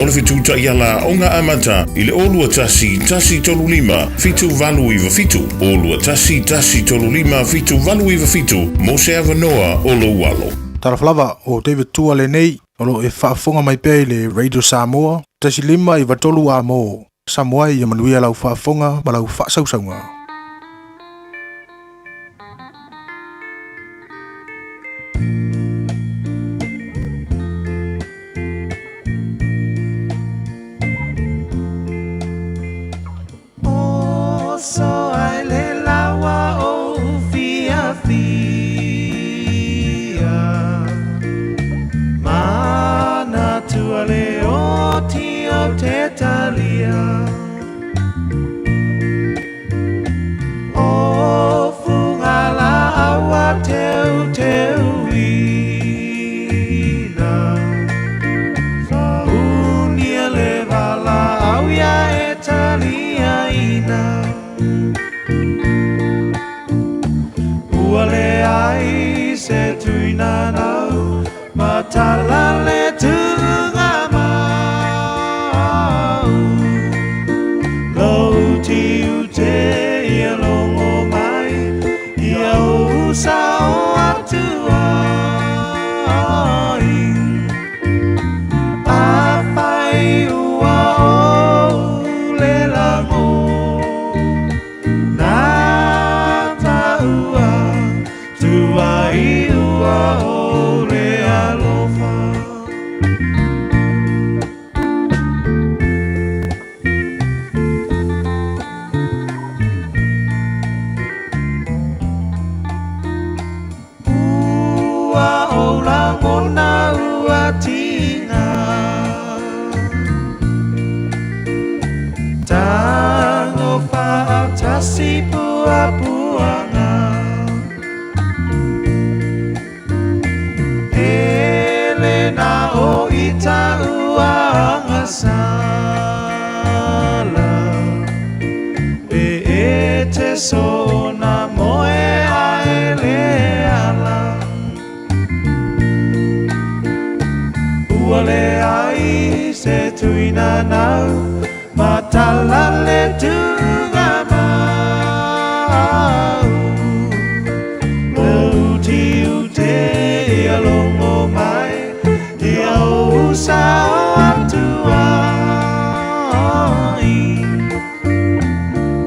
Ole fitu ta yala onga amata ile olua tasi tolulima fitu valu iwa fitu. Olua tasi tolulima fitu valu iwa fitu. Mose avanoa olo walo. Taraflava o David Tua le nei, olo e whaafonga mai pei le Radio Samoa, tasi lima i watolu a mo. Samoa i amanuia lau whaafonga ma lau whaasausaunga. So I le lawa o Fiafia Mana tua le o tio te talia O fungala awa teu ina Sa unia le vala au ya e talia ina Uale ai se tuina nau Matala le tunga mau Lau ti ute ia longo mai Ia usa o atuai Apai ua o le lango Tango fatasi pua-puanga Elena o ita uanga sala E te sona moe aele ala Uale ai se tuina nau Matala le tunga mau Lau ti ute ia longo mai Ia usa o atuai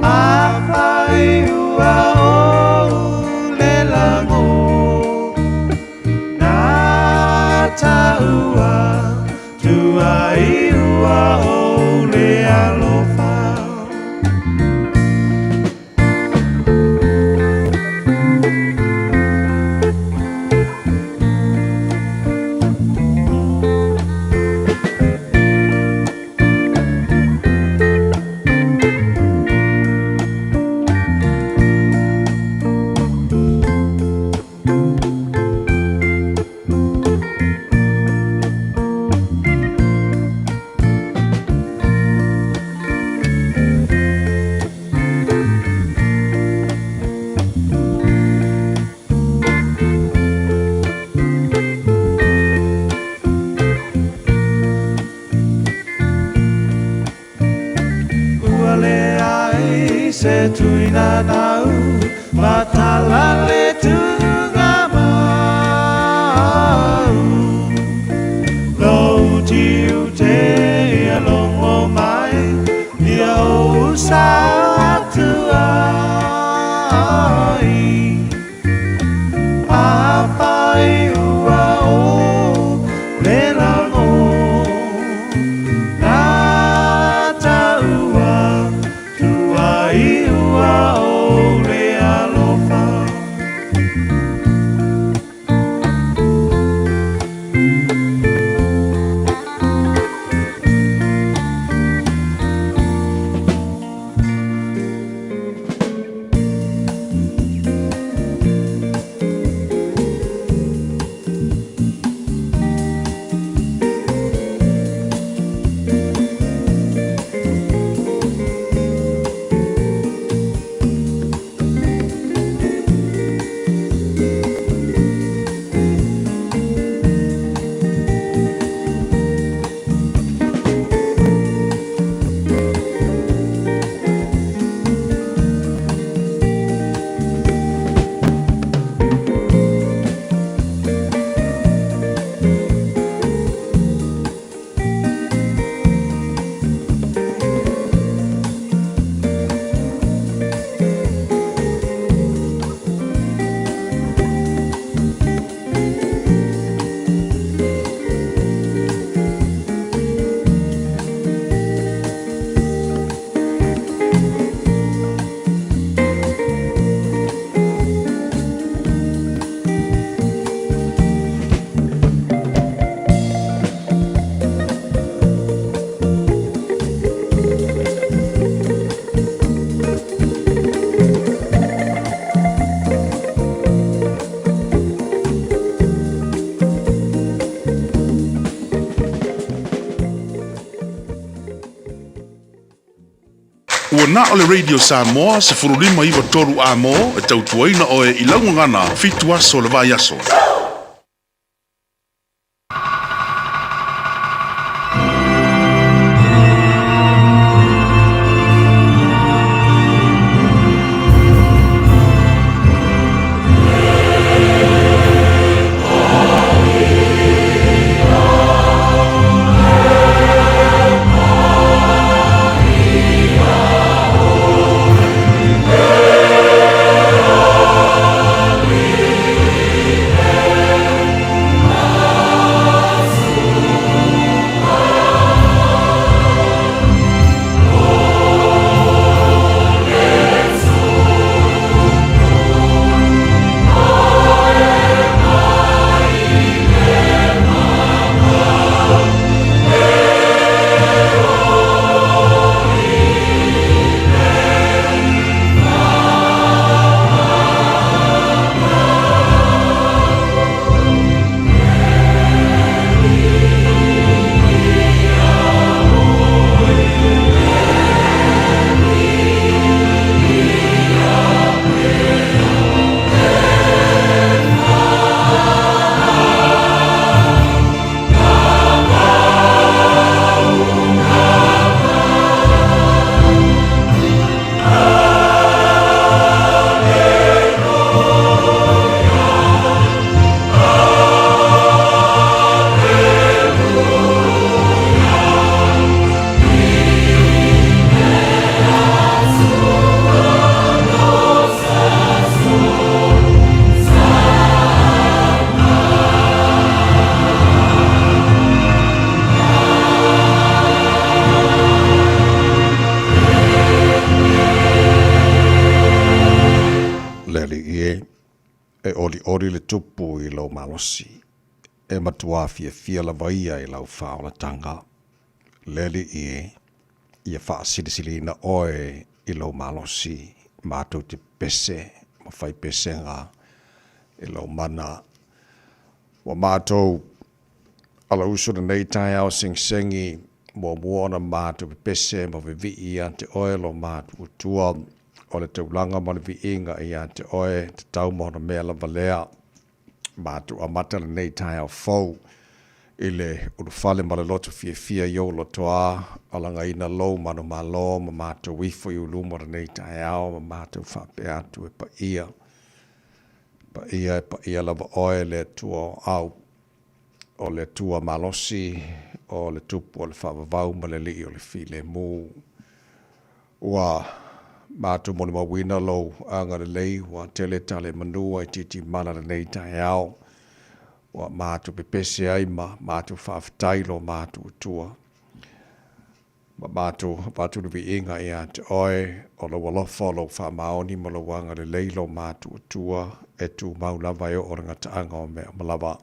Apai ua o le lango Na taua tuai ua o le alofa Se tuina nau Matala le tunga mau Lau ti ute ia longo mai Ia usa atuai Apai ua o le lango Na taua Tuai ua o le alofa Ua na o le Radio Samoa se furulima iwa toru a mo e tautuaina o e ilaungangana fitu aso le vai aso. Ori le tupu I lau malosi. E matua Fiafia la vaia I lau whaola tanga. Leli ia wha silisili oe I lau malosi. Mātou te pese, ma whai pese ngā I lau mana. Wa mātou ala usura nei Taeao sing-singi, mua na mātou pese, ma vivi ia te oe lo mātou tua. O le taulanga ma le viinga ia te oe, te tau mohona mea la valea. Mātou amata le nei Taeao fau. I le urufale ma le loto Fiafia yo lo toa. Alanga ina lou manu malo, ma mātou wifo I ulumo le nei Taeao, ma mātou whape atu e pa ia. Pa ia lava oe le tua au. O le tua malosi, o le tupu o le whavavau ma le li o le file mu. Ua mātou moni mawina lo anga le lei, wa tele tale manua I titi mana le nei Taeao. Wa mātou pepese ai mātou whawhitai lo mātou tua. Ma mātou le viinga ia te oe, o lo walofa lo whamaoni ma lo wanga le lei lo mātou tua, e tu maulawa e o ringa taanga o mea malawa.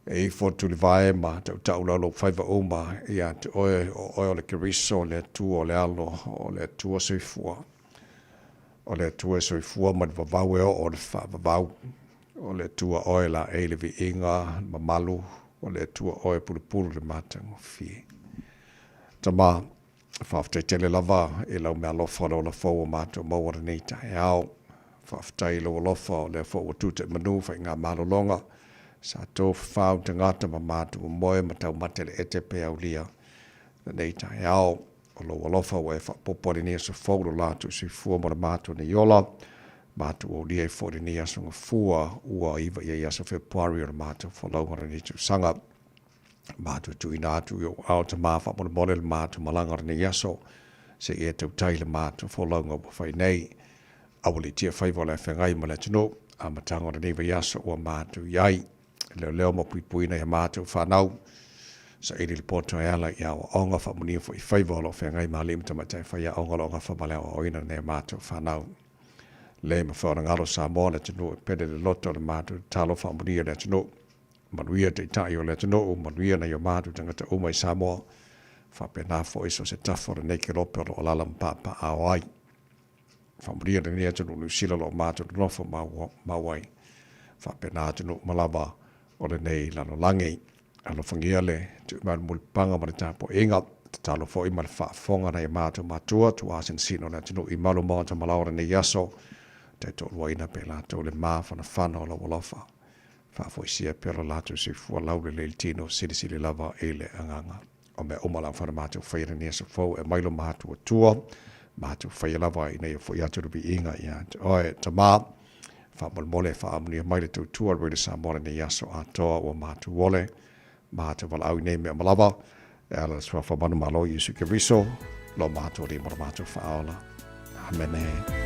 E fotu le vae ma tau lo whaiva uma ia te oe o le kiriso, le tua o le alo, o le tua soifua. O le tua soifua ma le vavau e o le whavavau. O le tua oe la e le viinga ma Malu, o le tua oe pulupulu le mātango fie. Tama, whawhitai tele lava e lau mea lofa lo la fau o mātou mawara nei Taeao. Whawhitai lo lofa o le fau o tute manu whai ngā malolonga. Sa tō whau te ngata ma mātou moe ma tau matele ete pe au lia. Nei Taeao, o lo walofa o e whapopori nia sa fau lo lātou si fua mo le mātou ni yola. Mātou o lia I fori nia sunga fua ua iwa ia ia sa Februari o le mātou whalaungara ni tu sanga. Mātou tu ina atu yo au te mawha mo le mole le mātou malangara ni yaso. Se e tau tai le mātou whalaunga o whai nei. Awali tia whaiva le whengai ma le tino. A matangora ni wa yaso o mātou iai. Leo mo puipuina ia mātou whanau. Sa ili le poto e ala ia o onga whamunia fo I whaiva lo whengai ma lim tamatai whaia onga lo onga whamalea o oina ne mātou whanau. Le ma whaona ngaro Samoa le tino pede le loto le mātou talo whamunia le tino. Manuia te itai o le tino, manuia na yo mātou tangata umai Samoa. Whapena fo iso se tafo le neke lope o lala mpapa ao ai. Whamunia le nia tino nusila lo mātou nofo mawai. Whapena tino malaba o le nei lano langi. Alo whangia le tu manu mulipanga ma le tapo inga. talo fo i malwhaafonga na i mātua, tu asin sino na tino i malu mo ta malaora ni yaso, te to waina pe lato le mawhana whana o la walofa. Whaafo isia pera lato si fua laule le tino sili lava e le anganga. O me omala whana mātua whaira ni asa fau e mailo mātua tua, mātua whaia lava i nei fo i atu rubi inga i atu. Oe, ta mā, whaamole whaamuni maile tu tua rui Samoa ni yaso atoa o mātua wole, mātua wala au nei mea malava, ala swa whamanu malo Yesu Kiriso, lo mātua ri mara mātua whaola. Amen.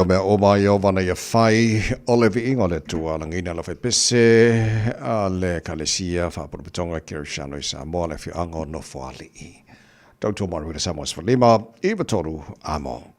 o mea o mai o wana ia whai o le vi ingo le tua la ngina la whai pese a le kalesia whaparupatonga Kirishano i Samoa le whio ango no whaali i. Tau tō maru i Samoa Svalima, iwa toru amo.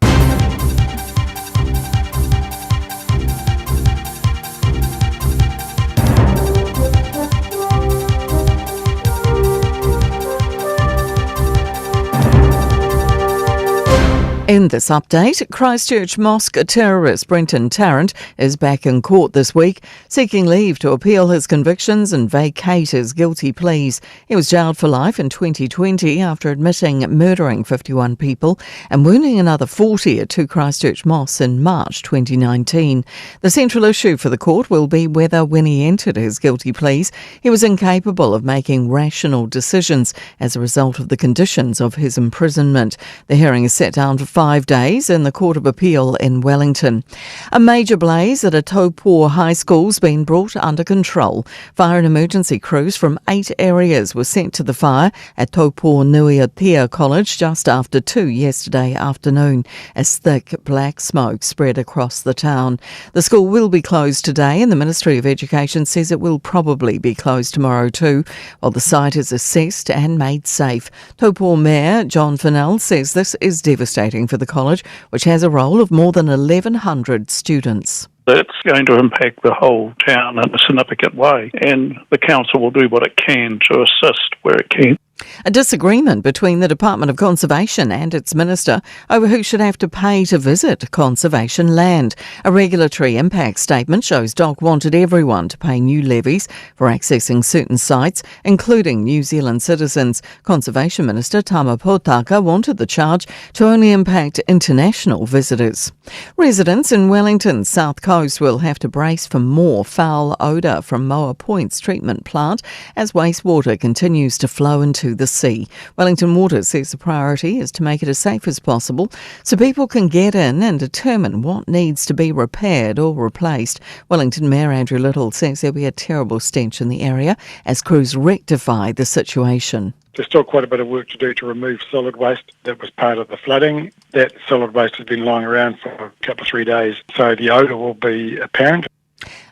In this update, Christchurch mosque terrorist Brenton Tarrant is back in court this week, seeking leave to appeal his convictions and vacate his guilty pleas. He was jailed for life in 2020 after admitting murdering 51 people and wounding another 40 at two Christchurch mosques in March 2019. The central issue for the court will be whether, when he entered his guilty pleas, he was incapable of making rational decisions as a result of the conditions of his imprisonment. The hearing is set down for 5 days in the Court of Appeal in Wellington. A major blaze at a Taupō high school's been brought under control. Fire and emergency crews from 8 areas were sent to the fire at Taupō Nuiatea College just after 2 yesterday afternoon as thick black smoke spread across the town. The school will be closed today and the Ministry of Education says it will probably be closed tomorrow too, while the site is assessed and made safe. Taupō Mayor John Fennell says this is devastating for the college, which has a roll of more than 1,100 students. It's going to impact the whole town in a significant way, and the council will do what it can to assist where it can. A disagreement between the Department of Conservation and its minister over who should have to pay to visit conservation land. A regulatory impact statement shows DOC wanted everyone to pay new levies for accessing certain sites, including New Zealand citizens. Conservation Minister Tama Potaka wanted the charge to only impact international visitors. Residents in Wellington's south coast will have to brace for more foul odour from Moa Point's treatment plant as wastewater continues to flow into the sea. Wellington Water says the priority is to make it as safe as possible so people can get in and determine what needs to be repaired or replaced. Wellington Mayor Andrew Little says there'll be a terrible stench in the area as crews rectify the situation. There's still quite a bit of work to do to remove solid waste that was part of the flooding. That solid waste has been lying around for a couple of 3 days, so the odour will be apparent.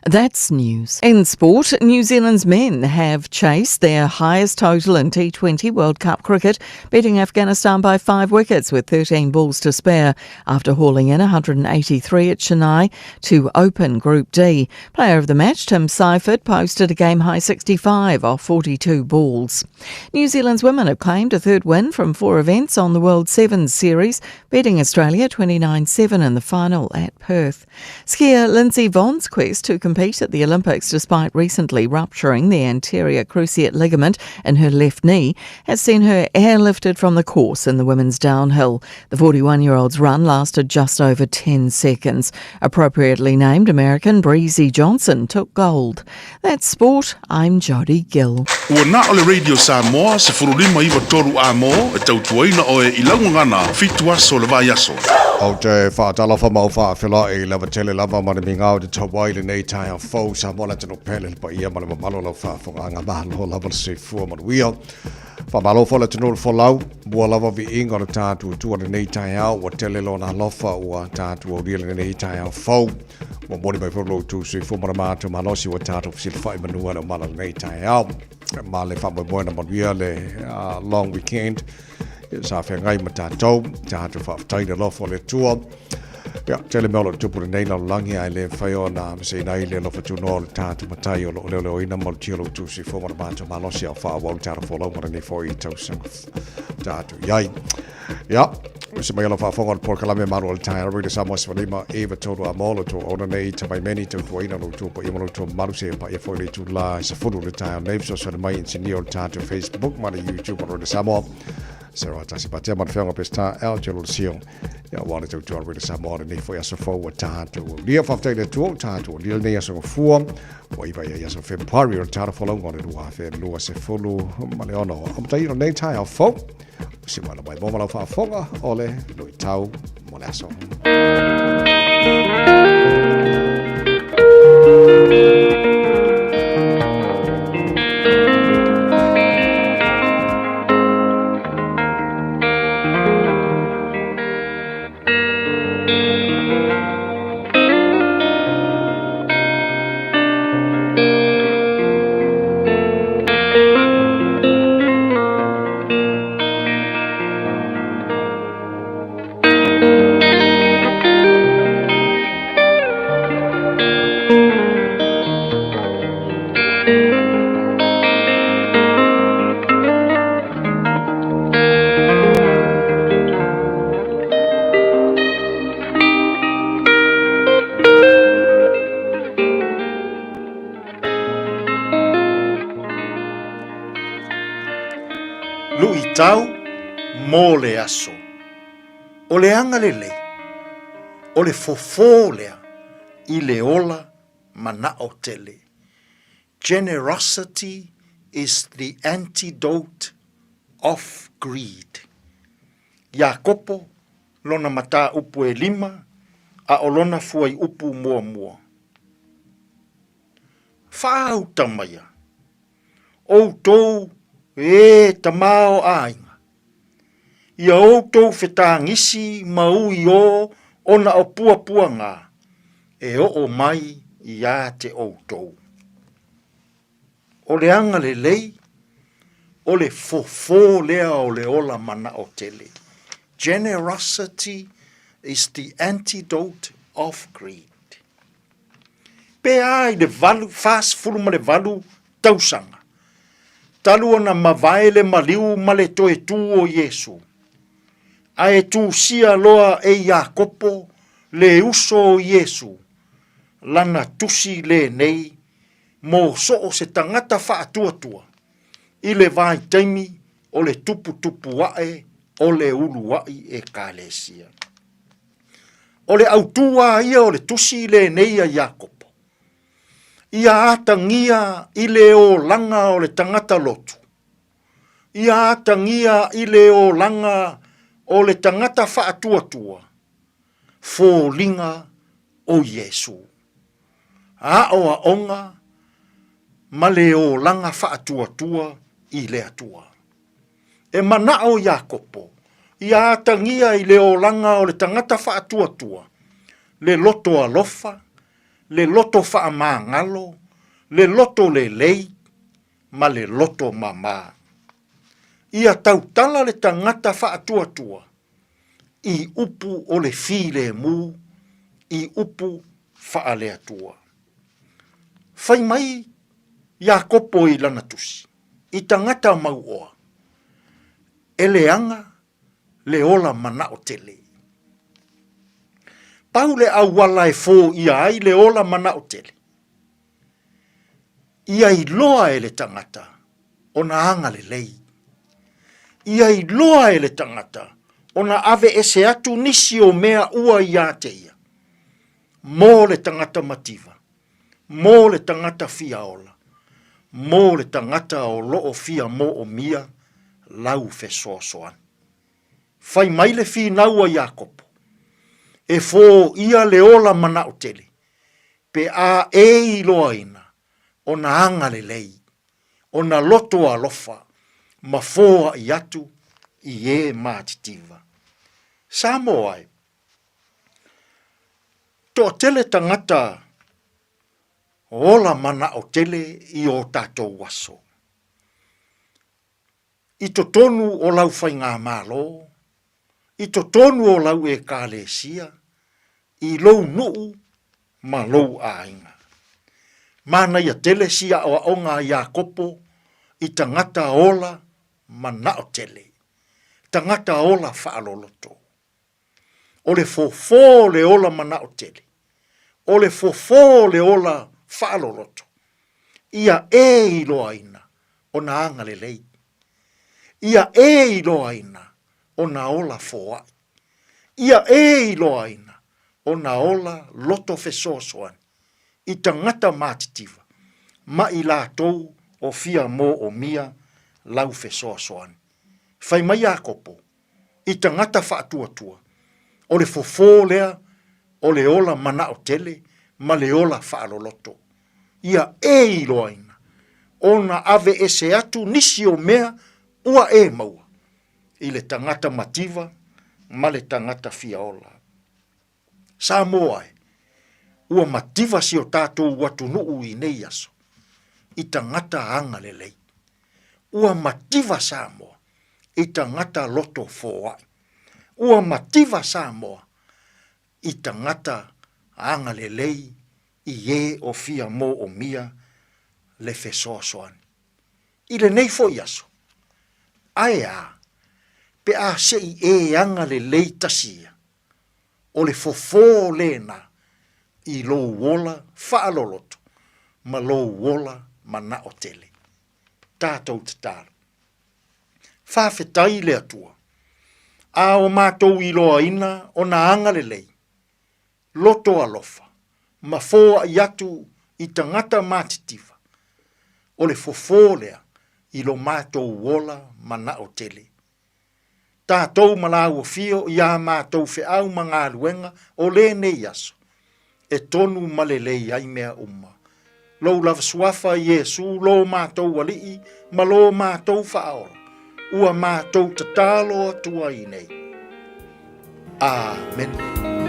That's news. In sport, New Zealand's men have chased their highest total in T20 World Cup cricket, beating Afghanistan by 5 wickets with 13 balls to spare after hauling in 183 at Chennai to open Group D. Player of the match, Tim Seifert, posted a game-high 65 off 42 balls. New Zealand's women have claimed a third win from 4 events on the World Sevens Series, beating Australia 29-7 in the final at Perth. Skier Lindsay Vonn's quest to compete at the Olympics despite recently rupturing the anterior cruciate ligament in her left knee has seen her airlifted from the course in the women's downhill. The 41-year-old's run lasted just over 10 seconds. Appropriately named American Breezy Johnson took gold. That's sport. I'm Jodie Gill. Ua na o le Radio Samoa se furulima iwa toru a mo e tautuaina o e ilaungangana fitu aso le vai aso. O te whaatalafa mau whaafila e lava tele lava mani mingau te tawai le nei tai a fau sa mola tino pele pa ia mani mamalo lau whaafonga anga mahalo ho lava se fua mani wia. Whamalo fola tino le folau, bua lava vi inga le tātu tua le nei tai au, wa tele lo na lofa ua tātu o ria le nei tai a fau. Wa moni mai folo tu se fua mani mātu malosi wa tātu fsil whai manua le mala le nei tai au. Ma le whamai moina mani wia le long weekend. Sa whea ngai ma tātou, tātou whaaftaina lofa le tua. Ia, tele mea o le tupu le nei na langi ai le whai o na mse nai le lofa tūnoa le tātou matai o le leo ina ma le tio lo tūsi fo mana mātou malosi au wha wau tātou wholau mara nei fo i tausanga tātou iai. Ia, se mai alo whaafonga le porkalame maru o le tai arui le Samoa Svalima Eva Toto a Molo to ona nei tamai meni tau tua ina lo tupa ima lo tupa maru se pa ia fo le tu la sa furu le tai o neif so sa mai insinio le tātou Facebook ma le YouTube maru le Samoa. Sarah tasi patea man whenga pesta Taeao jelo sio. Ia wane tau tua rida Samoa nei fo yaso fo wa tātou. Lia whaftai le tua tātou. Lia nei yaso ngafua. Wa iwa ia yaso Februari o tātou whalau ngone rua whe lua se fulu male ono. Amtai ino nei tai au fo. Si wala mai bomala whaafonga ole lui tau mone aso. Lui tau mō le aso. O le anga le o le fofo lea I le ola mana o tele. Generosity is the antidote of greed. Ia kopo lona mata upu e lima a olona fuai upu mua mua. Whaau tamaya. O tou e tamao ainga. Ia o tou whetangisi maui o ona o pua pua ngā. E o mai ia te o tou. O le anga le lei, o le fofo lea o le ola mana o tele. Generosity is the antidote of greed. Pe ai le valu, fast fuluma le valu tausanga. Talu ona mavaele maliu male toe tu o Yesu. Ae tu sia loa e Iakopo le uso o Yesu. Lana tusi le nei, mo so o se tangata whaatua. I le vai taimi o le tupu wae o le ulu wai e kālesia. O le autua ia o le tusi le nei a Iakopo. Ia atangia I le o langa o le tangata lotu. Ia atangia I le o langa o le tangata whaatua. Fōlinga o Yesu. A oa onga ma le o langa whaatua I le atua. E mana o Iakopo. Ia atangia I le o langa o le tangata whaatua. Le loto alofa. Le loto whaamangalo, le loto le lei, ma le loto mama. Ia tautala le tangata whaatua. I upu o le file mu, I upu whaale atua. Whai mai, Iakopo I lana tusi. I tangata mauoa. E le anga, le ola mana o tele. Paule au wala e fō ia ai le ola mana o tele. Ia I loa e le tangata, ona anga le lei. Ia I loa e le tangata, ona ave ese atu nisi o mea ua ia te ia. Mō le tangata mativa, mō le tangata fiaola, mō le tangata o loo fia mō o mia, lau fe soasoan. Fai mai le fi naua Iakopo. E fō ia le ola mana o tele. Pe a e I loa ina, ona anga le lei, ona loto alofa, ma fōa I atu, I e mātitiva. Samoa ai, tō tele tangata ola mana o tele I o tātou waso. I to tonu o lau whai ngā mālo, I to tonu o lau e kālesia, I lou nuu ma lou ainga. Mana ia tele sia o onga Iakopo I tangata ola mana o tele. Tangata ola whaaloloto. O le fofo le ola mana o tele. O le fofo le ola whaaloloto. Ia e I loa ina o na anga le lei. Ia e I loa ina o na ola foa. Ia e I loa ina o na ola loto fesosoan. I tangata mātitiva. Ma I lātou o fia mō o mia lau fesosoan. Whai mai Iakopo. I tangata whaatua. O le fofo lea, o le ola mana o tele, ma le ola whaaloloto. Ia e I loa ina. O na ave ese atu nisi o mea ua e maua. I le tangata mativa, ma le tangata fiaola. Samoa e, ua mativa si o tātou watu nuu I nei aso. I tangata anga le lei. Ua mativa Samoa, I tangata loto fōai. Ua mativa Samoa, I tangata anga le lei, I e o fia mō o mia, le fesoasoani. I le nei fo iaso. Ai a, pe a se I e anga le leitasia. O le fofo lena I lo wola whaaloloto. Ma lo wola ma na o tele. Tātou te tāra. Whawhetai le atua. A o mātou I loa ina o na anga le lei. Loto alofa. Ma fōa I atu I tangata mātitiwa. O le fofo lea I lo mātou wola ma na o tele. Tātou malaua fio I a mātou whiau mga aluenga o le nei aso. E tonu malelei ai mea umma. Lo lava suafa Yesu lo mātou walii ma lo mātou whaora. Ua mātou tatalo atua I nei. Amen. Yeah.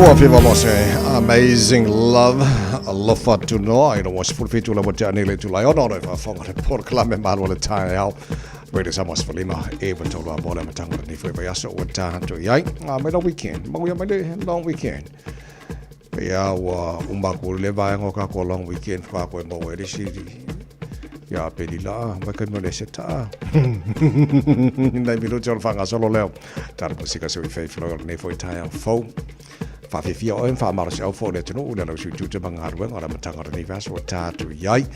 FEB mo se amazing love alofa tu no I don't want full fit la mo tani le tu la ono no fa fonga le por klame Malu le Taeao radio Samoa falima e va tolo a bola matanga ni foi ba yaso wata to yai me no weekend mo ya me long weekend ya wa umba ko le va ngo ka ko long weekend fa ko mo we si ya pedila ba kan mo le seta ndai mi lo jol fanga solo leo tar musika so i flo ne foi Taeao fo Fiafia o fa mara se fo le tino una lo su tu banga arwe ora matanga ni vaso ta tu yai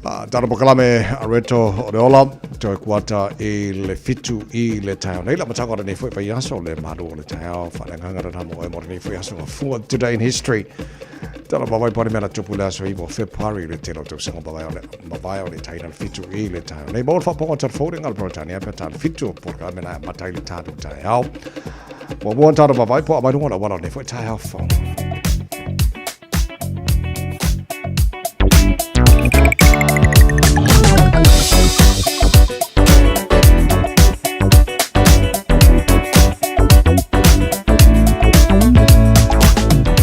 tara pokalame areto oreola to kwata e le fitu i le Taeao nei la matanga ni foi pa yaso le Malu le Taeao fa le nganga na mo e mo ni foi yaso for today in history tara ba vai pare mena tupula so i mo February le telo to sanga ba vai le Taeao fitu i le Taeao nei mo fa po tar foring al Britania pa tar fitu pokalame na matai le Taeao Well, one time of my I don't want to one on if it's Taeao phone.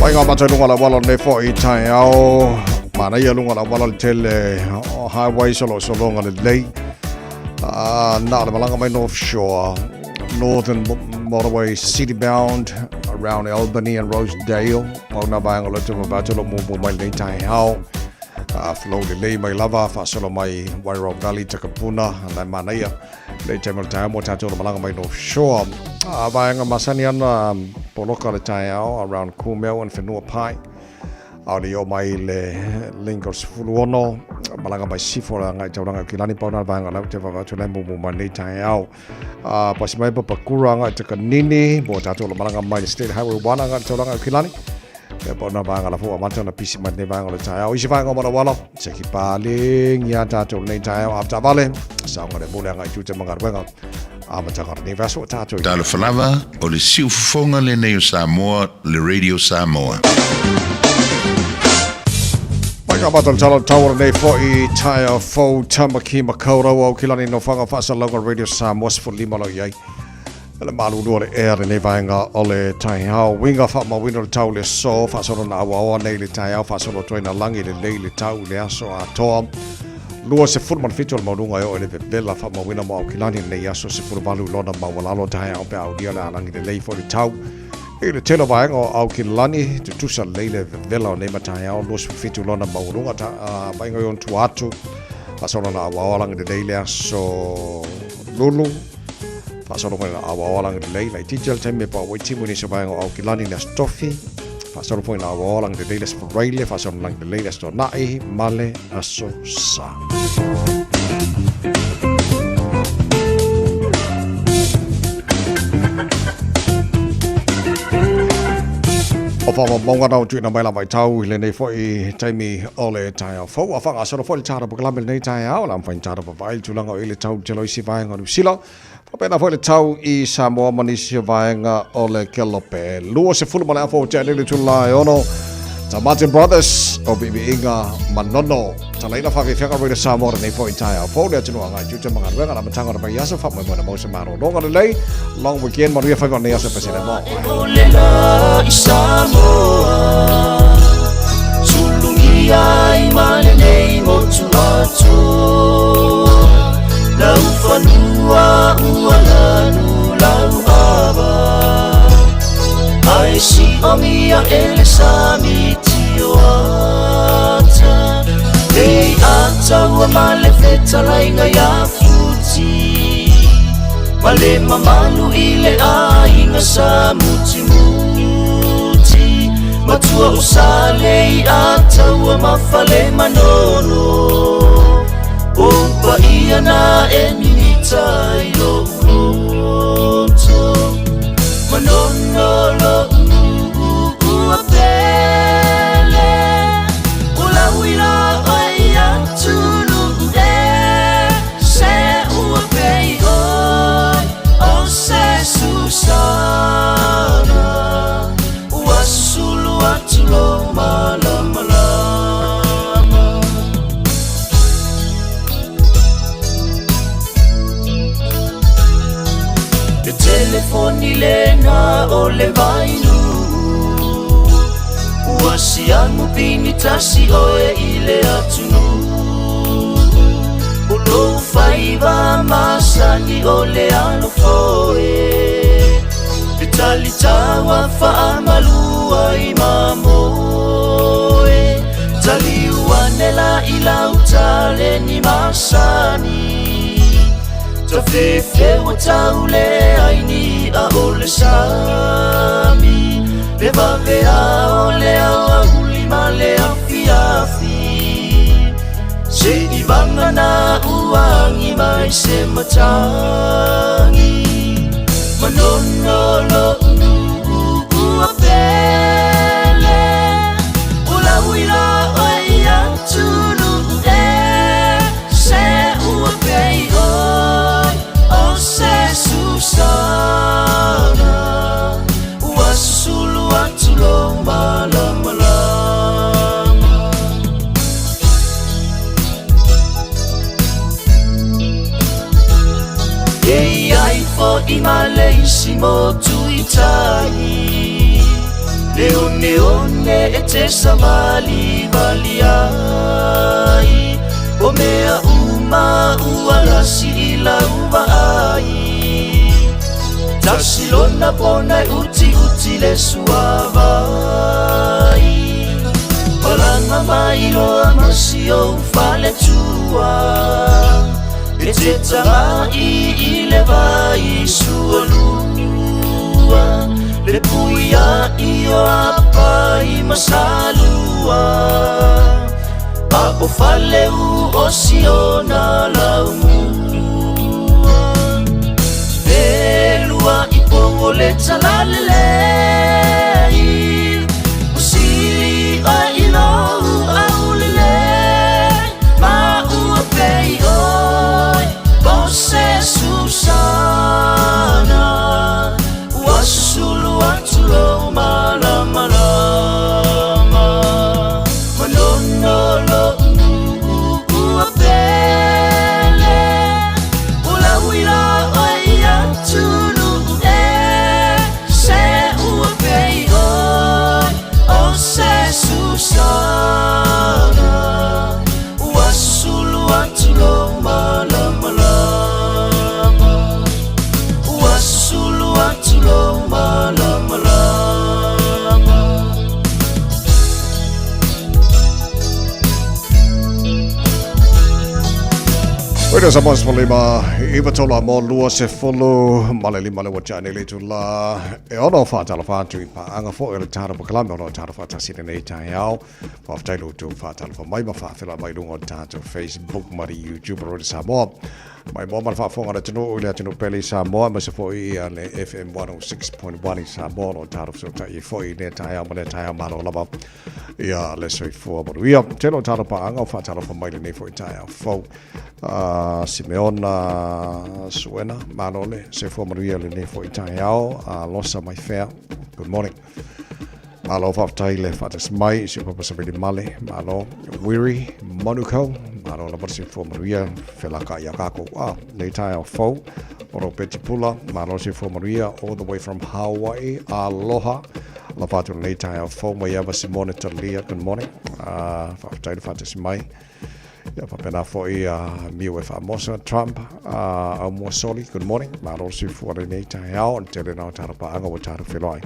Why not much I don't want to one on if it's Taeao. Man, I don't want to one on tell highway so long on the day. Not along my North Shore. Northern motorway city bound around Albany and Rosedale. Mauna bang a lot of battle of my late Taeao. Flow the lay my lava, Fasolo my Wairo Valley, Takapuna, and then Manaya. Late time of time, what I told Malanga by North Shore. Bang a Masanian Poloka Taeao around Kumel and Fenua Pai. Audio my lingers Fuluono, Malanga by Sifora, and I told Kilani Pona Bang a lot of Lembu, my late Taeao. Pasimaipa Pakuranga at Kanini, Botato Malanga my state highway 1 and Tolanga Kilani. Pona Banga for a month on a piece of my name on the Taeao. Is Vanga Monawala, Seki Paling, Yata to Lane Taeao after Valley, Sound of the Bulanga Jutamanga. Amataka Nevaso Tato. Tala Falava, or the Siufonga le Neo Samoa, le Radio Samoa. Battle Talo Tower Day for Taeao Fo Tamaki Makoro, Kilani no Fanga Fasa local radio Sam was for Limalo Yai. The Malu do the air and Nevanga Ole Taeao, wing of my window towel so fast on our daily Taeao, fast on train a langi the daily towel, so a tom. Luas a footman feature Madunga or the Bella from my window, Kilani, and Yaso Sifurvalu, Lord of Mawalalo Taeao, Diana, langi the lay for the towel. The tell of au Kilani to Tusa Lele Villa name Taeao, Los Fitulona Maurunga, buying on Tuatu, Fasona Awalang the Daily, so Lulu, Fasona Awalang the Lay, like teacher tell me about waiting when he's buying au Kilani as Toffee, Fasona point Awalang the latest for Riley, Fasona like the latest or Nai, Male, Aso Sa. Of Monga to Nabella by Tau, Lene for a Timey Ole Taeao. For a fang, I saw a full chart of Glamel Taeao, I'm fine chart of a vile to long or Tau Jealousy vying on Silla. Papa for the Tau is Samoa Manisha vying Ole Kelope. Lewis a full man for Jelly to lie on the Martin Brothers of Bibi Inga Manono. Talena Fiafia with the Samoa and for Taeao. For that to know, I do to Mangan, I'm a tongue of my Yasa from my most amount of long on the lay. Long weekend, Maria 5 on the Yasa President. Ai mane nei motu atu lau fanua ualanu lau hava ai si omia ele samiti oata ei ata ua male feta lainga ya futi male mamalu ile ainga samuti Matua usale ataua mafale manono Opa ia na eminita ilo uoto Manono lo uapele Ula wila oi atunu se uapei oi o se susana Atulo malama lama The telefoni lena ole vainu Ianu pini tasi oe ile atunu Ulo faiva masani ole anu foe Vitali tawa fa malua imamoe Tali uanela ila utale ni masani Tafefe wataule aini a ole sami Levave a ole a male a fiafi Se ibanga na uangi mai se matangi Manonolo uapele Ula wila oia tunu Se uapei oi o se susana Wasulu atulo malama Fo imalesimo tuitai Leone ete samali valiai Omea uma ualasi ila uvaai Tasilona pona uti le suavai Olanga mailo amasio fale tua Ete tamai ilevai suolua Le puia io apai masalua Ako faleu osiona laumua Velua ipongo le talalelei Usili a ilohu aulele Ma ua pei Se Susana Wasulu atulo malama Manonolo uapele Ula wila oia tunu Se uapei oi o se Susana Wasulu atulo malama Wena sa mas malima iwa tola mo lua se folo maleli male wajane le tula e ono fa tala fa tu pa anga fo ele tara pa kalame ono tara fa tasine nei Taeao fa tailu tu fa tala fa mai ma fa fela mai lungo tata Facebook mari YouTube ro Samoa mai mo mal fa fonga tino ile tino peli Samoa ma se fo I ale FM 106.1 Samoa no tara so ta I fo I ne Taeao ma ne Taeao ma no lava ia le so I fo mo ia tino tara pa anga fa tala fa mai le fo I Taeao fo Simeona Suena Malole se fo Maria le ne fo I Taeao losa mai fair good morning Malo fa taile fa tas mai se pa sa beli male malo weary Monaco malo la se fo Maria felaka ya kako le Taeao fo oro petipula malo se fo Maria all the way from Hawaii aloha la fa tu le Taeao fo mai ava Simone Talia good morning fa taile fa tas mai ya pa pena foi miu fa mosa Trump a mo soli good morning ma ro si fu re nei Taeao tele na tara pa anga wa tara feloi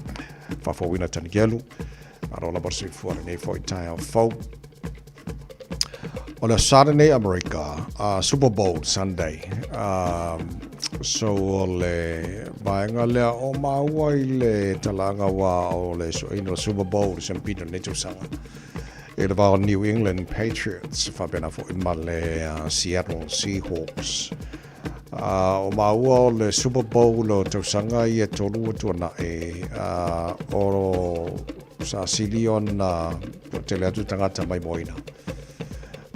fa fo wina tan gelu ma ro la por si fu re nei foi Taeao fo on a Saturday America Super Bowl Sunday so le bainga le o ma wa ile talanga wa o le so ino Super Bowl sem pito ne tu sanga it about New England Patriots fa bena fo male Seattle Seahawks o maua le Super Bowl o tau sanga I tolu tuana o sa silion o tele atu tangata mai moina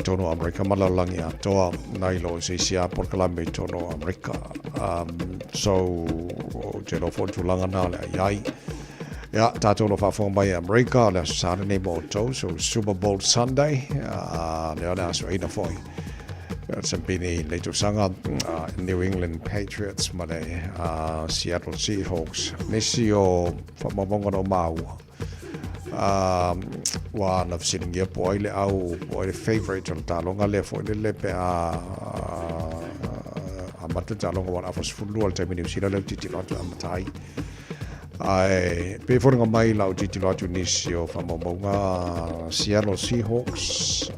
tono Amerika malalangi atoa nailo se sia por kalame tono Amerika so jelo fo tulanga na le ai Ja, tato lo fa fo mai America le Saturday moto so Super Bowl Sunday le ona so ina foi Sempini le tu sanga New England Patriots male Seattle Seahawks Nesio fa mabongo no mau wa na fsilingia po ile au po ile favorite on talonga le fo le pe a matu talonga wa afos fulu al time ni sila le titi lot amatai ai pe fo nga mai la titi lot unisio fa momonga Seattle Seahawks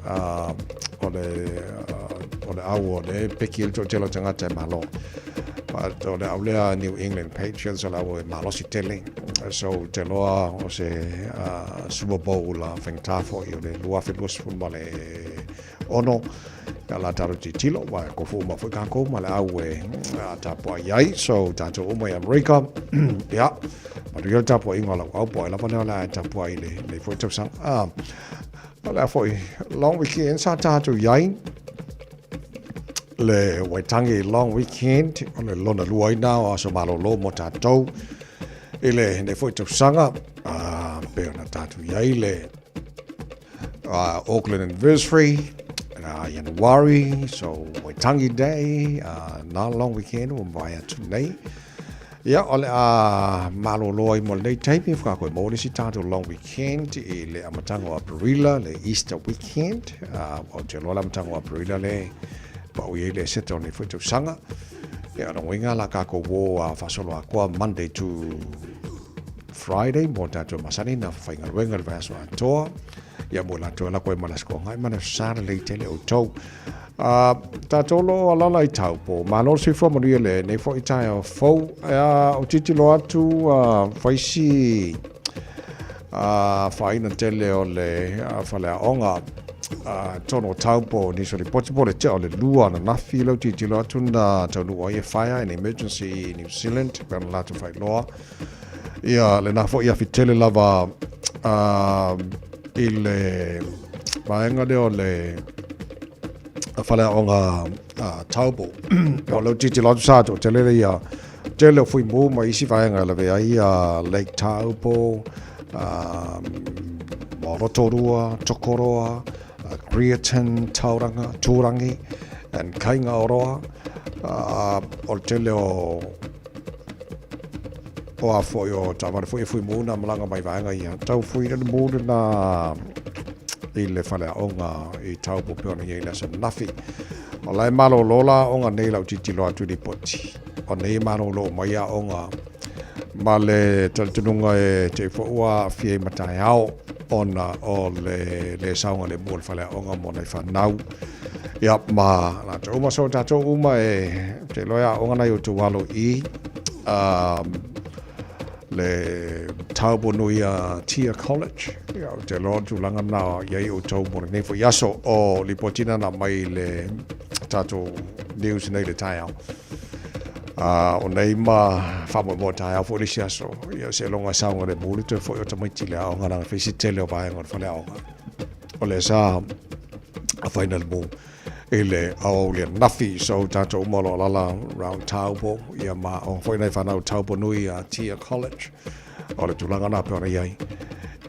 ole au le pekil to telo tanga te malo but ole au New England Patriots ole au malo si tele so te loa o se Super Bowl la whengta fo i o le lua whenus fun ma le ono ka la taro ti tilo wa ko fu ma fu ka ko ma le au ta po ai so ta to o mai America ya ma rio ta po inga la au po la pa la ta po ai le fo to sang la fo long weekend sa ta to yai le waitangi long weekend o le lona lua ina o so malo lo mo ta to ile ne foi to sanga pe na tatu ya ile Auckland anniversary January so Waitangi Day not long weekend o vai tunai ya ole malo loi mo le tape fa ko mo si tatu long weekend ile amatango aprila le Easter weekend o te lola amatango aprila le pa o ile seto ne foi to sanga ya no winga la ka ko wo fa solo akwa Monday to Friday mo tato masani na whainga wenga le vaso atoa ia mo la toa la koe malasko ngai mana sara le tele o tau tato lo alala i tau po malo si fo mo le nei fo i tai o fo o titi lo atu faisi faina tele o le fale onga tono tau po ni so le poti po le te o le lua na nafi lo titi lo atu na tau lua i fire and emergency New Zealand per la to fight law ia le na fo ia fitele lava ile vaenga de ole fale onga taubo o lo titi lo sato tele ia tele fui mo mai si vaenga la ve ia Lake Taupo Morotorua Tokoroa Creaton Taurangi and Kainga Oroa o tele o a foi o tama foi mo na malanga mai vaenga ia tau foi na mo na ile fale onga i tau po pe ona ia la san nafi o lai malo lola onga nei lau titi lo atu di poti o nei malo lo mai a onga male taltununga e te fo ua fie Taeao ona o le saunga le mo fale onga mo nei fanau ia ma la to uma so tato uma e te loia onga nei o tu walo i le taubo noia Tia College ia te lo tu langa na ia o tau mo nei fo yaso o li potina na mai le tato news nei le Taeao o nei ma fa mo Taeao fo le yaso ia se longa saunga le mo te fo o tamai tile o ngana fisi tele o vai ngor fa le o le sa a final mo ele au le nafi so tato molo lala round Taupo ia ma o foi nei fanau Taupo nui a Tia College o le tulanga na pe ona iai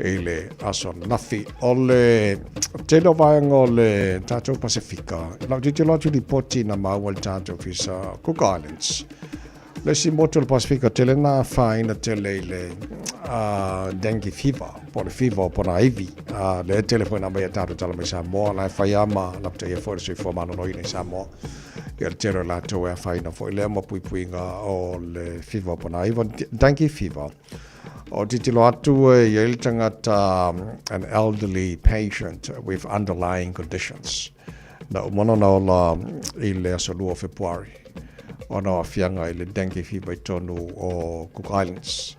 ele aso nafi o le teno vaenga o le tato Pasifika la titi lo di poti na mawal tato fisa Cook Islands le si moto le Pasifika tele na faina tele le dengue fever por fever por aivi le telefona mai tato tala mai Samoa la faiama la te for se for mano no in Samoa il tero la to e faina fo le mo puipuinga o le fever por aivi dengue fever o titilo atu il tangata an elderly patient with underlying conditions na mono na la il solo February ona fianga ile dengue fever tonu o Cook Islands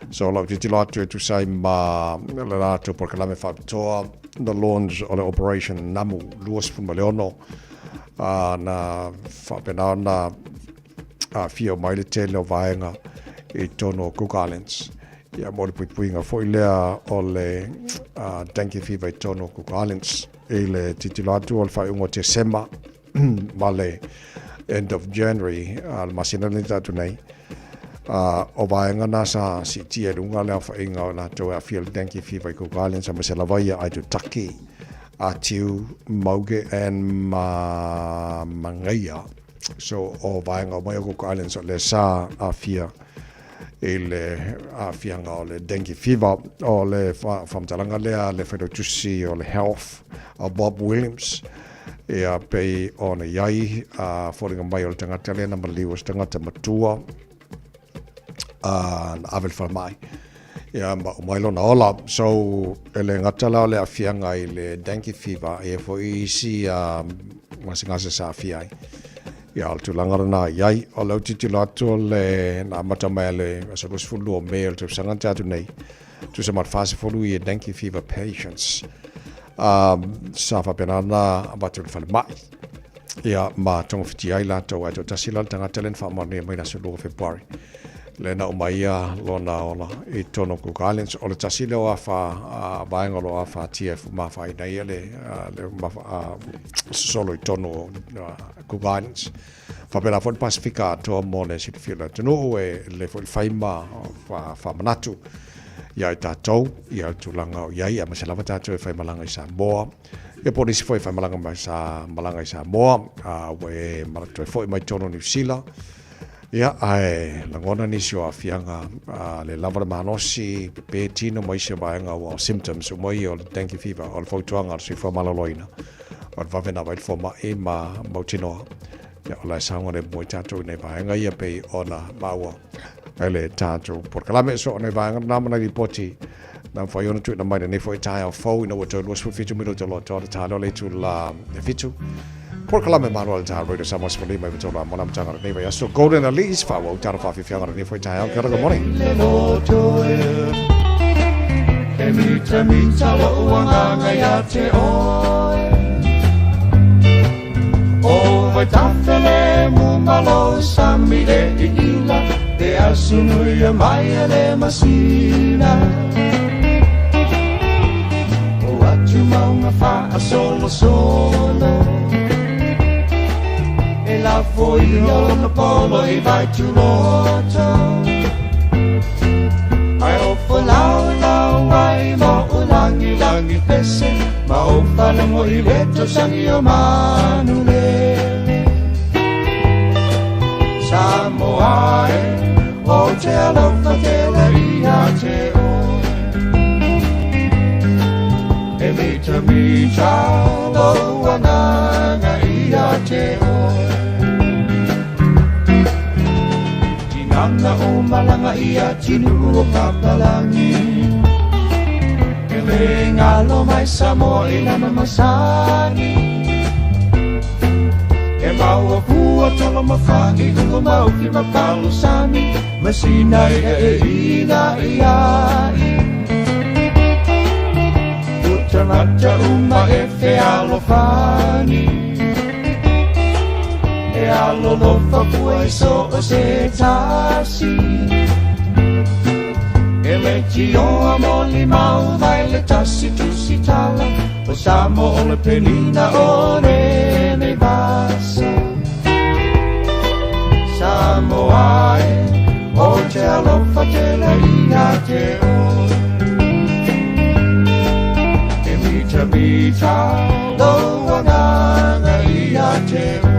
so la titilo atu tu sai ma la to por kalame factor the launch of the operation namu luos fun maleono na fa penana fio mai tele vaenga e tono Cook Islands ia mo puinga foi lea o le dengue fever tono Cook Islands ele titilo atu al fa ungo December male end of January al masina ni tatu nei o vaenga nasa si tia lunga le fa inga na to a feel dengue fever Cook Islands ama se lavaia ai tu taki a tiu mauge and mangaia so o vaenga mai Cook Islands le sa a fia i le fianga o le dengue fever o le whamtalanga lea le whaitusi o le health o Bob Williams ia pei o na iai whoringa mai o le tangata lea na maliwas tangata matua na avel whamai ia mailo na ola so ele ngatala o le afianga i le dengue fever e fo isi masingasa sa afiai ia al tulanga na iai o lau titilo atu le na matamai le so was fulu o mail to sanganta atu nei to se mat fase fulu i dengue fever patients sa fa penana abatu le mai ia ma tong fiti ai la to atu tasila tanga telen fa mane mai na so lo February le na umaia lona ola i tono ku Islands o le tasila o fa bainga lo fa TF ma fa ina le ma solo i tono ku Islands fa pela fo Pacifica to mone si fila tino e le fo faima fa manatu ia tatou ia tulanga ia ia masalava tatou e faimalanga i Samoa e polisi foi faimalanga malanga i Samoa we marato foi mai tono New Zealand ia ai langona ni sio afianga le lava manosi pe tino mai se bainga o symptoms o mai o dengue fever o fotuanga si fa malaloina o va vena vai forma e ma motino ia la sango le mo tatou nei bainga ia pe ona maua ele tatou por kalame so nei bainga namana di poti na foi ona tu na mai nei foi Taeao fo ina o to los fitu milo to lo to talo le tu la fitu por kalame manual ta radio Samoa spoli mai to la mona mtanga nei vai so golden elise fa o ta fa Fiafia nei foi Taeao good morning Emita mita lo wanga ya te oe O vai tafele mu malo samile ila De asunu ya maya le masina O atu maunga fa solo solo E la foi o na polo e vai tu loto Ai o folau lau ai mo ulangi langi pese Ma o falango i leto sangi o manule Samoa o te alofa te laia te o E mita lo ananga ia te o Tinanga o malanga ia tinu o kapalangi E le ngalo mai Samoa i lana masani E maua pua tolo mawhaki Ungo mau ki makalu sami Masina e ina iai Utamata uma e alo fani E alo lofa pua e so o se tasi E le tio amoli mau vai le tasi tu si tala O samo o le penina o re ne basa Samoa o te alofa te laia te o E mita lo ananga ia te o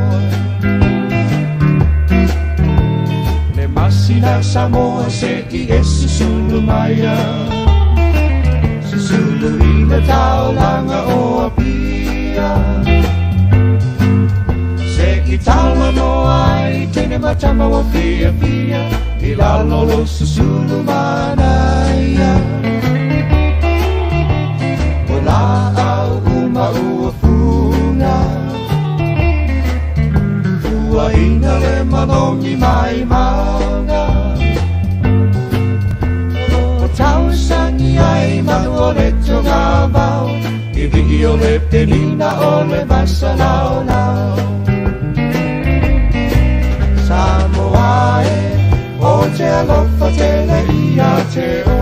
Le masina Samoa se i e susulu maia Susulu i le taulanga o apia Se i tala no ai tene matama o Fiafia I lalo lo susulu manaia O la au uma ua funa Ua ina le manongi mai maunga O tau sangi ai manu o le tonga vau I vi o le penina o le masa lau lau Samoa o te alofa te laia te o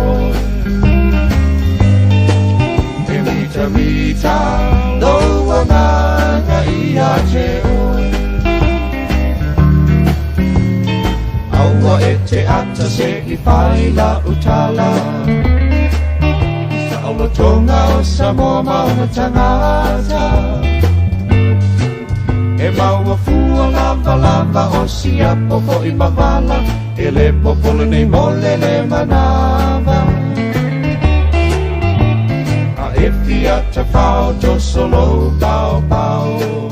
E mita lo ananga ia te o Aua e te ata se I whai la utala Sa aula tonga o Samoa maunga tangata E maua fua lava o siapo fo I mawala e le popolo nei molle le manava a e fiata fao to solo pao pao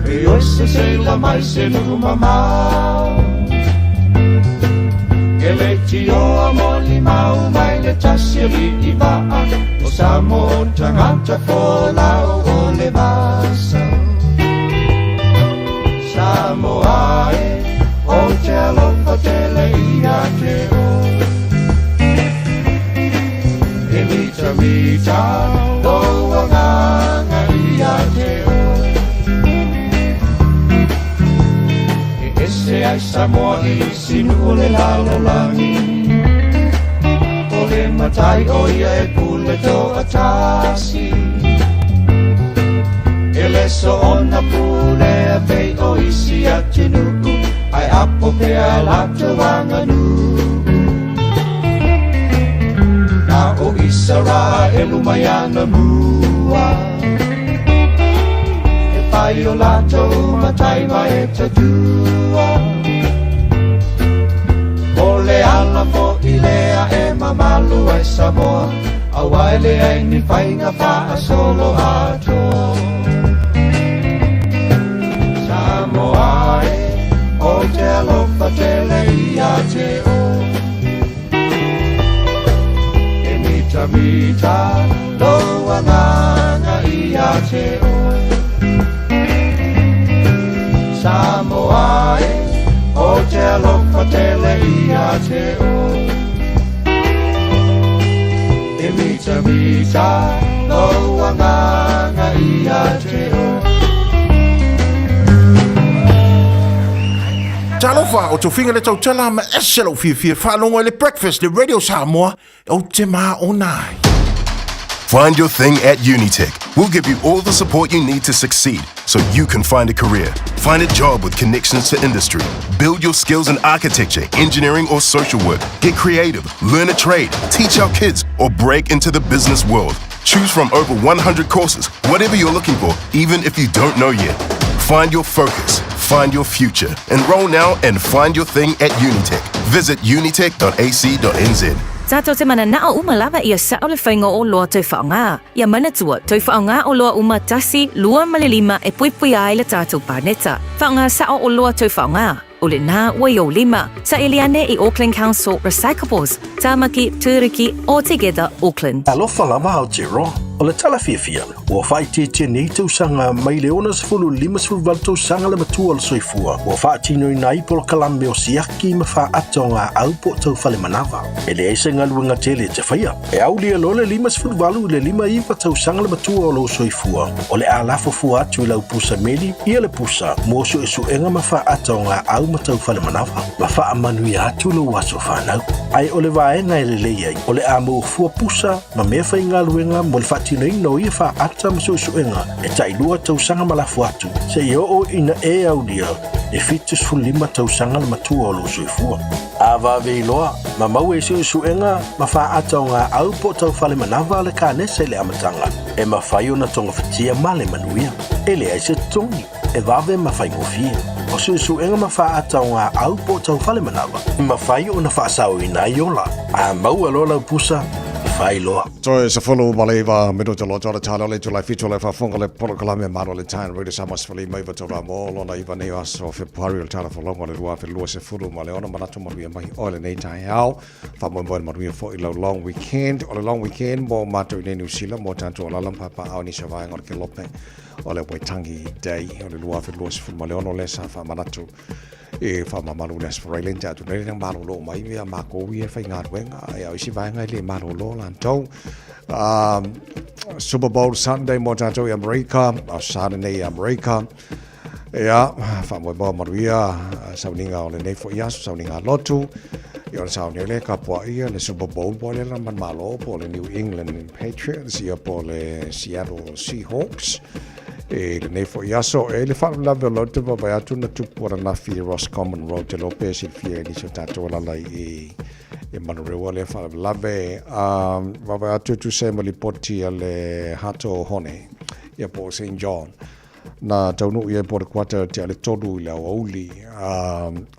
e ossa se la mai se lu mamao e le tio amoli mau mai le tassiri i va o Samoa tangata fola o le basa Samoa o te alofa te leia te o e mita do anganga ia te o e ese ai Samoa i sinu le lalolangi o le matai o ia e pule to atasi e le so ona pule a vei o isi atinu ai apo pe a lato wanganu na o isara e lumayana mua e pai o lato matai mai e tadua o le ala fo ilea e mamalu ai Samoa a waile ai ni whainga wha a solo ato Samoa o te alofa te leia te o e mita loa nganga ia te o Samoa o te alofa te leia te o e mita loa nganga ia te o Talofa o to finga le tau tala ma eselo Fiafia whanonga le breakfast le Radio Samoa o te mā o nai. Find your thing at Unitech. We'll give you all the support you need to succeed so you can find a career. Find a job with connections to industry. Build your skills in architecture, engineering, or social work. Get creative, learn a trade, teach our kids, or break into the business world. Choose from over 100 courses, whatever you're looking for, even if you don't know yet. Find your focus. Find your future. Enroll now and find your thing at Unitech. Visit unitech.ac.nz. Tato te mana na o umalawa ia sa ole whainga o loa tau whaonga. Ia mana tua, tau whaonga o loa umatasi, lua malilima e puipui ai le tātou pāneta. Whaonga sa o loa tau whaonga. O le nā wai o lima, sa Eliane i Auckland Council Recyclables, Tāmaki, Tūriki, o Together Auckland. Alofa lava au te roa. O le tala Fiafia, ua whaiti nei tausanga mai le ona sefulu lima sefulu wal tausanga le matua o le soifua. Ua whaatino i nai polo kalambe o siaki ma wha ato ngā aupo tau whale manawa. E le eise ngā luenga tele te whaia. E au lia lo le lima sefulu walu le lima iwa tausanga le matua o lo soifua. O le alafo fua atu i lau pusa meli, ia le pusa, mosu e suenga ma wha ato ngā au ma tau whale manawa. Ma wha amanui atu lo waso whanau. Ai o le vaenga e le leiai, o le amo fua pusa, ma mea whai ngā luenga mo le whatinei no ia wha ata ma suenga, e tailua tausanga malafu atu. Se i o ina e au lia, e fitus fulima tausanga le matua o lo soifua. Ava veiloa, ma mau e suenga, ma wha ata o ngā au po tau whale manawa le kānese le amatanga. E ma whai o na tonga whatia ma le manuia. E le aise tongi, e vave ma whai ngofia. O suenga ma wha ata o ngā au po tau whale manawa. Ma whai o na wha sao ina iola. A mau alo lau pusa, whailoa. So sa follow maleva middle to lot of talo le July feature le fa fonga le program maro le time radio samas fali mai va tora mo lo na iva nei aso February tala for long le lua fe lua se fulu male ona manato mo mai all nei Taeao fa mo mo mo for ilo long weekend or a long weekend mo mato nei New Zealand mo tanto la lampa pa au ni se vai ngor ke lope o le Waitangi day o le lua fe lua se fulu male ona le sa fa manato e fa Malu le Australian ja tu nei Malu lo mai via mako vi fa ngat wenga ya isi vai ngai le Malu lo lan tau Super Bowl Sunday mo tato i America Saturday America ya fa mo bo maria sauninga o le nei fo ia sauninga lotu yo sauninga le ka po ia le Super Bowl po le man malo po le New England Patriots ia po le Seattle Seahawks e le nei fo ia so e le fa la velote va vai atu na tu por na fi Ross Common Road te lope si fi ni so tato la lai e manurewa le fa lave va atu tu se mo li poti le hato hone ia po St. John na taunu ia por quarter te ale tolu le auli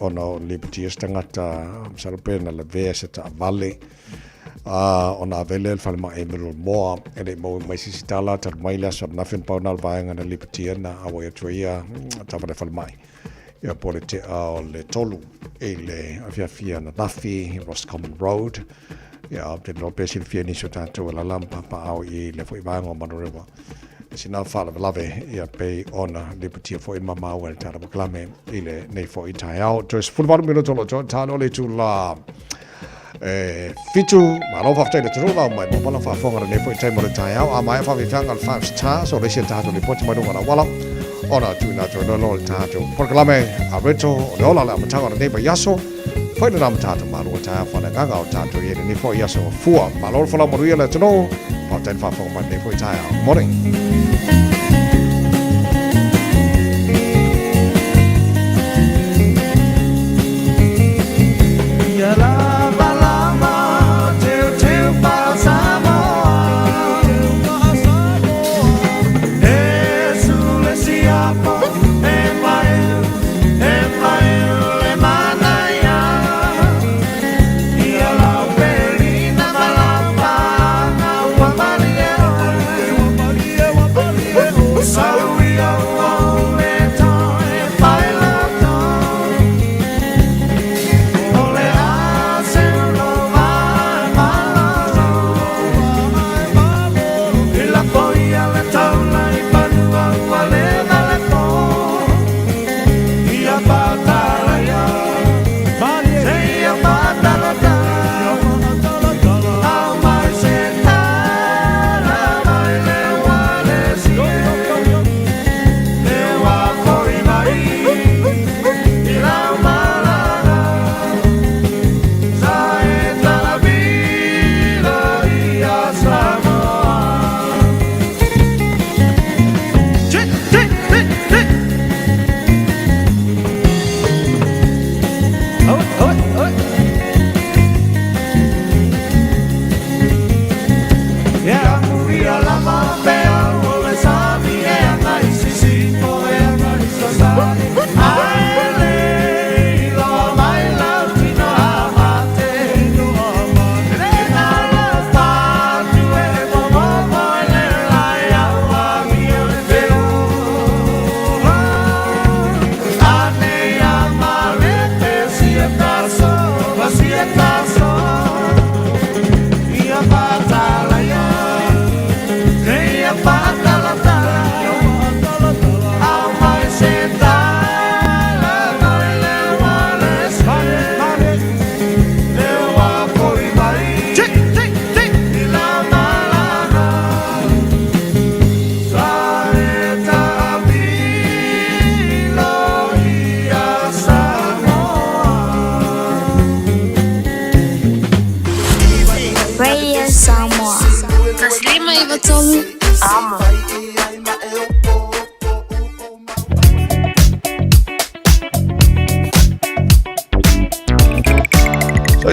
ona liberty stangata salpena le vese ta vale ona vele fal ma emil mo ele mo mai sisitala tar mai la sab na fen paunal vaanga na liberty na awa tuia ta fal mai ia por te le tolu ele Fiafia na nafi was common road ia te no pesil fieni so tanto la lampa pa au I le foi vaanga manureva sina fala lave ia pe ona liberty for in mama wel tara klame ile nei for in Taeao just full volume minuto lo tano le tu la fitu malo fa tele tu la mai mo la fa fonga nei for time mo Taeao a mai fa vi fanga 5 star so le sia tato le poti mai ngala wala ona tu na to lo tato por klame a reto lo la mtanga nei ba yaso foi na mtato malo Taeao fa na ganga tato ye nei for yaso fu malo fa la mo ria le tuno pa ten fa fonga nei for Taeao morning.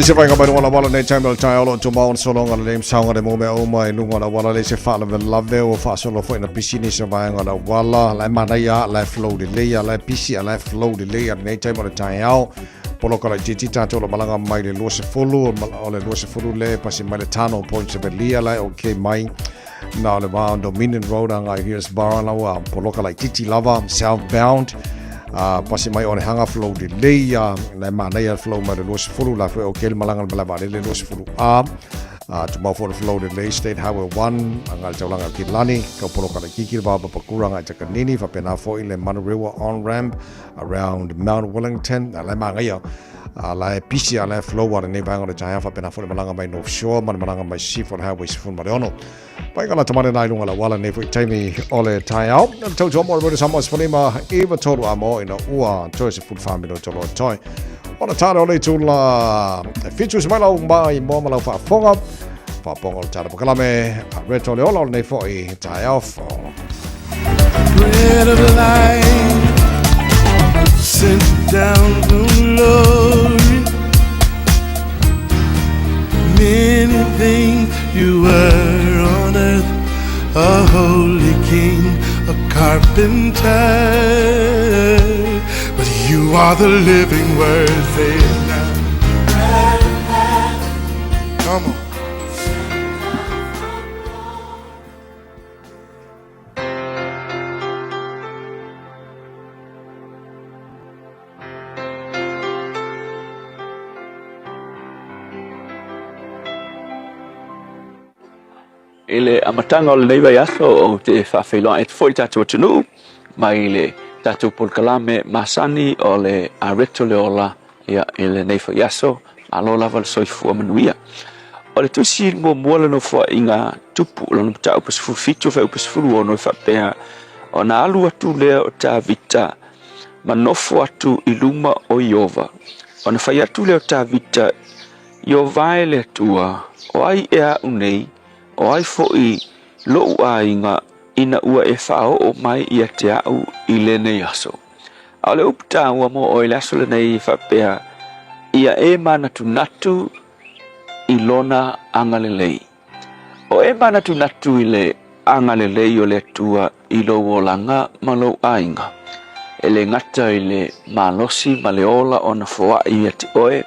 Se vai ngaba wala wala nei time Taeao lo to maun so longa le saunga de mo me o mai lunga la wala le se fa le lave o fa so lo fo na piscine se vai ngala wala la manaya la flow de le ya la pisci la flow de le ya nei time Taeao polo kala titi tato lo malanga mai le lo se folo o le lo se folo le pasi mai le tano point se belia la okay mai na le va Dominion Road anga here's bar la wa polo kala titi lava southbound pasi mai on hanga flow de leia na manaya flow ma de los fulu la fe o kel malanga balaba de los fulu to ma for flow de lei state highway 1 angal chaulanga kilani ka polo kala kikir ba pa kuranga chakanini fa pena fo ile Manu River on ramp around Mount Wellington la mangaya la pisia la flow wa ne banga de jaya fa pena fo malanga mai North Shore malanga mai Seaford highway fun mariono pai kala tamane nai lunga la wala ne fo taimi ole Taeao to jo mo de samos fonima eva total amo ina ua toise food farm no to toy ona tano le tula features malo mai mo malo fa fonga fa pongo tara kalame reto le olo ne fo I Taeao bread of life sent down from glory many things you were on earth a holy king, a carpenter, but you are the living word. Say it now. Come on. Ele amatanga o le nei vai aso o te whawhiloa e te fwoi tātua tunu mai le tātua polkalame masani o le areto le ola ia ele nei whai aso a lo lava le soifua manuia. O le tusi mo muala no fwa inga tupu lo no pata upasifu fitu whai upasifu o no whapea o na alu atu lea o tā vita manofo atu iluma o Iova. O na whai atu lea o tā vita Iova le tua o ai ea unei o ai fo'i lo'u ainga ina ua e whao o mai ia te au I le nei aso. A le upta ua mo o I laso le nei whapea ia e manatu natu I lona angalelei. O e manatu natu I le angalelei o le tua I lo wolanga ma lo ainga. E le ngata I le malosi ma le ola o na foa ia te oe.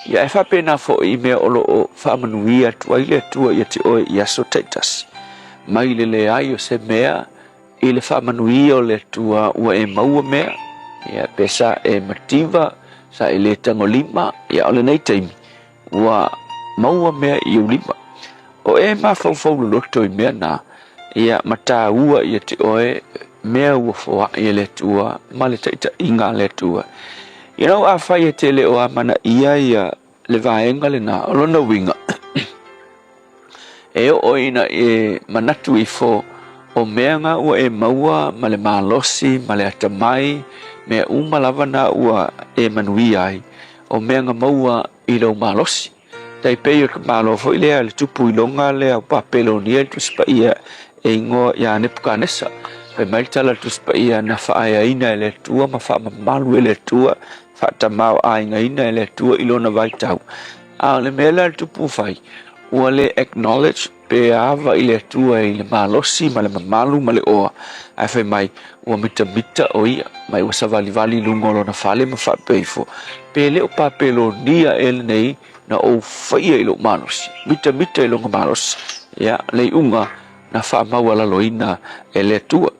Ia e whapena fo I mea olo o whamanuia tua I le tua ia te oe ia so teitas. Mai le ai o se mea I le whamanuia o le tua ua e maua mea. Ia pesa e mativa sa I le tangolima ia o le nei teimi. Ua maua mea I ulima. O e ma fau loto I mea na ia mata ua ia te oe mea ua foa ia le tua ma le teita inga le tua. You know, a whai e te leo a mana ia le vaenga le na olona winga. E o ina e manatu I fo o meanga ua e maua ma le malosi ma le atamai mea lava na ua e manui ai o meanga maua I lo malosi. Tai pei o ka malo fo I lea le tupu I longa lea o papelo nia tu spa ia e ingoa ia nepukanesa. Pai mai tala tu spa ia na whaaya ina le tua ma wha malu le tua whata mau ainga ina le tua ilona vai tau. A le mela le tupu whai ua le acknowledge pe ava I le tua I le malosi ma le mamalu ma le oa. Ai whai mai ua mita o ia mai ua savali lungolo na whale ma whapeifo. Pe leo papelo nia ele nei na o whaia I lo malosi. Mita I longa malosi. Ia le unga na wha maua laloina e le tua.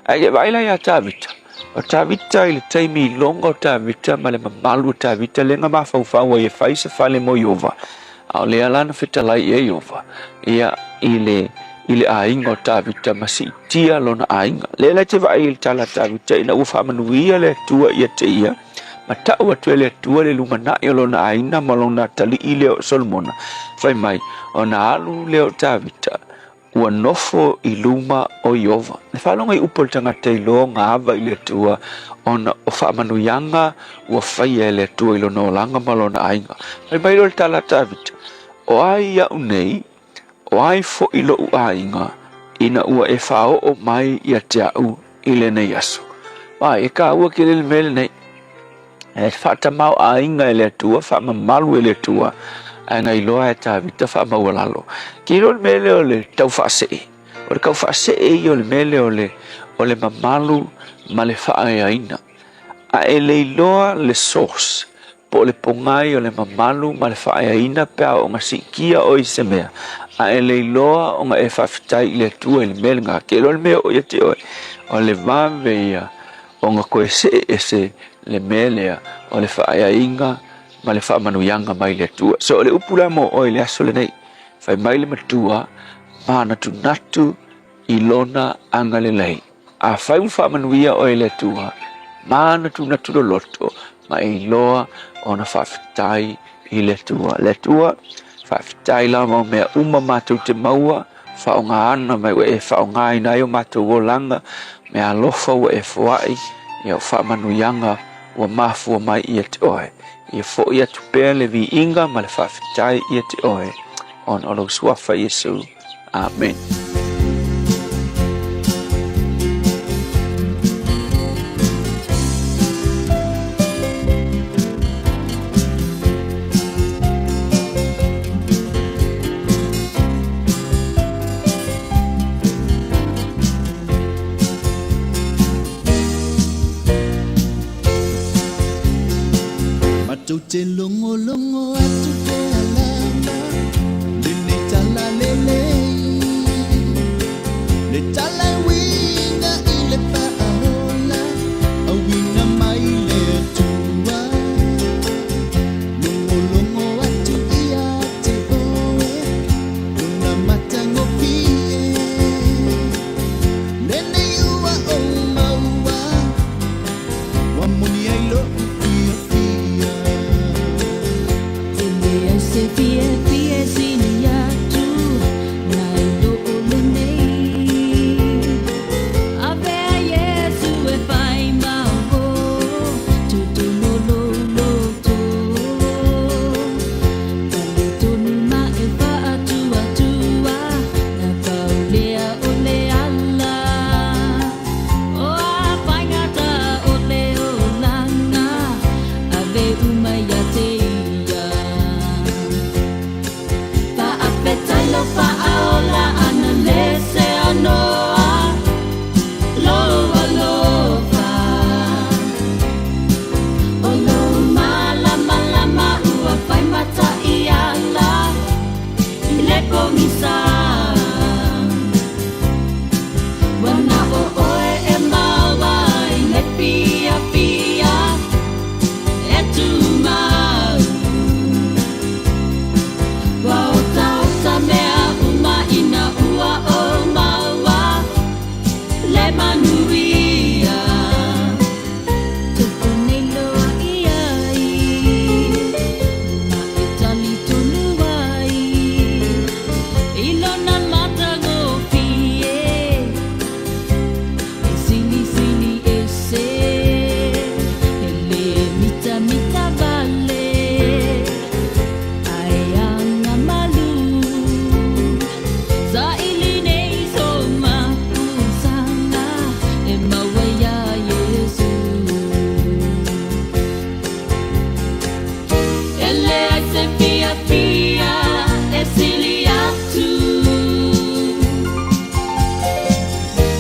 Ai e vaila ia tāvita. O tāvita I le taimi longa o tāvita ma le mamalu o tāvita lenga mawhauwhau e whaisa whale mo Iova. A o lea lana whitalai e Iova. Ia I le ainga o tāvita ma si tia lona ainga. Lela te vai I le tala tāvita ina ua whamanuia le tua ia te ia. Ma tau atu e le tua le lumana I lona aina ma lona tali I leo Solomona. Whai mai o na alu leo tāvita. Ua nofo I luma o Iova. Le whalonga I upo le tangata I loa ngā awa I le tua ona o whamanuianga ua whaia e le tua I lona o langa malona ainga. Mai mai lo le tala tāvita. O ai ia unei, o ai fo I lo ainga, ina ua e whao o mai ia te au I le nei aso. Mai e ka ua ke le mele nei. E whata mau ainga e le tua, whamamalu e le tua. Ngai loa e tāvita whamau lalo. Ki ro le mele o le tau whaasei. O le kau whaasei o le mele o le mamalu ma le whaaeaina. A e le loa le source. Po le pongai o le mamalu ma le whaaeaina pea o ngā sikia o I se mea. A e le loa o ngā e whawhitai I le tua I le mele ngā. Ki ro le mea o ia te oe. O le vāweia o ngā koe se le melea o le whaaeainga ma le whaamanuianga mai le tua. So o le upula mo o le aso le nei. Whai mai le matua mana tu natu I lona anga le lei. A whai whaamanuia o le tua mana tu natu lo loto ma I loa o na whawhitai I le tua. Le tua whawhitai la mo mea mātou te maua whaonga ana mai we e whaonga I nai o mātou o langa mea lofa o e whaai I o whaamanuianga o mafua mai I te oe. Ia fo ia tupea le vi inga ma le whawhitai ia te oe. On olo suafa Yesu. Amen. te longo longo atu te alama le ne tala lele le tala winga I le paahola a winga mai le atua longo longo atu ia te oe una matango pie le ne ua o maua wa muni ai lo Fiafia ele ai se Fiafia sini atu nai lo le nei ave a Yesu e fai mau tutu no lo lo to tali tonu ma e fa atua tua na paulea ole alla o a fai ngata ole olana ave umaya teia fa apetai lo fa aola ana lese anoa lo alofa o lo mala mala ma ua fai mata iala I le komisa wana o oe e maua I le Fiafia e tu mau wa o tauta mea uma ina ua o maua le manuia tupu nei loa iai ma e tali tonu ai ilona matango fie e sili sili e se ele mita mita vale ai anga malu za ili nei so ma usana e mawaya Yesu ele ai se Fiafia e sili atu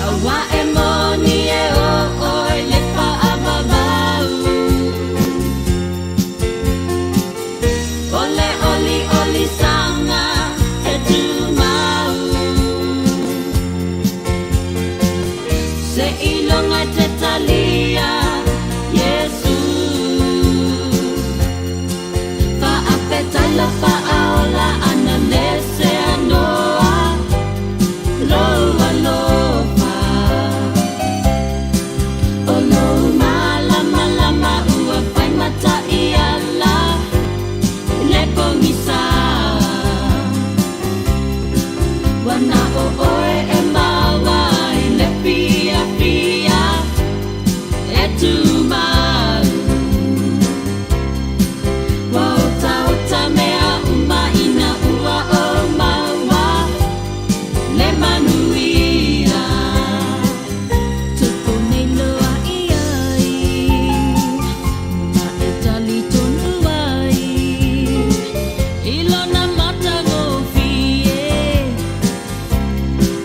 awa e moni e o oi le pa amamau ole oli oli sanga e tu mau se ilonga te talia Yesu fa apeta la fa aola ana lese anoa lo alofa o lo mala mala ma ua fai mata iala le komisa wana o oe e maua I le Fiafia e tu mau wa o tauta mea uma ina ua o maua le manuia tupu nei loa iai ma e tali tonu ai ilona matango fie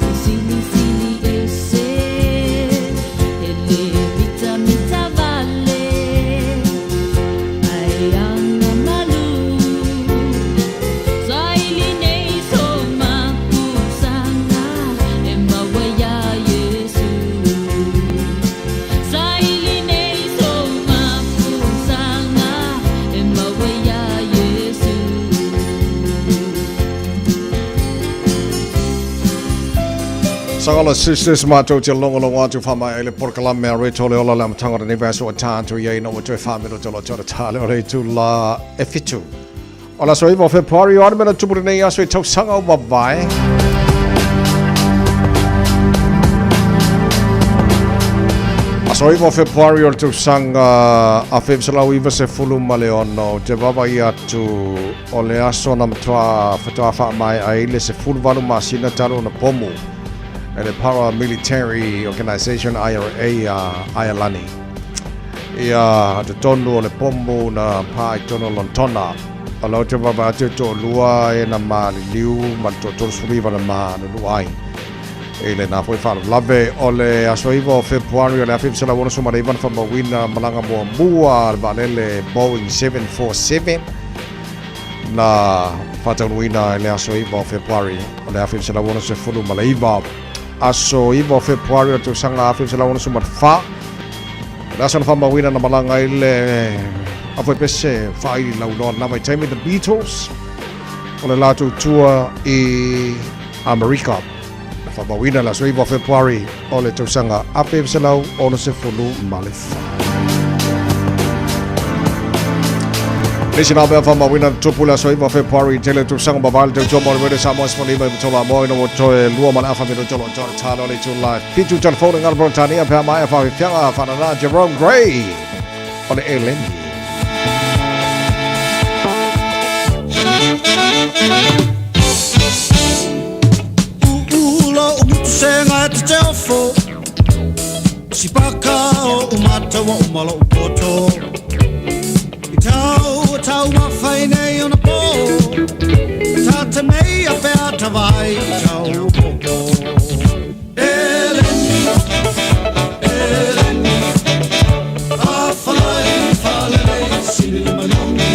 e sili sili e se ele mita mita vale ai anga malu za ili nei so ma usanga e mawaya Yesu za ili nei so ma usanga e mawaya Yesu Sagala sisters mato te longo longo atu whama ele porkalame a retole ola lam tangora ni vaso a tātu iei no watu e whamiro te lo tōra tāle o reitu la e fitu. Ola so iwa Februari o anamena tupuri nei aso e tausanga o mawai. Aso iwa Februari o tausanga a whewsalau iwa se fulu male ono te wawa I atu o le aso na matua whatua wha mai a ile se fulu walu masina talo na pomu. And the paramilitary organization IRA Ialani. Ia te tonu o le pomu na pai tono lontona. A lau te wawa te to lua e na ma li liu ma to suriwa na ma na luai. Ele na foi fala lave ole asoivo February ole afim sala wona suma ivan fa mawina malanga mua valele Boeing 747 na fatanuina ele asoivo February ole afim sala wona se fulu malaiva asoivo February to sanga afim sala wona suma fa la sana fa mawina na malanga ile afoi pese fa i launo na vai time the Beatles ole la tour i America Fabawina la soiva February ole tausanga ape salau ono se fulu malefa. National Bell Fabawina tupula soiva February tele tausanga babal te jomo re Samoa spolima toba mo no to lua mana afa me jolo talo le tula fitu telephone ngal Britania pa mai afa fianga fanana Jerome Gray ole Ellen. Senga te telefo Si paka o umata wa umalo upoto I tau mawhaine o na po Ta te mei a whea tawai I tau popo Eleni, Eleni A whalai whalele sili manongi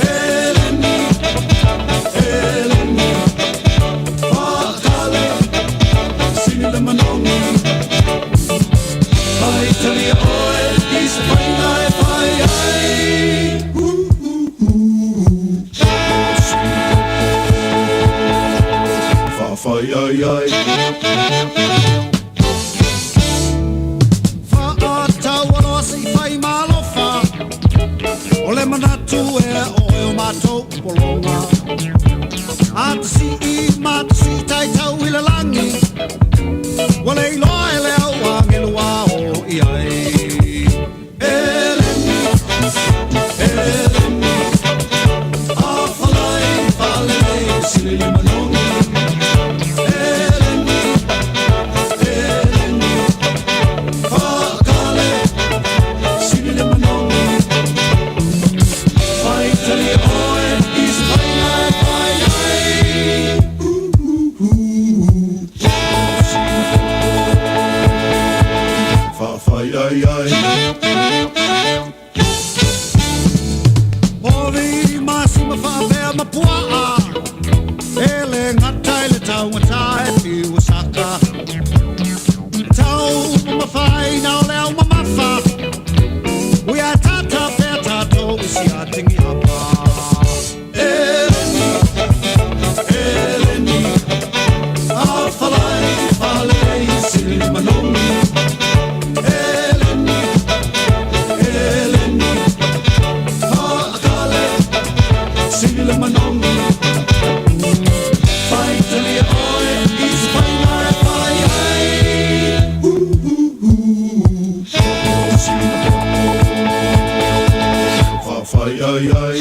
Eleni, Eleni Whakale le manongi Vai tali oe Is whaingai whai ai Whawhai ai ai Whaatau aloasi whai malofa O le manatu e oe o mātou polonga Atasi I matasi tai tau I le langi Wale loa e leo wangelu wao I ai Eleni, Eleni A whalai whalei sili manongi Eleni, Eleni Whakale sili manongi Whai tali oe is whaingai whai ai Whawhai ai ai Ori masi ma whawhea ma puaa Ele ngatai le tau ngatai Pi wasaka Tau ma whai nao leo ma mawha Ui a tata whea tato Isi a tingi hapa Eleni, Eleni A whalai whalei sili manongi Eleni, Eleni Whakale sili manongi Whai tali oe Is whaingai whai ai Whawhai ai ai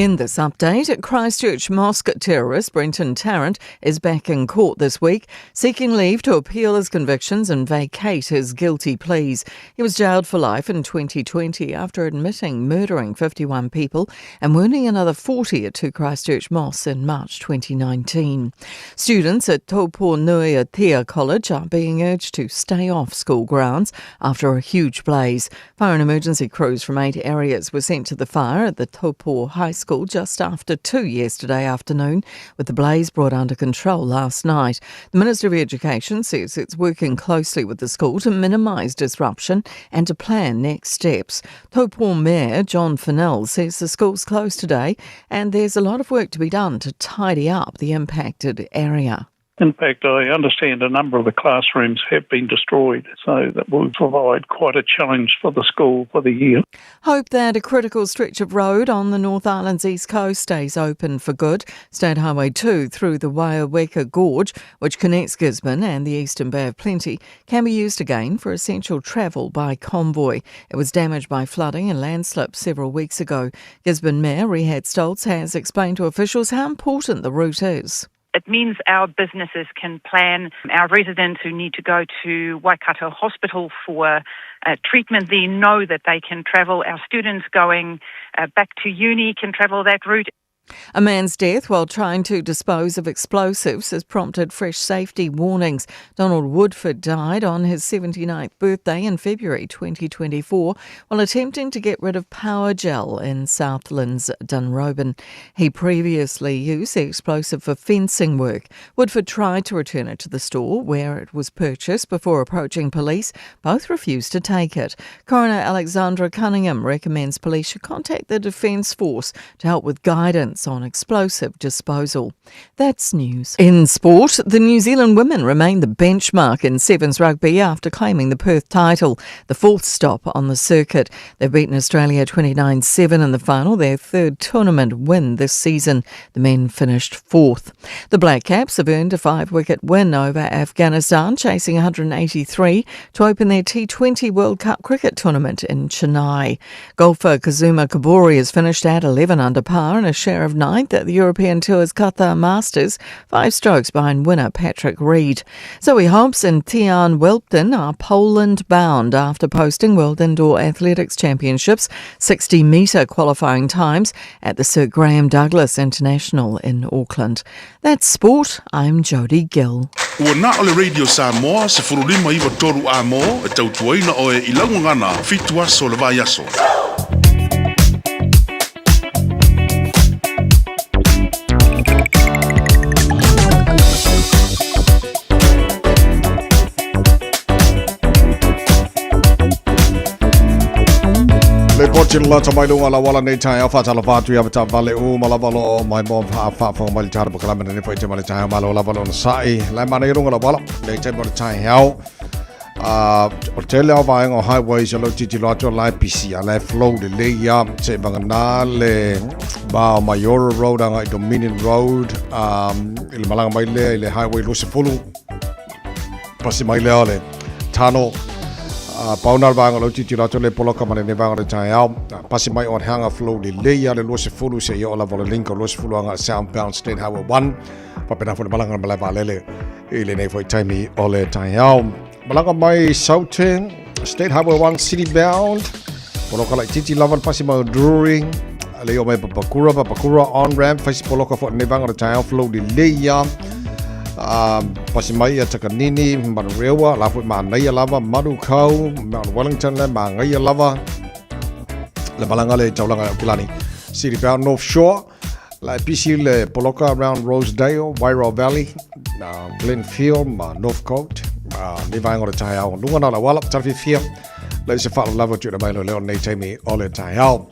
In this update, Christchurch mosque terrorist Brenton Tarrant is back in court this week, seeking leave to appeal his convictions and vacate his guilty pleas. He was jailed for life in 2020 after admitting murdering 51 people and wounding another 40 at two Christchurch mosques in March 2019. Students at Taupo Nui Atea College are being urged to stay off school grounds after a huge blaze. Fire and emergency crews from 8 areas were sent to the fire at the Taupo High School just after 2 yesterday afternoon, with the blaze brought under control last night. The Minister of Education says it's working closely with the school to minimise disruption and to plan next steps. Taupo Mayor John Fennell says the school's closed today and there's a lot of work to be done to tidy up the impacted area. In fact, I understand a number of the classrooms have been destroyed, so that will provide quite a challenge for the school for the year. Hope that a critical stretch of road on the North Island's east coast stays open for good. State Highway 2 through the Waiaweka Gorge, which connects Gisborne and the Eastern Bay of Plenty, can be used again for essential travel by convoy. It was damaged by flooding and landslips several weeks ago. Gisborne Mayor Rehad Stoltz has explained to officials how important the route is. It means our businesses can plan. Our residents who need to go to Waikato Hospital for treatment there know that they can travel. Our students going back to uni can travel that route. A man's death while trying to dispose of explosives has prompted fresh safety warnings. Donald Woodford died on his 79th birthday in February 2024 while attempting to get rid of power gel in Southland's Dunroban. He previously used the explosive for fencing work. Woodford tried to return it to the store where it was purchased before approaching police. Both refused to take it. Coroner Alexandra Cunningham recommends police should contact the Defence Force to help with guidance on explosive disposal. That's news. In sport, the New Zealand women remain the benchmark in Sevens rugby after claiming the Perth title, the fourth stop on the circuit. They've beaten Australia 29-7 in the final, their third tournament win this season. The men finished fourth. The Black Caps have earned a 5-wicket win over Afghanistan, chasing 183 to open their T20 World Cup cricket tournament in Chennai. Golfer Kazuma Kabori has finished at 11 under par and a share of 9th at the European Tour's Qatar Masters, 5 strokes behind winner Patrick Reed. Zoe Hobbs and Tian Welpton are Poland-bound after posting World Indoor Athletics Championships 60-metre qualifying times at the Sir Graham Douglas International in Auckland. That's sport. I'm Jodie Gill. Ua na ole Radio Samoa se furulima iwa toru a mo e tautuaina o e ilangungana fitu aso le vai aso. Le potin la tamai lunga la wala nei Taeao whatala whātui avata vale o malavalo o mai mom whāwhanga mai tāra pakalama nei whai te male Taeao malo lavalo na sai. Lai mana i runga la wala nei te male Taeao. O te leo vaenga o highways alo titi loato lai pisi a lai flow le leia te mangana le Bao Mayora Road anga i Dominion Road ili malanga mai lea i le highway lo se fulu pasi mai lea le tano Paunar vanga lo titi loato le poloka mane ne vanga le Taeao pasi mai on hanga flow le leia le lo se fulu se i ola vola linko lo se fulu anga southbound State Highway 1 papena fo le malanga malai valele ili nei foi taimi o le Taeao Malanga mai Southern State Highway 1 city bound. Poloka like titi lawan pasi mai Drury. Leo mai Papakura on ramp face poloka for nevanga the Taeao flow di leia. Pasi mai Takanini, Manurewa, lafu Manaya lava, Malu Kau, Mount Wellington le Mangaya lava. Le Malanga le Taulanga Kilani. City bound North Shore. La PC le poloka around Rosedale, Wairau Valley, Glenfield, Northcote. Ni vaenga o le Taeao. Lunga na la wala, Fiafia. Le se wha lava tu na mai lo leo nei teimi o le Taeao.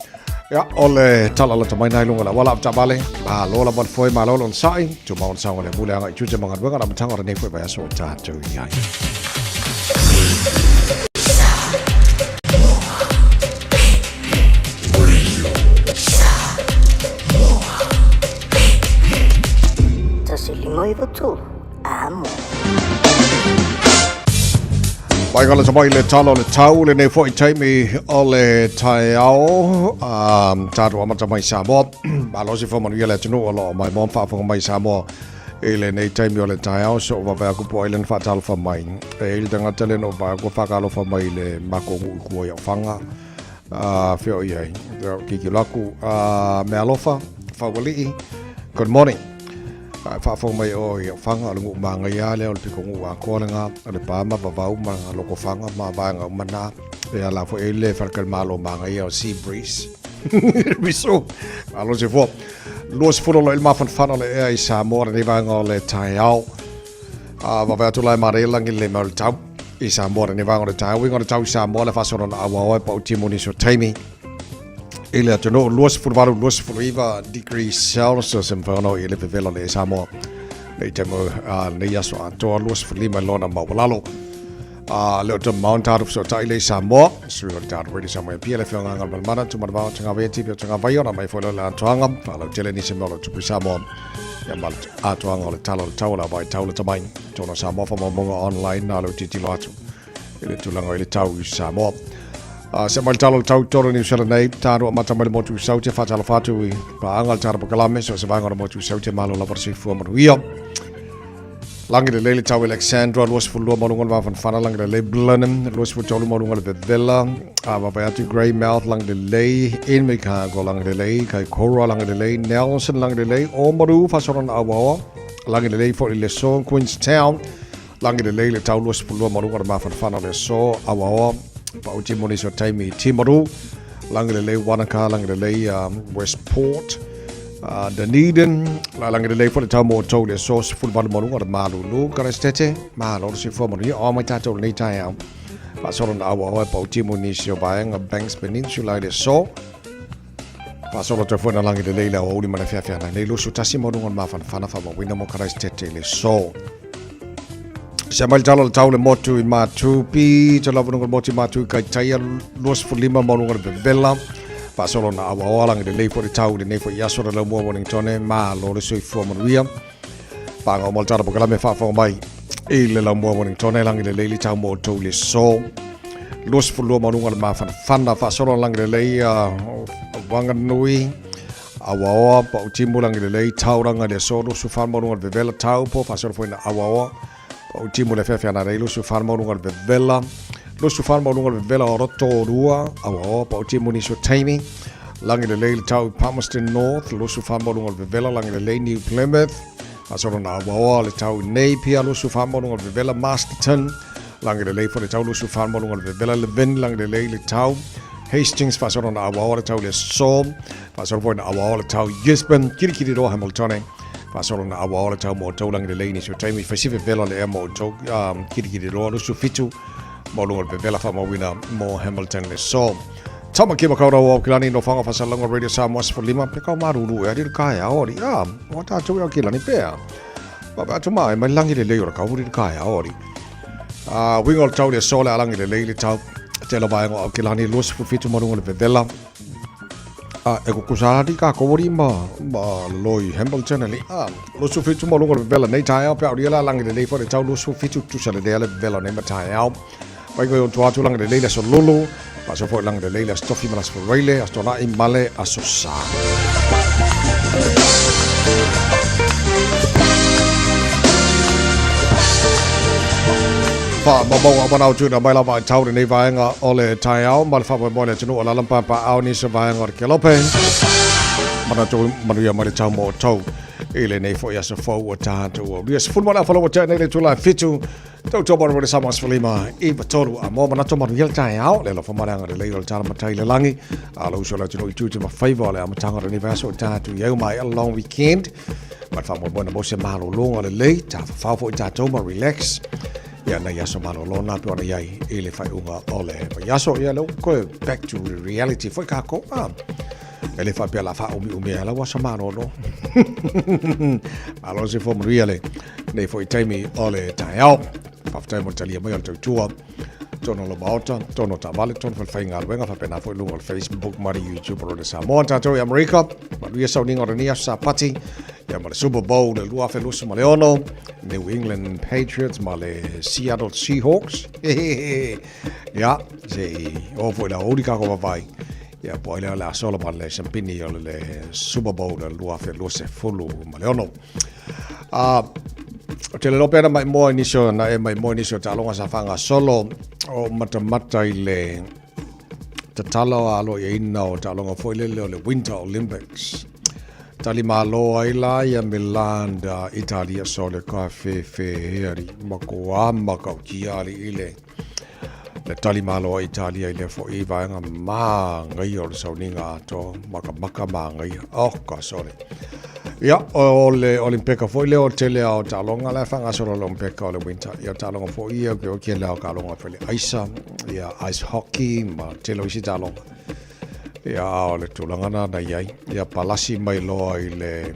Ia, o le tala la tamai nai lunga la wala apta bale. Ma lola ban foi ma lola on sai. Tu maon sanga le mule anga i tute mga duenga na matanga o nei foi vai aso tātou iai. Mai kala sa mai le talo le tau le nei fo I taimi o le Taeao tātua amata mai Samoa. Malosi fo manuia le tunu o lo mai mon whaafonga mai Samoa. E le nei taimi o le Taeao so o wawea kupo ilen whaatalo wha mai. E ili tangata le no wawea kua whakalo wha mai le mako ngui kua iau whanga. Whio iei, kiki laku. Me alofa, whawalii. Good morning. Whaafo mai o iau whanga o le ngu maanga ia leo le piko ngu a kōlenga o le pāma wawau ma loko whanga ma vāenga umana e ala fo e le wharkal malo maanga ia o Sea Breeze. Miso, alo se fo. Luas fulo lo ilma whanwhana le ea I Samoa ni vāenga o le Taeao. Wawea tulai marelangi le mau le tau I Samoa ni vāenga o le Taeao. Winga o le tau I Samoa le whasoro na awaoe pa utimoni so taimi. Ile atono luas furvaru luas furiva degrees Celsius in verno ile vela le Samoa. Nei temo nei aso anto luas furlima lona mawalalo. Le to mount out of so taile Samoa. Sri Lanka really somewhere pile fianga ngal mana tu marwa tanga veti pe tanga vaiona mai folo la toanga palo tele ni semolo tu Samoa. Ya mal atoanga le talo tawala vai tawla tamai. Tono Samoa fa monga online na lo titilato. Ile tulanga ile tau Samoa. Se mai talo tau toro ni sala nei taro mata mai motu saute fatala fatu I pa angal taro pakalame so se vanga motu saute malo la versi fu mo io langi de lele tau Alexandra los fu lo mo ngol van fana langi de le blenum los fu tolo mo ngol de villa va pa atu grey mouth langi de le in me ka go langi de le kai kora langi de le Nelson langi de le o moru fa soron awa langi de le for le so Queenstown langi de le tau los fu lo mo ngol ma fana le so awa pa uti moni so taimi Timaru langi le Wanaka langi le Westport Dunedin langi le for the tamo to le so full van monu or Malu lu karestete malo si for moni o mai tato nei Taeao pa soron awa pa uti moni so baeng Banks Peninsula le so pa soron te for langi le la o ni mana Fiafia na le lu su tasi monu ma fana fa mo wina mo karestete le so Se mai talo tau le motu I Matupi, te lawa nunga motu I Matupi kai taia luas fulima mo nunga le vela. Pasolo na awa oalangi le leifo le tau le neifo I aso le lau mua Wellingtone, ma lo le sui fua manuia. Panga o maltara po kalame whawhau mai. I le lau mua Wellingtone langi le leili tau mo tau le so. Luas fulua mo nunga le mawhana whana, pasolo langi le lei Wanganui. Awa oa, pa utimu langi le lei tauranga le so, lusu whan mo nunga le vela tau po, pasolo fwina awa oa. O timo le Fiafia na reilu su farma lunga le vela. Lu su farma lunga le vela o roto rua. Awa pa o timo ni so taimi. Langi le leili tau Palmerston North. Lu su farma lunga le vela langi le lei New Plymouth. Asoro na awa le tau Napier. Lu su farma lunga le vela Masterton. Langi le lei for le tau lu su farma lunga le vela Levin. Langi le leili tau Hastings. Fasoro na awa le tau le Somme. Fasoro na awa le tau Gisborne. Kirikiri ro Hamiltone. Pasolo na awa ola tau mo tau langi le leini so taimi Pacific vela le mo tau kirikiri roa lusu fitu mo lunga le vela wha mawina mo Hamilton le so. Tama kima kaura o kilani no whanga whasalanga Radio Samoa for lima pe kau maruru e riri kai aori. O tātou e o kilani pēr. Papa atu mai langi le lei ora kau riri kai aori. Winga o tau le so le alangi le leili tau te la vaenga o kilani lusu fitu mo lunga le vela. E ko kusari ka kori ma loi Hamilton ali lo su fitu mo lungo vela nei Taeao pe ria langi le fo le tau lo su fitu tu sale de le vela nei Taeao pai ko tu atu langi le so lulu pa so fo langi le stofi malas fo raile astona I male asosa Fa mo mana o tuna mai lava tau nei vaenga o le Taeao ma fa mo le tunu o la lampa pa au ni se vaenga o ke lope mana tu manuia mai tau mo tau ile nei fo ya se fo o tatu o ria se fulma la follow o nei le tula fitu tau to mo le Samoa Sfalima I batolu a mo mana to manuia Taeao le lo fo mana le le o tala matai le langi a lo so la tunu I tu ma favor le amatanga nei vaso tatu ye mai a long weekend ma fa mo bona mo se malo longa le le ta fa fo tatu ma relax Ya na yaso malo lona pe ona yai ele fai unga ole. Yaso ya lo ko back to reality foi ka ko. Ele fa pe la fa umi ala wa samano no. Alo se fo mriale. Ne foi taimi ole Taeao. Pa taimi mo talia mai alto tua. Tono lo bauta, tono ta vale ton fa fainga wenga fa pena foi lungo Facebook mari YouTube ro de Samoa tato ya America. Ma lui sa uninga ro nia sa pati. ia ma le Super Bowl le lua felusu ma le ono, New England Patriots ma le Seattle Seahawks. Ia, se o foi la ori ka ko vai. Ia po ile la solo ma le champini o le Super Bowl le lua felusu fulu ma le ono. O te lelo pena mai mo inisio na mai mo inisio talonga sa fanga solo o mata i le tatalo alo ia ina o talonga foi le Winter Olympics. Tali malo ai la ia Milan da Italia sole ka FEB mako ama ka kiali ile. Le tali malo a Italia ile fo i vaenga ma ngai o le sauninga ato maka ma ngai o ka sole. Ia, o le Olimpeka foi leo tele au talonga la fanga solo Olimpeka o le winter. Ia talonga foi ia ke o ke leo kalonga foi le aisa, ia ice hockey ma telo isi talonga. Ia o le tulangana na iai. Ia palasi mai loa i le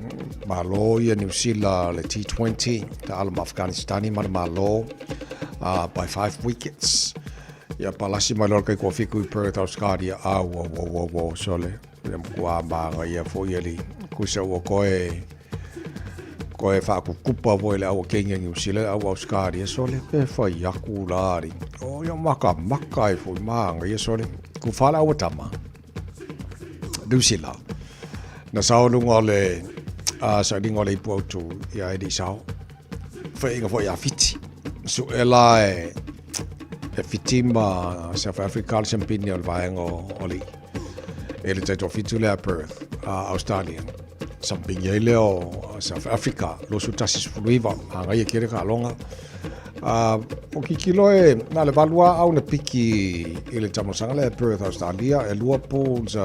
malo ia New Zealand le T20 ta alama Afghanistani ma malo by 5 wickets. Ia palasi mai loa kai kua fiku i Perth Australia wo sole. Ia mkua maanga ia foi ali. Kusa ua koe wha kukupa voi le awa kenga New Zealand awa Australia sole pe whai aku laari. O ia maka e fui maanga ia sole. Ku whala awa tama. New Zealand. Na sao lunga le sa ringa le ipu autu ia edi sao. Whainga foi a fiti. Su ela e fiti ma South Africa champini o le vaenga o li. Ele taito fitu le a Perth, Australia. Sampinga ile o South Africa, lo su tasi sufuriva, hanga ia kere ka longa. O kikilo e, na le valua au na piki ile tamasanga le Perth, Australia, e lua pools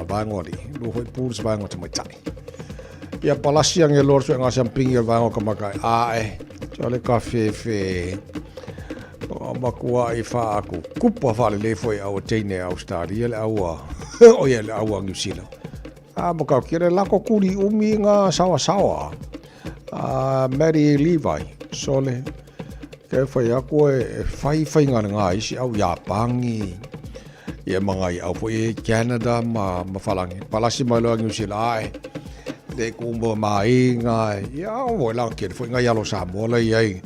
vaengori, lua hoi pools vaengo te maitai. Ia palasi ang e lor su nga sampinga e vaengo kamakai, le ka fe, makua i wha aku, kupa whale le foi au teine Australia, le aua, o ia le aua New Zealand. Makau kire lako kuri umi ngā sawa. Mary Levi, sole. Ke whai aku e whai ngā isi au Iapangi. Ia mga i au fwoi Canada ma whalangi. Palasi mai loa New Zealand de kumbo mai ngā. Ia au lang kire fwoi ngā yalo Samoa la iai.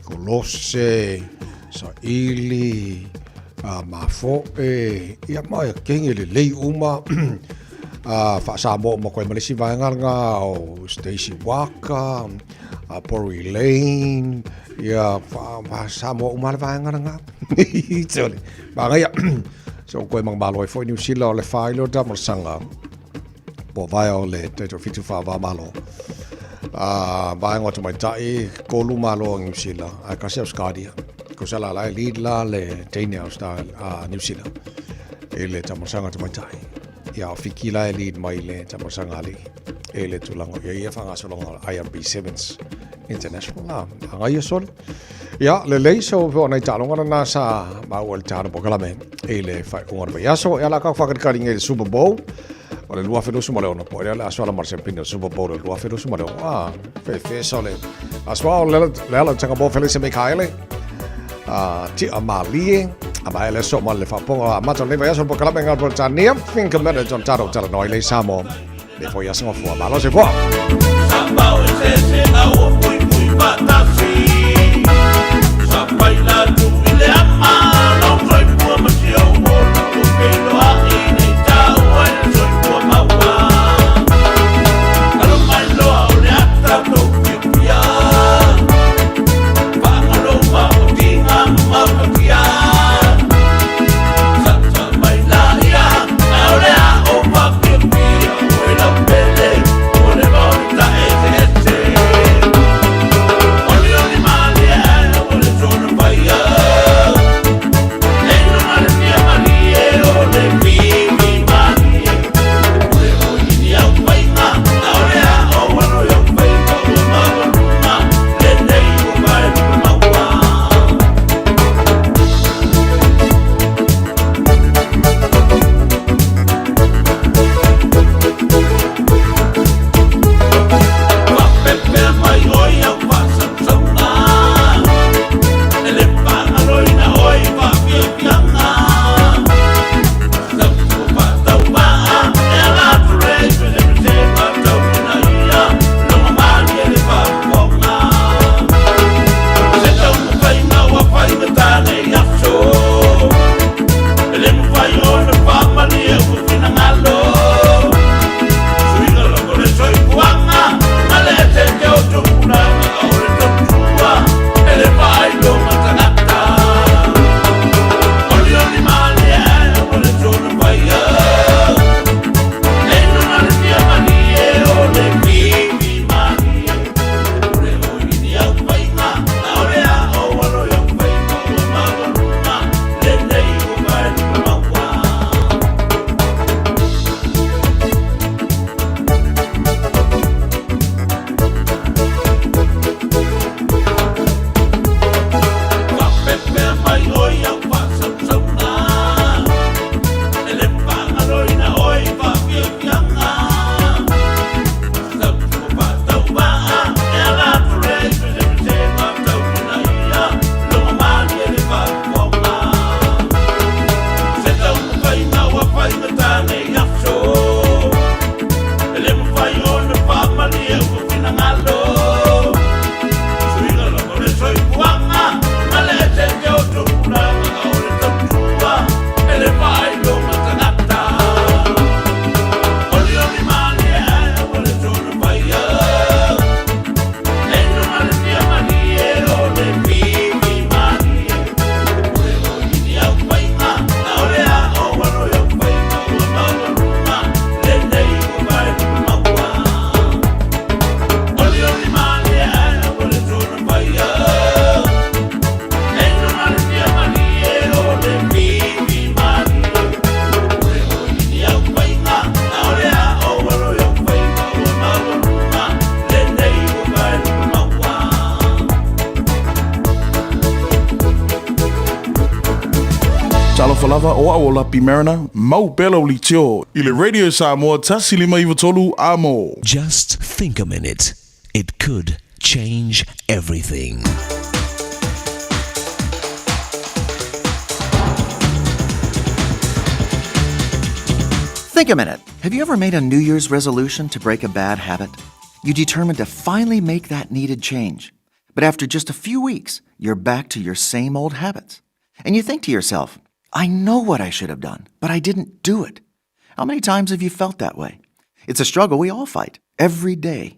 Kolose, sa ili, mafoe. Ia mai kengi le lei uma. Fa Samoa mo koe malisi vaenga o Stacey Walker, Pori Lane, ia fa Samoa umale vaenga nga. Tole. Banga so koe mang malo e foi New Zealand o le whailo da sanga. Po vai o le teto fitu wha wa malo. Vaenga to mai tai kolu malo o New Zealand. A kasi Australia. Ko sala lai lead la le teine Australia New Zealand. Ele tamasanga to mai tai. Ia fikila e lead mai le tamasanga ali. Ele tulango ia whanga solonga IRB Sevens International. Anga ia sol. Ia le leiso po nei talonga na sa maua le tano pokalame. Ele fai ungar ba yaso ia la ka whakari le Super Bowl. O le lua felusu ma le ona po. Ia le aswala marsempini Super Bowl le lua felusu ma le ona. Fe sole. Aswa o le tanga bo felise me kaile. Ti amalie. Aba ele so mal le fa ponga mata le vai so po kala benga por tania fin que mele ton taro taro no ile samo le foi aso fo malo se fo samba o se au fui patasi sa baila tu ile ama no foi po ma si o mo o que lo a ni ta o soy po ma wa alo malo o le ata no pia pa lo ma tinga ma pia Yeah. Talo falava o aola pimerana, mau belo li tio. Ile Radio Samoa tasi lima iwa tolu amo. Just think a minute. It could change everything. Think a minute. Have you ever made a New Year's resolution to break a bad habit? You determined to finally make that needed change. But after just a few weeks, you're back to your same old habits. And you think to yourself, I know what I should have done, but I didn't do it. How many times have you felt that way? It's a struggle we all fight every day.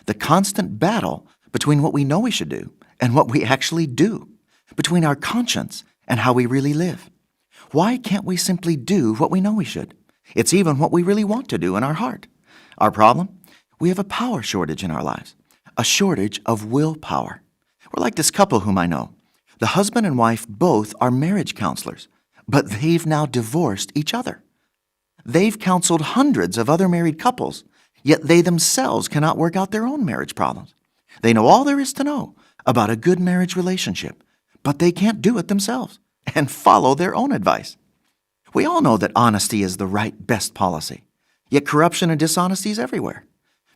The constant battle between what we know we should do and what we actually do. Between our conscience and how we really live. Why can't we simply do what we know we should? It's even what we really want to do in our heart. Our problem? We have a power shortage in our lives. A shortage of willpower. We're like this couple whom I know. The husband and wife both are marriage counselors, but they've now divorced each other. They've counseled hundreds of other married couples, yet they themselves cannot work out their own marriage problems. They know all there is to know about a good marriage relationship, but they can't do it themselves and follow their own advice. We all know that honesty is the right, best policy, yet corruption and dishonesty is everywhere.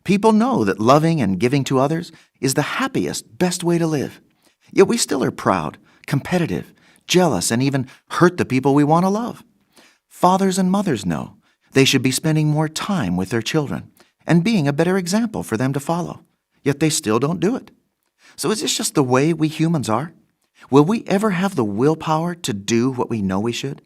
People know that loving and giving to others is the happiest, best way to live. Yet we still are proud, competitive, jealous, and even hurt the people we want to love. Fathers and mothers know they should be spending more time with their children and being a better example for them to follow, yet they still don't do it. So is this just the way we humans are? Will we ever have the willpower to do what we know we should?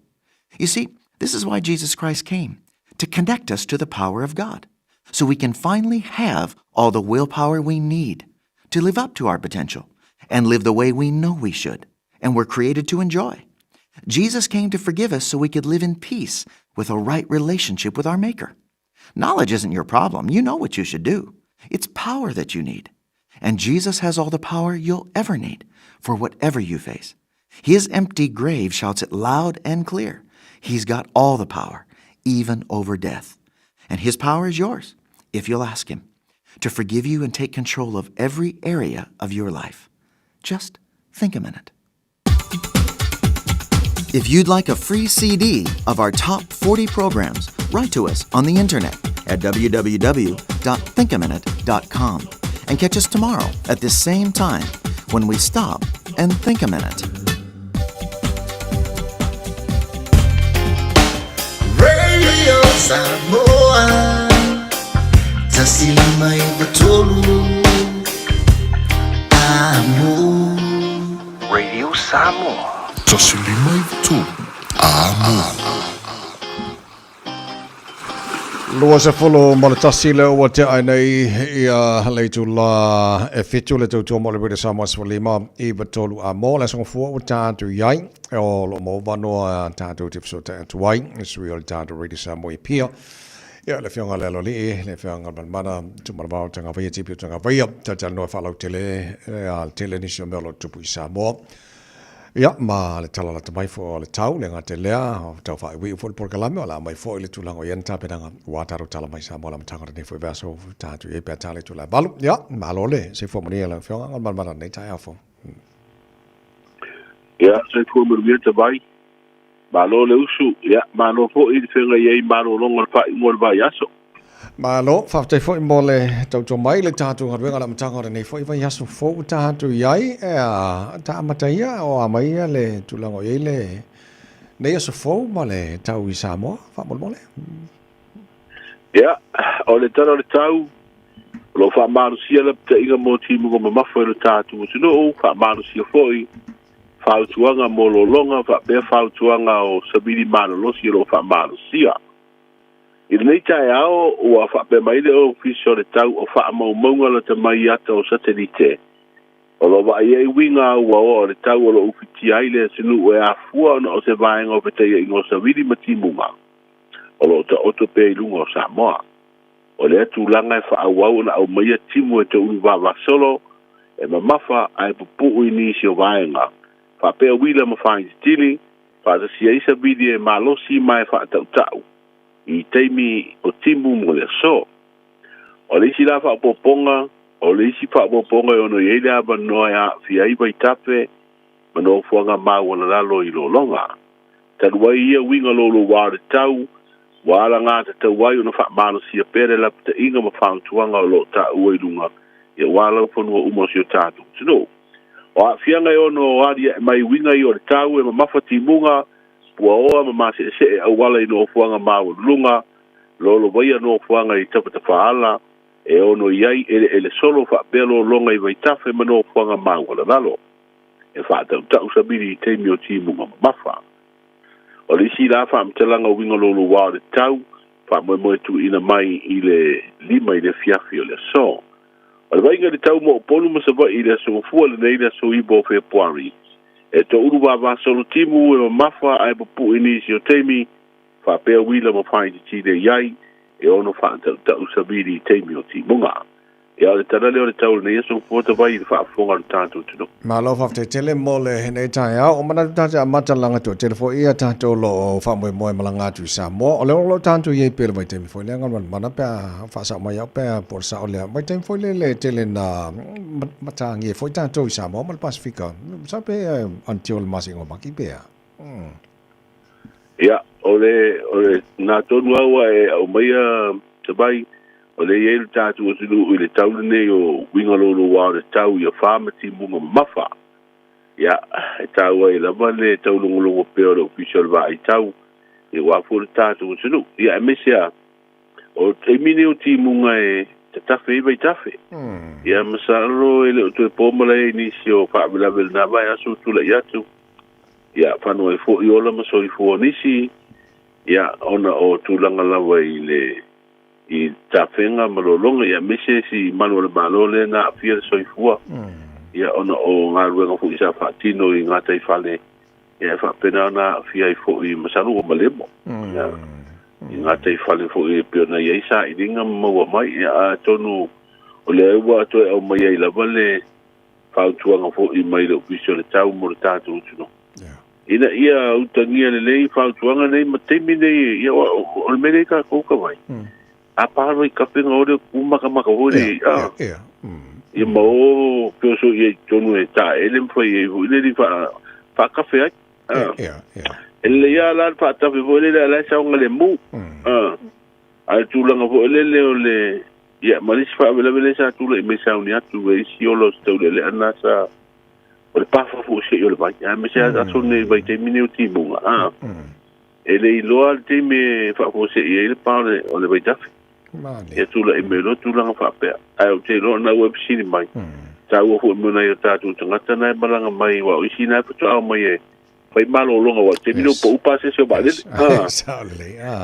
You see, this is why Jesus Christ came, to connect us to the power of God, so we can finally have all the willpower we need to live up to our potential and live the way we know we should and were created to enjoy. Jesus came to forgive us so we could live in peace with a right relationship with our Maker. Knowledge isn't your problem. You know what you should do. It's power that you need. And Jesus has all the power you'll ever need for whatever you face. His empty grave shouts it loud and clear. He's got all the power, even over death. And His power is yours, if you'll ask Him, to forgive you and take control of every area of your life. Just think a minute. If you'd like a free CD of our top 40 programs, write to us on the internet at www.thinkaminute.com and catch us tomorrow at this same time when we stop and think a minute. Radio Samoa, tasimai batolu, amo. Radio Samoa. Tasilima tu amo. Lua se folo mo le tasi le ua te ai nei ia leitu la e fitu le tautua mo le British Samoa Swalima I batolu a mo le songa fua o tātu iai o lo mo wanoa tātu tipso tātu ai isui o le tātu Radio Samoa I pia ia le fionga le loli le fionga malmana tumarabao tanga vaya tipi tanga vaya tatala noa whalau tele tele nisio meo lo tupu I Samoa. Ia, ma le tala la tamai fo le tau, le ngate lea, tau wha iwi ufo le porkalame, o la mai fo ile tulango ian tāpenanga, wātaru tala mai Samoa la matangara nei fo I vaso, tātu e pia tala tu la balu. Ia, ma lole, se fo mania la fionga, ngal malmana nei Taeao fo. Ia, se fo mania tamai, ma lole usu, ia, ma lo fo I whenga iei ma lo longa pa I mua vai aso. Ma lo, whaftai fo I mo le tautua mai le tātu ngarwenga la matangara nei fo I vai aso fo tātu iai, ta amataia o amaia le tulango iei le nei aso fo ma le tau I Samoa, wha mole. Ia, o le tala le tau, lo wha marusia le pta inga mo timu ko mamafo e le tātu o tino o, wha marusia fo I, whautuanga mo lo longa, wha bea whautuanga o sabiri marolosi lo wha marusia. I nei Taeao ua whape maile o fiso le tau o wha maunga la te mai ata o satelite. O lo wa iei winga ua o le tau o lo ufiti aile sinu e a fua ona o se vaenga o peteia ingo sa wiri matimunga. O lo ta oto pe ilunga o Samoa. O le atu langa e wha awau na au maia timu e te unuwa wasolo e mamafa ai pupu ini si o vaenga. Whape a wila ma whaingi tili, wha ta sia isa bidi e malosi mai wha tau tau. I teimi o timu mo le so. O le isi la whapoponga, o le isi whapoponga ono i eile aba noa fia iwa I tape, mano fuanga maa wana lalo I lo longa. Tanwai ia winga lolo wa le tau, wala ngā te tawai o na wha malo sia pere la te inga ma whaantuanga o lo ta uailunga, ia wala ponua umos o tātu. Tino, o a fianga i ono o aria mai winga i o le tau e ma mawhati munga, pua oa ma masi e se e awala i no fuanga mawa lunga, lolo waia no fuanga i tapata whaala, e ono iai ele solo wha pelo longa i vai tafe ma no fuanga mawa la lalo. E wha tau sabiri i teimi o timunga ma mawha. O le isi la wha mtalanga winga lolo wā le tau, wha moe tu ina mai i le lima i le Fiafia o le so. O le wainga le tau mo polu ma sa i le so fua le nei le so i bo Februari. E to uru wā solo timu e ma mawha ai papu inisi o teimi, wha pēr wila ma whai ti le iai, e ono wha tau sabiri i teimi o timunga. E ale tana leo le tau nei so fua ta vai i wha fonga le tātou tino. Malo fafte tele mo le hene Taeao o mana tata a matalanga to telefo ia tātou lo o whamoe moe malanga tu Samoa. O leo lo tātou iei pele mai temi foi lenga mana pēr whasa mai au pēr por sa o lea. Mai temi foi le tele na matangi foi tātou i Samoa mal Pasifika. Sa pe antio le masingo maki pēr. Ia, ole nā tonu aua e au maia te bai, o le iei le tātou o tunu i le taule nei o winga lolo wā le tau i a whāmati munga mawha. Ia, e tau ai lama le tau longolongo pēo le official wā i tau, e wāfo le tātou o tunu. Ia, e mesia, o te mine o ti munga e te tafe i vai tafe. Ia, masaro e le o tue pōmala e nisi o whaamilavel nā vai aso tula i atu. Ia, whanua e fo i ola maso i fo nisi. Ia, ona o tūlanga lawa i le i tawhenga malolonga ia mese si manu le malole na afia soifua ia ona o ngā ruenga fu isa whaatino i ngā taifale ia whapena na afia i fu i masanu o malemo ia i ngā taifale fu i piona ia isa i ringa maua mai ia tonu o le ewa atoe au mai ai lava le whautuanga fu i mai le ofisio le tau mo le tātou tuno ina ia utangia le lei whautuanga nei ma teimi nei ia o le mene ka kouka mai a paro i kapinga ore kumaka hore ia ma o pioso i tonu e ta ele mfai e ile di fa kafe ai ele ia la fa ta fo ele la sa ngale mu ai tulanga fo ele o le ia malis fa vele sa tula i me sa unia tu e si o lo sto le ana sa o le pa fo se yo le vai a me sa a sonne vai te minuti bunga ele i loa te me fa fo se ele pa o le vai ta ia tula i melo tulanga whapea. Ai o te roa na web siri mai. Tā ua fu muna i o tātou tangata nai malanga mai wa o isi nai puto au mai e. Whai malo longa wa te mino po upa se seo bālele.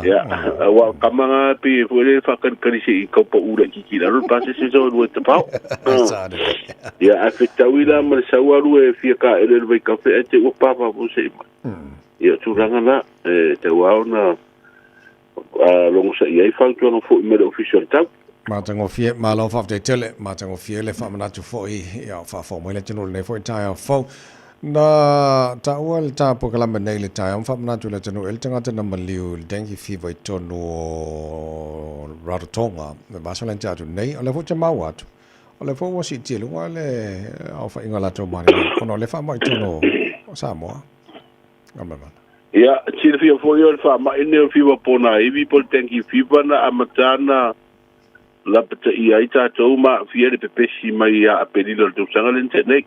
Ia, wa kamanga pi e fuere whakarikari se i kaupa ura kiki raro pa se seo rua te pao. Ia, a whetau ila ma le sauaru e fia ka ere vai kafe e te ua papa po se i mai. Ia, tūranga na, te wao na longo sa iai whautuanga fo i mele official tau. Mātango fie, mālo whafte tele, mātango fie le whamanatu fo i, ia whawhau le tino le fo i Taeao fau. Na ta ua le tā pokalamba nei le Taeao, whamanatu le tino el tangata na maliu, le dengi fiwa i tono Rarotonga, me baso le tātu nei, o le fo te mau atu. O le fo wasi tia lunga le au wha inga lato mani, ono le wha mai tono Samoa. Gamamana. Ia, tira fia fo i o le wha mai neo fiwa pona iwi pol tenki fiwa na amatana la pata i ai tātou ma fia le pepesi mai a apelilo le tausanga le nte nei.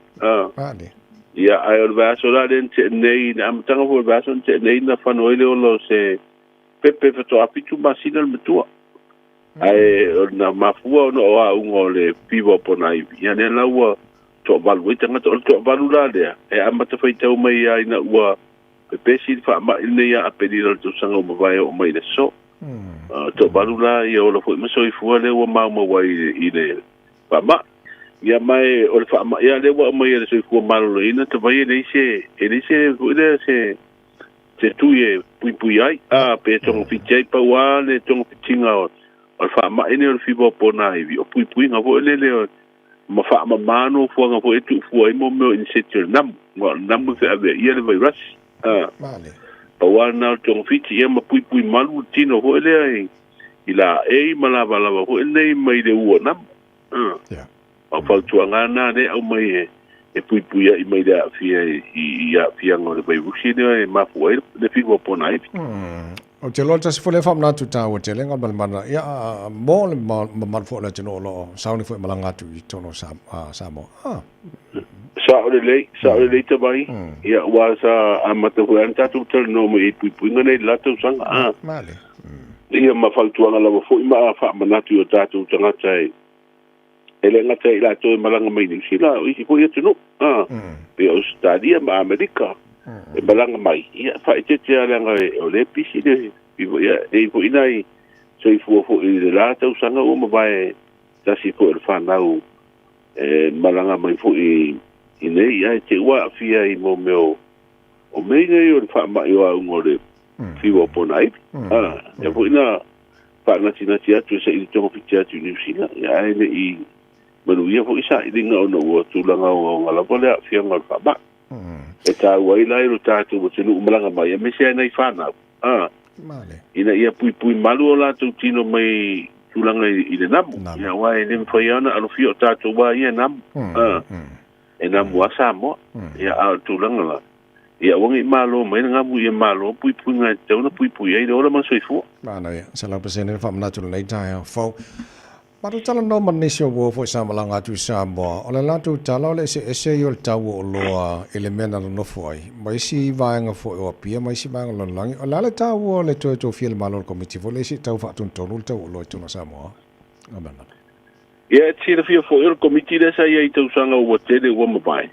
Ia, ai o le vaso la le nte nei, na amatanga fo le vaso nte nei na whanoele o lo se pepe fato apitu masina le matua. Ai, na mafua ono o a ungo le fiwa pona iwi. Ia, ne la ua toa valu, i tangata o le toa valu la lea. E amata whaitau mai ai na ua pesi fa ma ile ya apelilo to sanga o vai o mai le so to balula ia o lo foi so i fu le o ma mo wai ile fa ma ia mai o fa ma ia le o mai le so i fu ma lo ina to vai le se ele se tu ye pui ai a pe to fi jai pa wa le to tinga o fa ma ine o fi bo pona i o pui nga vo le ma fa ma mano fu nga vo tu fu ai mo in setel nam fe ave ia le vai rush pa wana tong fiti ia mapui malu tino ho ele ai ila ei malava ho ele mai de uona pa fa tuanga na de au mai e pui ai mai da fia ngore bai vusi de ma foi de figo ponai o te lo tasi fole fam natu ta o te lenga mana ia mo le man fo la te no lo sauni fo malanga tu i tono samo sa o le te bai ia wa sa amata ko anta tu tel no mo e pui ngane la tu sanga male ia ma faltuanga la fo ma fa manatu o tatu tanga tai ele ngata ila to malanga mai ni sila o i ko ia tino pe Australia ma Amerika e malanga mai ia fa te ala ngai o le pisi de vivo ia e ko inai so i fo i la to sanga o ma vai ta si ko fa nau e malanga mai fo i nei ia te wa fia i mo meu o mei nei o fa mai o ngore vivo ponai e ko ina fa na tina tia tu se i to fitia tu ni sila ia ele i Malu ia fo isa idinga ona o tulanga o ngala pole fia ngal fa ba e ta wai lai ro ta tu se lu malanga mai me se nei fa na male ina ia pui malu la tu tino mai tulanga i le namu ia wai le mfaiana alo fio ta tu wa ia nam e namu asa mo ia a tulanga la ia wangi malo mai nga mu ia malo pui nga tau na pui ai ora man soifu mana ia sala pesene fa na tu nei ta fo Maru tala no manisio wo fo sa malanga tu sa mo ola la tu tala le se yo tau o loa elemena no foi mai si vaanga fo o pia mai si vaanga lo langi ola le tau le to fiel malo committee fo le si tau fa tun tolu tau lo tu na sa mo amana ia ti le fio fo el committee le sa ia tau sanga o tele wo mai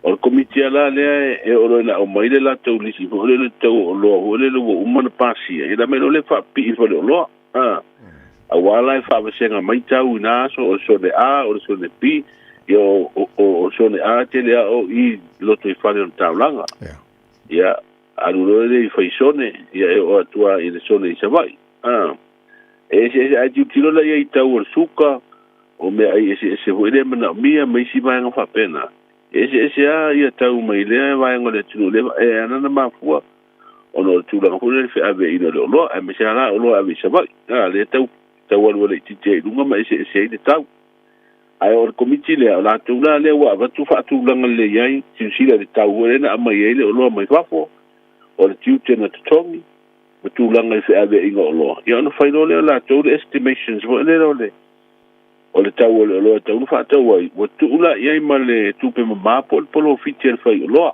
o committee la le e o la o mai le la tau li si fo le tau o lo o le wo umana pasi e la me lo le fa pi fo lo a wala e whawesenga mai tau nā so le a o so le pi o so le a te le a o i loto i whare on tau langa ia aru le i whaisone ia e o atua i le sone i savai e se a tiu tiro la ia i tau o suka o mea ai se huere mana mia mai si vaenga whapena e se a ia tau mai le vaenga le tunu le e anana mafua o no tūlanga hule le whaave ina le oloa e me se ala oloa ave i savai le tau tau alu le tite lunga mai se le tau ai o komiti le la tu la le wa va tu fa tu langa le yai si si le tau le na mai le o lo mai fafo o le tiu tena tongi ma tu langa se ave inga o lo ya no fai le la tu le estimations vo le o le tau le lo tau fa tau wai o tu la yai ma le tu pe ma polo fitel fai o lo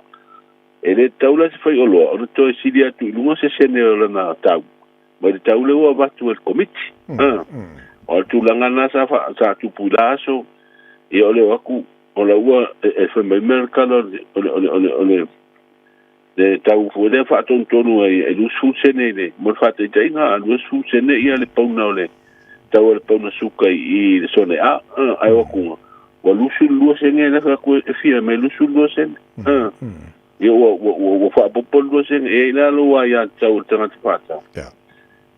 e le tau la se fai o lo o to si dia tu lunga se ne o na tau ma le tau le wa va tu el komiti o tu langa na sa tu pulaso e ole waku o la ua e fe mai merkalo ole le tau fu le fa ton tonu e lu su sene le mo fa te tainga a lu su sene ia le pauna ole tau le pauna suka i le sone ai waku o lu su lu sene na fa ku e fia me lu su lu sene e o fa popo lu sene e la lo wa ya tau tanga te fata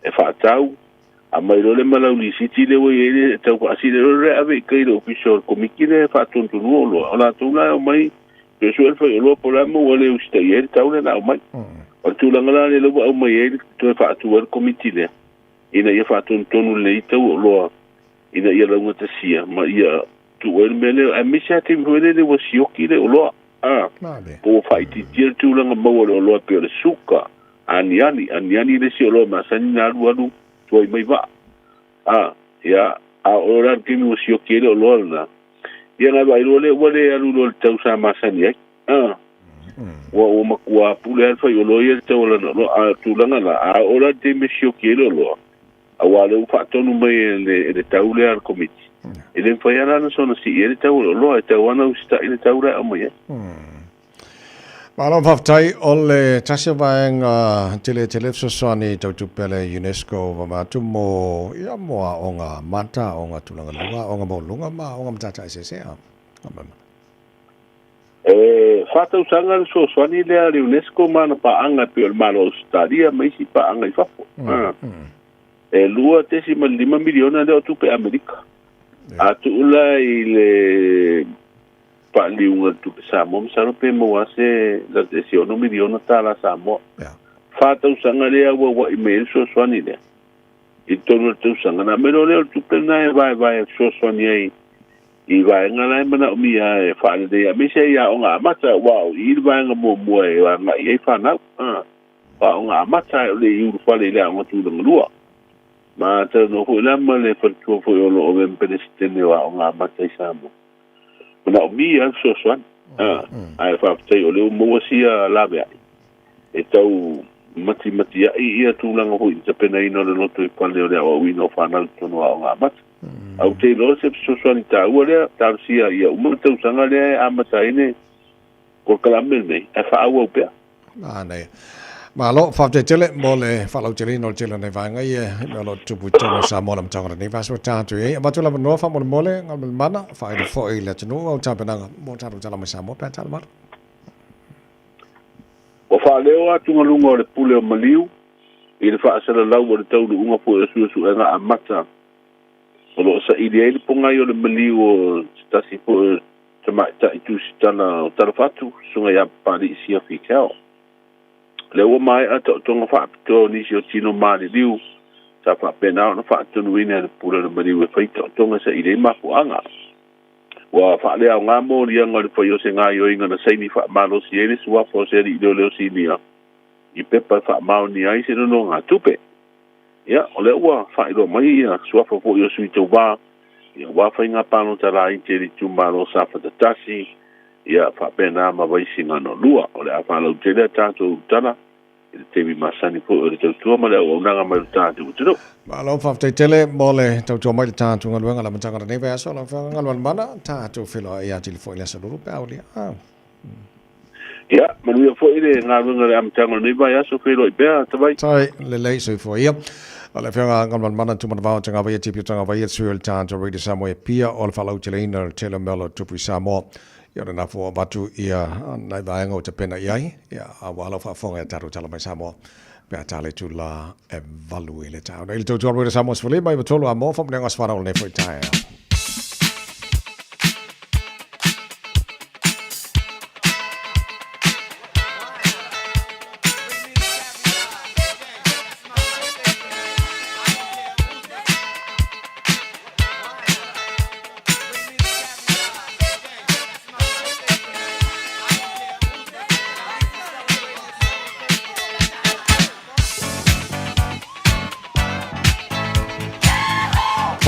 e fa tau a mai le malau li siti le we ele tau asi le re ave kai le official komiki le fa tontu lo ala tu la mai pe so el fa lo pola mo le usta ye tau le na mai o tu la ngala le lo mai ele tu fa tu el komiti le ina ye fa tontu le tau lo ina ye la ngata sia ma ia tu el mele a mi sa tim ho le wo sioki le lo po fa ti tu la mo lo pe le suka ani le si lo ma sa ni na lu tuai mai va ia a ora que mi usio quiere o lorna ia na vai le wale alu lo tau sa masani ai o makua pule alfa o lo ia tau la no a tu langa la a ora te mi usio quiere o lo a wale u fa tonu mai le tau le al komiti ele foi ana no sono si ele tau lo e tau ana usta ele tau ra mai Malo faftai ole tasha vaenga tele soani tautupele UNESCO vamatu mo ia moa onga mata onga tulanga lunga onga mo lunga ma onga mtata ese fata usanga so soani le UNESCO mana pa anga pe malo stadia mai si pa anga ifafo lua te si 5 miliona de tupe Amerika atula ile pa liunga tu Samoa msaro pe mo ase la desiono miliona tala Samoa fata usanga le wa email so swani le itono tu usanga na mero le tu pe na vai so swani ai I vaenga lai mana umia e whaane dea. Me se ia o ngā mata, wow, I vaenga mua e wanga I e whanau. Wa o ngā mata e o le iuru whale lea o ngatūranga lua. Ma tau no hui lama le whatua fui ono o Mpelestene wa o ngā mata I Samoa. Mana umia so swan. Ai whaapatai o leo mua sia lawe ai. E tau mati ai ia tūlanga hui I tapena ino le loto I pale o lea o wino whanau tono o ngā mata. Au te lo se so ta ua lea ta sia ia umata usanga lea amata ine ko kalamel nei e fa au pe nei ma lo fa te tele mo le fa lo tele no tele nei vanga ia me lo tupu tele sa mo lam tanga nei va so ta tu e ma tu la no fa mo le ngal mana fa I fo I le tunu o ta pena mo ta ru tala ma sa mo pa ta mar o fa leo atu ngalunga o le pule o maliu I le fa sala lau o le tau unga po e su nga amata o lo sa idea I ponga I o le maliu o tasi po tama ta I tu tana tarafatu sunga ya pari sia fikao le o mai ato tonga fa to ni si o tino mali liu sa fa pena no fa to nuina le pule o maliu e faita tonga sa idea ma puanga wa fa le nga mo ria ngol fo yo se nga yo inga na sai ni fa malo si ele suwa fo se ri le si ni I pepa fa mau ni ai se no nga tupe ya ole wa fa ilo mai ya suwa fo yo sui to ba ya wa fa inga pano tala I te ri tu malo sa fa ta tasi ya fa pena ma vai singa no lua ole a fa lo te le tanto tana I te mi masani fo o te tu ma le o nga ma ta tu tu ma lo fa te tele mo le tau tu mai ta tu ngal ngala mtanga nei va so lo fa ngal mana ta tu filo ia ti fo ile sa lu pa oli ya manu fo ile nga ngala am tanga nei va ya so filo be ta vai tai le so fo ia ala fa ngal mana tu mana va tanga va ti pi tanga va ia su el ta to read Samoa pia ol fa lo tele ina tele melo tu pi Samoa ia na fo batu ia nai va ngo te pena ia ia wa lo fa fo nga ta ru tala mai Samoa pe tale tu la evalue le tau il to read Samoa sfole mai tolo a mo fa mnenga sfara le foi tai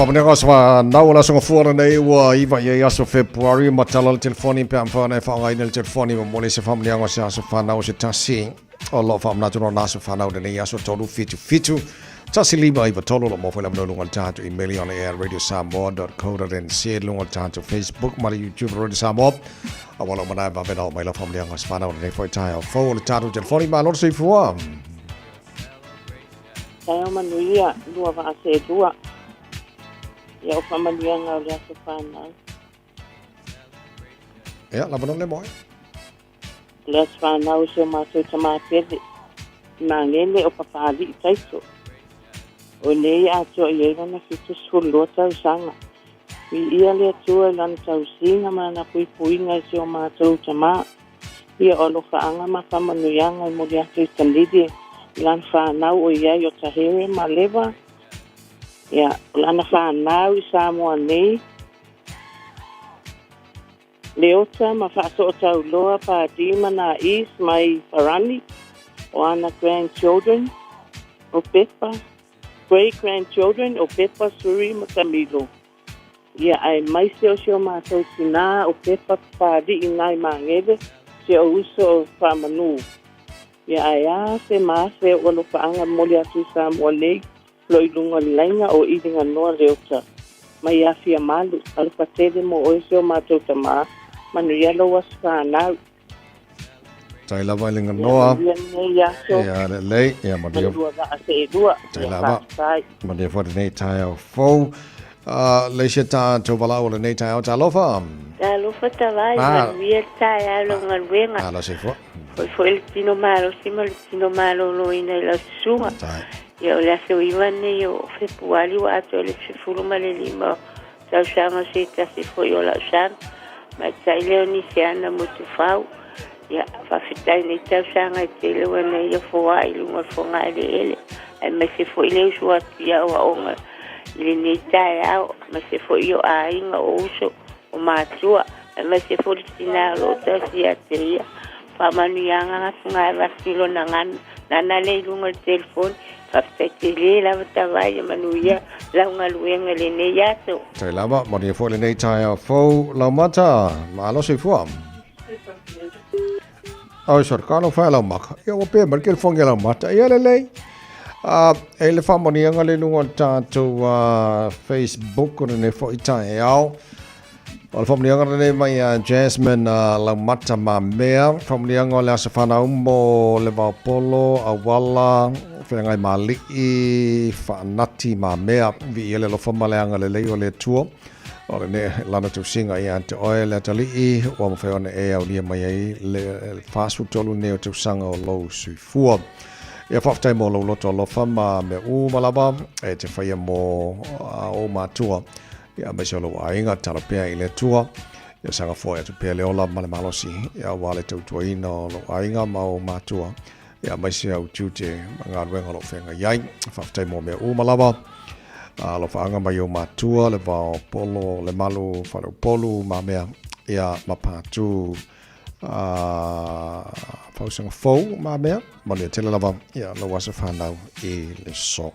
Pamenga swa nau la songa fuara nei wa iwa ia so February matala telefoni pe amfana fa ngai nel telefoni mo le se family ngo sa so fa nau se tasi o lo fa na tuno na so fa nau de nei so tolu fitu tasi liba iwa tolo lo mo fa no lunga tatu email on air radiosamoa.co.nz lunga tatu Facebook mari YouTube Radio Samoa awalo mana ba ve no mai la family ngo fa nau de nei foi tai o fo le tatu telefoni ma lo se fuwa Taeao manuia lua va se tua ia o whamanianga o lea se whanau. Ia, lava no le moe. Lea se whanau se o mātou ta mātere. Nā ngene o papali I taito. O nei ato I eirana fitu sfulua tau sanga. I ia lea tua lana tau singa mana pui puinga se o mātou ta mā. Ia o lo whaanga ma whamanuianga I mori atu I tanidi. Lana whanau o iai o tahere ma lewa. Ia, lana whanau I Samoa nei. Leota ma whaaso o tau loa pa dima na is mai Parani o ana grandchildren o Pepa. Great grandchildren o Pepa Suri Matamilo. Ia, ai mai se o seo mātou tina o Pepa pādi I nai mangele se o uso o whamanu. Ia, ai a se se o lo whaanga moli atu Samoa nei. Loi lunga lainga o iringa noa leota. Mai Fiafia Malu, alpa tele mo o ese o mātou tamā. Manu yalo was whanau. Tai lava ilinga noa. Ia le lei, ia madia. Mandua va a se edua. Tai lava. Madia fwere nei Taeao fau. Le se ta tau wala o le nei Taeao ta lofa. Ta lofa ta vai, manuia Taeao longa luenga. Ala se fwa. Foi le tino malo, sima le tino malo lo ina la sunga. Tai. Ia o le ase o iwane o Februari o ato le sefulu ma le lima tau sanga se tasi foi o la san ma tai leo ni se ana mo te fau ia whawhitai nei tau sanga te leo ana ia fua I lunga fonga le ele ai ma se foi leo sua tia o aonga I le nei Taeao ma se foi o a inga o uso o mātua e mai se folitina lo tasi a teia whamanianga ngatunga e wasilo na ngana nana leilunga le telefoni whaftaitele la watawai e manuia launga luenga le ne yato. Tai lava, moni e fōle nei Taeao fōu lau mata, maalo se fuam. Au sorkano whae lau maka, ia wapea marikele whonge lau mata, ia lelei. E le whamonianga le lunga tātou Facebook o ne fo i Taeao. O le whamonianga le mai Jasmine lau mata ma mea. Whamonianga o le asa whanau mo le waupolo, a wala, whengai ma lii, whanati ma mea. Vi ele lo whamaleanga le lei o le tua. O le ne lana tu singa i ante oe le atalii. Ua mawhaione e au lia mai ai le whāsu tolu neo tu sanga o lou sui fua. Ia whaftai mo lau loto alofa ma me malaba e te whaia mo o mātua. Ia mai se alo ainga talapea i le tua. Ia sanga fo e tu pea leola ma le malosi. Ia wale tautua ina o lo ainga ma o mātua. Ia mai se au tūte ngā ruenga lo whenga iai. Whaftai mo me malaba. Lo whaanga mai o mātua le vao polo le malu whanau polu ma mea. Ia mapātu fausanga fou ma mea. Mani a tele lava, ia lo wasa whanau i le so.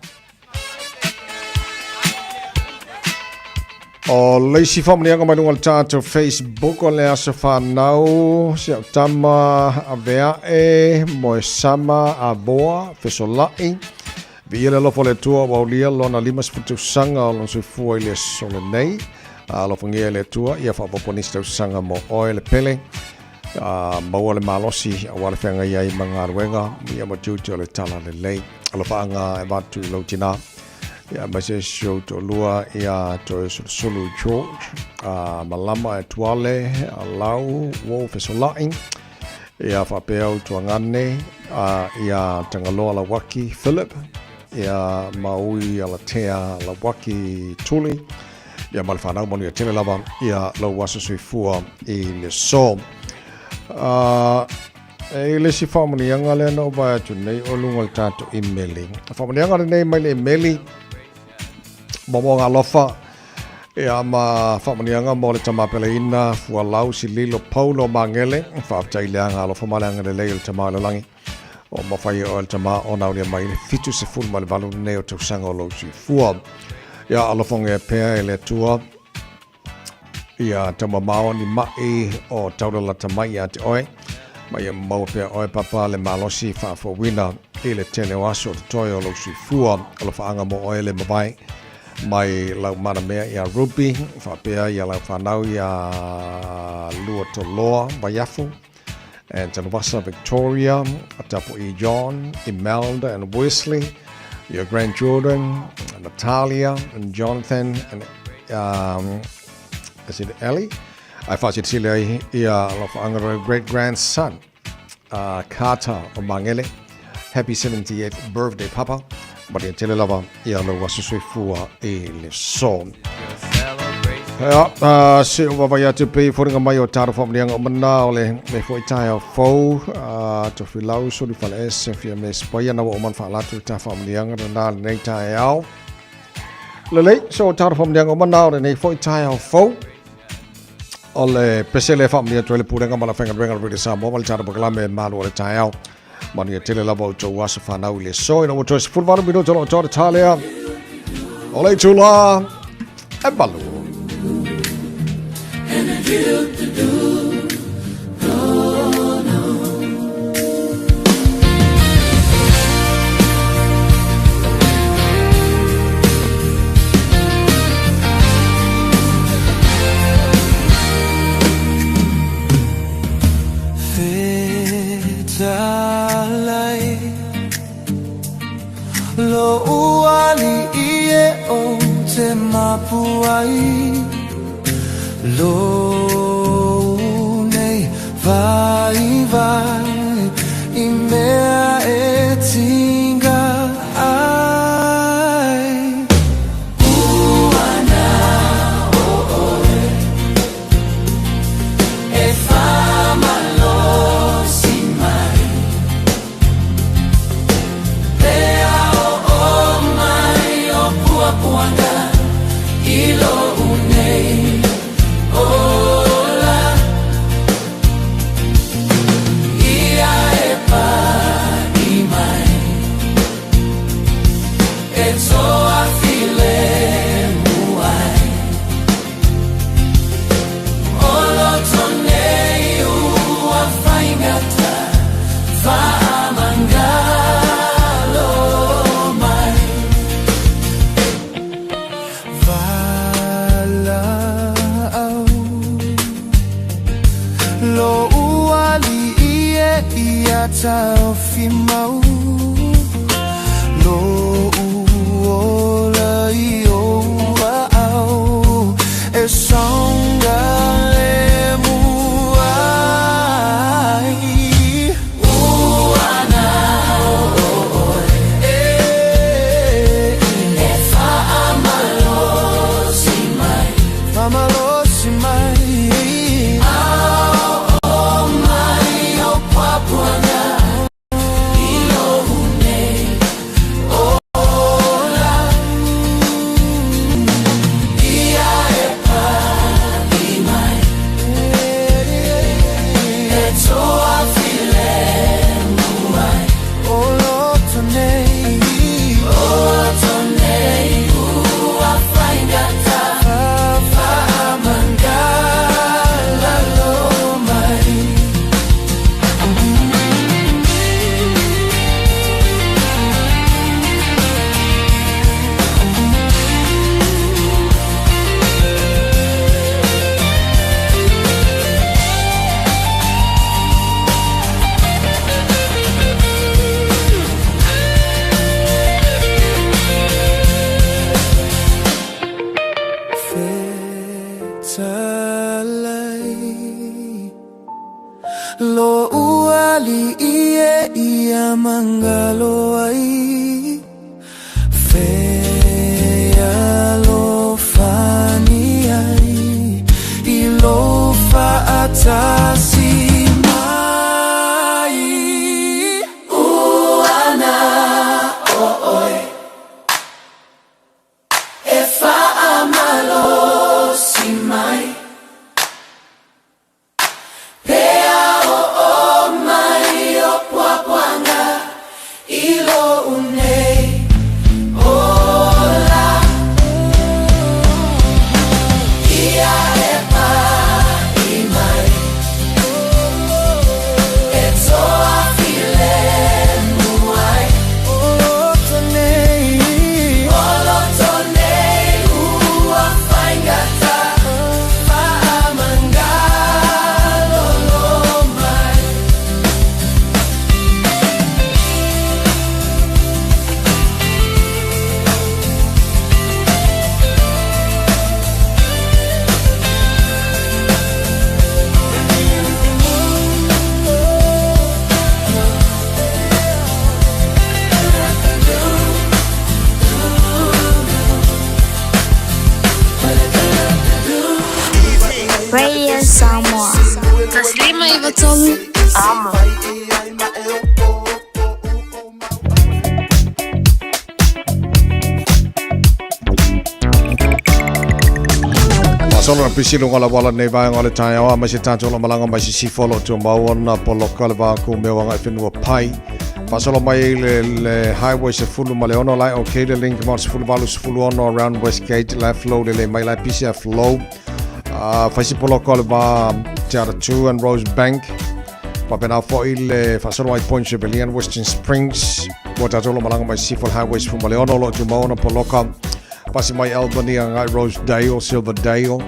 O leisi whamanianga mai runga le tātou Facebook o le asa whanau. Si au tama a vea e, moe sama a boa, fesolai. Vi ele lofo le tua wa ulia lona limas putu sanga o lon sui fua i le sole nei. Lofo ngia le tua, ia whapoponista sanga mo oe le pele. Maua le malosi a wale whenga iai mga ruenga ia matuti o le tala le lei alo whaanga e watu i lautina ia maise show to lua ia to sulu George malama e tuale a lau wo fesolai ia whapea tu angane ia tangaloa la waki Philip ia maui ala tea la waki tuli ia malwhanau monu ia tele lava ia lau wasa sui fua i le so. E le si whamanianga le no vai atu nei o lunga le tātou emailing. Whamanianga le nei mai le emailing momo ngā lofa e ama whamanianga mo le tamapele ina fua lau si lilo paulo mangele whaaftai lea ngā lofa maleanga le lei o le tama le langi o mawhai o le tama o naunia mai le fitu se fulu ma le valu nei o tausanga o lau si fua ia alofonga e pea e le tua ia tama mao ni mai o taurala tamai a te oe. Mai e mau pia oe papa le malosi whaafo wina i le tele o aso te toi o lau sui fua. Alo whaanga mo oe le mawai. Mai lau mana mea i a Ruby. Whapea i a lau whanau i a Lua Toloa, Waiafu. And Tanwasa Victoria, Atapo E. John, Imelda and Wesley. Your grandchildren, Natalia and Jonathan and is it Ellie? I thought you'd see a great-grandson, Carter o Mangele. Happy 78th birthday, Papa. But in Telelava, Yalo was a sweet fua a song. Se o vai atu pe foringa mai o taro whamnianga o manaole me foi Taeao fou to filau so di fale se fia me spoia na o man falatu ta whamnianga na nei Taeao. Lelei so taro whamnianga o manaole nei foi Taeao fou. Ole pesele family to le purenga mala fenga renga really Samoa mal tara bakla me Malu le Taeao mani e tele lava to wasa whanau le so ina wato se fulvaru mino to Talia ole tula e Malu Lo uali ie o te mapuai Lo nei vai vai I mea e tinga ai Uana o oe E fama lo si mai Puanga ilo unei oh mau lo uola io au e songa le muai uana e fa amalosi mai au mai o papuana ilo une ola ia e pa i mai e toa file muai o lotonei ua faingata fa amangala lo mai Fetalai lo uali ia mangalo ai fea lo fani ai I lo fa atasi mai uana oi e fa amalosi mai pea o mai o puapuanga ilo unei ola ia e pa i mai e toa file muai olotonei ua faingata fa amangalo lo mai Radio Samoa. Taslima ivatolu. Amo. Solo na pisilo ngala wala nei vai ngale Taeao ma se tanto la malanga ma si follow to maona polo kalva ku me wanga finu pai pa solo mai le highway se fulu maleono lai okay the link mas fulu valus fulu on around Westgate left flow le mai lai pisia flow fa si polo kalva Tiara 2 and Rose Bank pa pena fo il fa solo ai point civilian Western Springs wata solo malanga ma si full highways fu maleono lo to maona polo Pasi mai Albany ngai Rosedale, Silverdale,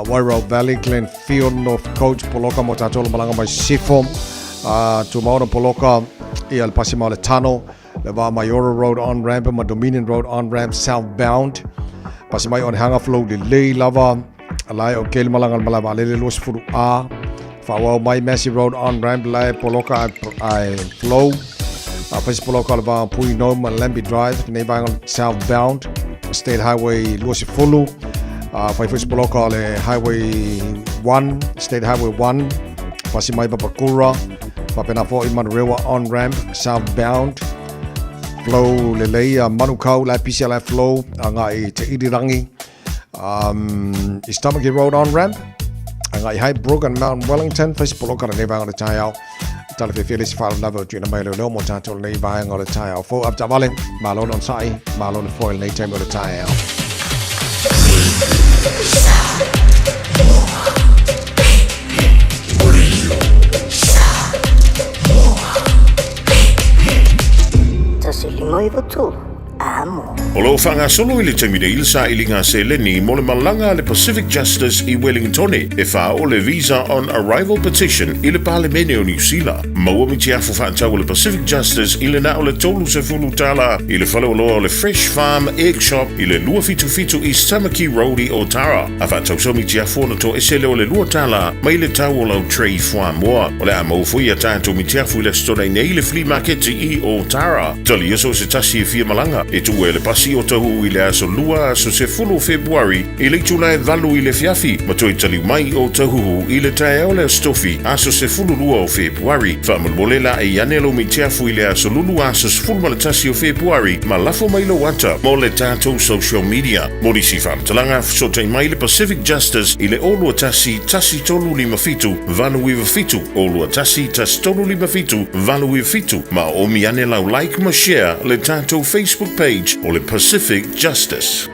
Wairau Valley, Glenfield, North Coast, Poloka, Motatolo Malanga mai Sifo, to Mauna Poloka, I el pasi mai le tunnel, le va Mayora Road on ramp, ma Dominion Road on ramp southbound, pasi mai on hanga flow le lei lava, alai o kele malanga malava le los furu a, fa mai Massey Road on ramp lai Poloka I flow, pasi Poloka le va Pui Noma Lambi Drive, nei va southbound. State Highway Lucy Fulu, Fiafia Poloka le Highway 1, State Highway 1, Pasimai Papakura, Papenafo Imanurewa on ramp, southbound, flow Lelea, Manukau, La PCLF flow, Angai Te Irirangi, Istamaki Road on ramp, Angai High Brook and Mount Wellington, Fiafia Poloka le Nevang le Taeao, Fiafia le Sifal Level, Juna Mailo no more time to Nevang le Taeao, Fo up Tavalin, Malon on Sai, Malon foil late time le Taeao. Tasilimo ivatulu. Samoa. O lo whanga solo I le tamide ilsa I linga se leni mo le malanga le Pacific Justice I Wellington e wha o le Visa on Arrival Petition I le Parlemene o New Zealand. Maua mi te afo whaatau le Pacific Justice I le na o le tolu se fulu tala I le whale o loa o le Fresh Farm Egg Shop I le lua fitu East Tamaki Road I Otara. A whaatau so mi te afo na to esele o le lua tala mai le tau o lau Trey Whamoa. O le a maufui a tātou mi te afo I le stona I nei le flea market I Otara. Tali eso se tasi e fia malanga. E tu e le pasi o tahu I le aso lua aso se fulu Februari I le tula e valu I le fiafi. Ma toi tali mai o tahu I le Taeao le stofi aso se fulu lua o Februari. Whamulmolela e yanelo mi te afo I le aso lulu aso se fulu malatasi o Februari. Ma lafo mai lo wata mo le tātou social media. Mori si whamtalanga so te mai le Pacific Justice I le olua tasi tolu lima fitu valu iwa fitu. Olua tasi tolu lima fitu valu iwa fitu. Ma o mi ane lau like ma share le tātou Facebook page o le Pacific Justice.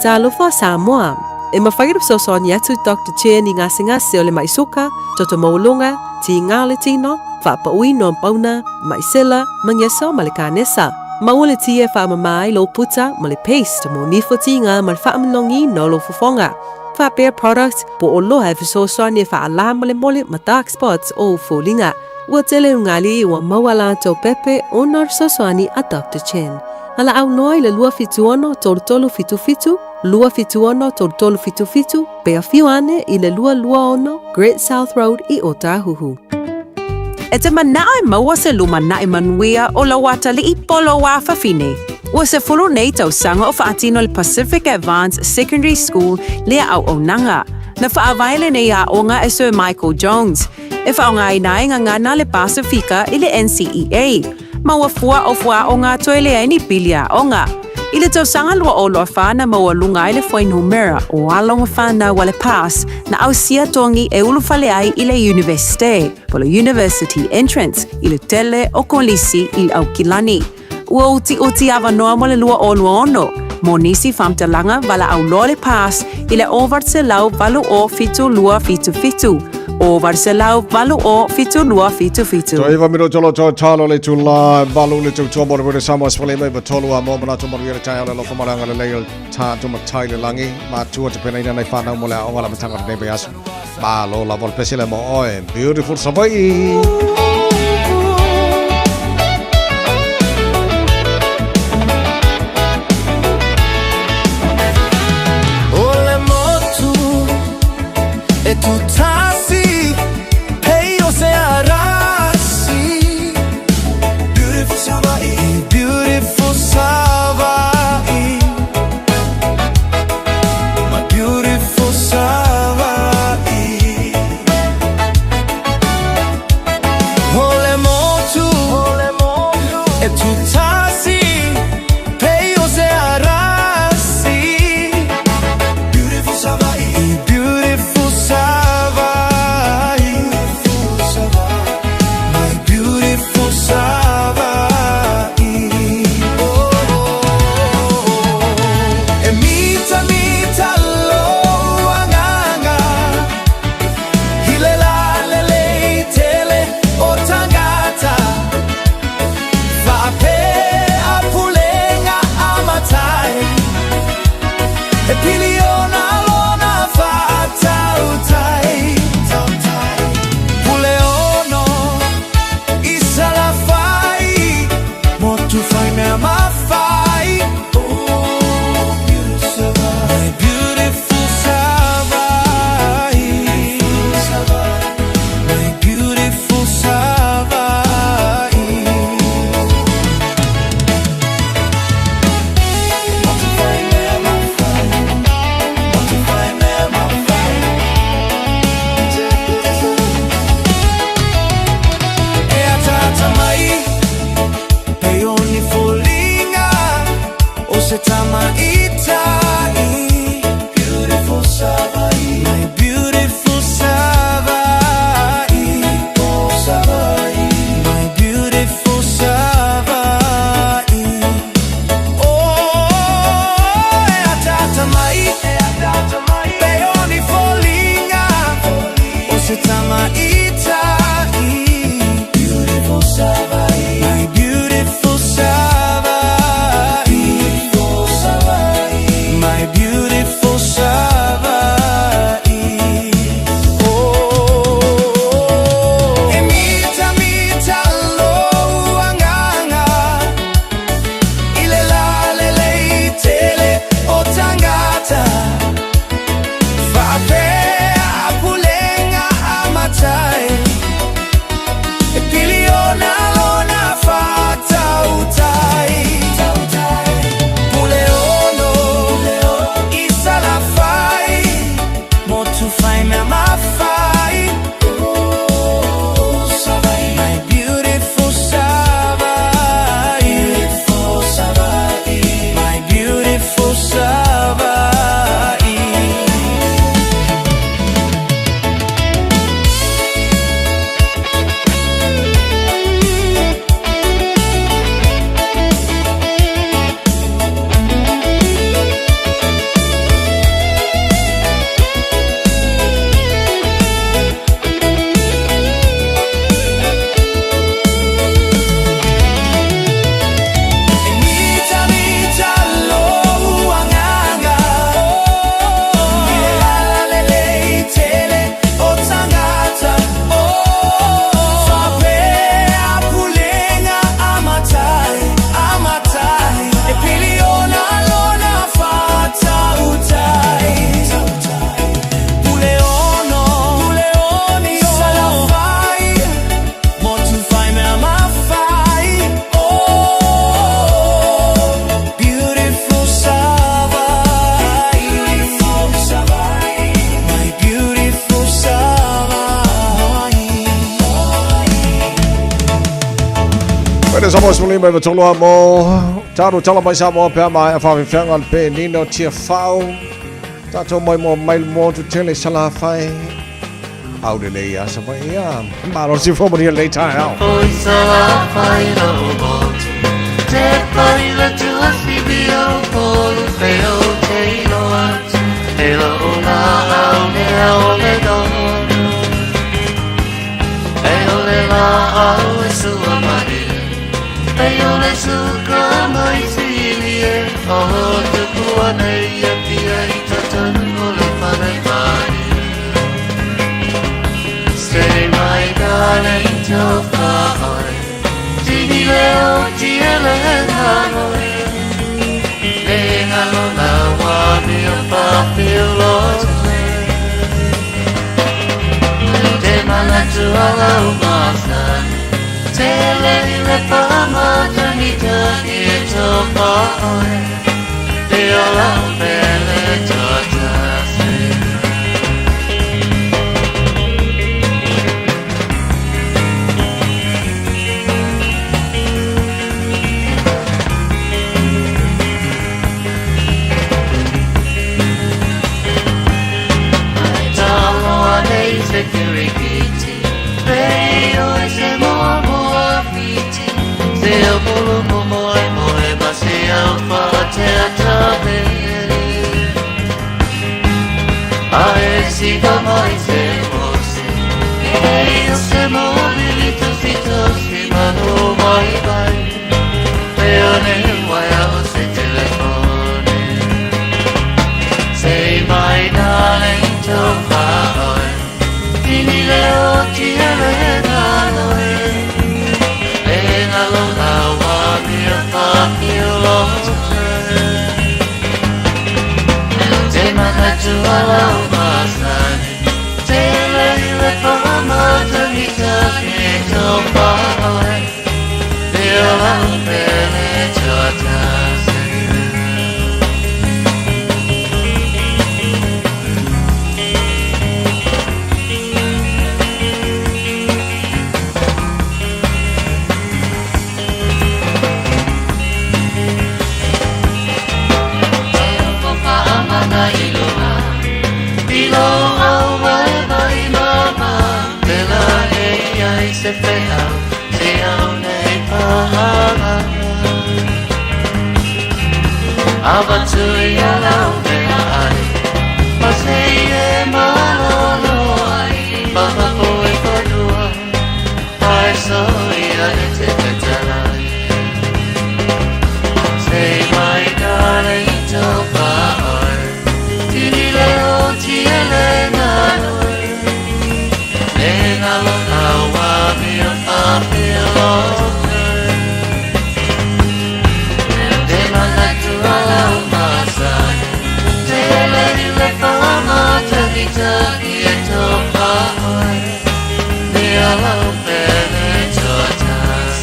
Talofa Samoa. E mawhagirap sosoni atu Dr. Chen I ngase o le maisoka, toto maulunga, ti ngā le tino, whapaui no pauna, maisela, mangeso ma le kānesa. Mau le tie whaamamai lo puta ma le paste mo nifo ti ngā ma le whaamalongi no lo fufonga. Whapea product po o loha e whasosoni e whaala ma le mole ma dark spots o fulinga. Ua tele ungali I ua mawala tau pepe o nar sosoni a Dr. Chen. Hala au noi le lua fituono tolu fitu, lua fituono tolu fitu, pea fiuane I le lua ono, Great South Road I Otahuhu. E te manae maua se luma nae manuia o la wata li I polo wa whawhine. Ua se fulu nei tau sanga o whaatino le Pacific Advanced Secondary School lea au onanga. Na whaawaile nei a onga e Sir Michael Jones. E whaonga I nae ngana le Pasifika I le NCEA. Maua fua o ngā toile ai ni pilia onga. I le tau sanga lua o loa whana maua lunga I le whainumera o alonga whana wale pass na au sia tongi e ulu whale ai I le universite. Polo university entrance I le tele o kolisi I au kilani. Ua uti awa noa mo le lua o lua ono. Mo nisi whamtalanga wala au loa le pass I le ovart se lau valu o fitu lua fitu. Over se lau valu o fitu lua fitu. So iwa miro tolo to talo le tula valu le tu tomo le Samoa spole me tolu a mo mana tomo le Taeao le lofa maranga le leil ta to matai le langi ma tua te pena ina nei whanau mo le aonga la matanga le nebe asu. Ma lo la vol pesile mo oe beautiful Savai. Beautiful Savai. Samoa suli mai batolo mo taru tala mai Samoa pe mai afa fengan pe nino tia fau tato mai mo tu tele sala fai au de le ya sa mai ya malo si fo mo le Taeao sala fai no mo te pai la tua sibio polu feo te no at elo na au ne au le do le la au su amare eo le su mai silie o te tua nei a pia i tatan o le fare mai stay my darling to far tini leo ti ele hanoi le halo na wa mi pa filo tu ala umasa tele le pama tanita ito pa te ala bele tota security Taeao se moa fiti se o pulu moe ma se au fa te atabe ai si mai se mose ei se mobilito si manu mai vai peone vai au se telefone say my darling to far tini leo ti ele nanoi e ngalo na wa mi pa mi lo te mana tu ala masani te le pa ma te mi ta ke to pa te ala pele chota se fea se au nei paha ava tu ya lau me ai ma se e malo ai papa ko e padua ai so ya te talai say my darling to far tini leo ti elena Nengalo awa mi apilo de mana tu ala masa te le fama te vita e to pa de ala pele totas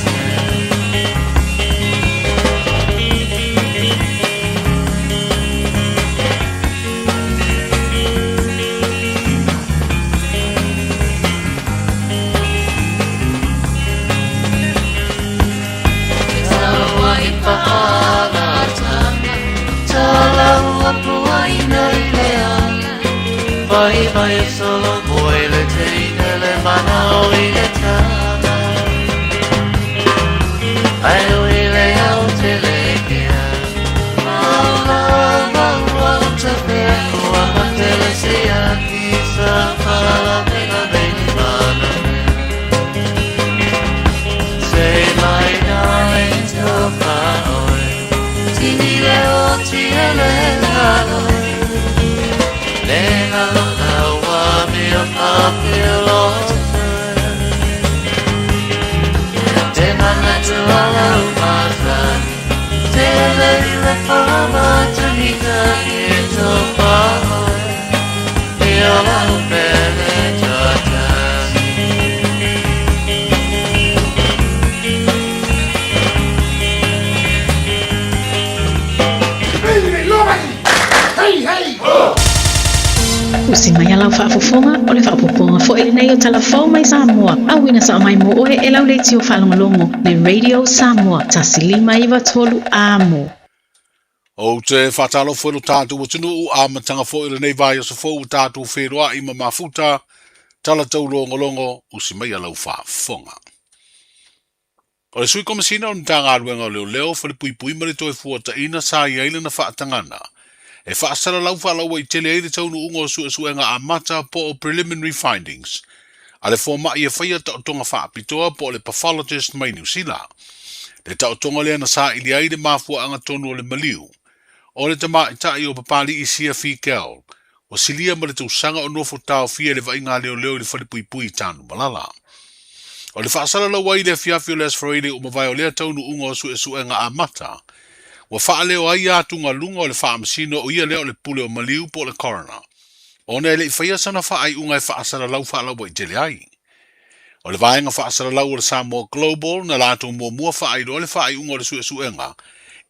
Vai vai solo vuoi le teine le mani le tana ai ui le aute le kia Malu te peko a te le sia kisa pala mega beni mana say my darling to far tini le oti ele naloi Nengalo na wa mi Usi mai alau whaafofonga o le whaapoponga fo ele nei o talafou mai Samoa. Awina sa o mai mo oe e lau leiti o whalongolongo le Radio Samoa. Tasilima iwa tolu amo. O te whatalo whero tātou atunu o amatanga fo ele nei vai o sa fo tātou wheroa ima mafuta tala tau longo usi mai alau whaafonga. O le sui komasina o ntanga aruenga o leo whare pui mare toi fuata ina sa i aile na whaatangana. E whaasara lau whaalaua I tele eire taunu ungo su enga a mata po o preliminary findings. A le fōma I e whaia tautonga whaapitoa po le pathologist mai New Zealand. Le tautonga lea na sa ili aire mafua anga tonu o le maliu. O le tama itai o papali I Fiafia o silia ma le tausanga o nofo tau fia le vainga leo le whare pui tanu malala. O le whaasara lau wai le Fiafia les Freire o mawai o lea taunu ungo su enga a mata. Wa faa leo ai atunga lunga o le faa masino o ia leo le pule o maliu po le coroner. O ne le ifaya sana faa ai unga e faa asara lau faa lau wa I tele ai. O le vaenga faa asara lau o le Samoa Global na lato mua faa ai lo le faa ai unga o le suenga.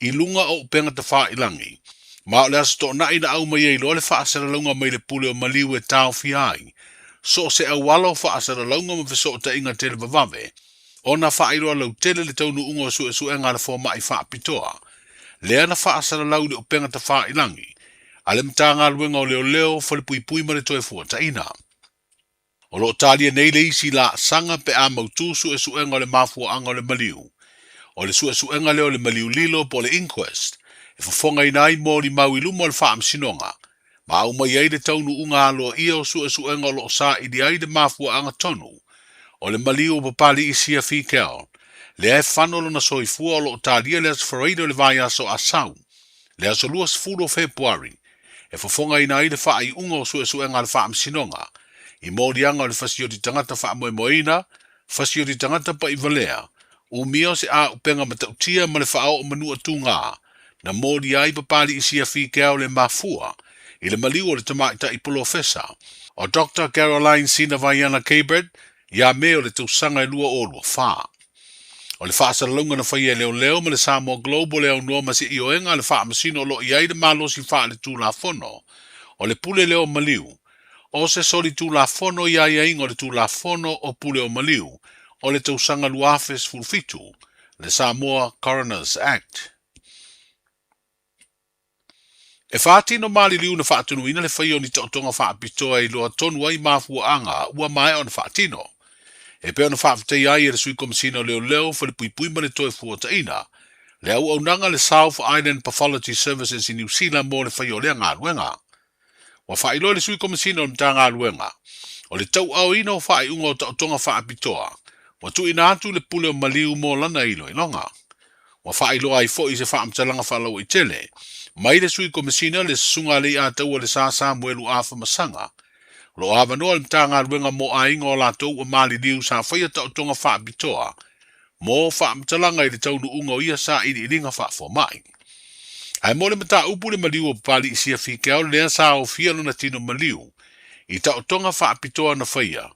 I lunga o penga te faa ilangi. Ma o le asato na ina au mai ei lo le faa asara launga mai le pule o maliu e tau fia ai. So se awalo faa asara launga ma viso o ta inga tele vavave. O na faa ai lo lau tele le taunu unga o suenga le fōma I faa pitoa. Lea na whaasara lau le upenga ta wha ilangi. Ale mtanga luenga o leo whale pui mare toe fua ta ina. O lo talia nei le isi la sanga pe a mautu suenga o le mafua anga o le maliu. O le suenga leo le maliu lilo po le inquest. E fafonga inai mo li mau ilumo le wha amsinonga. Ma au mai ei le taunu unga aloa ia o suenga o lo sa I di ai de mafua anga tonu. O le maliu o papali isia fikeo. Le e whanolo na soifua o lo talia le asfareido le vai aso asau. Le aso luas fulo Februari. E fafonga ina i le wha I unga o suenga le wha amsinonga. I mōri anga o le fasio di tangata wha moina, fasio di tangata pa I valea. U mio se a upenga matautia ma le wha o manua tunga. Na mōri ai papali I Fiafia le mafua. I le maliu o le tamaita I polofesa. O Dr. Caroline Sina Vaiana Cabert, ia me o le tausanga lua o lua wha. O le whaasara lunga na whaia leo ma le Samoa Global leo noa ma se I oenga le wha masino lo I aide malosi wha le tū la fono. O le pule leo maliu. O se soli tū la fono I aia ingo le tū la fono o pule o maliu. O le tausanga luafes fulfitu. Le Samoa Coroners Act. E whaatino mali liu na whaatunu ina le whaio ni tautonga whaapitoa I loa tonu ai mafua anga ua mai o na whaatino. E peo na whaafutei ai e le sui komasina leo whale pui mane toi fuata ina. Le au nanga le South Island Pathology Services I New Zealand mo le whaio lea ngā ruenga. Wa whailo le sui komasina o mta ngā ruenga. O le tau au ina o whaai unga o tautonga whaapitoa. Wa tu ina atu le pule o maliu mo lana ilo ilonga. Wa whailo ai fo I se whaamtalanga whalau I tele. Mai le sui komasina le sunga le a tau o le sasa mwelu afa masanga. Lo ava noa le mtanga ruenga mo a ingo la tau o mali liu sa whaia tautonga wha bitoa. Mo wha mtalanga I le taunu unga o ia sa I iringa wha fo mai. Ai mo le mata upu le maliu o pali I Fiafia lea sa o fialo na tino maliu. I tautonga wha bitoa na whaia.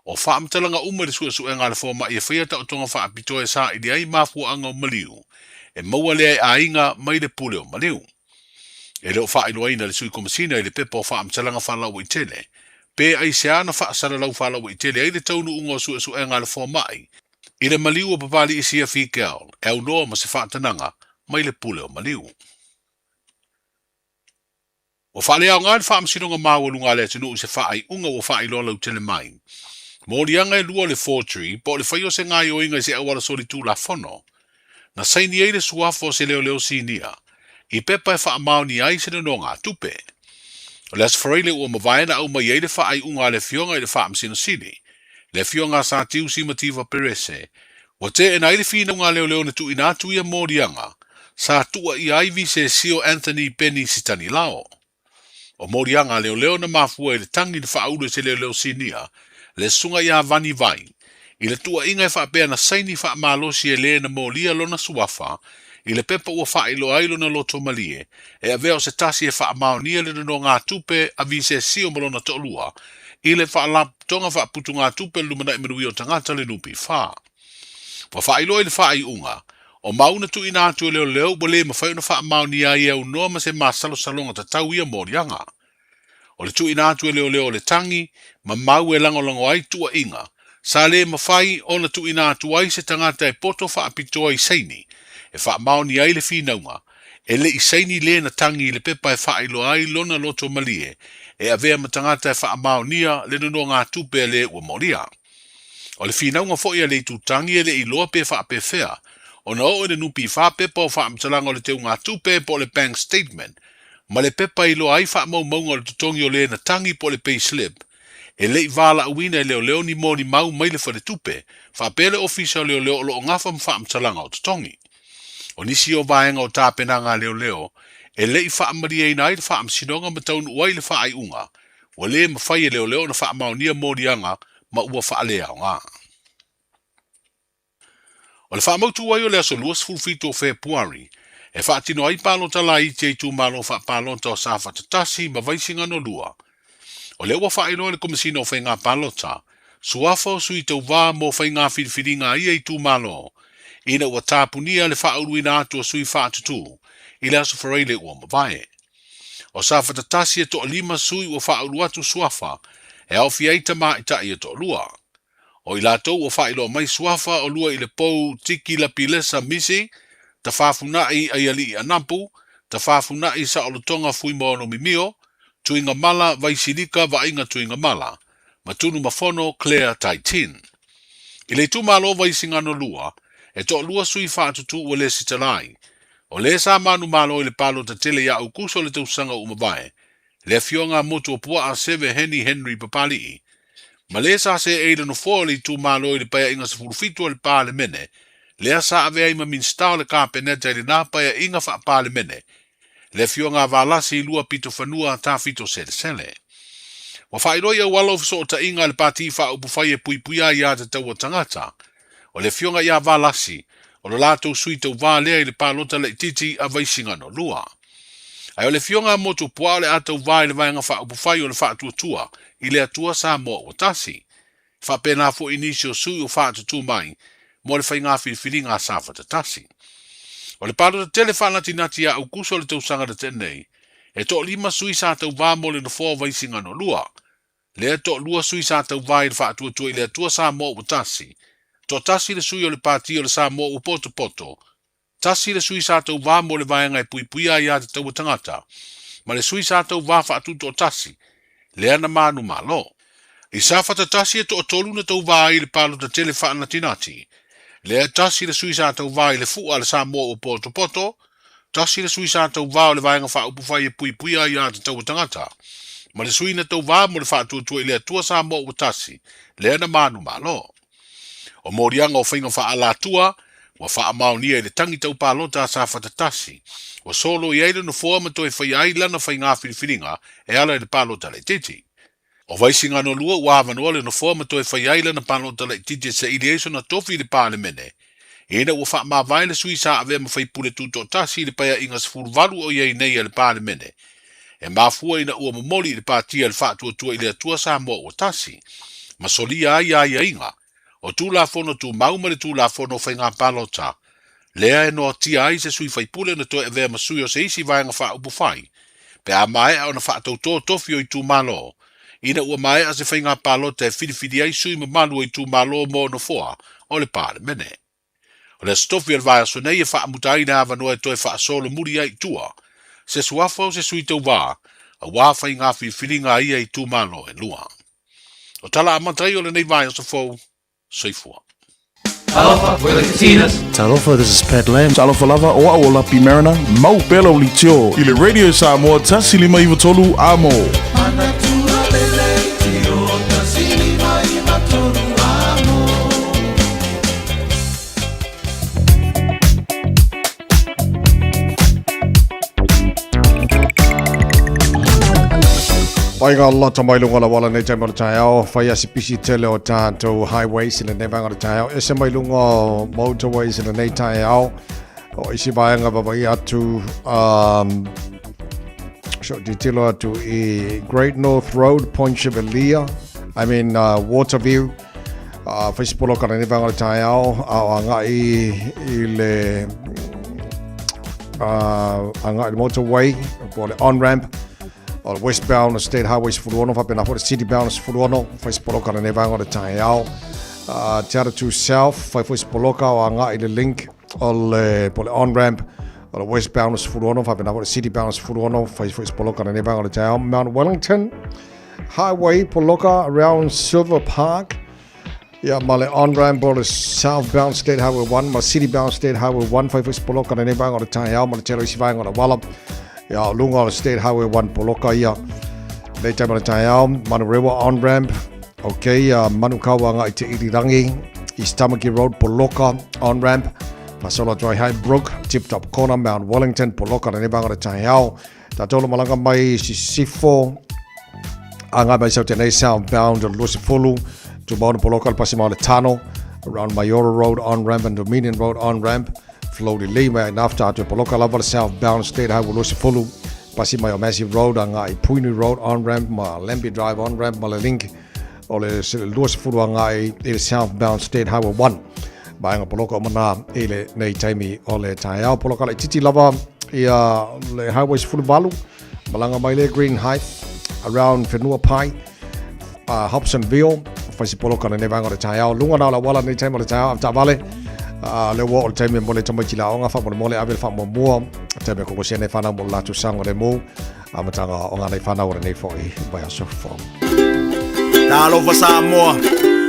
O wha mtalanga uma le suenga le fo mai e whaia tautonga wha bitoa sa I ai mafua anga o maliu. E maua lea a inga mai le pule o maliu. E leo wha iloaina le sui komasina I le pepa o wha mtalanga wha lau I tele. Pe ai se ana whaasara lau whalau I tele ai le taunu ungo suenga le fō mai. I le maliu o papali I Fiafia e au noa ma se whaatananga mai le pule o maliu. O whaalea o ngā le whaamsinonga māwalunga le tunu se whaai unga o whaai loa lau tele mai. Mōri anga e lua le forgery, po le whaio se ngai o inga I se awala soli tū la whono. Na saini ei le suafo se leo sinia. I pepa e whaamaoni ai se no ngā tupe. O le asfareile ua mawaena au mai ei le whaai unga le fionga I le whaamsino sili. Le fionga sa tiu si mativa perese. Wa te ena i le fina unga leo na tu ina tu ia morianga. Sa tua I aivi se sio Anthony Penny sitani lao. O morianga leo na mafua I le tangi le whaaudu se leo sinia. Le sunga ia vani vai. I le tua inga e whaapea na saini whaamalosi e le na molia lona suafa. I le pepa ua whailo ailo na loto malie, e aveo se tasi e whaamaonia le no ngā tupe a vi se sio malona tolua, I le whaalap tonga whaaputu ngā tupe lumana I menui o tangata le nupi wha. Wa whailo I le whaai unga, o mauna tu ina atu leo bo le mawhai na whaamaonia I au noa ma se maa salo salonga ta tau ia morianga. O le tui nā tue leo leo le tangi, ma mau e lango ai tua inga. Sa le mawhai o na tui nā tuai se tangata e poto wha apitoa I seini, e wha maoni ai le whinaunga, e le I seini le na tangi le pepa e wha ilo ai lona loto malie, e avea ma tangata e wha maonia le nono ngā tupe le ua moria. O le whinaunga fo ia le tutangi e le iloa pe wha pe whea, o na o e nupi wha pepa o wha amtalanga o le teo ngā tupe po le bank statement, ma le pepa ilo ai wha maunga le tutongi o le na tangi po le payslip, e lei vala awina e leo leo ni moni mau mai le whare tupe, wha pele ofisa o leo leo lo ngafa mwha amtalanga o tutongi. O nisi o vaenga o tāpena ngā leo leo, e lei wha amari e nai le wha amsinonga mataunu uai le wha ai unga, wa le mawhai e leo leo na wha amaunia morianga ma ua wha alea o ngā. O le wha amautu uai o le aso luas fulfito o Februari, e wha atino ai palo tala I te tu malo wha palonta o sa whatatasi ma vaisinga no lua. O le ua whaino le komisina o whainga palota, suafa o sui tau wā mo whainga whiriwhiringa I tu malo, ina ua tāpunia le whaurui nā atua sui whaatutu, I le aso whareile ua mawae. O sa whatatasi e toa lima sui ua whauru atu suafa, e au fiaita maa I tai e toa lua. O I lātou ua whailo mai suafa o lua I le pou tiki la pilesa misi, ta whafunai ai ali I anampu, ta whafunai sa o le tonga fui mono mimio, tuinga mala vaisilika va inga tuinga mala, matunu mafono Claire Taitin. I le tu malo vaisinga no lua, e to lua sui whaatutu ua le sitalai. O le sa manu malo I le palo ta tele ya ukuso le tausanga umabae, le fionga motu o pua a seve Henry Papalii. Ma le sa se eile no fo le tu malo I le paya inga sa furufitu le pa le mene, le sa avea ima minstao le ka peneta I le nā paya inga wha pa le mene, le fionga valasi lua pito whanua ta fito sele. Wa whairoi au walo so o ta inga le pati wha upu whai e puipuia I a te tau o tangata. O le fionga ia valasi, o le lato sui tau vā lea I le palota le titi a vaisinga no lua. Ai o le fionga motu pua le atau vā I le vaenga wha upu whai o le wha tua I le atua Samoa o tasi. Wha pena fo inisio sui o wha tu mai, mo le whainga whiriwhiringa sa whatatasi. O le palota tele whanati nati a ukuso le tausanga de tenei, e to lima sui sa tau vā mo le no fo vaisinga no lua. Le to lua sui sa tau vā I le wha tua I le atua Samoa o tasi. To tasi le sui o le pati o le Samoa o poto. Tasi le sui sa tau vā mo le vaenga e puipuia I a te tau tangata. Ma le sui sa tau vā whaatutu o tasi. Le ana manu malo. I sa whatatasi e to o tolu na tau vā I le palo ta tele whaanatinati. Le tasi le sui sa tau vā I le fua le Samoa o poto. Tasi le sui sa tau vā o le vaenga whaupufai e puipuia I a te tau tangata. Ma le sui na tau vā mo le whaatutu I le atua Samoa o tasi. Le ana manu malo. O morianga o whainga wha ala tua, wa wha maonia I le tangi tau palota sa whatatasi. Wa solo I aile no fuama toi whai aila na whainga whiriwhiringa e ala I le palota le titi. O vaisinga no lua wa avanua le no fuama toi whai aila na palota le titi sa ilieso na tofi le pale mene. Ena wa wha mawai le sui sa ave ma whai pule tuto tasi le paya inga sfurvalu o iei nei le pale mene. E mafua ina ua momoli le patia le wha tua I le atua Samoa o tasi. Ma solia ai inga. O tu la fono tu mauma le tu la fono whainga palota. Lea e noa tia ai se sui whaipule na toi e vea masui o se isi vaenga wha upu whai. Pe a mae au na wha tautoa tofi o I tu malo. Ina ua mae a se whainga palota e whiriwhiri ai sui ma malu o I tu malo mo no foa o le pare mene. O le stofi al vaya sonei e wha amutai na avanoa e toi wha solo muri ai tua. Se suafa o se sui tau vā, a wā whainga whiriwhiringa ia I tu malo e lua. O tala amatai o le nei vai o sa fau. Soifua. Talofa, we're the Katinas. Talofa, this is Pat Lam. Talofa lava, oa o lapi marina. Mau pelo li tio. Ile radio Samoa, tasi lima iwa tolu amo. Anatura lele, tio, tasi lima iwa tolu amo. Painga lota mai lunga la wala nei tai mara Taeao, whai asi pisi tele o tātou highways in the nei vanga Taeao, ese mai lunga motorways in the nei Taeao, o isi vaenga babai atu, so di tilo atu I Great North Road, Point Chevelia, Waterview, whaisipolo kara nei vanga Taeao, au anga I le, anga I motorway, po le on-ramp, o westbound State Highway Furuono fa pena for citybound Furuono fa spoloka ne vanga o Taeao Te to South fa spoloka o anga i le link o le on ramp o westbound Furuono fa pena for citybound Furuono fa spoloka ne vanga o Taeao Mount Wellington Highway poloka around Silver Park male on ramp o le southbound State Highway 1 ma citybound State Highway 1 fa spoloka ne vanga o Taeao ma te isi vanga o Wallop lunga State Highway 1 poloka nei taimana Taeao Manu Rewa on ramp Manu Kawanga i te irirangi East Tamaki Road poloka on ramp Masolo Dry High Brook Tip Top Corner Mount Wellington poloka na nebanga Taeao Tatolo malanga mai sifo anga mai sau tenei southbound Lusifulu Tumauna poloka al pasima le tano around Mayora Road on ramp and Dominion Road on ramp Flowed Lima and after to Poloka Lava southbound State Highway Lusifulu Pasima Massive Road anga i Puini Road on ramp ma Lemby Drive on ramp ma le link o le Lusifulu anga i southbound State Highway 1 Baanga Poloka mana ele nei taimi o le Taeao Poloka le titi lava ia le Highway Sifulu Valu malanga mai le Green Heights around Whenua Pai Hobsonville Faisi Poloka le nevanga o le Taeao lunga na la wala nei taimi o le Taeao after vale le wo o le taimi mo le tamaitila onga fa mo le avel fa mo mua taimi ko se ne fa na mo la tu sango le mo amatanga onga nei fa na o nei foi vai so fo Talo va Samoa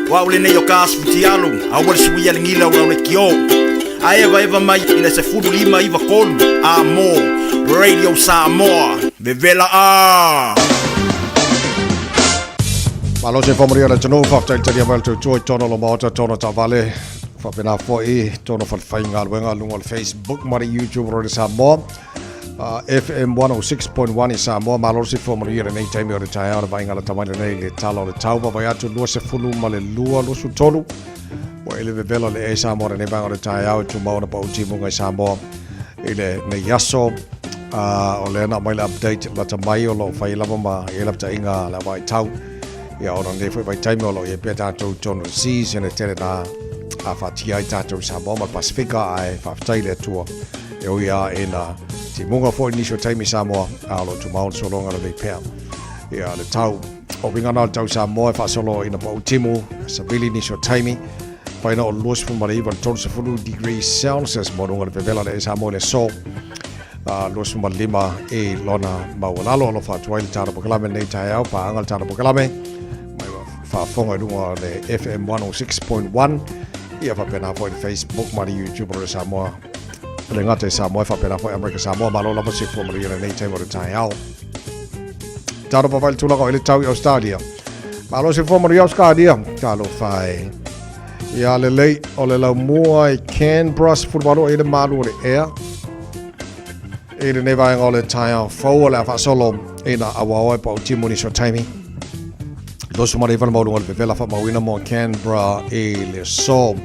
wa ule nei o kas futialu a wal sui al ngila wa le kio ai eva mai ina se fudu lima iva kolu amo Radio Samoa bevela Malo se fomoria le tonu fa tel tel yavel tu tono lo mota tono tavale fa pena foi tono fa fainga luenga lungo Facebook mari YouTube Radio Samoa FM 106.1 in Samoa malo se fomoria nei taimi o le Taeao vainga la tamai nei le talo le tauba vai atu lua se fulu male lua lo su tolu wa ele vevela le Samoa nei vainga le Taeao tu mauna pa uti munga Samoa ele nei yaso o le na mai update la tamai o lo fai lava ma ele ta inga la vai tau ora nei foi vai taimi o lo e pe tatou tono season e tele na a fatia i tatou Samoa ma Pasifika ai fa taile tua e o ia ena ti munga foi nisho taimi Samoa alo tu maun so longa le pea ia le tau o vinga na tau Samoa fa solo ina pa utimu sabili nisho taimi fa ina o luos fu mari van tonu se fulu degrees Celsius mo longa le vela le Samoa le so luos fu lima e lona mawalalo lo fa tuai tara pokalame nei Taeao pa angal tara pokalame fa fonga lunga le FM 106.1 ia fa pena foi Facebook mari YouTube ro Samoa le ngate Samoa fa pena foi America Samoa malo la se fo mari nei taimo ro Taeao taro pa val tula ko ile tau Australia malo se fo mari Australia talo fai ia le lei o le la mua I Canberra football ile malu le air ile ne vai ngole Taeao fo la fa solo ina awa pa timoni so timing Dosu mari van mo le vela fa mawina mo Canberra e le so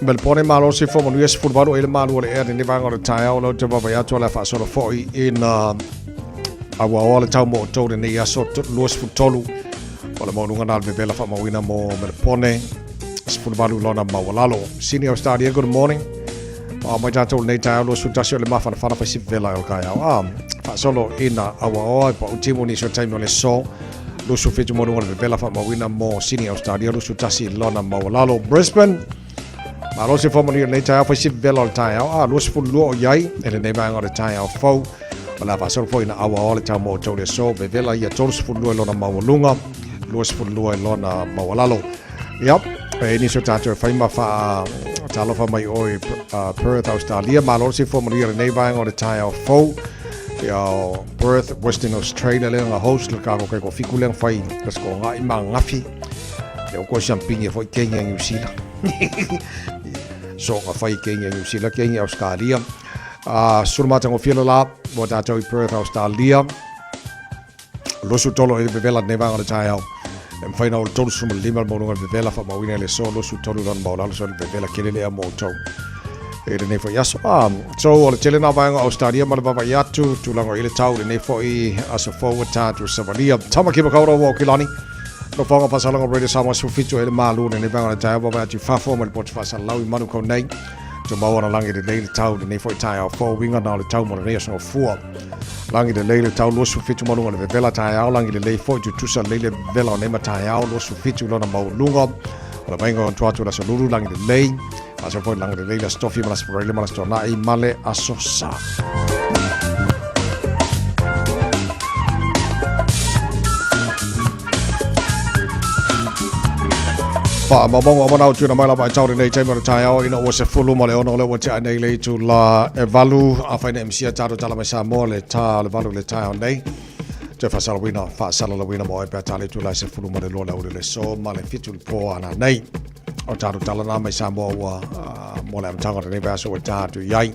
bel pone malo si fo mo US football e le malo e ne va ngore Taeao lo te va ya to la fa solo foi in awa le tau mo to ne ya so los futolu o le mo ngana le vela fa mawina mo bel pone football lo na mawalalo senior stadia good morning mai tatou nei Taeao lo sutasio le mafana fana fa si vela o kai fa solo ina awa pa utimo ni so time le so lo su fitu mo ngol vela fa mawina mo senior stadia lo sutasi lona mawalalo Brisbane malo se fomo ni nei Taeao fa si vela o Taeao lo su lo yai ele nei va ngol Taeao fo wala fa solo fo ina awa le tamo to le so vela ia to su lo lona mawalunga lo su lo lona mawalalo yep ni so tato fa ima fa talo fa mai oi Perth Australia malo se fomo ni nei va ngol Taeao fo Perth Western Australia le nga host le ka ko fiku le fai kas ko nga I mangafi le ko champagne foi Kenya New Zealand so ka fai Kenya New Zealand Kenya Australia surma tango fiela la mo tato I Perth Australia lo su tolo e bevela ne va ngata Taeao em fai na o tolo su lima mo ngata bevela fa mawina le so lo su tolo don mo la so bevela kele le mo to e ne foi yaso so o le tele na va Australia ma va ya tu lango ile tau ne foi aso forward to Savalia tama ki ba wo kilani no fa pa sala Radio Samoa su fitu ele malu ne va Taeao va tu fa formal pot fa sala I manu ko nei to maua na langi de leile tau de nei foi Taeao fo winga na le tau mo le so fua langi de leile tau lo su fitu malunga le vela Taeao langi de lei foi tu tusa leile vela ne ma Taeao lo su fitu lo na maulunga o le mainga on tuatu la solulu langi de lei asa foi langi de leile stofi ma sprele ma stona I male asosa fa mabongo mana tu na mala ba chau nei chai mo Taeao ina o se fulu mo le ono le o cha nei le tu la evalu a fa ne msia taro tala me Samoa le ta le valu le Taeao nei te fa sala wina mo e pe tale tu la se fulu mo le lo le so ma le fitu po ana nei o taro tala na me Samoa wa mo le amtanga nei ba so ta tu yai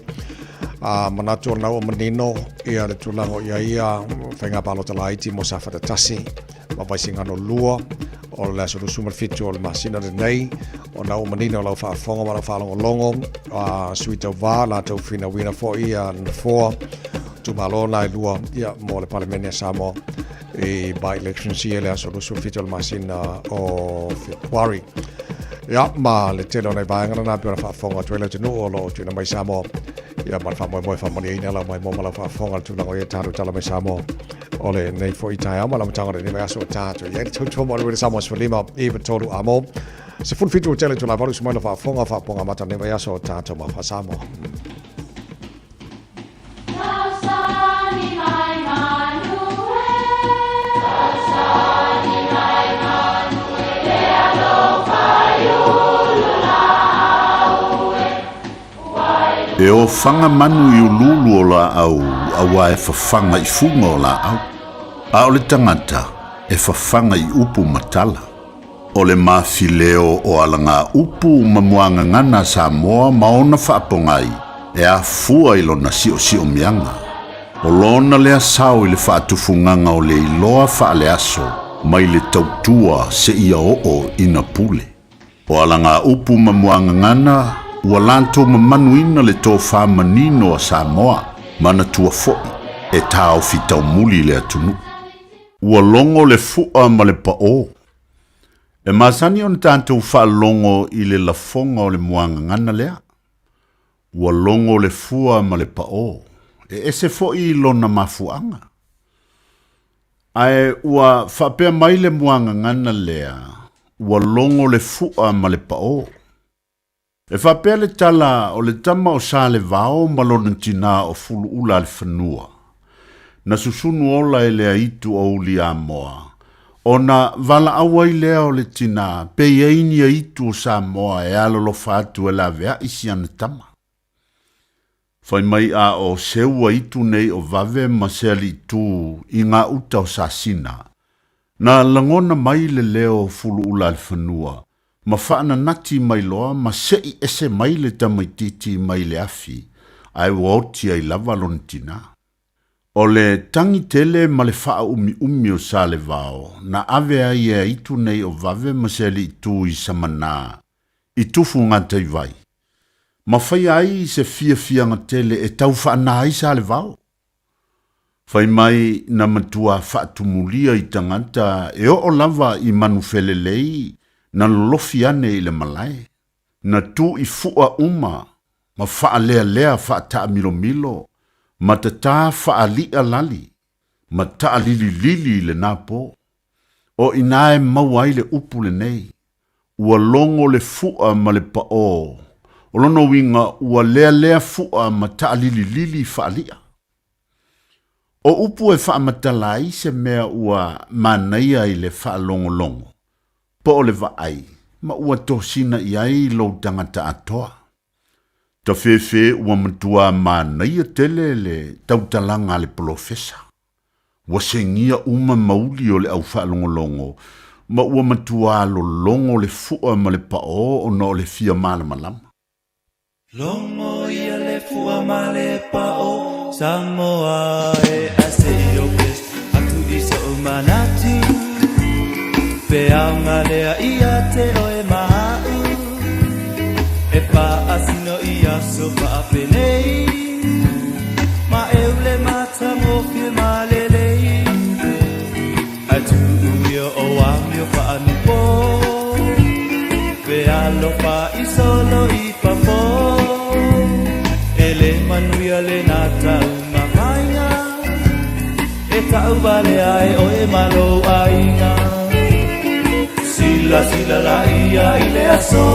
mana tu na o menino ia le tu la o ia fenga palo tala iti mo sa fa tasi ma vai singa no lua o le so sumar fitu o le masina de nei o na o manino lau fa fonga ma fa longo suita va la tau fina wina fo ia na fo tu malona I lua ia mo le parlamento Samoa e by election CL so sumar fitu o masina o February ia ma le telo nei vai ngana na fa fonga tu le tunu o lo tu na mai Samoa ia ma fa mo fa mo ina la mai mo la fa fonga tu la o ia taru tala mai Samoa ole nei fo Taeao ma la tanga nei mai aso tato ia tu mo le Samoa so lima even total amo se full fitu tele tu la valu smaila fa fonga fa ponga mata nei mai aso tato ma fa Samoa E o fanga manu I ululu o la au, awa e fafanga I funga o la au. A o le tangata, e fafanga I upu matala. O le mafileo o alanga upu mamuanga ngana Samoa maona whaapongai, e a fua I lona sio mianga. O lona lea sao I le whaatufunganga o le iloa whaale aso, mai le tautua se ia o ina pule. O alanga upu mamuanga ngana, ua lanto mamanuina le tō whamanino a Samoa, mana tua fo'i, e tāo fitau muli le atunu. Ua longo le fua ma le pa'o. E masani o na tātou whaalongo I le lafonga o le muanga ngana lea. Ua longo le fua ma le pa'o. E ese fo'i lona mafuanga. Ae ua whapea mai le muanga ngana lea. Ua longo le fua ma le pa'o. E whapea le tala o le tama o sa le vao malona tina o fulu ula le whanua. Na susunu ola e lea itu o uli a moa. O na vala awa I lea o le tina, pe iaini a itu o Samoa e alolo whaatu e la vea isi ana tama. Whai mai a o seua itu nei o vave maseli tu I ngā uta o sasina. Na langona mai le leo fulu ula le whanua. Ma whaana nati mai loa, ma sei ese mai le tamaititi mai le afi, ai wauti ai lava lontina. O le tangi tele ma le wha umi o sa le vao, na ave ai e itu nei o vave ma se li itu I samana, I tufu ngata I vai. Ma whai ai se fia ngatele e tau whaana ai sa le vao. Whai mai na matua whaatumulia I tangata, e o lava I manufelelei, na lofi ane I le malai. Na tu I fua uma, ma faa lea faa taa milo, ma tata faa lia lali, ma taa lili le napo. O inae mawai le upu le nei, ua longo le fua ma le pao. O lono winga ua lea fua ma taa lili faa lia. O upu e faa matalai se mea ua manaia I le faa longo. Po o le vaai, ma ua tosina I ai lo tangata atoa. Ta fefe ua matua manaia tele le tautalanga le profesa. Ua sengia uma mauli o le au whaalongolongo, ma ua matua lo longo le fua ma le pao o no le fia malama. Longo ia le fua ma le pao, Samoa e ase I opes, atu isa o manatu. Peanga lea ia te oe mahau, e pa asino ia so pa apenei, ma eule mata moke ma lelei, atu uio o amio pa anupo, pe alo pa isolo I papo. ele manuia le nata umakainga e tau vale ai o e malo ainga sila sila la ia i le aso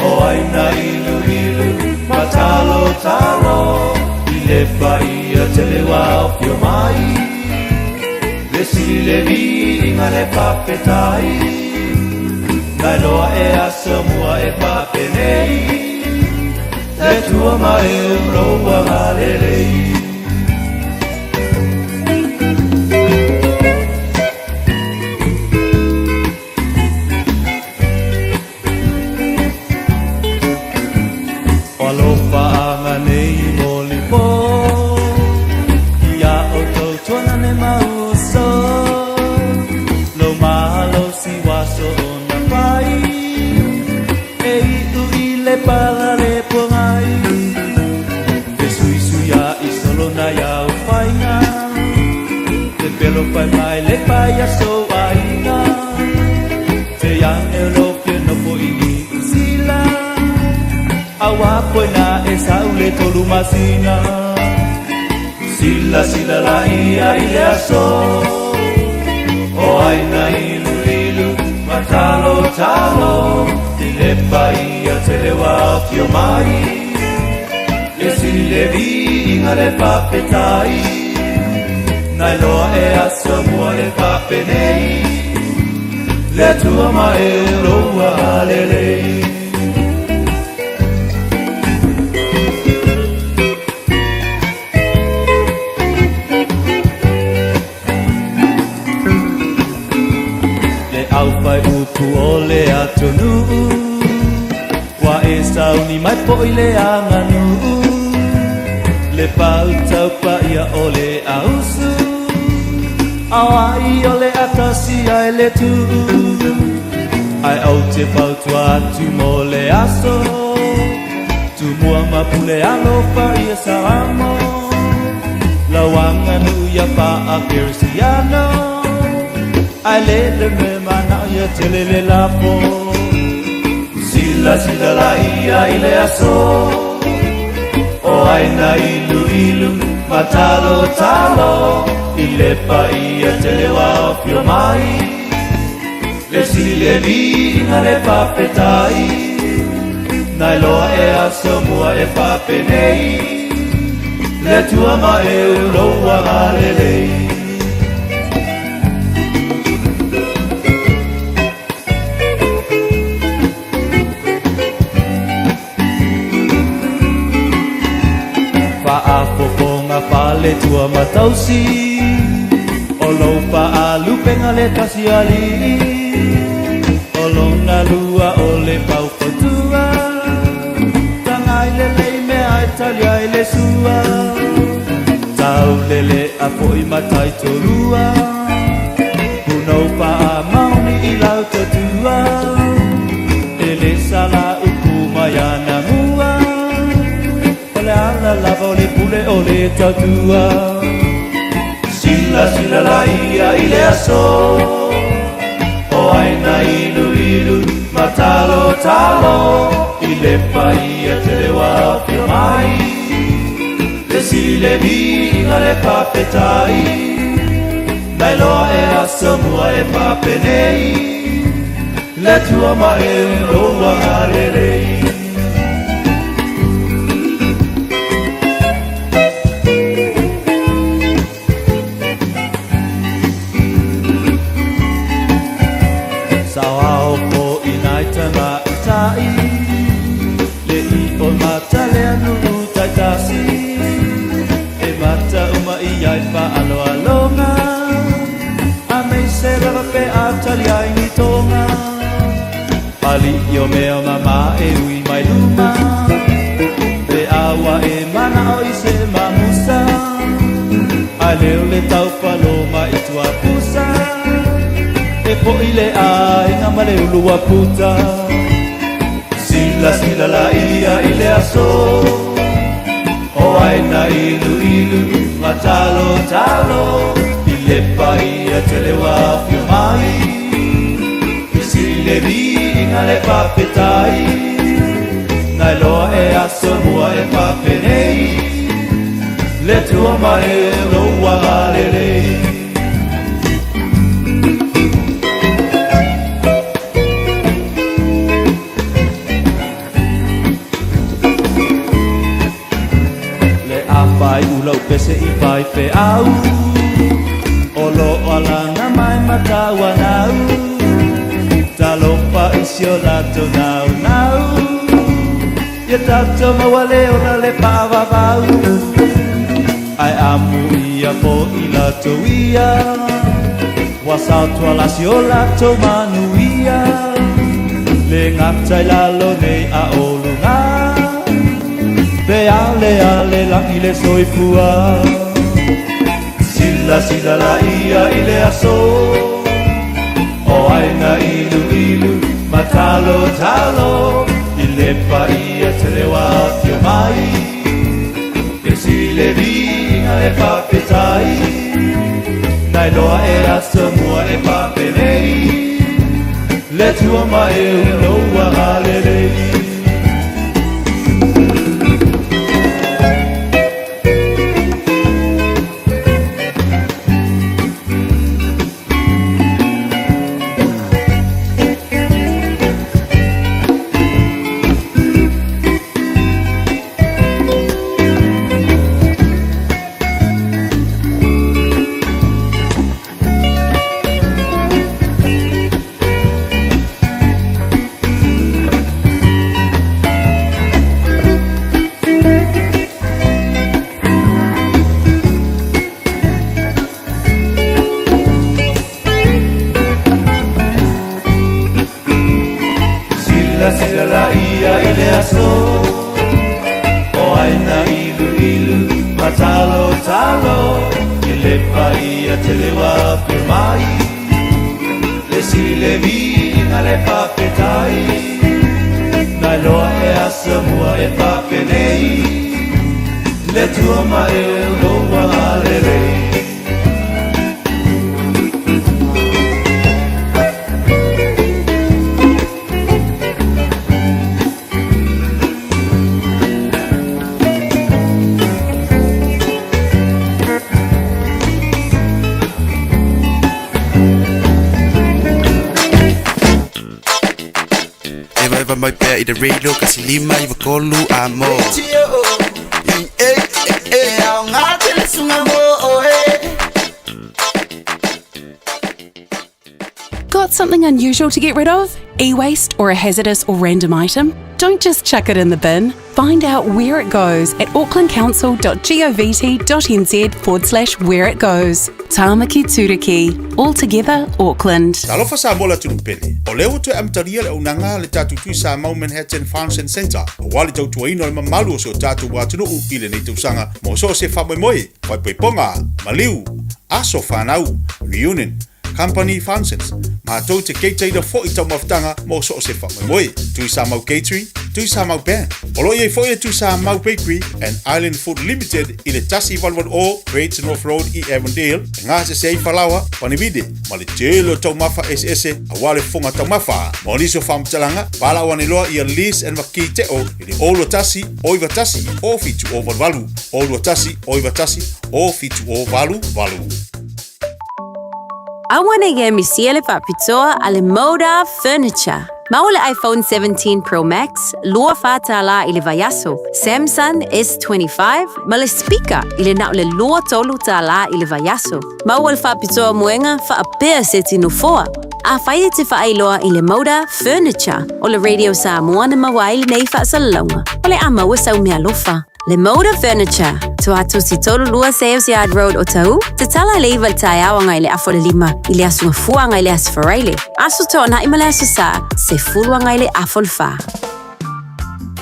o aina ilu ilu matalo talo i le paia te le wao pio mai le sili le vi inga le papetai nai loa e aso mua e papenei le tua mai e roa galelei Alofa anga nei moli po Ia o tau tona ne mauso Lo mahalo si waso o na pai E iu i le pala le pongai Te sui sui a i solo na iau whainga Te pelo pai mai le pai a so aina Te yang e lo pia no po ini usila Awa poina e saule tolu masina Sila sila la ia i le aso O aina ilu ilu matalo talo I le paia te le wafio mai E sili le vi inga le papetai Nai loa e aso mua e papenei Le tua ma e roa alelei Au pai upu o le atonu Wa e sauni mai po i le anganu Le pau tau pa ia o le ausu Awa i o le atasi ai le tu Ai au te pau tua tu mo le aso Tu mua mapule alo pa ia saramo La wanganu ia pa a kersiano Ai le me mana ia tele le lapo Sila sila la ia i le aso O aina ilu ilu matalo talo I le pa ia tele wafio mai Le sili le vinga le papetai Nai loa e aso mua e papenei Le tua ma e uloa galelei Whaafofonga pale tua matausi O lau paa lupenga le kasi ali O lona lua o le pau fatua Tangai le lei me ai tali ai le sua Tau lele a foi matai torua Punau paa mauni i lau tatua Ele sala ukuma yana mua La lava o le pule o le tatua Sila sila la ia i le aso O aina ilu ilu matalo talo I le paia te le wafio mai Le sili le vinga le papetai Nai loa e aso mua e papenei Le tua ma e roa galelei Le i o mata le anu tai tasi E mata uma i ai pa alo alonga A mei se rava pe a tali ai ni tonga Pali i o mea mama e ui mai luma Pe awa e mana o i se mamusa A leo le tau paloma i tua pusa E po i le ai ngama le ulua puta Sila sila la ia i le aso O aina ilu ilu matalo talo I le paia te le wafio mai I sili le vinga le papetai Nai loa e a Samoa e papenei Le tua mai lo wagalelei Le apai ulau pese I pai pe au Olo ala na mai matawa nau Talopa isio lato nau nau Ia tato mawale ona le pavavau Ai amu ia po I lato ia Wasau tua lasio lato manu ia Le ngatai lalo nei a olunga Pe ale langi le soifua Sila sila la ia I le aso O aina ilu ilu matalo talo I le pa ia te lewa tio mai E si le vinga e papetai Nai loa e a Samoa e papenei Le tua mai e uloa halelei Mai pea I the radio kasi lima I vakolu amo Got something unusual to get rid of? E-waste or a hazardous or random item? Don't just chuck it in the bin. Find out where it goes at aucklandcouncil.govt.nz/where it goes. Tāmaki Turiki. All together, Auckland. Talofa sa mola tunupele. O leo tu amtaria le unanga le tatu tui sa mau Manhattan Function Center. O wale tau tuaino le mamalu o so tatu watunu u ile nei tausanga. Mo so se whamoimoe, whaipoiponga, maliu, aso whanau, reunion, company functions. Mātou te keiteira fo I tau maftanga mo so se whamoimoe. Tui sa mau catering, tui sa mau band. Olo ye fo ye tui sa mau bakery and Island Food Limited I le tasi walwan o Great North Road I Avondale. Ngā se sei whalawa, panibide, ma le telo tau mafa SS a wale fonga tau mafa. Mo niso whamtalanga, wala wane loa I a lease and waki te o I le olo tasi, oiwa tasi, o fitu o walu. Olo tasi, oiwa tasi, o fitu o walu. Awana ye misiele papitoa ale Moda Furniture. Maule iPhone 17 Pro Max, lua fatala ile vayaso. Samsung S25, male speaker ile na le lua tolu tala ile vayaso. Maule papitoa muenga fa apea seti nufoa. A faide te whaailoa I le Moda Furniture. O le radio Samoa na mawaili nei whaasalonga. O le amaua sau mea lofa. Le Moda Furniture. Tuatu si tolu lua Sales Yard Road o tau. Te tala leiva le Taeao ngai le afo le lima. I le asunga fua ngai le asfareile. Asu tona I male asu sa. Se fulua ngai le afo le fa.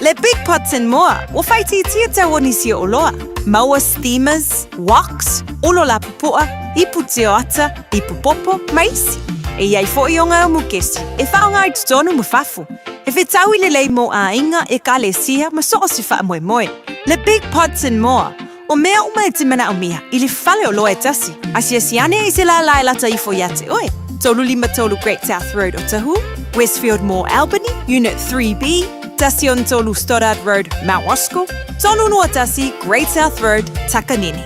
Le Big Pots and More. O whaiti tia tau onisi o loa. Maua steamers, woks, olo la pupua, ipu te ata, ipu popo, maisi. E iai fo I o ngā mukesi. E whao ngai tutonu mufafu. E whetau I le lei mo a inga e ka le sia ma so o si wha moe moe. Le Big Pots and More. O mea uma e te mana o mea, I le whale o loa e tasi. Asia siane I se la lai lata I fo iate oe. Tolu lima tolu Great South Road o Tahu, Westfield Mall Albany, Unit 3B, tasi on tolu Stoddard Road, Mount Wasco, tolu no tasi Great South Road, Takanini.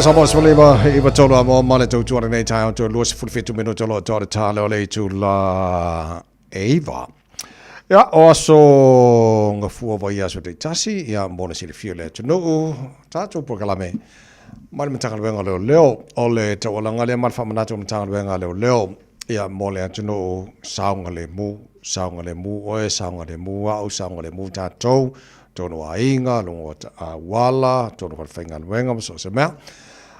Samoa iwa tolu amo male tu tuare nei tai tu luas fulfitu minu tolo tore tale ole tu la Eva. Ja, oso nga fua wa ia so te tasi ia mona sili fiole tu no tatu proklame. Mal mtanga wenga leo ole te wala le mal fa manato mtanga wenga leo ia mole tu no saunga le mu oe saunga le mu au saunga le mu tatu tono ainga longo wala tono whainga wenga so se mea.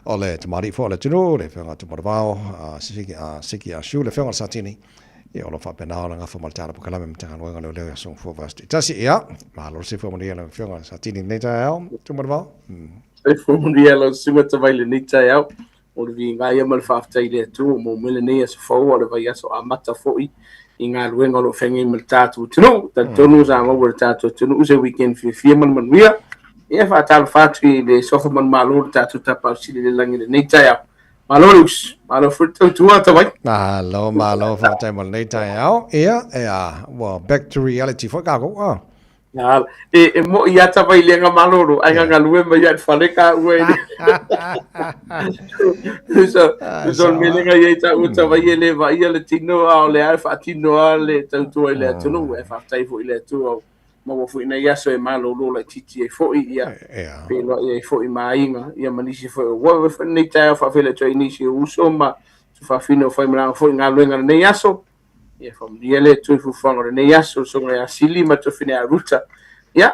Ole te mari fo le tino le whenga tu maravao siki a shu le whenga satini e olo wha penao nga wha maltana po kalame mtanga wenga leo leo song fo vasti tasi ia mahalo si fo maria le whenga satini nei Taeao tu maravao e fo maria lo sima te vai le nei Taeao o le vinga ia mal whaftai le tu mo mele nei as fo o le vai aso amata fo i ngā luenga lo whenga i mal tātu tino tonu sa mawa le tātu tino use weekend Fiafia manuia ia whaatalo whātui le sofa Malu tātu tapa sili le langi le nei Taeao. Malo fruta tua tawai. Malo whaatai mo nei Taeao. Ia, well, back to reality for kako. E mo ia tawai le nga maloro, ai nga lue mai ia whaneka ue. So mele nga ia tau tawai le va ia le tinoa o le ai whaatinoa le tautua i le atunu, e whaatai fo i le atua ma fu ina ia so e malo lo la titi e foi ia pe lo e foi mainga ia manisi foi wo fa nei tai fa fele to inisi uso ma fa fino foi mala foi nga luenga nei aso ia fa dia le tu fu fa nei aso so nga sili ma to fine a ruta ia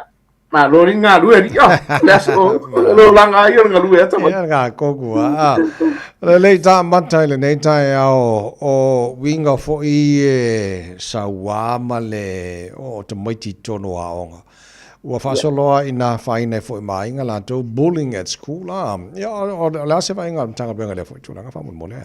ma lo ringa lu e ia laso lo langa ia nga lu e ta ia nga koku a le ta matai le nei tai o winga foi e sawa male o te maiti tono aonga ua whaasoloa ina whaina fo i mainga la tau bullying at school. Ia, o la se vainga tanga benga le fo i tūranga whamun mole.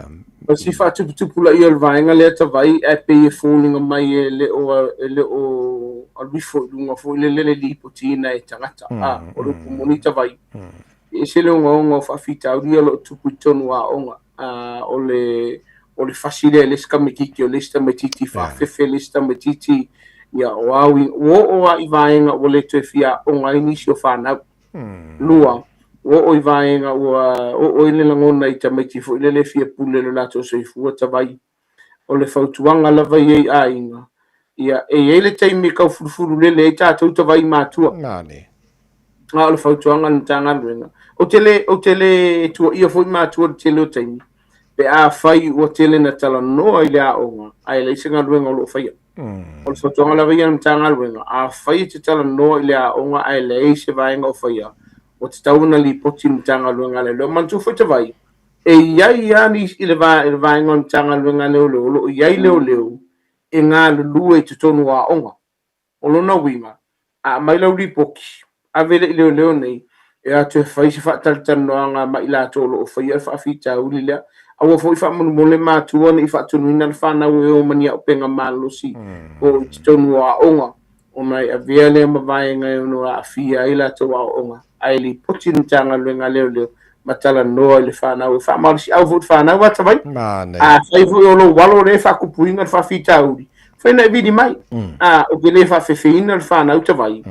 O si whaatuputupu la i o le vaenga lea ta vai e pe e fōninga mai e le o alwifo i lunga fo i le li potina e tangata. O le kumoni ta vai. E se le unga o whawhita au ria lo tupu i tonu a onga. O le fasile le ska me kiki o le sta me titi whawhewhe le sta me titi ia o awi. O a i vaenga o le tue fia o ngai nisi o whanau. Lua. O i vaenga o i le langona i tamaiti fo i le fia pule le lato so i fua ta vai. O le whautuanga la vai ei a inga. Ia e le taimi kau furufuru le e tātou ta vai mātua. Ngāne. O le whautuanga ni tanga luenga. O tele tua ia fo i mātua te leo taimi. Pe a whai o tele na tala noa i le a onga. Ai le isenga luenga o lo whaia. O le whautuanga la vai ni tanga luenga. A whai te tala noa i le a onga ai le eise vaenga o whaia. O te tauna li poti mtanga luenga le leo mantu fo te vai. E iai ani i le vaenga mtanga luenga leo leo. Iai leo leo. E ngā lulu e te tonu a onga. O lona wima. A mai lau li poki. A vele i leo leo nei. E a tue whai se whaataltan noanga mai la tolo o whai al whaafita uli lea. A wa fo i whaamanu mole mātua ni i whaatunu ina le whanau e o mani au penga mālosi. O i te tonu a onga. O mai a vea lea ma vaenga e ono a fia i la tō a onga. Ai li poti ni tanga luenga leo leo matala noa i le whanau e whaamarisi au vod whanau ata vai a whaifu i olo walo le whakupuinga le whawhita uri whaina e vidi mai o ke le whawhewheina le whanau ta vai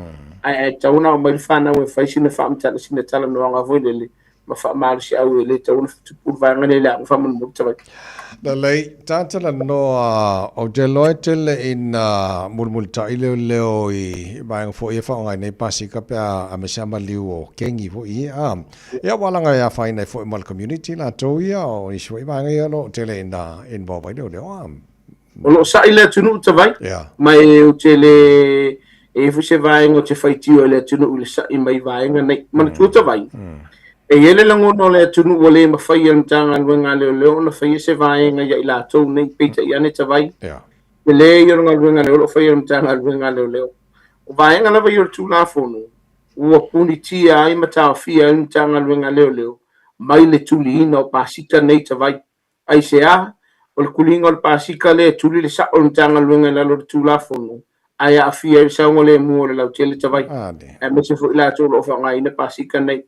ai tauna o mai le whanau e whaisina whaamtala sina tala noa ngā voi lele ma whaamarisi au e le tauna tupur vanga le la whamanu mo ta vai Na lei, tātala noa o te loe tele in mulmulta i leo i maenga fo i whaongai nei pasika pia a me sama liu o kengi fo i ia walanga ia whainai fo i mal community la tau ia o i sui maenga ia lo tele in bawai leo leo o lo sa i lea tunu ta vai mai o tele e fu se vaenga o te whaitio i lea tunu i le sa i mai vaenga nei mana tua ta vai e ele langono le tunu o le mawhai al mtanga luenga leo leo na whai se vaenga ia i la tau nei peita i ane ta vai e le i ronga luenga leo lo whai al mtanga luenga leo leo o vaenga na vai o tu la fono ua puni tia ai matao fia al mtanga luenga leo leo mai le tuli ina o pasika nei ta vai ai se a o le kulinga o le pasika le tuli le sa o mtanga luenga leo le tu la fono ai a fia i saunga le mua le lau tele ta vai e me se fo i la tau lo wha ngai na pasika nei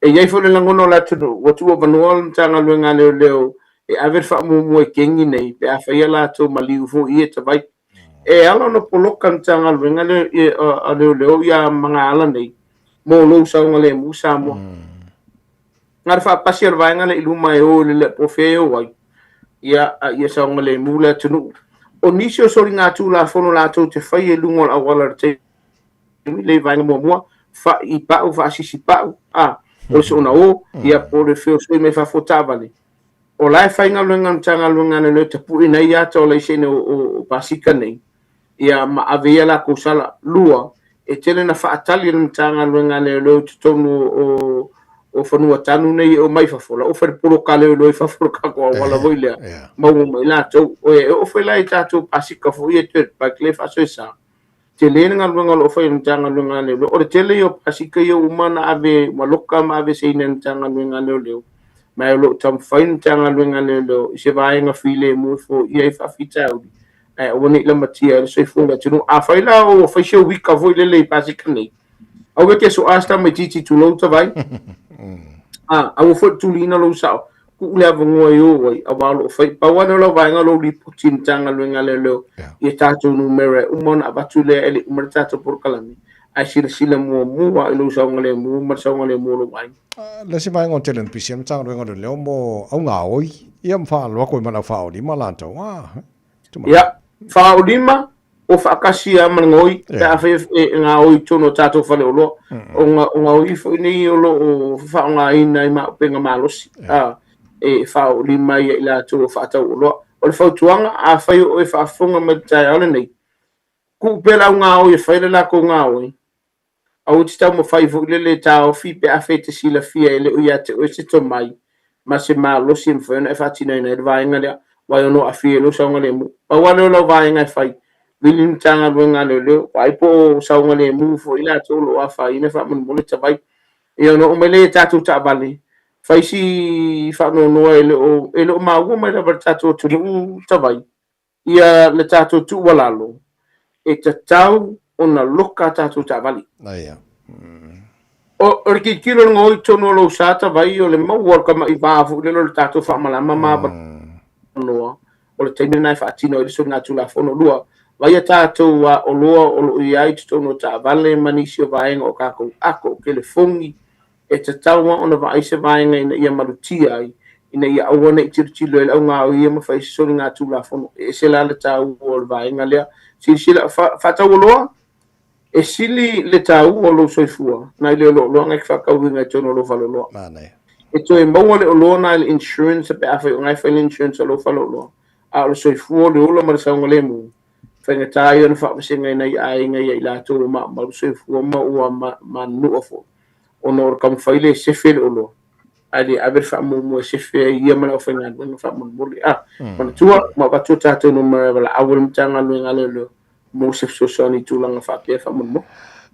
e iai fo le langono la tunu wa tua vanua le mtanga luenga leo leo e aver wha mumu e kengi nei pe a whaia la tau maliu fo i e ta vai e ala no poloka mtanga luenga leo leo ia mga ala nei mo lo saunga le mu Samoa ngā wha pasi ar vaenga le iluma e o le profeo wai ia saunga le mu le tunu o nisi o sori ngā tū la fono la tau te whai e lungo la awala te le vaenga mua wha i pau wha asisi pau o se ona o ia po le feo soi me fa fotavale o lai fainga luenga mtanga luenga le te pu ina ia to le sene o pasika nei ia ma avea la kusala lua e tele na faatali le mtanga luenga le te tonu o fanua tanu nei o mai fafola o fare polo kale lo fa foka ko wala voile ma mai la to o foi la tato pasika fo ia te pa kle fa so sa te lenga luenga lo foi mtanga luenga le o tele o pasika yo umana ave maloka ma ave se ina mtanga luenga le mai lo tam fine mtanga luenga le se vai nga file mo fo ia fa fita o woni la matia so fo la tunu a fa la o fa se wika vo le pasika nei o ke so asta me titi tu lo ta vai a o fo tu lina lo sa ku le avongo yo wai a walo fa pa wana lo vai nga lo li putin tanga luenga le e tato numero umon abatule ele umertato por kalami ai sila mo wa lo sa ngale mo mar sa ngale mo lo vai le se vai ngon telen pisem tanga luenga le mo au nga oi iam fa lo ko mana fa o di malanto ya fa o lima o fa kasia mangoi ta fe nga oi tono tato fa le lo o nga oi fo ni o lo fa nga ina ma penga malos e fa o lima ia la to fa ta o lo o le fa tuanga a fa o e fa fonga me Taeao nei ku pela nga oi fa le la ko nga oi au ti ta mo fa fo le Taeao fi pe a fe te sila fia le o ia te o se to mai ma se malos im fa na fa tina ina vai nga le wai no a fi lo sa nga le mo pa wa lo vai nga fai Wilin tanga bunga leo waipo saunga le mu fo ila tolo afa ina fa mun mole tabai e no umele tatu tabali faisi fa no ele o ma wo mai la tatu tu tabai ia le tatu tu walalo e tatau ona loka tatu tabali Aia. o orki kilo ngoi tono lo sata vai o le mau ka mai ba fu le lo tatu fa mala mama ba no o le tene fa tino i so na tu la fono lua vai tatu wa o lua o lo ia tono ta vale manisio vai o ka ko ako ke le fongi e tatau ona va ai se vai ngai ia malutia ai ina ia awana i tiro le nga o ia ma fa so na tu la fono e se la le tau o vai ngalia sila fa tau loa e sili le tau o lo soifua na le lo ngai fa ka winga tono lo falo lo e to e mo le lo na le insurance pe afa ngai fa insurance lo falo lo a lo soifua le lo ma sa ngale mu fa nga tai on fa se ngai nai ai ngai la to ma lo soifua ma o ma no fo ono kam fa ile se fel o lo ali aber fa mo se fe ia ma fa nga no fa mo boli on tua ma ba tu ta to no ma la awul mtanga lo ngale lo mo se so ni tu langa fa pe fa mo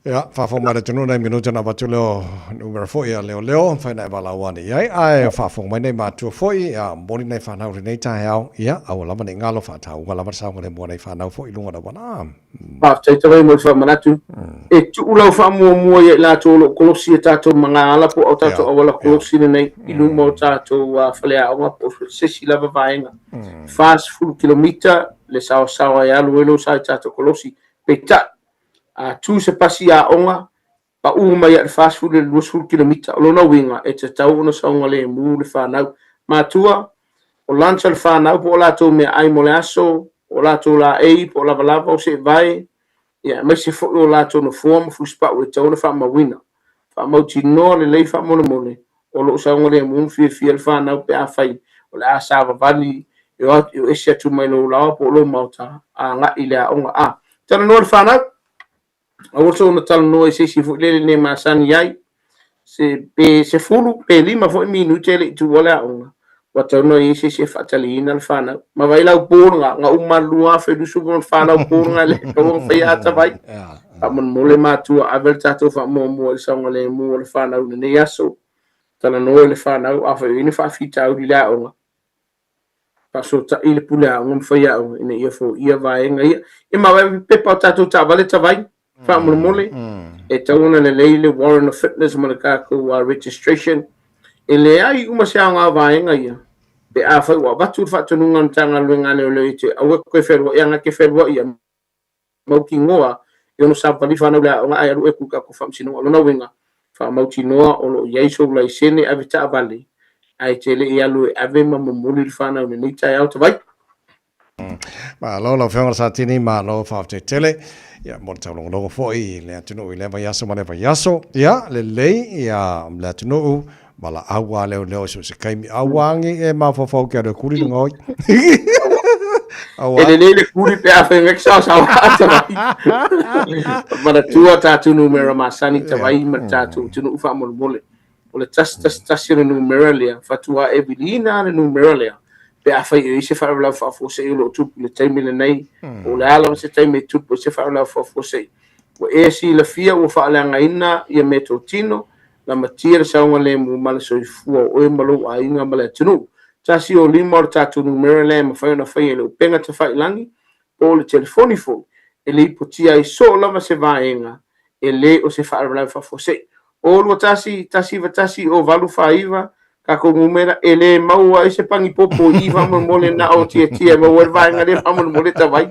ya fa fo ma tunu na minuto na batu leo numero 4 ya leo fa na bala wani ai fa fo mai nei ma tu fo ya boli nei fa na nei Taeao ya awala ma nei ngalo fa ta wala ma sa ngale mo nei fa na fo i lunga da wana ba tai tai mo fa manatu e tu ulau fa mo ya la to lo kolosi ta to manga ala po ta to wala kolosi nei i lunga ta to wa fa le a po se si la va vaenga fast food kilometer le sa ya lo sa ta to kolosi peta a tu se pasi a onga pa uma ya fast food le 2 kilometer lo na winga e te tau no sa ngale mu le fa na ma tua o lancha le fa na po la to me ai mo le aso o la to la e po la lava o se vai ya me se fo o la to no form fu spa o te o fa ma wina fa mo ti no le fa mo le o lo sa ngale mu fi le fa na pe a fai o la sa va vali yo e se tu mai lo la po lo mauta a nga ile a onga a tana no le fa na o so na tal no se si fu le ne ma san yai se fulu pe lima fo minuto le tu wala ona wa ta no i se fa tali na fa na ma vai la por nga uma lua fe du su fa la por nga le ko fa ya ta vai amon mole ma tu averta to fa mo sa ngale mo le fa na ne yaso tana no le fa na a fa ni fa fita u la ona pa so ta ile pula ngom fa ya ina ia fo ia vai nga ia ma vai pe pa ta to ta vale ta vai fa mole e tauna le leile warrant of fitness malaka ko registration ele ai uma se anga vaenga ia pe a fa wa batu fa tunu ngan tanga lu ngale le te awe ko fer wa nga ke fer wa ia mo ki ngoa yo no sa pa li fa na la nga ai ru e ku ka ko fam sino lo na winga fa mo ti noa o lo yeso la sene avita vale ai te le ia lu ave ma mo muli fa na ni Taeao te vai ma lo fa sa tini ma lo fa te tele ya mo tau longo foi le tunu le va yaso ma le va yaso ya le lei ya le tunu bala awa le so se kai awangi e ma fo ke de kuri ngoi e le kuri pe a fe ngexa sa ma tua tatu numero ma sani te vai ma tatu tunu fa mo mole o le tas no numero le fatua evelina le numero le pe a fai e se fa la fa fo se lo tu le time le nei o le ala se time tu se fa la fa fo se o e si la fia o fa la ngaina ia metotino la matia sa ngale mu mal so fu o e malo ai nga mala tunu tasi o lima tatu numero le ma fa na fa le penga te fa langi o le telefoni fo e le potia i so la se vaenga e le o se fa la fa fo se o lo tasi o valu fa iva ka ko numera ele mau ai se pangi popo i va mo le na o tie mo wer vai ngale fa mo le ta vai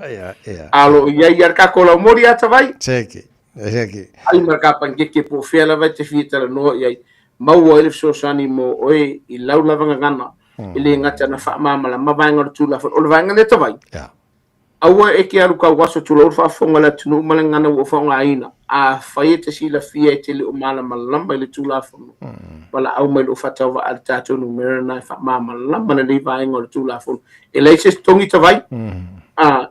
alo ia ka ko la mori ata vai seki ai marka pangi ke po fela vai te fita no ia mau ele so sani mo oi i lau la vanga ngana ile ngata na fa mama la ma vai ngor tu la o vai ngale ta vai awa e ke aru ka waso tu lo fa fonga la tunu mala ngana wo fonga aina a faite si la fia te le mala malamba le tu la fonga wala au mai lo fata wa alta tu numero na fa mama lamba na le vai ngor tu la fonga ele se tongi ta vai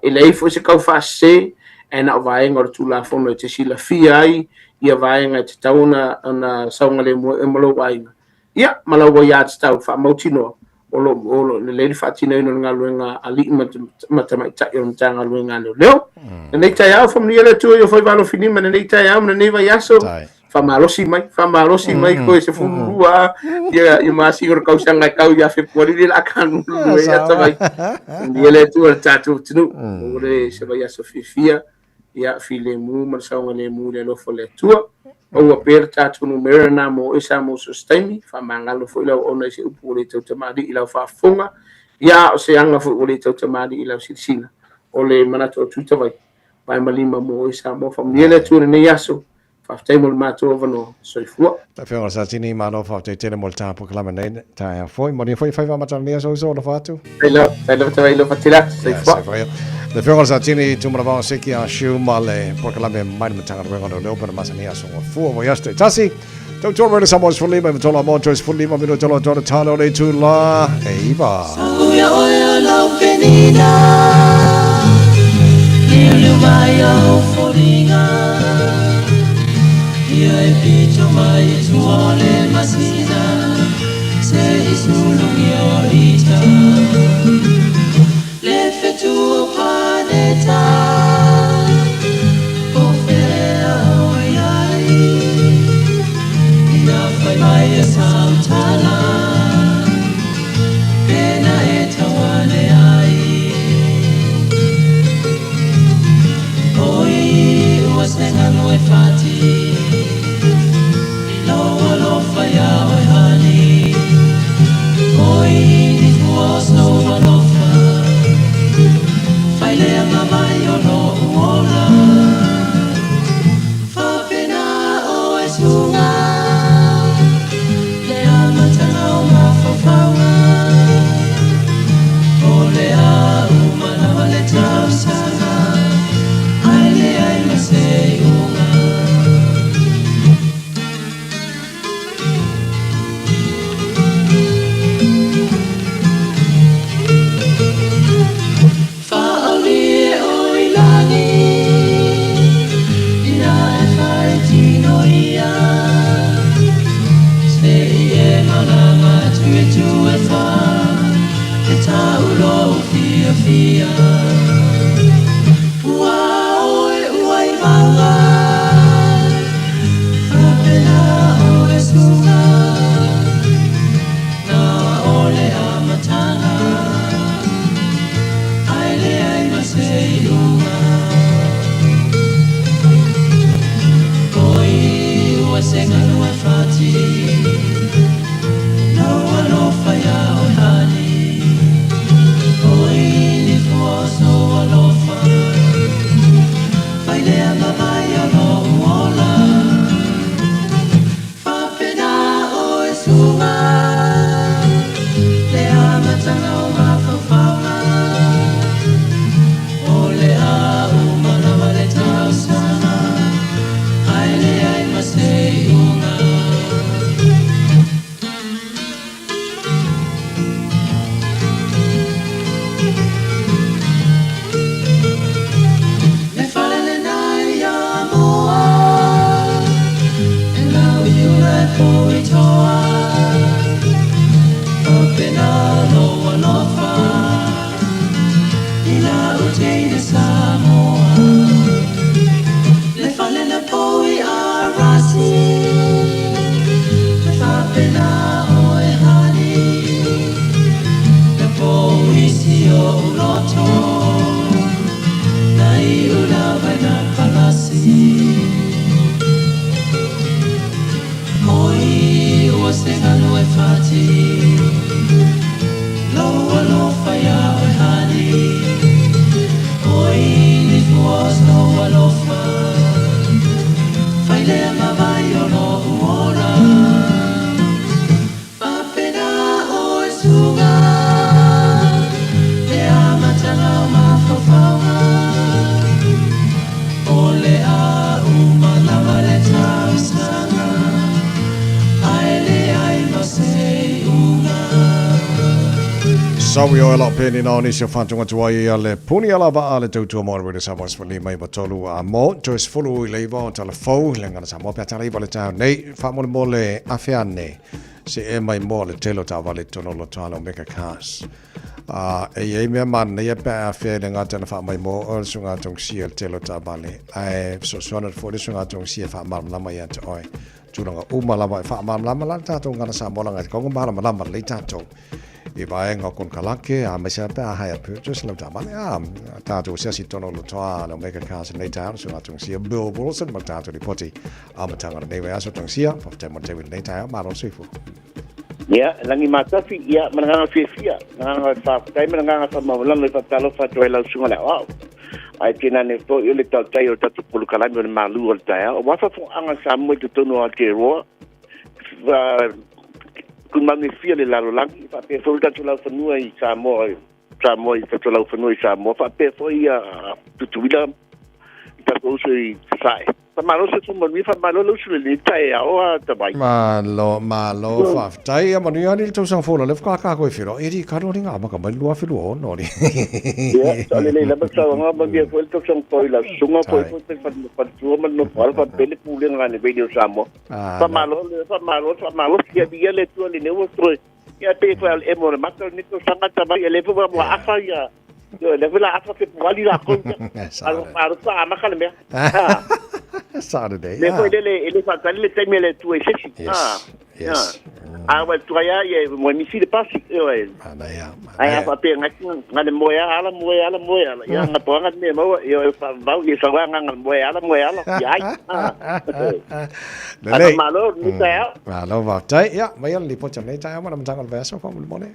ele fo se ka fa se e na vai ngor tu la fonga te si la fia ai ia vai nga te tauna na saunga le mo e malo ai ia malo wa ya tau fa mautino o le fatina no ngaluenga ali matama ta yo tanga luenga leo nei Taeao from ni le tu yo foi valo finima nei Taeao nei vai aso fa malosi mai ko se fulua ya masi or kau sanga kau ya fe poli le akan lu ya tavai ni le tu tatu tinu ore se vai aso Fiafia ya file mu marsaunga le mu le lo fole tua o per tatu no merana mo isa mo sustemi fa mangalo fo ila ona se upule te tamadi ila fa fonga ya o se anga fo ule te tamadi ila silsila o le manato tuta vai vai malima mo isa mo fa miele tu ne yaso fa temo mato vano so fu ta fionga sa tini mano fa te tele molta po klama nei ta foi mo ni foi fa mata ne so so lo fatu ela ta ilo fatila so fu le fionga sa tini tu mo va se ki a shu male po klama mai mata ngaro ngaro le open masania so fu mo yaste tasi Tau tō Samoa fully ma tola mo tō fully ma mino tola tō talo le tu la eiva. Sauya oya lau penina, nilu maya hoforinga, ia e pito mai tuole masina, se isulungi orita, le fetu planeta, ofea oyai. Maya Santana Pena etawane ai Oi uasenga noe fati Loa lofa ya oi hani Oi ni fuos loa lofa Failea mamai o no uola Fapena o esunga Fiafia Wow, uai maua Rapena o esunga Na ole amatanga Aile ai maseiunga Oi, ua senga nua fati Noa lofa ya oi hani no alofa Failea mamaya no uola Fapena o esunga Le amatanga o mafaufauna O le a umana wale tausana Aile ai maseiunga Samoa le fale le poi a rasi le fa pena o e hani le poi si o uloto nai ula vai na palasi oi o senga no e fati lo fa ya o hani was no alofa Failea mavai o no uola Fapena o esunga Le amatanga o mafaufaunga O le a umana wale tausanga Aile ai maseiunga sawi o la peni na ni se fantunga tua ia le puni ala ba ale tautua mo re sa mas fali mai batolu a mo Joyce fulu i le ba telefo le ngana sa mo pe tala i le ta nei fa mo le afiane se e mai mo le telo ta vale tono lo talo meka kas e me man ne pe afia le ngata na fa mai mo o sunga tong si el telo ta vale ai so sona for le sunga tong si fa mam la mai ata oi tulanga umala ba fa mam la la ta tong ngana sa mo la ngai ko ngala ma le ta tong I vai ngā kon kalake a me se pe a hai a purchase lau ta male a tātou sia si tono lo toa no mega cars nei tāu so ngā tung sia Bill Wilson ma tātou ni poti a matanga nei wea so tung sia pa te mo te nei tāu ma ro sifu ia langi matafi ia mananga Fiafia nganga fa tai mananga fa maulan le patalo fa toi lau sunga la wow ai tina ne to yo le tau tai o tatu pulu kalami o Malu o Taeao wa fa fu anga sa mo te tono a te ro kun mami fia le lalo langi fa pe fo tatu lau fanua I Samoa i tatu lau fanua I Samoa fa pe fo ia tutuila tatu so I sai fa malo se tu mo mi fa malo lo su le Taeao a tabai malo fa tai a manu ani to sang fo le fa ka ko firo e ri ka ro ringa ma ka mai lua filo o no ri ya so le la ba sa nga ba bi fo to sang ko la sunga ko te fa tu man no fa fa pele pu le nga ne video Samoa fa malo ki bi le tu le ne wo tro ya pe fa e mo ma to ni to sanga tabai le fo mo afa ya yo le vela afa ke wali la ko al pa ma kale me Saturday le ko le fa kale le teme le tu e sexy yes wa tu ya ye mo mi si de pasi yo ai fa pe ngale moya ala ya nga to nga me mo yo fa va ye sa nga moya ala ya le malo ni ta malo va tai ya mai li po chane tai ma tang al verso fa mo ne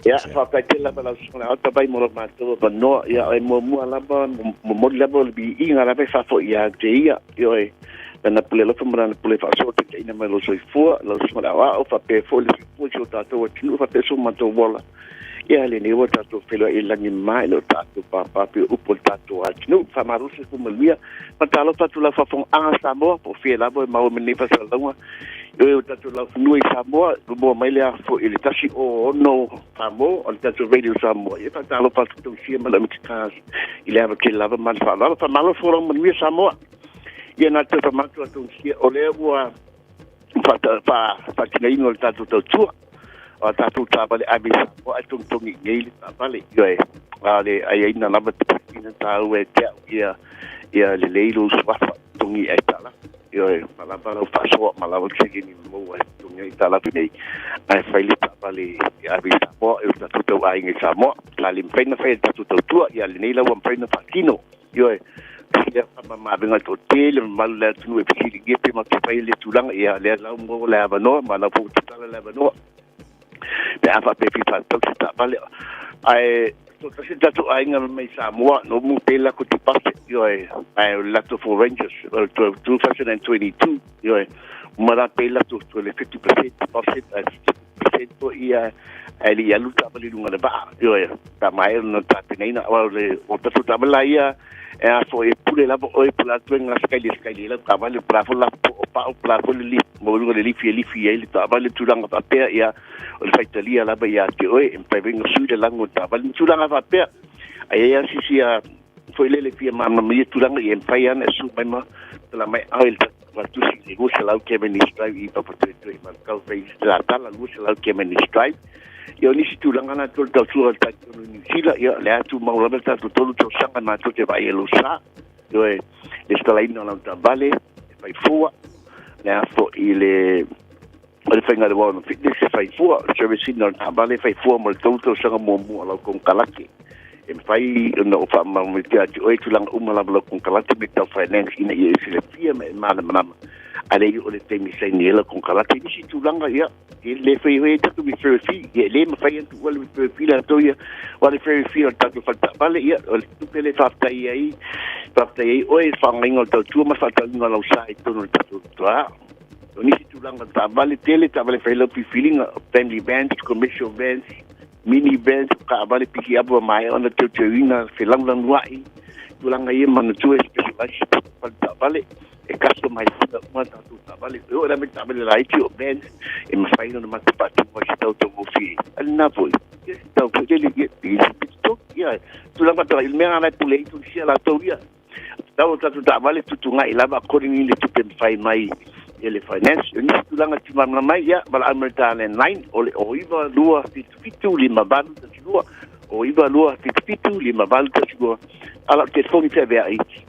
ya fa ka tela bala sona ta bai mo ma to ba no ya mo ala ba mo level bi inga la fa fo ya te ya yo na pule lo fumana na pule fa so te ina mai lo so fu lo so la wa o fa pe fo le fu so ta to ti fa pe so ma to bola ya le ni wo ta to felo I la ni mai lo ta to pa pe u po ta to a no fa ma ro se fu mo lia pa ta lo ta to la fa fon a Samoa po fe la bo ma o me ni fa sa la yo ta to la nui Samoa mo mai le fo ile ta si o no Samoa o ta to radio Samoa ya ta lo pa to si ma la mi ka ile ava ke la ma fa ma lo fo mo ni Samoa ia na te tamatu atu sia o le ua pa tina ino le tatu tau tua o tatu tabale abisa o atu tongi ngeili tabale yoe ale ai ina lama te ina tau e te ia le leilo swafa tongi e tala yoe malaba lau fasoa malaba tsegi ni mo e tongi e tala pinei ai faili tabale abisa o e tatu tau a inge Samoa la limpeina fai tatu tau tua ia le neila ua mpaina pakino yoe ya ma benga to tele mal la tu e pili gepe ma to le tulang ya le la mo la ba no ma la pu tala la ba no pe afa pe pa to ta vale ai to ta se to ai nga mai Samoa no mu pe la ko ti passe yo ai la to for rangers 2022 yo ma la pe la to le 50% passe to ia ali ya luta pa le lunga ba yo ta mai no ta pinaina o to ta bala ia so e pule la o e pula tuen la skai la ka vale pra fo la pa o pra fo li mo lu le li fi ta vale tulanga pa pe ya o le faitalia la ba ya te o e pe vengo su de lango ta vale tulanga pa pe ai ya si ya fo le fi ma mi tulanga e pa ya ne su mai ma la mai ai la tu si go se la ke meni drive I pa te ma ka ve la ta la lu se la ke meni drive yo ni si tulanga na to ta su ta ni sila ya le tu ma la ta to to sanga na to te vai lo sa yo e sta la ino la vale fai fua le fo ile o fenga de bon fitness fai fua service no ta vale fai fua mo to sanga mo la con kalaki e fai no fa ma mi ti o tulanga la con kalaki me ta finance ina ye se fia me ma ale o le temi sai ni la con kalaki ni si tulanga ya le fai ta to be fair fee le ma fai tu wala fair fee la to ya wala fair fee ta to falta vale ya tu pele fa tai ai o e fa ngingo tu ma fa ta ngingo la sai to no to ni si tulanga ta vale fai lo feeling family bands commercial bands mini bands ka vale piki abu mai on the tuina filang lang wai tulanga ye man tu specialized falta vale e customize ma ta tu vale o la meta vale la IT bands e ma fai no ma pa tu mo sta to mo fi al na foi tau ke le ke to ya tu la pata il mea na pule tu sia la to ya tau tu ta vale tu ngai la ba ko ni le tu pen fai mai ele finance ni tu la ngati ma mai ya bala ameritane 9 ole o iba lua fitu lima ban tu o iba lua fitu lima ban tu ala te foni te vea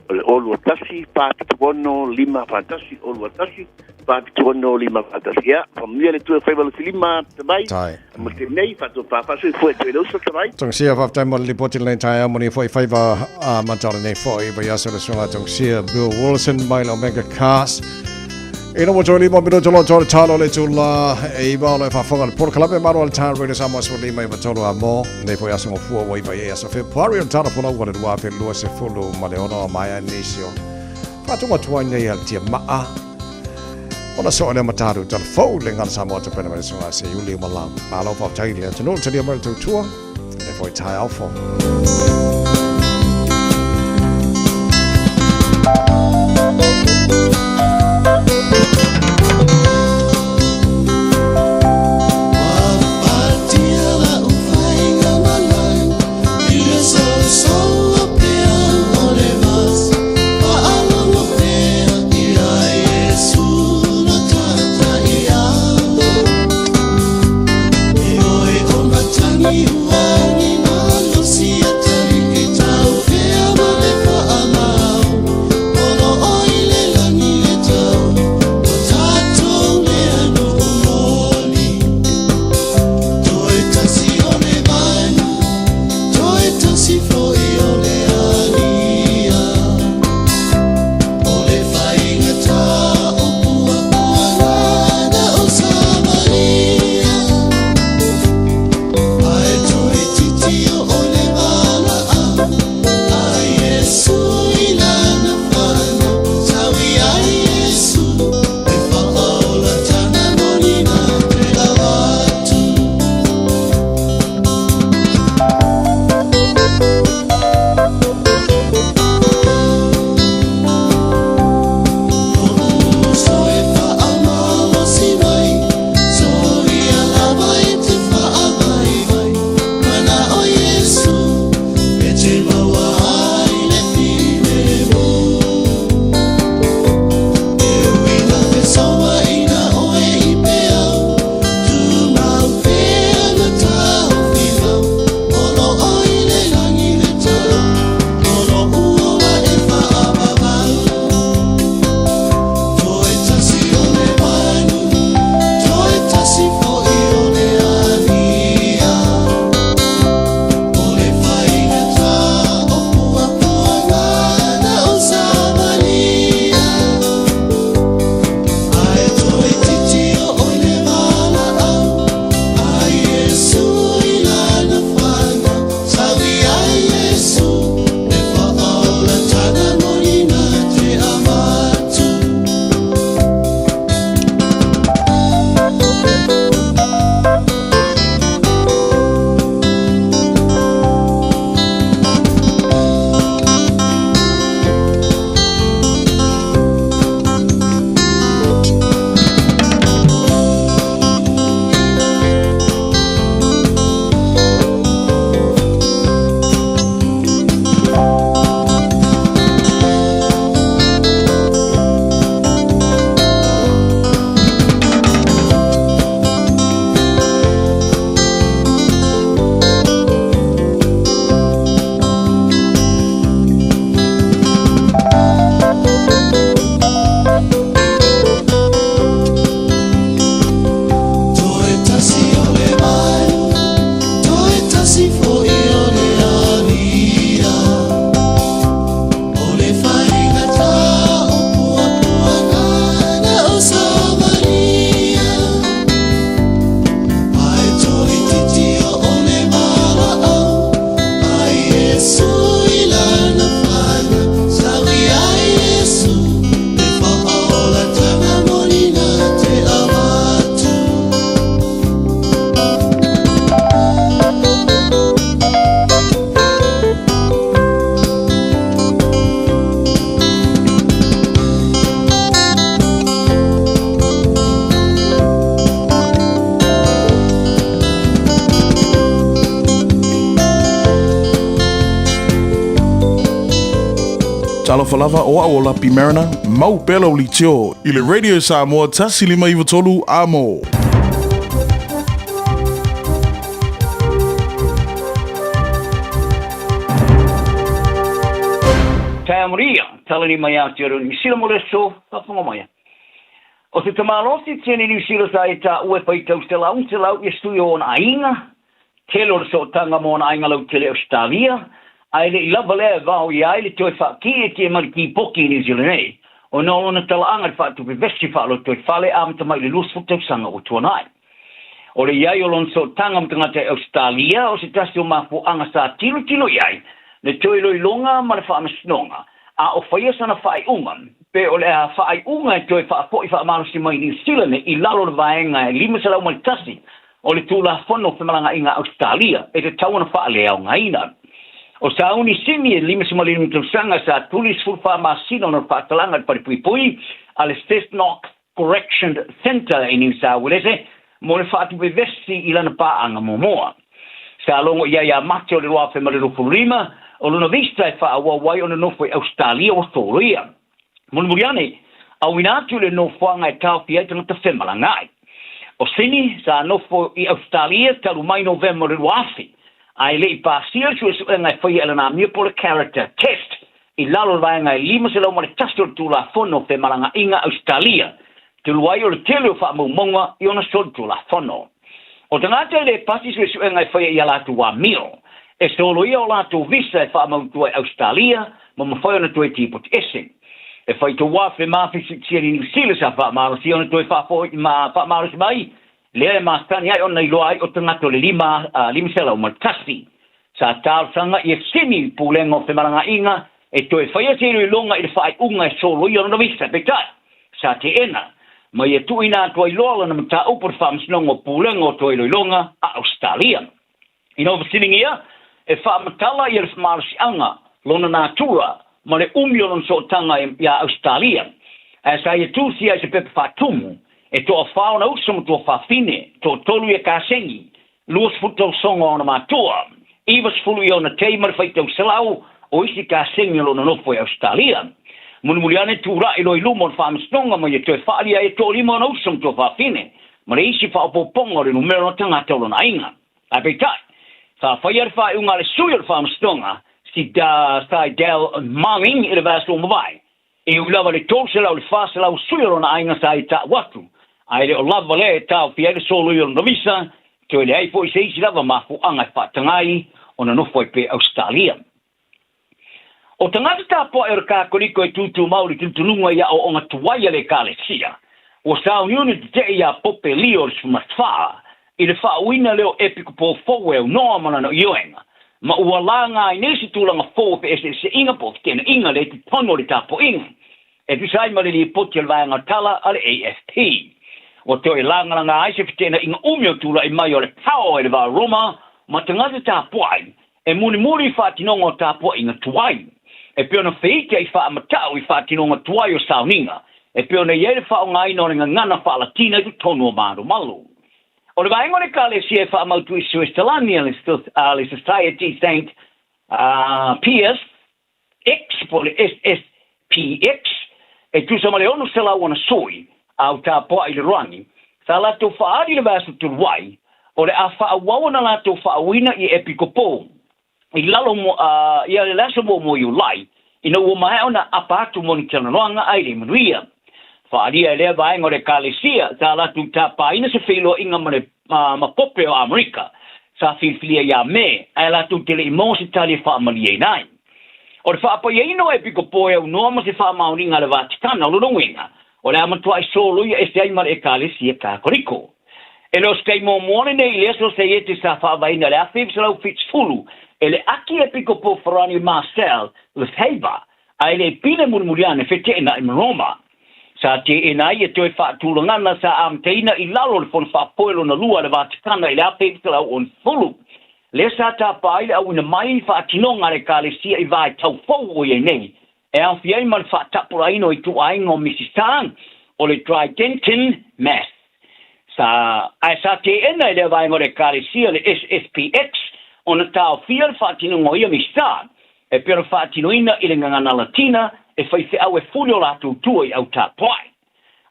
ole o lua tasi pa tu ono lima fantasi o lua tasi pa tu ono lima fantasi ya familia le tu fai valo lima tabai mo te nei fa tu pa so foi tu lo so tabai tong sia fa tai mo li potil nei tai mo ni foi va ma tal nei foi va ya so le so tong sia Bill Wilson mai lo mega cast ino mo joli mo biro jolo jolo talo le jula e ba lo fa fonga por club e maro al tan radio Samoa so lima va tolo amo nei foi aso fu o va ya so fe pari on tano fono wa de wa fe lo se fulu ma le ono mai anisio fa tu mo tu nei al tia ma a ona so le mataru tal fo le ngal Samoa te pena me so ase yuli malam ma lo fa tai le to no te le mo to tour e foi Taeao fo You are in my Talofa lava o au la Pimerana, mau pelo li tio, i le Radio Samoa tasi lima iwa tolu amo. Taeao, talani mai atu ero ni sila mo leso, papungo mai. O te tamalosi tēne ni sila sa e ta ue pai tau te lau i studio o na ainga, telo le so tanga mo na ainga lau tele o Fiafia, ai le i lava lea vau i ai le toi whaki e te mariki poki ni New nei, o na ona tala anga whatu pe vesti whaalo toi whale a mta mai le lus futau sanga o tuanai. O le iai o lon so tanga mta ngata e Australia, o se tasi o mafu anga sa tilo iai, le toi loi longa ma le wha amasnonga, a o whaia sana whai unga, pe o le a whai unga e toi wha apoi wha amarosi mai New Zealand i lalo le vaenga e lima salau mai tasi, o le tūla whono whamalanga inga Australia, e te tauana wha lea o ngaina. O sa uni simi e lima simalinu tausanga sa tulis fulfa masino na whaatalanga at paripui a le Cessnock Correction Centre i New South Wales, mo le whaatu vesti i lana paanga momoa. Sa longo ia mate o le roa whemariru furima, o luna vista e wha awa wai o na nofo i Australia o Thoria. Muriane, au inatu le nofoanga e Fiafia tangata whemalangai. O sini, sa nofo i Australia talu mai November le roafi. Ai le i pāsia su ngai whai ala nā mia po le character test. I lalo vai ngai lima se lau mare tasto tūla whono whemalanga inga Australia. Te luai o le tele o wha monga i ona sol tūla whono. O tangata le pasi su ngai whai i alatu wa mio. E solo ia o lātou visa e wha mautua i Australia, ma mawhai ona tue tipot ese. E whai to wafe mafi siksiari New Zealand sa wha marosi ona tue wha fo ma wha marosi mai. Lea e māstani ai ona iloa ai o tangato le lima sela o martasi. Sa tāusanga i e sini pūlenga o whemaranga inga, e toe whaia te rui longa i le whaai unga e solo i ona visa petai. Sa te ena, ma i e tuina atua i loa lana mta upur whaamsinonga o pūlenga o toi longa a Australia. I nova siningia, e whaamatala i e whamarasi anga, lona nātura, ma le umio so tanga i Australia. E sa i e tūsia i se pepe whaatumu, e to a whaona usamu to a whawhine, to tolu e kāsengi, luas futau songa o na mātua, iwas fulu i o na teimar whaitau salau, o isi kāsengi lo na nofo e Australia. Munumuliane tūra i loi lumon whaamistonga ma i te whaalia e to lima o na usamu to a whawhine, ma re isi whaapoponga re numero na tangata o na inga. A peitai, sa whaiar wha unga le sui o whaamistonga, si Taeao manging i le vaso mawai, e ulawa le tōsela o le whasela o sui o na inga sa i ta watu, ai le o lava le e tau fia le solo i o na visa, te o le aipo i se isi lava mafu anga i whatangai o na nofo i pe Australia. O tangata tā po e raka koriko e tūtū mauri tuntununga ia o onga tuwaia le kālesia, o sa unione te ia pope lio le sumatwaa, i le whaawina leo epiku po fowe o noa mana no ioenga, ma ua langa i nesi tūlanga fowe pe se inga po tēna inga le ti tono le tā po inga, e pisai ma le li poti al vāenga tala ale AFP. O te oi langaranga ai se fitena inga umio tula i mai o le pao e le wā Roma, ma te ngate tā puai, e muri whātinonga o tā puai inga tuai. E peona whiike i wha amatau i whātinonga tuai o sauninga, e peona i ere wha o ngai no ringa ngana wha latina i tu tonu o Malu. O le vaenga le ka le si e wha amautu i Suestalani le Society Saint PS X, po le SSPX, e tu sama le onu sela wana soi, au tā poa i le rangi, sa lato whaari le vaso turuai, o le a whaawawa na lato whaawina i epikopo, i lalo mo, i ale laso mo i ulai, ina ua mahe ona apatu moni tananoanga ai le manuia. Whaari e lea vaenga o le kālesia, sa lato tā paina se whilo inga mapope o Amerika, sa whilwhilia ia me, ai lato tele i mōsi tali whaamalia nai. O le whaapaieino epikopo e au noa ma se whaamauringa le Vatikana, o lulunginga, o le amatua i solo ia este ai mara e kālesia kā koriko. E lo skei mō mōne nei leso se e te sa whaavaina le FEB se lau Fitzfulu, e le aki e piko po Ferrani Marcel le Heiba, ai le pine murmuriane fetena i Roma. Sa te enai e toi whaatulangana sa amteina i lalo le fon whaapoelo na lua le Vatikana i le FEB se lau on fulu. Le sa tā paile au ina mai whaatinonga le kālesia i vai tau fau o ye nei, e au fiai man whaatapura ino i tu aingo Mississippi o le Tridentin Mass. Sa te ena i le vaengo le kālesia le SSPX o na tau fia le whaatino ngoia Mississippi, e pero whaatino ina i le ngangana Latina e fai se au e fulio la tu i au tapuai.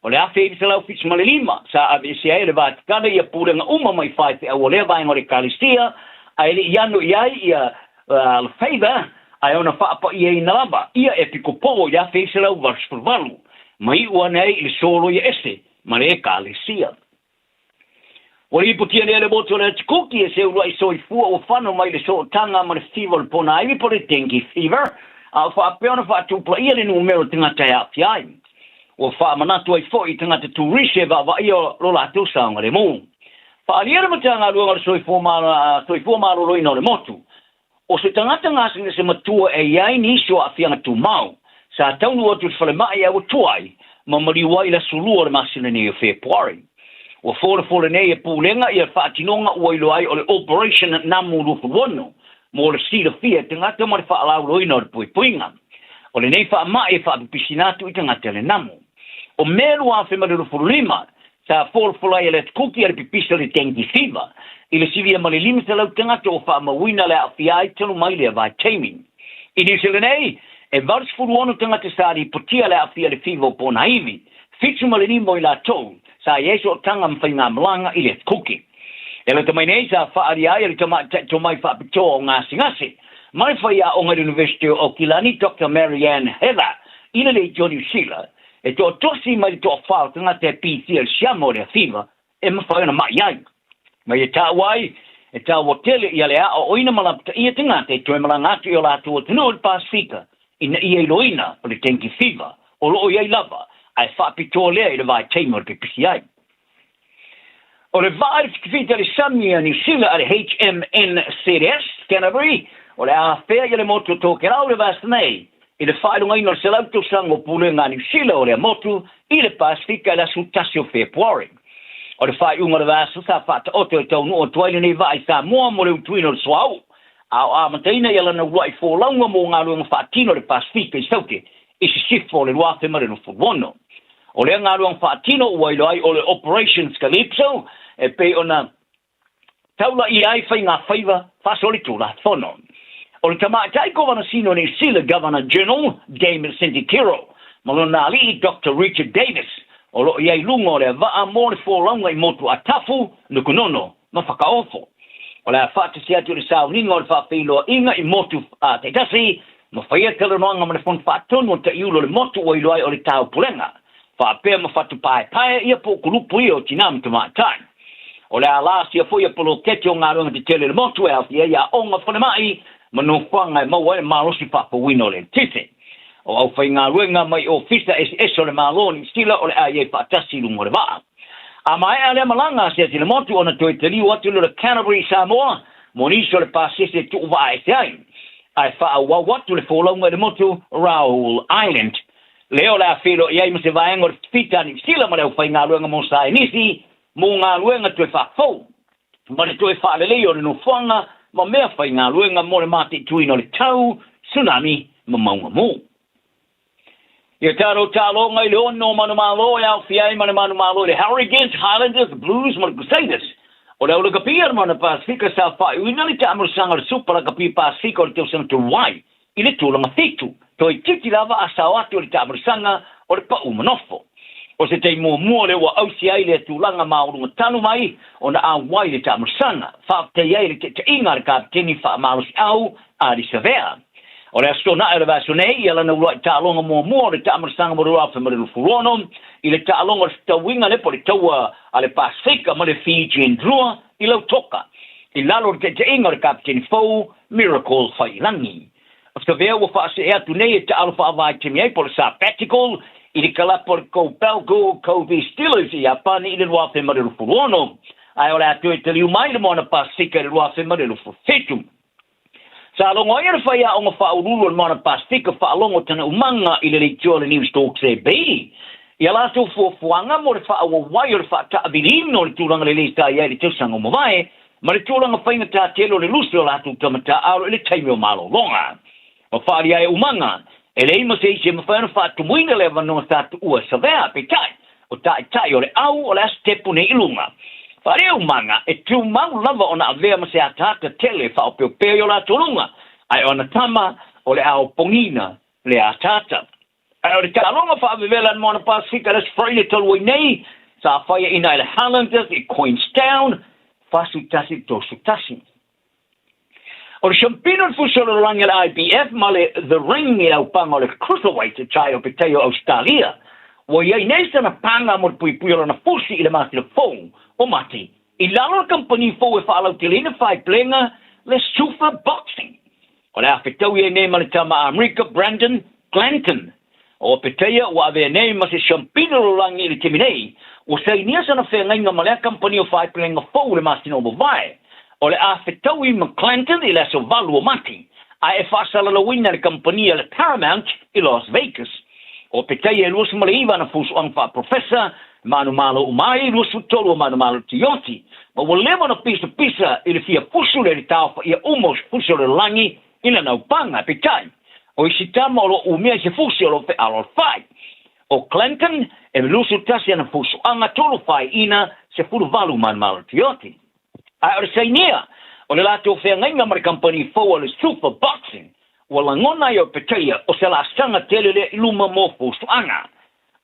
O le afe se lau fits malilima, sa ave se ai le Vatikana ia purenga uma mai fai te au le vai ngore kalistia, ai le ianu iai ia FEB, ai ona whaapa ia i nalaba, ia e pikopo ia fe se lau varsfurvalu, mai ua nei i le solo ia ese, ma le kalistia. O le iputia le moto le tikuki e se ua i soifua o whano mai le so tanga ma le fever pona iwi po le dengue fever, a whaapeona whaatupla ia le numero tangata e afiai. O whaamanatu ai fo i tangata turise wa ia rola atu saunga le mou. Whaaliera matanga luanga le soifua malo loina o le motu. O se tangata ngasi se matua e iai nisio a fianga tu mau, sa taunu atu whale mai au tuai, ma mariwai la sulua le masina ni o February. O fole nei e pūlenga i a whaatinonga uailo ai o le Operation Namu Rufuwono, mo le sila fia tangata ma le whaalau loina o le puipuinga. O le nei whaamai e whaapisinatu i tangata le namu. O melu a whema le rufurulima, sa fole e le tukuki a le pipisa le tengi fiva, i le sivia ma le limita lau tangata o whaamawina le awhiai tanu mai le vai taming. I ni sila nei, e varis furuono tangata sari potia le awhia le fiva o pona iwi, fitu ma le nimo i la tou, sa yeso o tanga mwhainga mlanga i le kuki. E le tamai nei sa whaari ai le tamai whaapito o ngasi. Mai whai a o ngai University o Kilani, Dr. Marianne Heather, ina le Johnny Sheila, e to tosi mai to whao tanga te PC el siamo le fiva, e mwhai ona mai ai. Mai e tā wai, e tā wotele i ale a o oina malapta i a tanga te toi malanga atu i o la tu o tunu o le Pasifika, ina i e loina o le tenki fiva, o lo o iai lava, ai whaapito lea i le vai teimo le pipisi ai. O le vai fita le samia ni sila ale HMNCDS, Canterbury, o le awhea i le motu tōke rau le vas nei, i le whaelunga ino le selauto sang o pulenga ni sila o le motu, i le Pasifika la sutasio February. O le whaeunga le vas sa whata oto e taunu o tuaile nei vai Samoa mo le utuino le swau, au a mataina i ala na uai fōlaunga mo ngā luenga whaatino le Pasifika i sauke, i si sifo le luafe mare no fuwono. O le ngā luang whaatino uailo ai o le Operations Calypso, e pe ona taula i ai whai ngā whaiva whasori tūla whono. O le tamaatai governor sino ni sila Governor General Damon Sintikiro, malona ali Dr. Richard Davis, o lo i ai lungo le vaa mo le fōlaunga i motu a tafu nukunono ma whakaofo. O le a whaatasi atu le sauninga o le whaafeilo inga i motu a te tasi, ma whaia tala noanga ma le fon whaatonu o te iulo le motu uailo ai o le tau pulenga. Whaapea ma whatu pae ia po kulupu i o tinam tamaatai. O le alasi a fwoi a polo kete o ngā runga te tele le motu e awhia ia onga whane mai, ma no whanga e maua e marosi whapa wino le tite. O au whai ngā runga mai o fista o le maloni stila o le a ie whaatasi lungo le waa. A mai a le malanga se te le motu o na toi te liu atu le Canterbury Samoa, mo niso le pasese tu uwa e te ai. Ai wha wa watu le wholaunga le motu Raoul Island. Leo la whilo i ai mse vaenga o fita ni stila ma leo whai ngā runga mo sa e nisi, mo ngā luenga tue whafou. Ma le tue whaalelei o le no whanga, ma mea whai ngā luenga mo le mate tuino le tau, tsunami, ma maunga mo. Ia tāro tālo ngai le ono manu malo e au fiai manu malo le Hurricanes, Highlanders, Blues, ma le Crusaders. O le aula kapia ma na Pasifika sa whai uina le tāmarusanga le super la kapia Pasifika o le teo sana tu wai, i le tūlanga thitu, toi titi lava a sao atu o le tāmarusanga o le pa umanofo. O se tei mua le wa ausi ai le tūlanga maurunga tanu mai, o na a wai le tāmarusanga, whaafte ai le te inga le kapteni wha marusi au a li savea. O le astona e le vaso nei, i ala na ulai tālonga mua le tāmarusanga mo rua wha marilu furono, i le tālonga le tawinga le po le taua a le Pasifika ma le Fiji and Drua i lau toka. I lalo le te inga le kapteni fau, Miracle Whailangi. After vea wa whaase ea tu nei e te alfa avai te miei po le sabbatical, i le kalapo le kou Belgo, kou vi Steelers i apani i le rua whi marilu furono. Ai o le atu e te liu mai le moana Pasifika i le rua whi marilu fufitu. Sa longo ia le whaia o ngā whaurulu le moana Pasifika whaalongo tana umanga i le leitio le News Talk FEB. Ia lato fuafuanga mo le whaawa wai o le whaataavirino le tūranga le leita ia le teusanga o mawai, ma le tūranga whainga tā telo le lusi o lato tamata aro i le taimi o malo longa. Ma whaari ai umanga, e le ima se ise mawhaina whaatumuina le wanoa tātu ua savea pe tai, o tai o le au o le astepu ne ilunga. Whaare umanga, e tu mau lava o na avea ma se atata tele wha o peo peo la tolunga, ai o na tama o le au pongina le atata. O le tālonga whaavevela mo na Pasifika les Friday tolu nei, sa whaia ina le Highlanders I Queenstown, fasu tasi tosu tasi. O le Champino fusolo rangi le IBF, ma le The Ring I au panga le Cruiserweight e chai o Taeao Australia. Wa iai nei sana panga mo pui o na fusi I le mati le fong, o mati. I lalo company fo e whaalau te lina whai plenga, le Super Boxing. O le awhetau I nei ma le tama America Brandon Glanton. O petea wa ave nei ma se Champino rangi le teminei, o sei nia sana whengainga ma le company o whai plenga fo le mati no vai. O le awhetau I McClanton I le so valu o mati. A e whaasala la wina le company le Paramount I Las Vegas. O petea e luas male iwa na fusu ang wha professor, Manu Malu umai, luas utolu o Manu Malu tioti. Ma wa lewa na pisa I le fia fusu le tau fa ia almost fusu le langi I le naupanga petai. O I sitama o lo umea se fusu o lo fe alo fai. O Clinton e luas utasi na fusu anga tolu fai ina se furu valu Manu Malu tioti. A o le sainia, o le lato whea ngainga mara company fo o le Super Boxing. Wala ngona I o petea o se la sanga telele iluma mo fusu anga.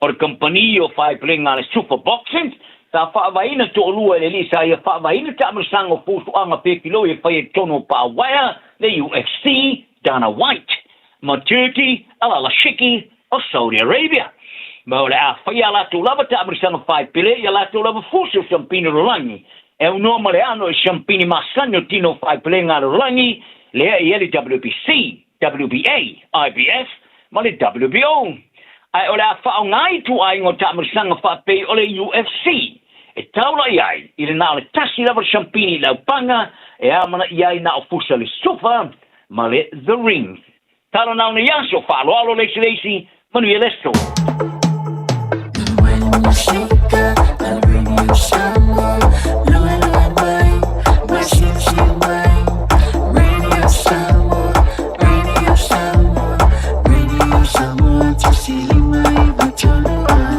O le company o whai plenga le Super Boxing, ta whaavaina to olua le lisa I whaavaina ta amasanga o fusu anga pekilo I whai tono pa waya le UFC, Dana White, ma Turkey, ala Shiki, o Saudi Arabia. Ma o le a whai ala to lava ta amasanga whai pele, I ala to lava fusu Champino Rolangi. E un uomo le anno I Champini Massagno tino whai plenga Rolangi, le I le WBC, WBA, IBF, ma le WBO. Ai o le a whaongai tu ai ngō tāmarisanga whape o le UFC. E taula iai, I le nā le tasi lava Champini lau panga, e amana iai nā o fusa le Super, ma le The Ring. Tala nā una yaso whalo alo leisi leisi, manu I leso.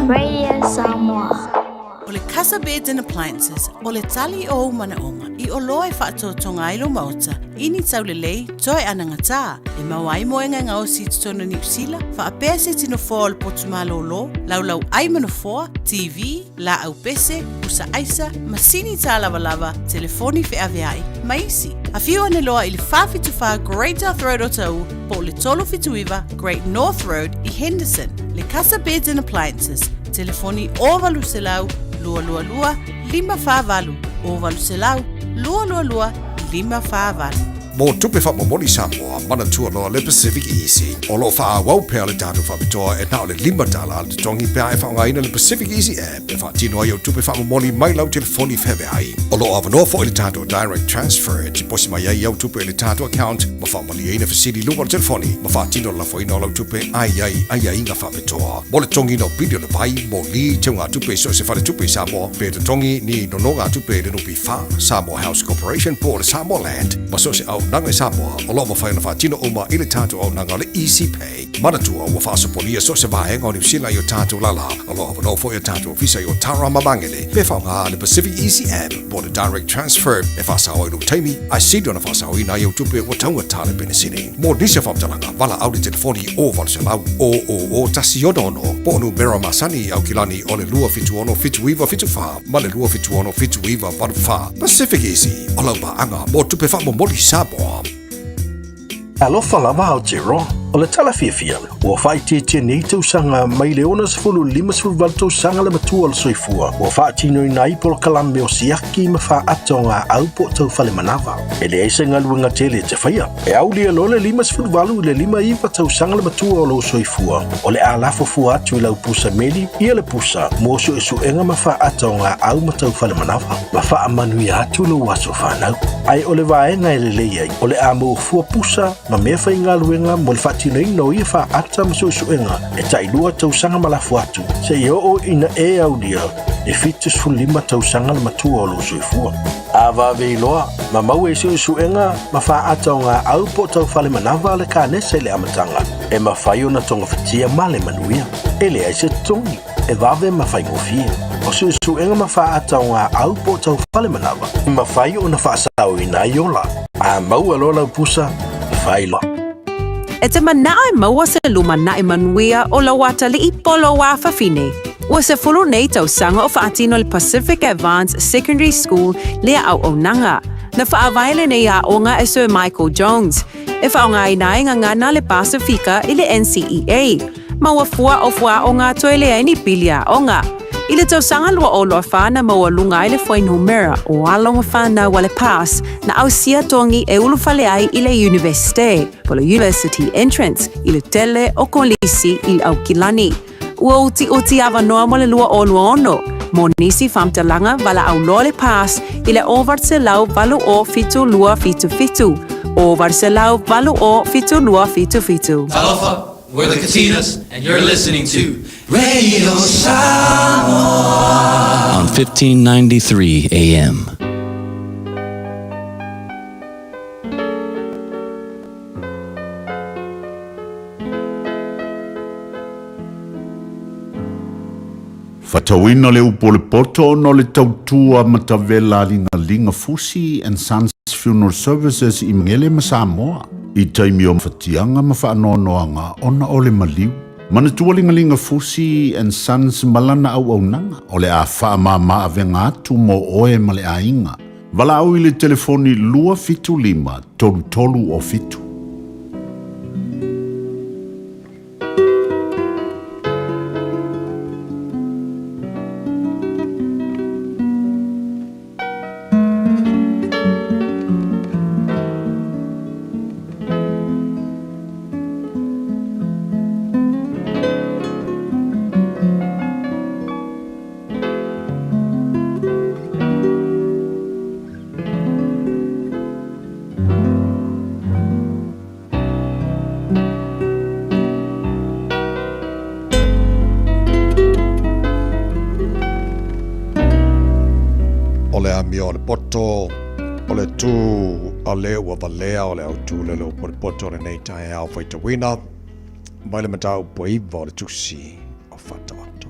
Radio Samoa. O le Casa Beds and Appliances, o le tali o manaonga, I o loa I whaatotonga ilo mauta, ini tau le lei, toi anangata, e mawai moenga ngau si tutona New Zealand, whaapea se tino fōa le potumalo lo, lau ai manofoa, TV, la au pese, usa aisa, masini tā lava, telefoni Fiafia, maisi. A fiu ane loa I le whawhituwha Great North Road o tau, po le tolo fituiva Great North Road I Henderson, le Casa Beds and Appliances, telefoni ovalu selau, lua 5 ovalu selau, lua 5. Mo tupe wha momoli Samoa, mana tua loa le Pacific Easy. O lo wha wau pēr le tātou whapitoa e nao le $5 le tongi pēr e whaongaina le Pacific Easy app. E wha tino ai o tupe wha momoli mai lau telefoni FEB ai. O lo awanoa fo i le tātou direct transfer, ti posi mai ai au tupe le tātou account, ma wha mali eina fasili lunga le telefoni, ma wha tino la fo ina lau tupe ai inga whapitoa. Mo le tongi no video le vai, mo li te ngā tupe so se whale tupe Samoa, pe te tongi ni no ngā tupe le nupi wha, Samoa House Corporation po le Samoa Land, ma so se au nanga Samoa, o loa mawhai na whatino oma I le tātou au nanga le Easy Pay. Manatua ua whaasopolia so se vahenga o New Zealand I o tātou lala, o loa wano fo I o tātou visa I o Tara Mamangele, pe whaunga le Pacific Easy App, po le Direct Transfer, e whaasao I lu teimi, ai sidi ona whaasao ina I o tupe o taunga tāle penisini. Mō nisa whamtalanga, wala au le telefoni o valselau, o tasi ono, po onu mera masani au kilani o le lua fitu ono fitu iwa fitu wha, ma le lua fitu ono fitu iwa waru wha. Pacific Easy, o lau anga, mō tupe wha momoli Samoa. Alofa lava au te roa, o le tala Fiafia, ua whai te nei tausanga mai le ona sefulu 5 tausanga le matua le soifua, ua wha tino I nai polo kalame o siaki ma wha atonga au po tau whale manava. E le eisa ngaluenga tele te whaia, e au lia lo le 5 le 5 tausanga le matua o lo soifua, o le alafo fua atu I lau pusa meli, ia le pusa, mosu e suenga ma wha atonga au ma tau whale manava, ma wha amanui atu lo waso whanau. Ai o le vaenga e le leiai, o le amo fua pusa, ma mea whai ngaluenga mo le whatino ino I wha ata ma suenga, e tailua tausanga malafu atu, se I o ina e au lia, e fitus fu 5 tausanga le matua o lo soifua. A vave iloa, ma mau e suenga, ma wha ata o ngā au po tau whale manava le ka nese le amatanga, e ma whai o na tonga whatia ma le manuia, e le aise tongi, e vave ma whai ngofia. O suenga ma wha ata o ngā au po tau whale manava, e ma whai o na wha asau ina iola, a mau alola upusa, whai loa. E te manae maua se luma nae manuia o la wata li I polo wa fafine. Ua se fulu nei tau sanga o faatino le Pacific Advanced Secondary School lea au onanga. Na faavaile nei a onga e Sir Michael Jones. E faonga inai ngana le Pasifika I le NCEA. Maua fua o fua onga toile ni pilia onga. I le tau sanga lua o loa whana maua lunga I le whainumera o alonga whana wale pass na au sia tongi e ulu whale ai I le universite, polo university entrance, I le tele o kolisi I au kilani. Ua uti awa noa mo le lua o lua ono, mo nisi whamtalanga wala au loa le pass I le over se lau valu o fitu lua fitu fitu, over se lau valu o fitu lua fitu fitu. Aloha, we're the Katinas, and you're listening to Radio Samoa on 1593 AM. Fatawina le upo le poto no le tautua matavela linga fusi and Sons Funeral Services I mngele ma Samoa. I taimi o mawhatianga ma whaanoanoanga ona o le maliu. Manatua linga fusi and Sons malana au nanga o le a wha maa avenga atu mo oe ma le a inga. Wala au I le telefoni lua fitu lima tolu o fitu. Poto o le tū a leo ua valea o le au tū le leo poto le nei Taeao whaitawina mai le matau poiva o le tusi o whatawato.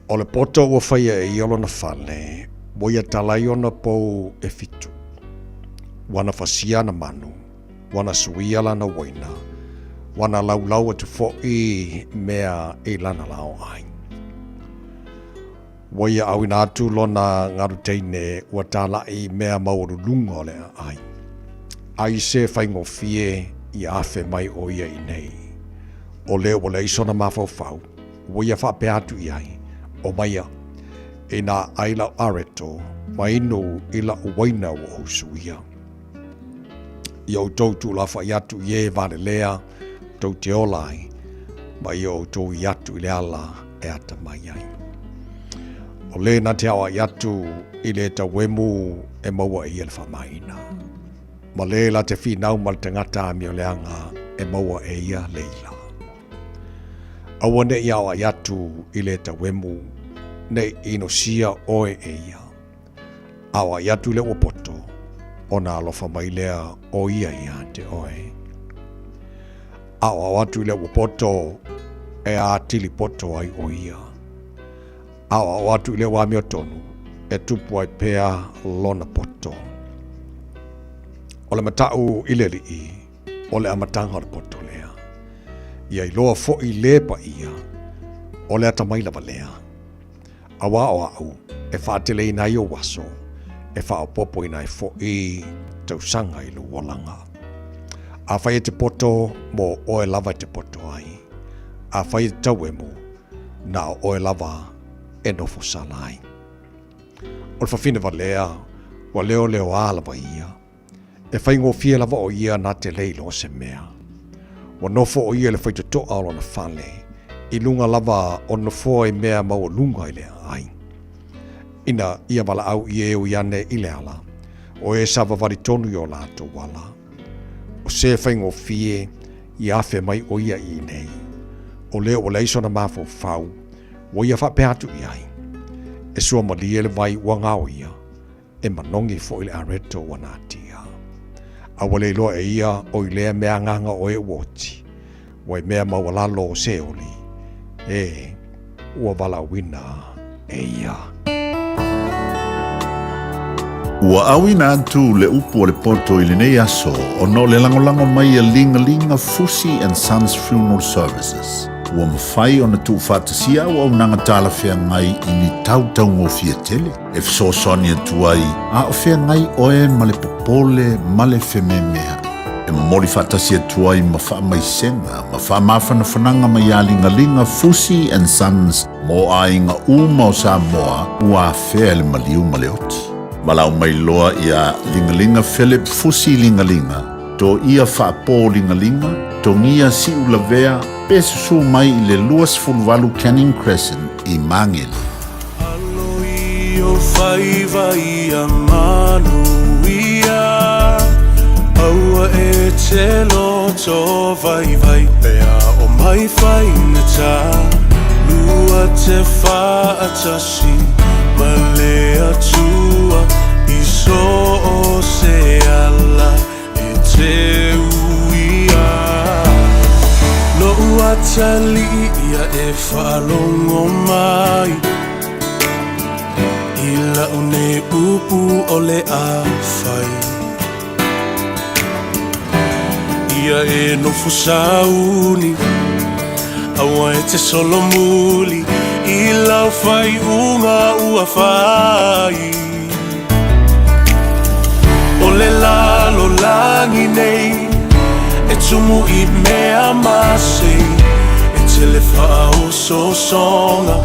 O le poto ua whaia e iolo na whale moia talai ona pou e fitu. Wana whasia na manu, wana suia lana waina, wana laulau atu fo'i mea e lana lao ai. Waia au ina atu lona ngaru teine ua tālai mea mauru lunga o lea ai. Ai se whaingo fie I afe mai o ia I nei. O leo o le isona mawhau, waia whape atu I ai, o maia, e nā aila areto, mainu ila uwaina o housuia. I au tautu la whai atu I e vane lea, tau te olai, ma I au tau I atu I le ala e ata mai ai. O le na te awa I atu I le ta wemu e maua I ele whamaina. Ma le la te whinau ma le tangata a mio leanga e maua e ia leila. Awa ne I awa I atu I le ta wemu ne ino sia oe e ia. Awa I atu le wapoto o na alofa mai lea o ia ia te oe. Awa atu le wapoto e a tili poto ai o ia. Awa watu ile wa miotonu e tupu ai pea lona poto. O le matau ile li I, o le amatanga le poto lea. Ia iloa fo I le pa ia, o le atamaila wa lea. Awa o au, e whaatele ina I o waso, e wha popo ina I fo I tausanga I lu walanga. A whai te poto mo oe lava te poto ai. A whai te tauemu na oe lava e nofo salai. O le whawhine wa lea, wa leo ala wa ia. E whaingo fia lava o ia na te leilo se mea. Wa nofo o ia le whaito toa alo na whale. I lunga lava o nofo e mea mau lunga I lea ai. Ina ia wala au I e o iane I le ala. O e sawa wari tonu I o lato wala. O se whaingo fie I afe mai o ia I nei. O leo o leiso na mafo fau. Wa ia whape atu I ai. E sua malie le vai wanga o ia. E manongi fo ile areto wanatia. Awale loa e ia o ilea mea nganga o e woti. Wa i mea mawalalo o se oli. E ua wala wina e ia. Ua awina atu le upu o le poto I le nei aso o no le langolango mai a linga Fusi and Sons Funeral Services. Ua mawhai o na tu whātasia o au nanga tāla whea ngai I ni tautau ngō fia tele. E fsosoni atu ai, a o whea ngai oe ma le popole ma le whememea. E mori whātasia atu ai ma wha mai senga, ma wha mawhana whananga mai a linga Fusi and Sons mo a inga uma o Samoa ua whea le maliu ma le oti. Malau mai loa ia lingalinga Philip Fusi lingalinga, to ia whaapo lingalinga, to ngia si ulavea, pesu mai I le luas fulvalu Canning Crescent I Mangele. Aloi o whaiva ia manu ia, aua e te loto vai pea o mai whainata, lua te whaatasi, ma le atua I so o se ala e te uia. No uatali ia e whalongo mai, ila une upu o le awhai. Ia e nofo sauni, awa e te solo muli, ila whai unga ua whai. O le lalo langi nei, e tumu I mea mase, e te le whao so songa,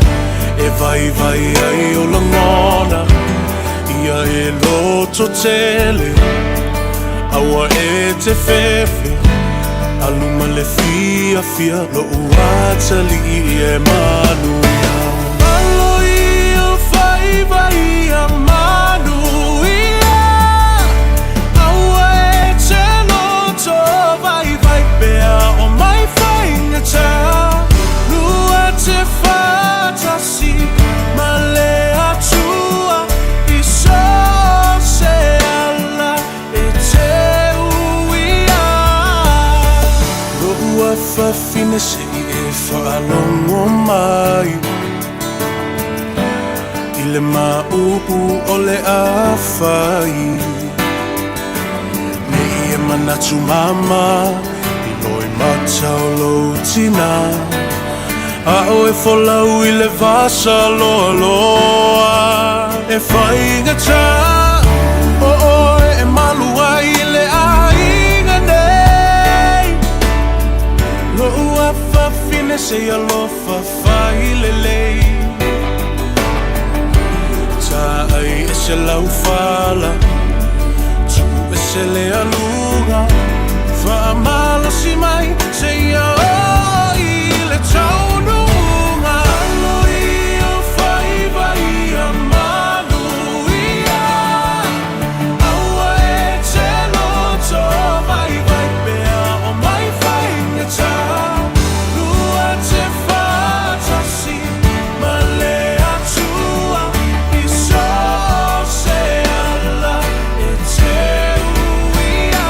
e vai ai o langona, ia e loto tele, awa e te fefe, aluma le fiafia, lo uatali e manu. Aloi o whaiva ia manu ia, aua e te loto vai pea o mai whaingata, lua te whātasi, ma le atua I so se ala e te uia. Loua whawhine se e whaalongo mai, I le maupu o le awhai. Me ia manatu mama, I loi matau lo tina, a o e folau I le vasa loa loa. E whaingata, o oe e malu ai le ainga nei. Loua whawhine se alofa whai le lei, ta ai e se lau whala, tu e se le alunga, whaamala si mai se ia o I le taununga. Aloi o whaiva ia manu ia, aua e te loto vai pea o mai whaingata, lua te whātasi, ma le atua I so se ala e te uia.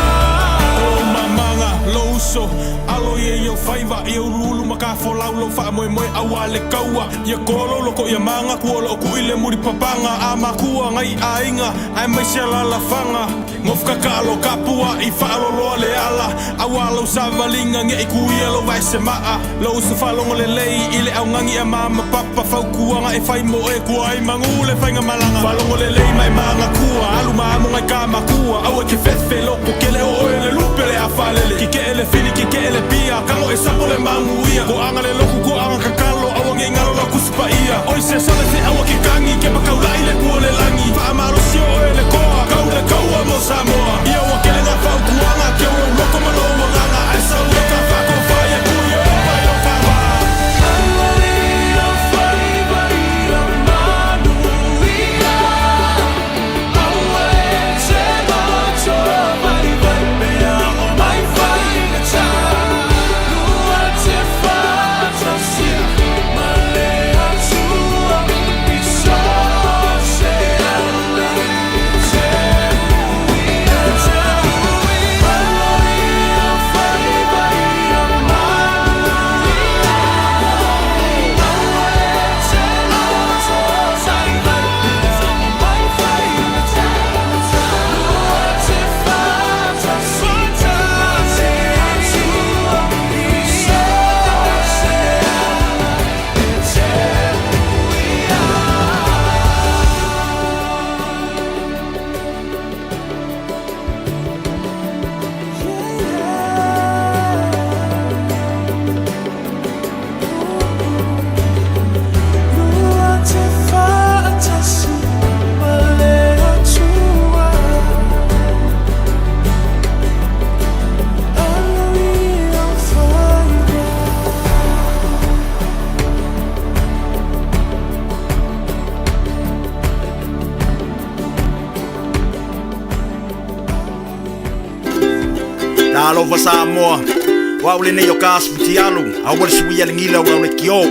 O mamanga louso, alo ye yo whaiva I urulu maka wholau lo wha moe awa le kaua. Ia kolo loko ia manga kuolo o kui le muri papanga, a makua ngai a inga, ai mai se la whanga. Ngofka kalo kapua I whaaloloa le ala, awa lau savalinga nge I kui alo vai se maa. Lau se whalongo le lei I le au ngangi a mama papa whaukuanga e whai mo e kua I mangu le whainga malanga. Whalongo le lei mai manga kua, alu maamu ngai ka makua, au e ke whewhe loko ke le o e le lupe le a whalele. Ki ke ele fini, ki ke ele pia, kango e sapo le mangu ia. Ko anga le loku, ko anga kakalo, awa nge ngaro la kusupa ia. Oi se sone te awa ki kangi, ke pakau lai le kua le langi. Wha amaro si o e le koa, kau le kaua mo Samoa. Ia wa ke le ngā whaukuanga, ke o loko maloa nganga, ai sa ue ka whako whaia kui o pai o kawa. Aloi o whaiva ia manu ia, aua e te loto vai pea o mai whaingata, lua te whātasi, ma le atu Alofa Samoa. Wa ule ne yo kasputi alu. Awal suia lingila wa ule kio.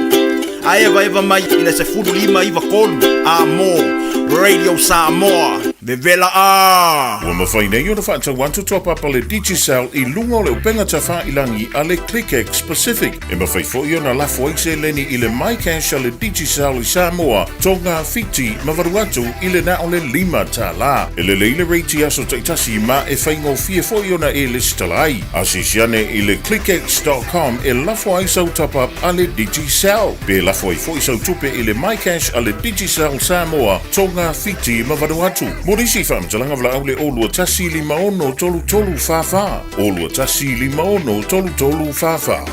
Aeva eva mai ile se fulu lima iva kolu. Amo. Radio Samoa. Vevela a. Wa mawhaina i o na whaata want to top up ale Digicel i lunga o le upenga ta wha ilangi ale ClickX Pacific. E mawhai fo i o na lafo aise leni i le MyCash ale Digicel i Samoa. Tonga Fiti mavaruatu i le na o le lima ta la. E le leile reiti aso taitasi ma e whaingo fia fo i o na e listalai. Asisiane i le clickx.com e lafo aise au top up ale Digicel. Be lafo ai fo i sau tupe i le MyCash ale Digicel Samoa. Tonga Fiti mavaruatu. Morisi whamtalanga wala au le olua tasi li maono tolu tolu fafa. Olua tasi li maono tolu tolu fafa.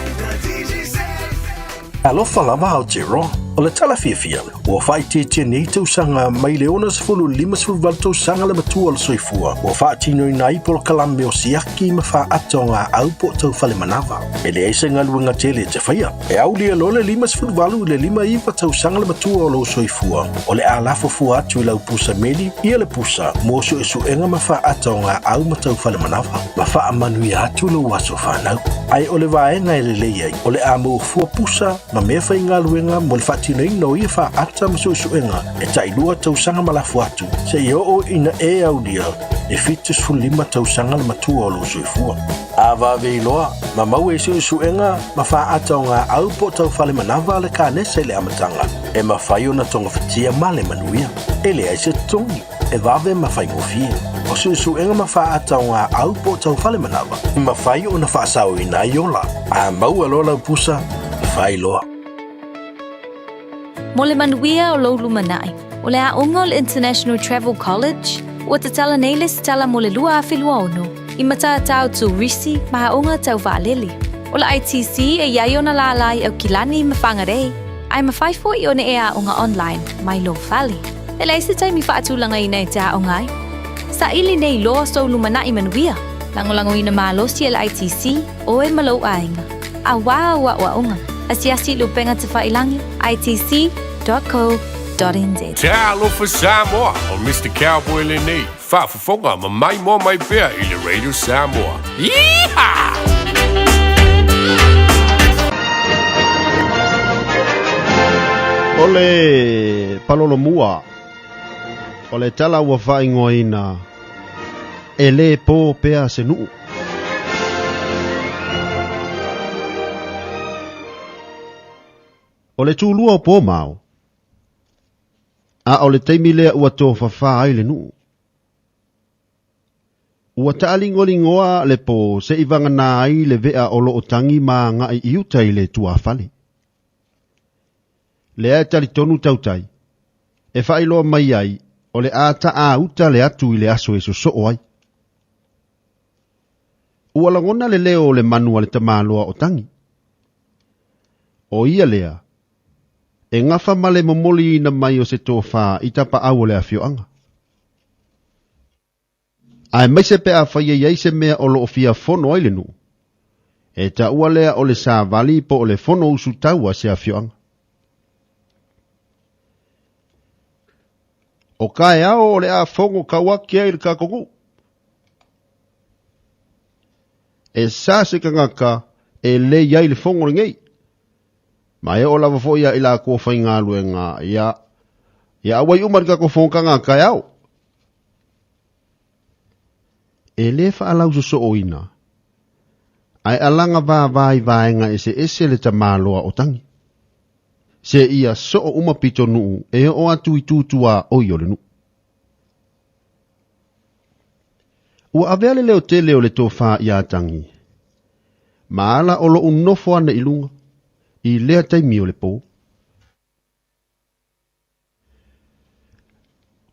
Alofa lava au te ro. O le tala Fiafia, ua whaititia nei tausanga mai le ona sefulu lima sefulu tausanga le matua le soifua. Ua whaatino i nai polo kalame o siaki ma wha ato ngā au po tau whale manawa. E le eisa ngā luenga tele te whaia. E au lia lo le lima sefulu walu le lima iwa tausanga le matua o lo soifua. O le alafo fua atu i lau pusa meli, ia le pusa, mosu e suenga ma wha ato ngā au ma tau whale manawa. Ma wha amanui atu lo waso whanau. Ai o le vaenga e le leiai, o le amu fua pusa, ma mea whai ngā luenga mo le tino ino ia wha ata maso suenga e tailua tausanga malafu atu se i o ina e au dia e fitus fulima tausanga le matua o lo soifua. A vave iloa, ma mau e suenga ma wha ata o ngā au po tau whale manawa le ka nese le amatanga e ma whai o na tonga whatia ma le manuia e le aise tongi e vave ma whai ngofia. O suenga ma wha ata o ngā au po tau whale manawa ma whai o na wha sao ina iola a mau alola pusa whai loa. Mo le manuia o lou lumanai. O le aʻoga o le International Travel College, ua tatala nei le sitala mo le 2.2 i matatau turisi ma aʻoga tau vaaleli. O le ITC e iai ona lalai au kilani ma whangarei, ai mawhai foʻi ona e aʻoga online mai Low Valley. E leise taimi whaatulanga ina e te aʻoga ai. Sa ili nei loa so lumanai manuia, langolango ina malosi e le ITC o e malou ainga. A wā ua aʻoga. Asiasi lupenga te whailangi, itc.co.nz. Te alofa Samoa o Mr. Cowboy le nei. Whaafafonga ma mai mo mai pēr i le Radio Samoa. Yeehaw! Ole palolo mua. Ole tala ua whaingoina. E le pō pēr se nuu. O le tūlua o pō mau. A o le teimi lea ua tō whawha ai le nuu. Ua taalingolingoa le pō se iwanga nā ai le vea o lo o tangi mā ngai iutai le tua whale. Le ai tali tonu tautai. E whailoa mai ai o le ata a uta le atu i le aso e so ai. Ua langona le leo le manua le tamaloa o tangi. O ia lea. E ngafa male momoli na mai o se tōwha i tapa au le awhioanga. Ai mai se pe a whaia iei se mea o lo o fia fono ai le nu. E ta ua lea o le sā vali po o le fono usu taua se awhioanga. O kae ao o le a fongo kawaki ai le kakongu. E sā se kangaka e le iai le fongo ngei. Ma e o lava fo ia ila ko fai ngā luenga ia awai umar ka ko fonga kai au. E le fa alau so oina. Ai alanga vai vaenga ese le tamaloa o tangi. Se ia so umapito nuu e o atu i tutua o iole nu. Ua avea le leo tele o le tofa ia tangi. Ma ala o lo unofo ana ilunga. I lea taimi o le pō.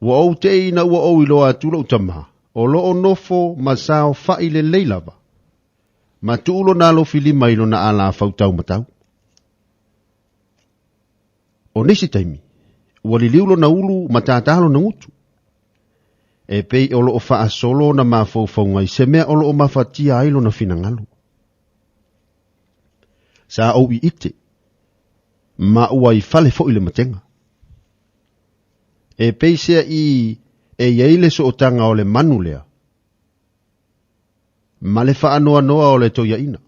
Ua ou te ina ua ou iloa tula utama. O lo o nofo ma sao whai le leilava. Ma tuulo na lo filima ilo na ala fautau matau. O nisi taimi. Ua li liulo na ulu ma tātalo na ngutu. E pei o lo o wha solo na ma faufaungai se mea o lo o mawhatia ailo na finangalu. Sa au I ite. Ma ua I fale fo ile matenga. E peisea I e yeile so otanga o le manu lea. Ma le whaanoa noa o le toia ina.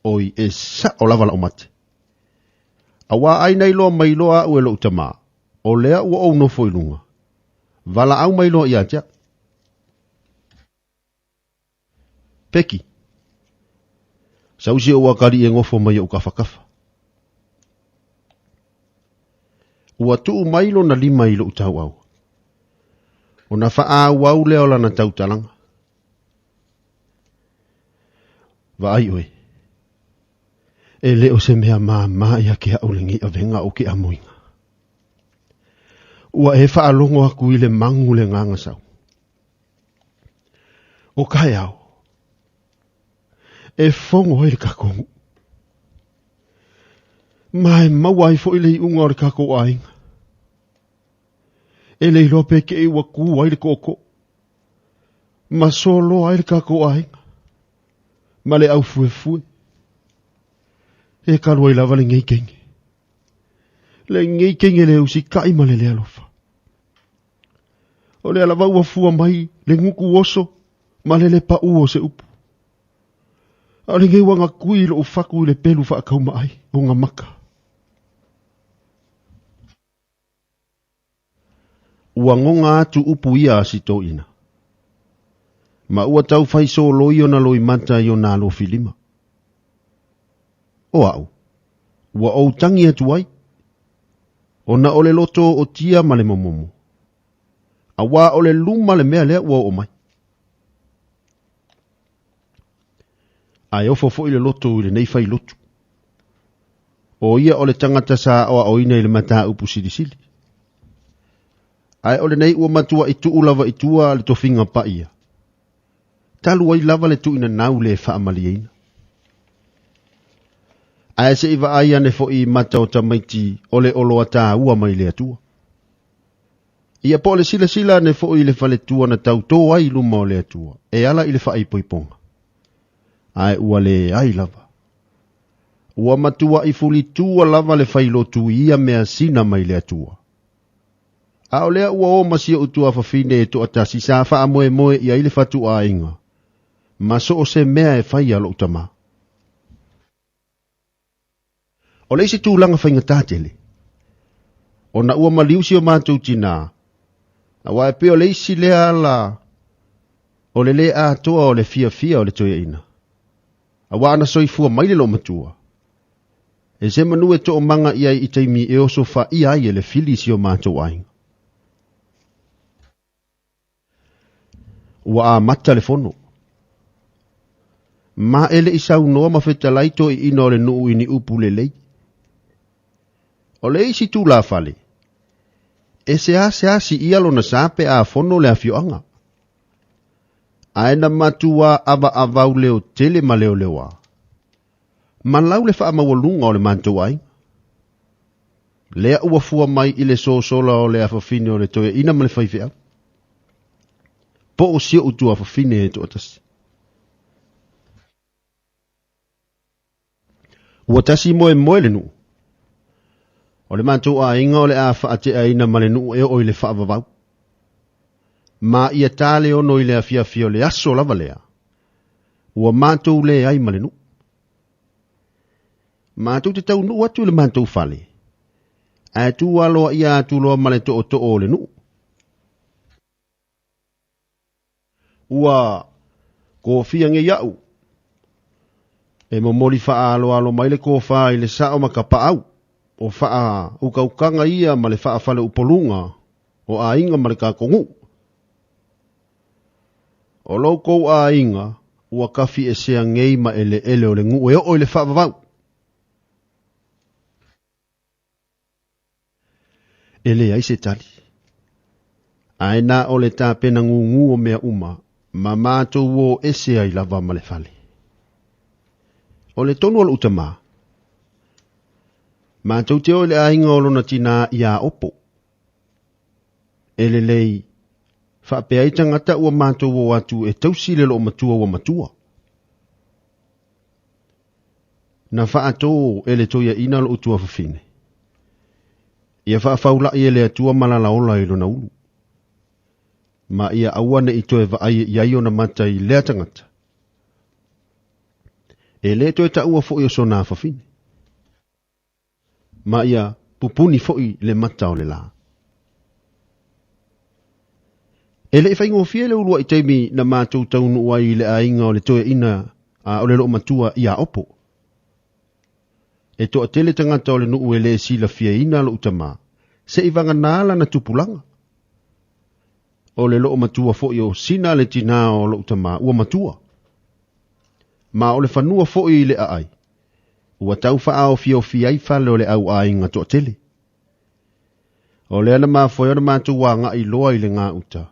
Oi e sa o lava la o mate. Awa aina iloa mai loa ue lo utama. O lea ua au no foilunga. Vala au mai loa ia tia. Peki. Sausi o wakari e ngofo mai o kafakafa. Ua tuu mailo na lima ilo utau au. O na faa au leo la na tau talanga. Va ai oe. E leo se mea maa ia ke aulingi a venga o ke amoinga. Ua e faa longo aku ile mangu le nganga sau. O kai au. E fongo hoi le kakongu. Mai mawai fo ile i unga o le kako ainga. E le lope ke e waku ai le koko. Ma solo ai le kako ainga. Ma le au fue. E kalua i lava le ngei kenge. Le ngei kenge le usi kai ma le le alofa. O le alava ua fua mai le nguku oso ma le pa uo se upu. A le ngei wanga kui lo ufaku le pelu fa akauma ai o ngā maka. Ua ngonga atu upu ia asito ina. Ma ua tau faiso loi ona loi mata i o nā lo filima. O au. Ua au tangi atu ai. Ona ole loto o tia ma le momomo. A wā ole luma le mea lea ua o mai. Ai ofo i le loto i le neifai lotu. O ia ole tangata sa oa oina i le mata upu silisili. Ai ole nei ua matua i tuu lava i tua le tofinga pa ia. Talu ai lava le tu ina nau le faa malieina. Ai se iwa ai ane fo i mata o tamaiti ole oloa taa ua mai le atua. Ia po le sila ane fo i le fale tua na tau tō ai luma o le atua. E ala i le faa i poiponga. Ai ua le ai lava. Ua matua i fuli tua lava le failo tu ia mea sina mai le atua. A o lea ua o masia utua fafine e to atasi sa faa moe ia i le fatu a inga. Ma so o se mea e fai alo utama. O leisi tūlanga whainga tātele. O na ua maliusi o mātou tina. A wa e pe o leisi lea la. O le lea atoa o le fiafia o le toia ina. A wa ana soifua maile lo matua. E se manu e to o manga ia i taimi e oso fa ia ai e le filisi o mātou ainga. Ua a mata le fono. Ma ele isau noa mawheta laito i ino le nuu ini upu le lei. O le isi tū la fale. E se asi ialo na sape a fono le afioanga. Aena matua ava avau leo tele ma leo lewa. Ma lau le wha mawalunga o le mantou ai. Lea ua fua mai i le sola o le afafine o le toia ina ma le whaifea. Po o sia utu afafine e to atasi. Ua tasi moe le nu. O le mantou a inga o le a whaate a ina ma le nu e o i le whaavavau. Ma ia tale ono i le a fiafia o le aso lava lea. Ua mantou le ai ma le nu. Mantou te tau nu atu le mantou fale. A tu aloa ia atu loa ma le to o le nu. Ua kofia nge iau. E momoli faa alo mai le kofa i le sao makapa au. O faa ukaukanga ia ma le faa fale upolunga. O a inga ma le kakongu. O loko a inga. Ua kafi e sea ngei ma ele o le ngu e o le faa vavau. Ele ai se tali. Aina o le tā pena ngu o mea uma. Ma mātou o ese ai lava ma le fale. O le tonu al utama. Mātou te o le ainga o lona tina ia opo. Ele lei. Whapea i tangata ua mātou o atu e tausi le lo matua ua matua. Na whaatou ele toia ina lo utua whawhine. Ia whaafau lai ele atua malala ola i lona ulu. Ma ia awana i toe vaai iai ona mata i lea tangata. E le toe ta ua fo'i o sona fafine. Ma ia pupuni fo'i le mata o le la. E le i whaingofia le urua i teimi na mātou taunu ua i le ainga o le toe ina o le loo matua i a opo. E toa tele tangata o le nuu e le sila fia ina lo utama. Se i vanga nala na tupulanga. O le loo matua fo'i o sina le tina o lo utama ua matua. Ma o le whanua fo'i le aai. Ua tau faa o fia i fale o le au ainga toa tele. O le ana maa foi ana mātou wanga i loa i le ngā uta.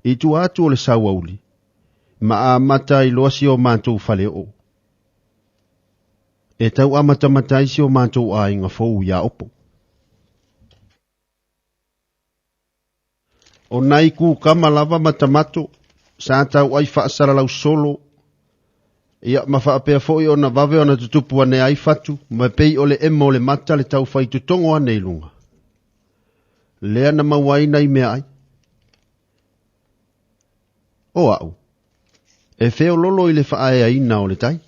I tu atu o le sauauli. Ma a mata i loa si o mātou fale o. E tau amata mata isi o mātou ainga fau ia opo. O nai ku kama lava matamato, sa tau ai whaasara lau solo. Ia ma whaapea foi o na vave o na tutupu ane ai fatu, ma pei o le emo o le mata le tau whai tutongo ane ilunga. Lea na mawaina i mea ai. O au, e feo lolo i le whaae aina o le tai.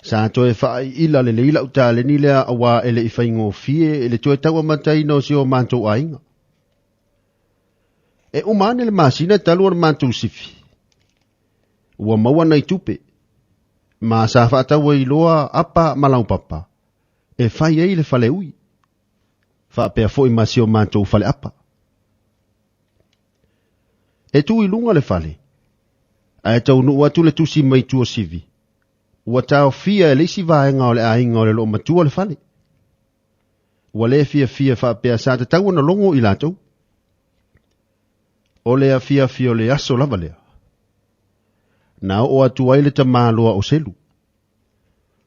Sa to e whaai ila le leila uta le ni lea awa ele i whaingo fie e le toe tau amatai no si o mātou ainga. E umane le masina talu o mātou sifi. Ua maua nei tupe. Ma sa whaatau i loa apa malau papa. E whai ei le whale ui. Whaapea fo i masi o mātou whale apa. E tu i lunga le whale. A e tau nu atu le tusi mai tua sivi. Ua tau fia e leisi vaenga o le ainga o le loo matua le whale. Ua le fia whaapea sa te tau na longo i lātou. O le a fia o le aso lava lea. Na o atu ai le tamā loa o selu.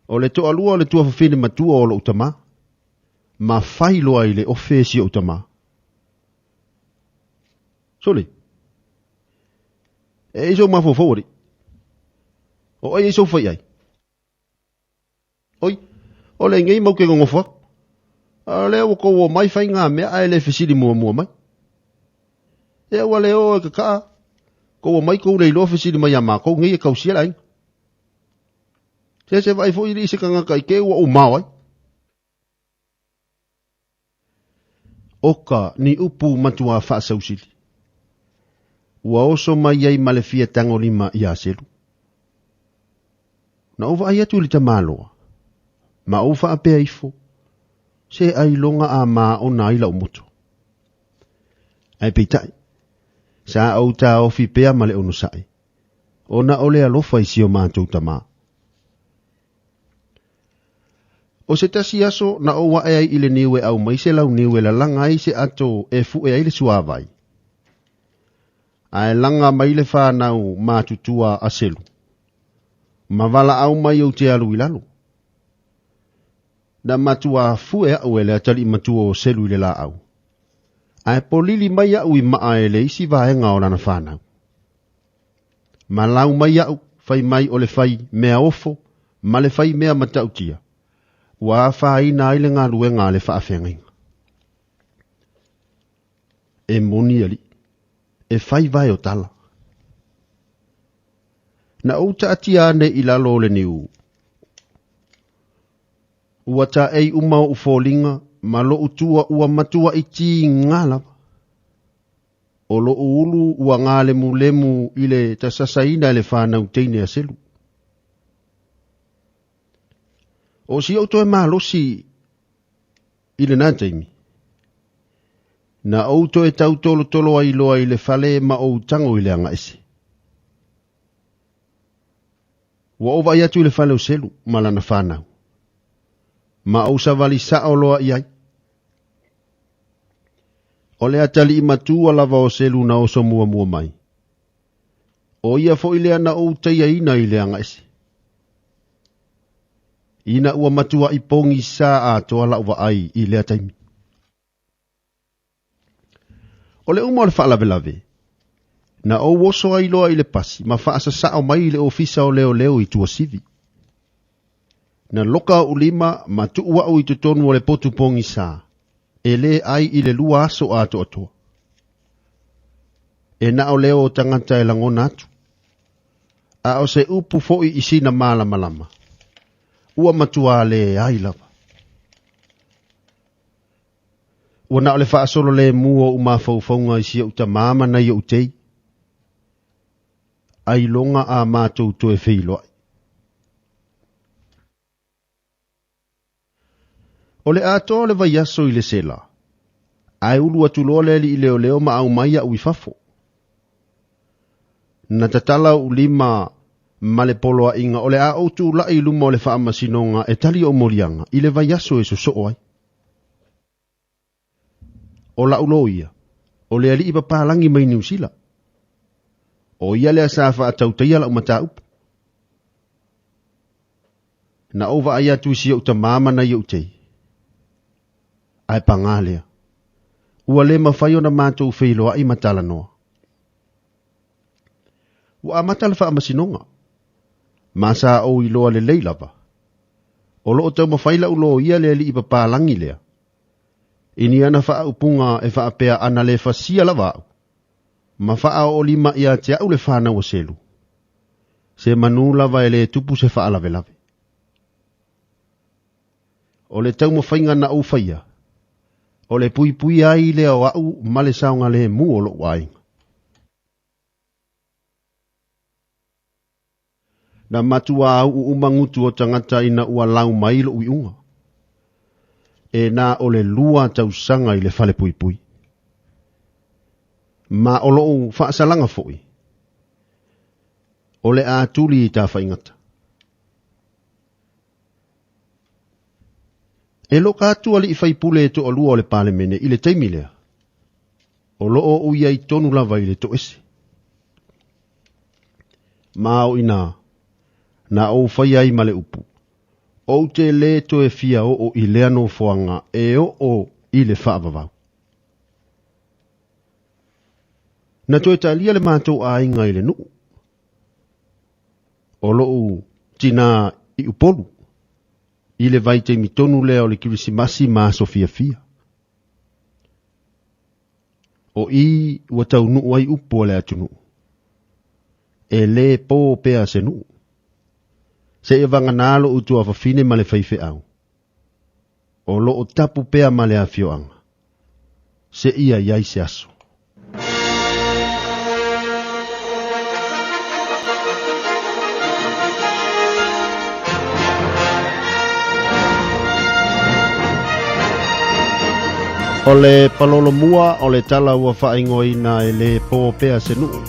O le to alua o le tua whawhine matua o lo utama. Ma whai loa i le ofesi o utama. Sole. E iso mafo fawari. O ai iso whai ai. Oi. O le ngei mau ke ngongofak. A lea wako o mai whai ngā mea ai le whisiri mua mai. E wale o e kakaa. Ko mai ko le lo ofisi mai ama ko ngi ka usia lai. Se vai fo iri se kanga kai ke o mau. Oka ni upu matua fa sausili. Wa oso mai ai malefia tango lima ia selu. Na ova ai atu li tamalo. Ma ufa ape ifo. Se ai longa ama ona ila umuto. Ai pitai. Sa au ta ofi pea male ono sai. Ona ole alofa isi o mātou tama. O se tasi aso na o wae ai ile niwe au maise lau niwe la langa ai se ato e fu e aile suavai. Ai langa maile whanau mātutua aselu. Mavala au mai o te alu ilalo. Na matua fu e au ele atali matua o selu ile la au. Ai polili mai au i maa e le isi vaenga o lana whanau. Ma lau mai au, fai mai o le fai mea ofo, ma le fai mea matautia. Wa fai na ile ngā ruenga le whaafengainga. E moni ali, e fai vai o tala. Na outa atia ane i lalo le niu. Ua ta ei umau ufolinga, ma lo utua ua matua iti ngala. O lo ulu ua ngale mulemu ile tasasaina le whanau teine a selu. O si auto e mahalosi ile nātaimi. Na auto e tau tolo ai loa ile fale ma o tango ile anga ese. Wa ova iatu ile fale o selu malana whanau. Ma au savali sa o loa iai. O le atali i matua lava o selu na oso mua mai. O ia fo ile ana o teia ina ile anga ese. Ina ua matua i pongi sa a toa la uwa ai i lea taimi. O le uma o le whaalawelawe. Na o woso ai loa i le pasi, ma whaasa sa o mai i le ofisa o leo i tua sivi. Na loka o lima ma tuua o i tutonu o le potu pongi sa. E le ai i le lua aso a toa toa. E na o leo o tangata e langona atu. A o se upu fo'i isina malama. Ua matua le ai lava. Ua na o le whaasolo le mua uma faufaunga isi au ta mama na i au tei. Ai longa a mātou to e whiloai. O le ato le vai aso i le sela. Ai ulu atu loa le li i leo ma au mai au i fafo. Na tatala u lima ma le poloa inga o le a outu la i luma o le whaama sinonga e tali o morianga i le vai aso e so ai. O la ulo ia, o le ali i papalangi mai New Zealand. O ia le asafa a tautaia la umata upu. Na ova aia tu isi au ta mama na iau tei. Ai pangalea. Ua le mawhaio na mātou whiloa i matala noa. Ua a matala wha amasinonga. Masa o iloa le leilava. O loo tau mawhaila ulo ia le li i papalangi lea. Ini ana wha upunga e wha apea ana le fasia lava au. Ma wha o lima ia te au le whana o selu. Se manu lava e le tupu se wha alave lave. O le tau mawhainga na au whaia. O le pui ai le o au ma le saunga le mu o lo wainga. Na matua au umangutu o tangata ina ua lau mailo ui unga. E na o le lua tau sanga i le fale pui. Ma o lo whaasalanga foi. O le a tuli i ta whaingata. E lo kātua li i whaipule e to o lua o le pale mene i le teimilea. O lo o uia i tonu lava i le to ese. Ma o ina, na o whai ai male upu. O te le to e fia o i le ano foanga e o i le whaavavau. Na to e talia le mātou a inga i le nuu. O lo o tina i upolu. I le vai te mitonu lea o le kirisimasi ma so Fiafia. O i ua tau nuu ai upu o le atunu. E le po pea se nuu. Se e vanga nalo utu a whawhine ma le whaife au. O lo o tapu pea ma le a fioanga. Se ia iai se aso. O le palolo mua o le tala ua whaingoina e le po pea se nuu.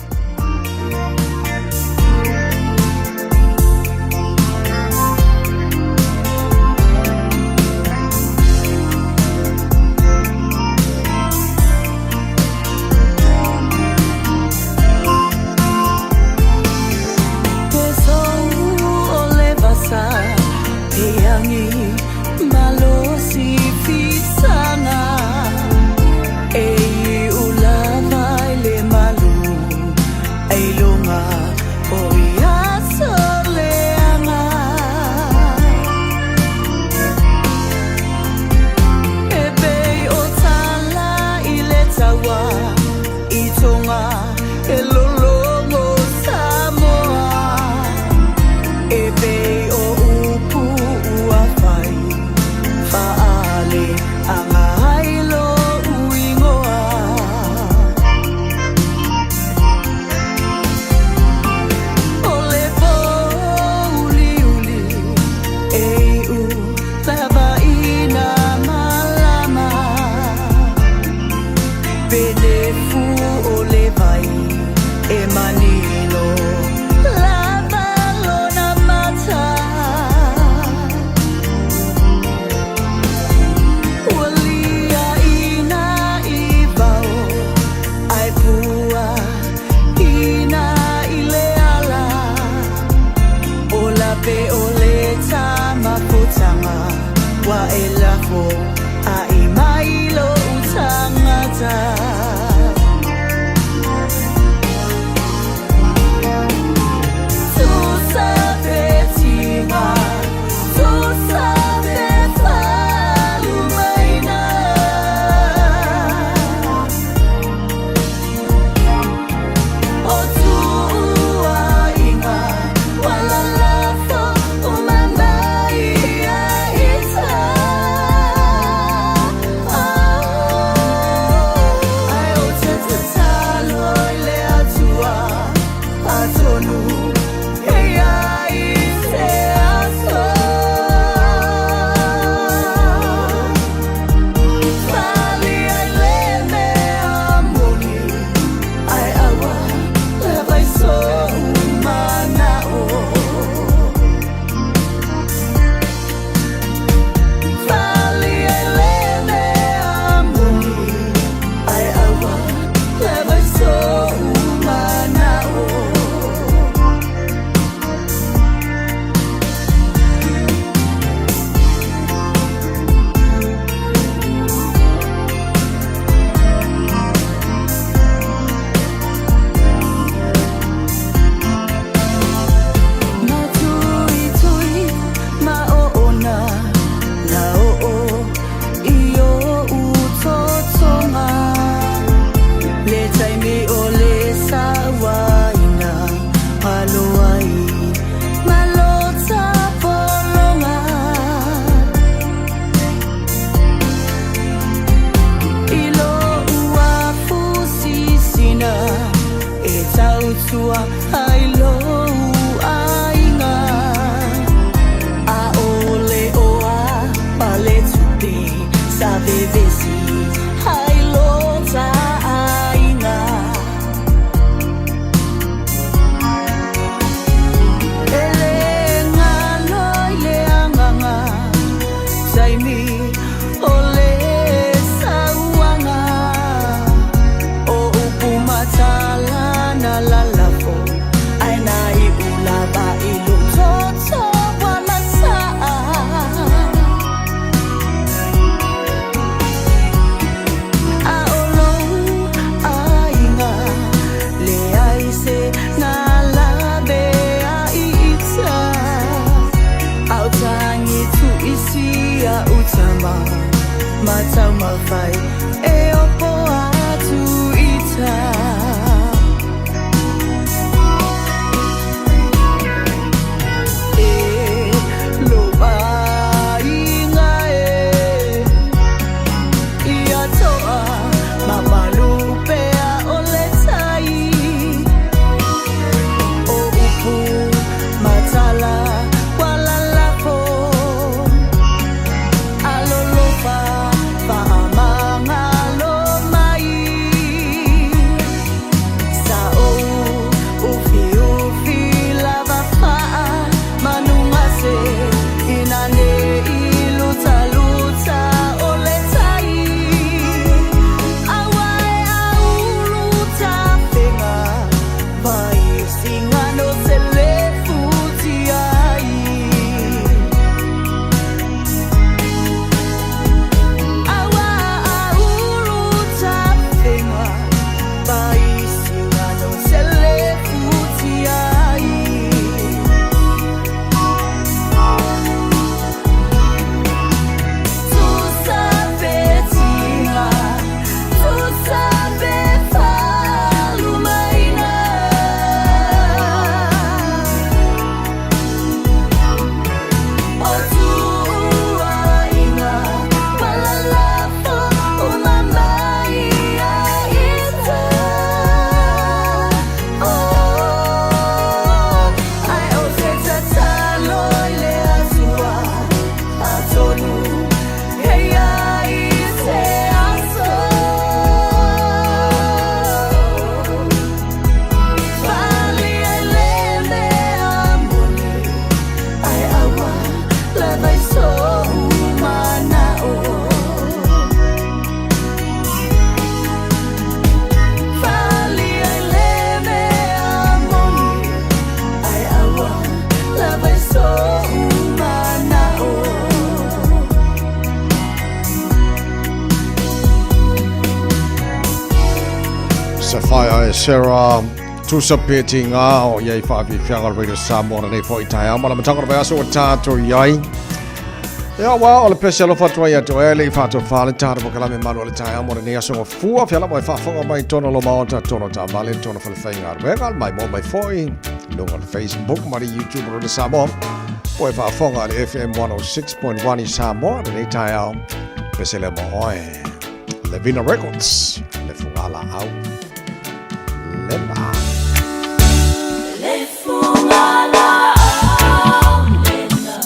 tua ai lo ainga a ole oa pale tuti sa vevesi ai lo ta ainga ele ngalo ile anganga saimi ole sauanga o upumatala na lalafo ai na ibula ba ilu toto wala saa a olo ainga le aise na labe a ita au tangi tu isi a utama matau mawhai e opo atu ita e lo ainga ia toa mamalu pea ole tai o upu matala wala lapo alolofa faamanga lo mai sa o ufi ufi lava faa manungase inane iluta luta ole tai awai auluta fenga vai singa no selefuti ai awa auluta fenga vai singa no selefuti ai tu sabe tinga tu sabe falumaina o tu ainga palalafo umamai aita ai o te tatalo ile azua atonu hei ai te aso Fali eleme amuni ai awa lavai so umana o Fali eleme amuni ai awa lavai so umana o Sapphire e Sarah tusa peti ngā o iei Fiafia Radio Samoa nei fo i Taeao mana matanga vai aso o tātou iai ia wā o le pese alofa tua ia to ele i whātou whāle tātou pokalame Malu o le Taeao mora nei aso o fua whiala mai whafonga mai tono lo maota tono tā vale tono whalewhai ngā ruenga mai mo mai foi lunga le Facebook mari YouTube o le Samoa po e whafonga le FM 106.1 i Samoa nei Taeao pese le mo oe le Vina Records le fungala au Lena. le fungala au lena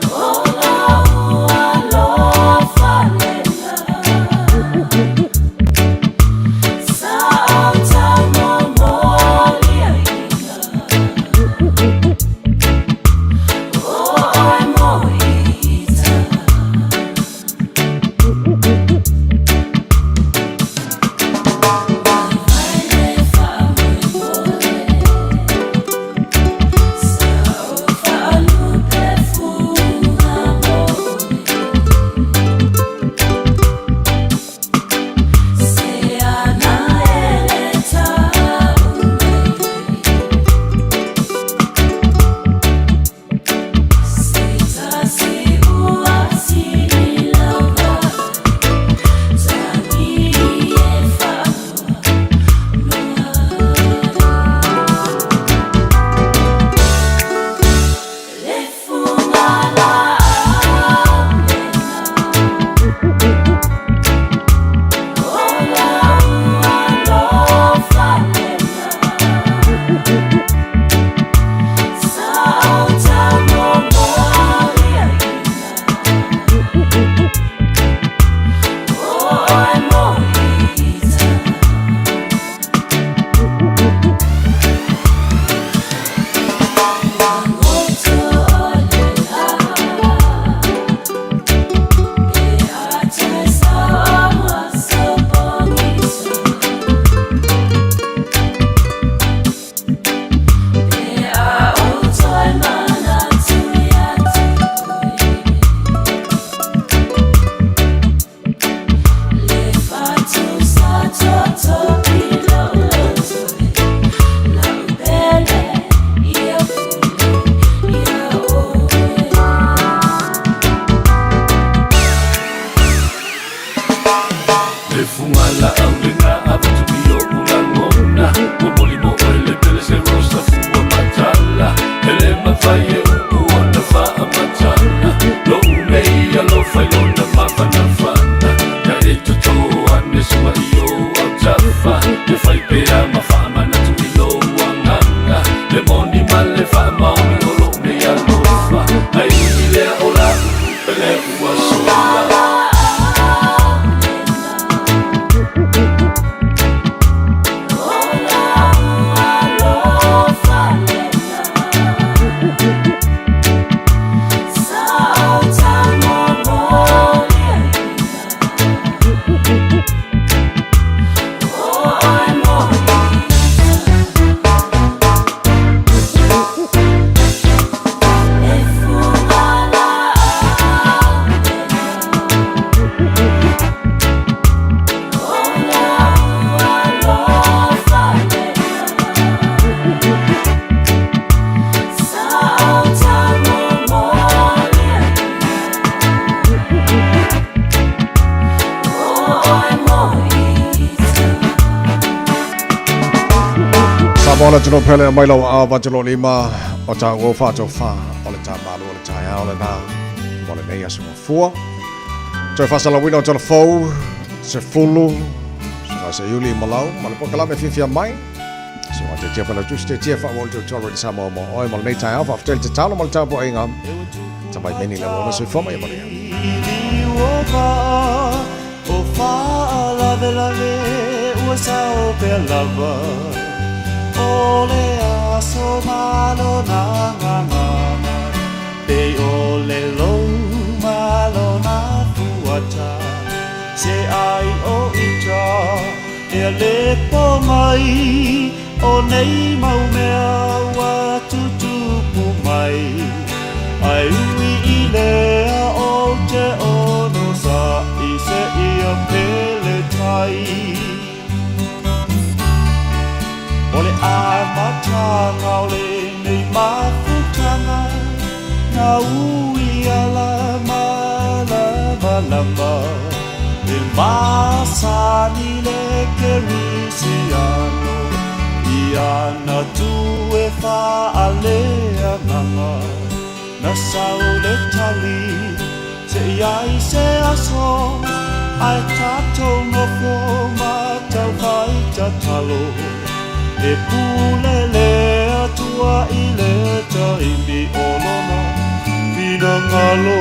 ola alofa lena sauta momolia ina oi moita fungala au lenga abatu bio ulangona Moboli mo ele pele se rosta fuwa matala Ele mafaye uona faa matala Lo umeia lo failona mafana fana Ya eto toa nesuma iyo au tafa Le faipea mafama na tuilo wanganga Le moni male faa maumi olo mea lofa Ai ilea ola pele ua sola Samoa tino pele mai lau a wajalo lima o ta o fa o le ta Malu o le Taeao le na o le nei asu fua. Toi fa sala wino to le fou se fulu se yuli malau ma le pokala me Fiafia mai. So te tia pala tu te fa mo te toro Samoa mo o mo le nei Taeao fa te talo mo le ta po inga. Ta mai meni le mo se fo mai mo le. O fa la vela ve o sa o pe lava Ole aso malo na nganga Te ole lo malo na fuata Se ai o ita E le po mai O nei mau mea wa tutupu mai Ai ui i lea o te ono sa I se ia pele tai Ole amatanga ole nei mafutanga Na ui ala malama E masani le kerisiano Iana tu e fa alea mama Na saule tali Se iai se aso Ai tato no foma Tau vai tatalo E pulele atua I le taimi olona Pina ngalo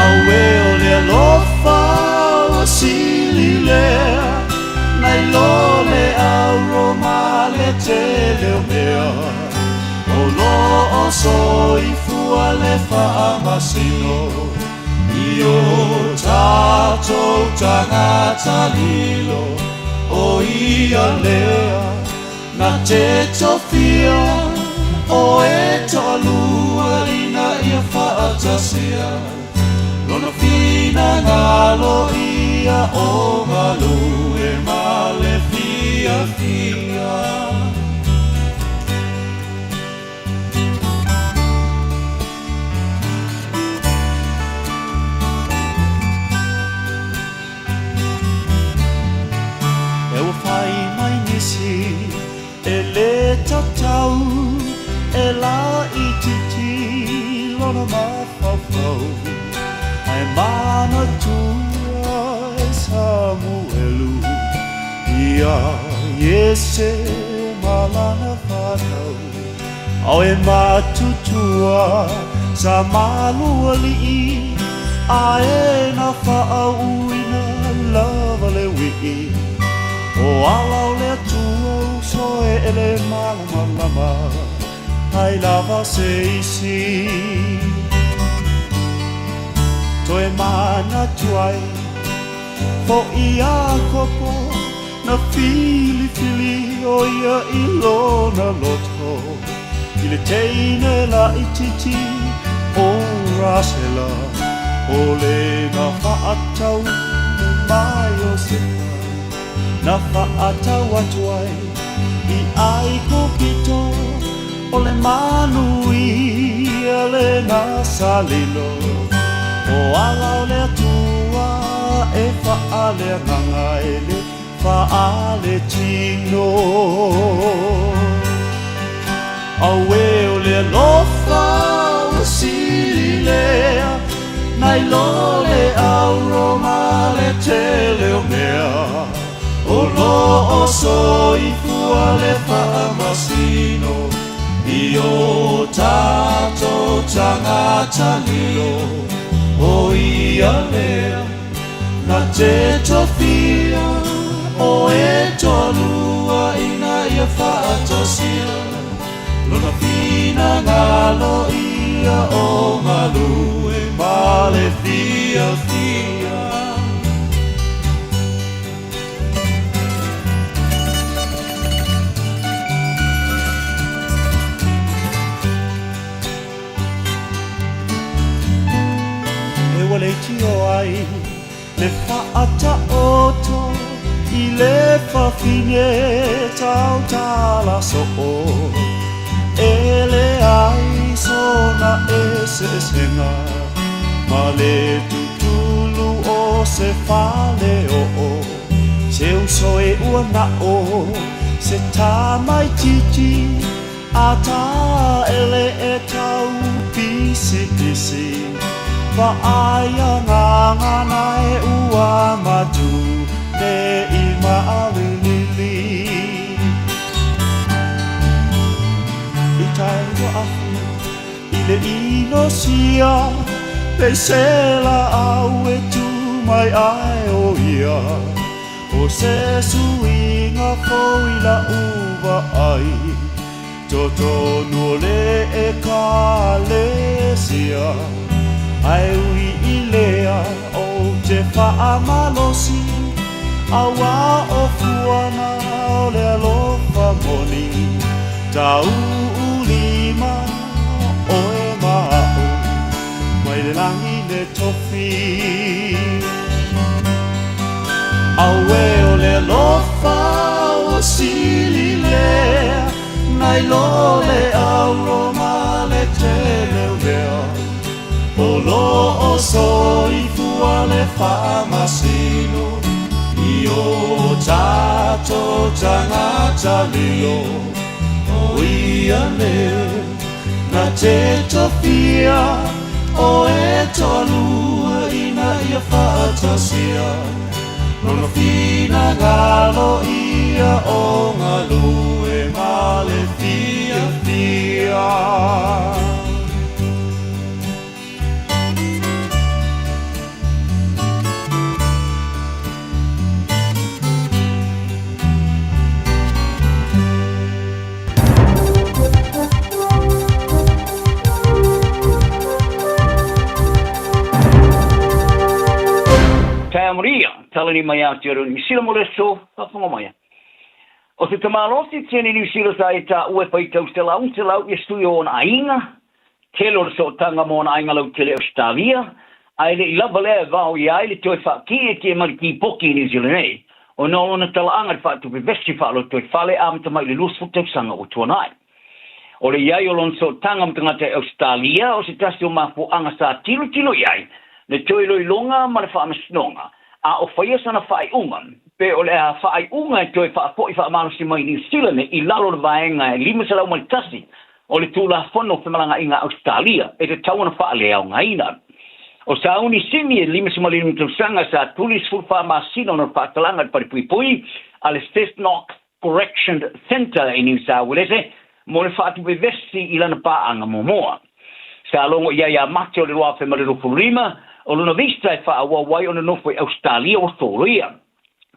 Aue o le alofa o sili lea Nai lole au roma le te leo mea O lo o so I fua le fa amasino Io tato tangata lilo O ia lea na te tofia O e tolua ina ia whaatasia Lona fina ngalo ia o malu e male Fiafia E le tatau E la ititi Lona mafafau Ai mana tua E Samuelu Ia Iese Malana whanau Au e matutua Sa Malu ali A e na whaauina Lava le wii O alau le tua so ele malama Ai lava se isi Toe mana tuai Fo ia kopo Na fili o ia ilona loto Ile teine la ititi O rasela O le na whaatau Mai o sepa Na whaatau atuai I ai kopito O le manui le na salilo O ala o le atua e whaale nganga ele whaale tino Awe o le lofa o sili lea Nai lole auro ma le tele o mea O lo o soi fua le whaamasino I o tato tangata lio O ia lea na te tofia O e tolua ina ia whaatosia Lona pina ngalo ia o Malu e male Fiafia E wale tio ai le whaata oto I le whawhine tau tala so o Ele ai sona e se senga Ma le tutulu o se whale o Se uso e ua na o Se tā mai titi A tā ele e tau pisi pisi Wa aia ngangana e ua matu Ne I maawe lili I tae afu I le ino sia Pe sela au e tu mai ai o ia O se suinga foi la uva ai Toto nuole e kalesia Ai ui I lea o te whaamalosi Awa o fuana o le alofa moni Tau ulima o e mao Mai le langi le tofi Awe o le alofa o sili lea Nai lole auro ma le tele vea O lo o soi fua le whamasino I o tato tangata lio O ia leo na te tofia O e tolua ina ia whaatasia Nono fina ngalo ia o ngalu e male Fiafia Taeao Maria, talani mai au tiro New Zealand mo le so, whaponga mai. O te tamalosi tieni New Zealand sa e ta ue pai tau stela un te lau i studio on ainga, telo le so tanga mo on ainga lau tele Australia, ai le I lava lea vau I ai le toi whaki e te mariki poki New Zealand ei, o no ona tala anga le whatu pe vesti whaalo toi whale amta mai le lusu tau sanga o tuanai. O le iai o lon so tanga mtanga te Australia, o se tasi o mafu anga sa tilo tilo iai, le toi loi longa ma le whaamasnonga, a o whaia sana whai unga, pe o le whai unga e toi whaapoi whaamarosi mai New Zealand I lalo le vaenga e lima salau mai tasi, o le tūla whono whamalanga inga Australia, e te tauana whaalea o ngaina. O sa uni sini e lima salau mai tausanga sa tulis full whaamasino na whaatalanga pari pui pui, a le Cessnock Correction Centre I New South Wales, mo le whaatu pe vesti I lana paanga momoa. Sa longo ia ia mate o le roa whemare rufurima, o luna vista e wha awa wai o na nofo Australia o Thoria.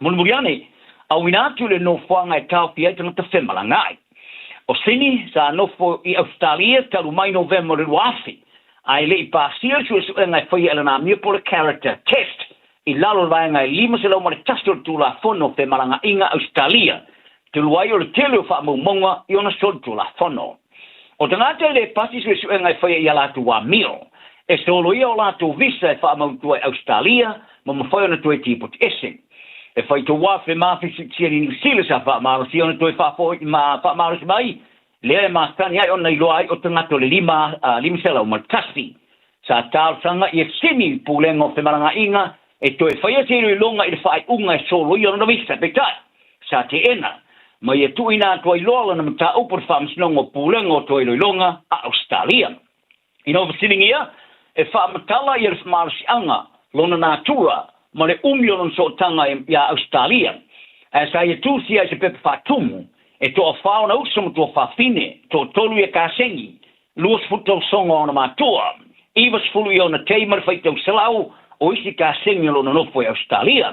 Mulmuriane, au inatu le nofoanga e tau fia tangata whemala ngai. O sini, sa nofo I Australia, talu mai November le wafi. Ai le I pāsia su e su e ngai whaia elana mia po le character test. I lalo vai ngai lima se lau mare tastor tu la fono whemala nga inga Australia. Te luai o le tele o wha monga I ona sol tu la fono. O tangata le pasi su e su e ngai whaia I alatu wa mio. E solo ia o lātou visa e whaamautua e Australia, ma mawhai ona tue tipoti esing. E whai to wafe mawhi sia ni New Zealand sa whaamarosi ona tue whaamarosi mai, lea e maastani ai ona ilo ai o tangato le lima sela o malkasi. Sa tāo sanga I e simi pūlengo whemaranga inga, e to e whaia te roi longa i le whae unga e solo i ona visa pe tai. Sa te ena, mai e tu ina tua i loa na mta upor whamsinongo pūlengo to i roi longa a Australia. Ino sitting here, e whamatala i le whamarasianga, lona natura, ma le umio so tanga i Australia. E sa i tu sia i se pepe whatumu, e to a whaona usama to a whawhine, to tolu e kāsengi, luas futo songa ona mātua, iwas fulu i ona teimar whaitau salau, o isi kāsengi lona nofo i Australia.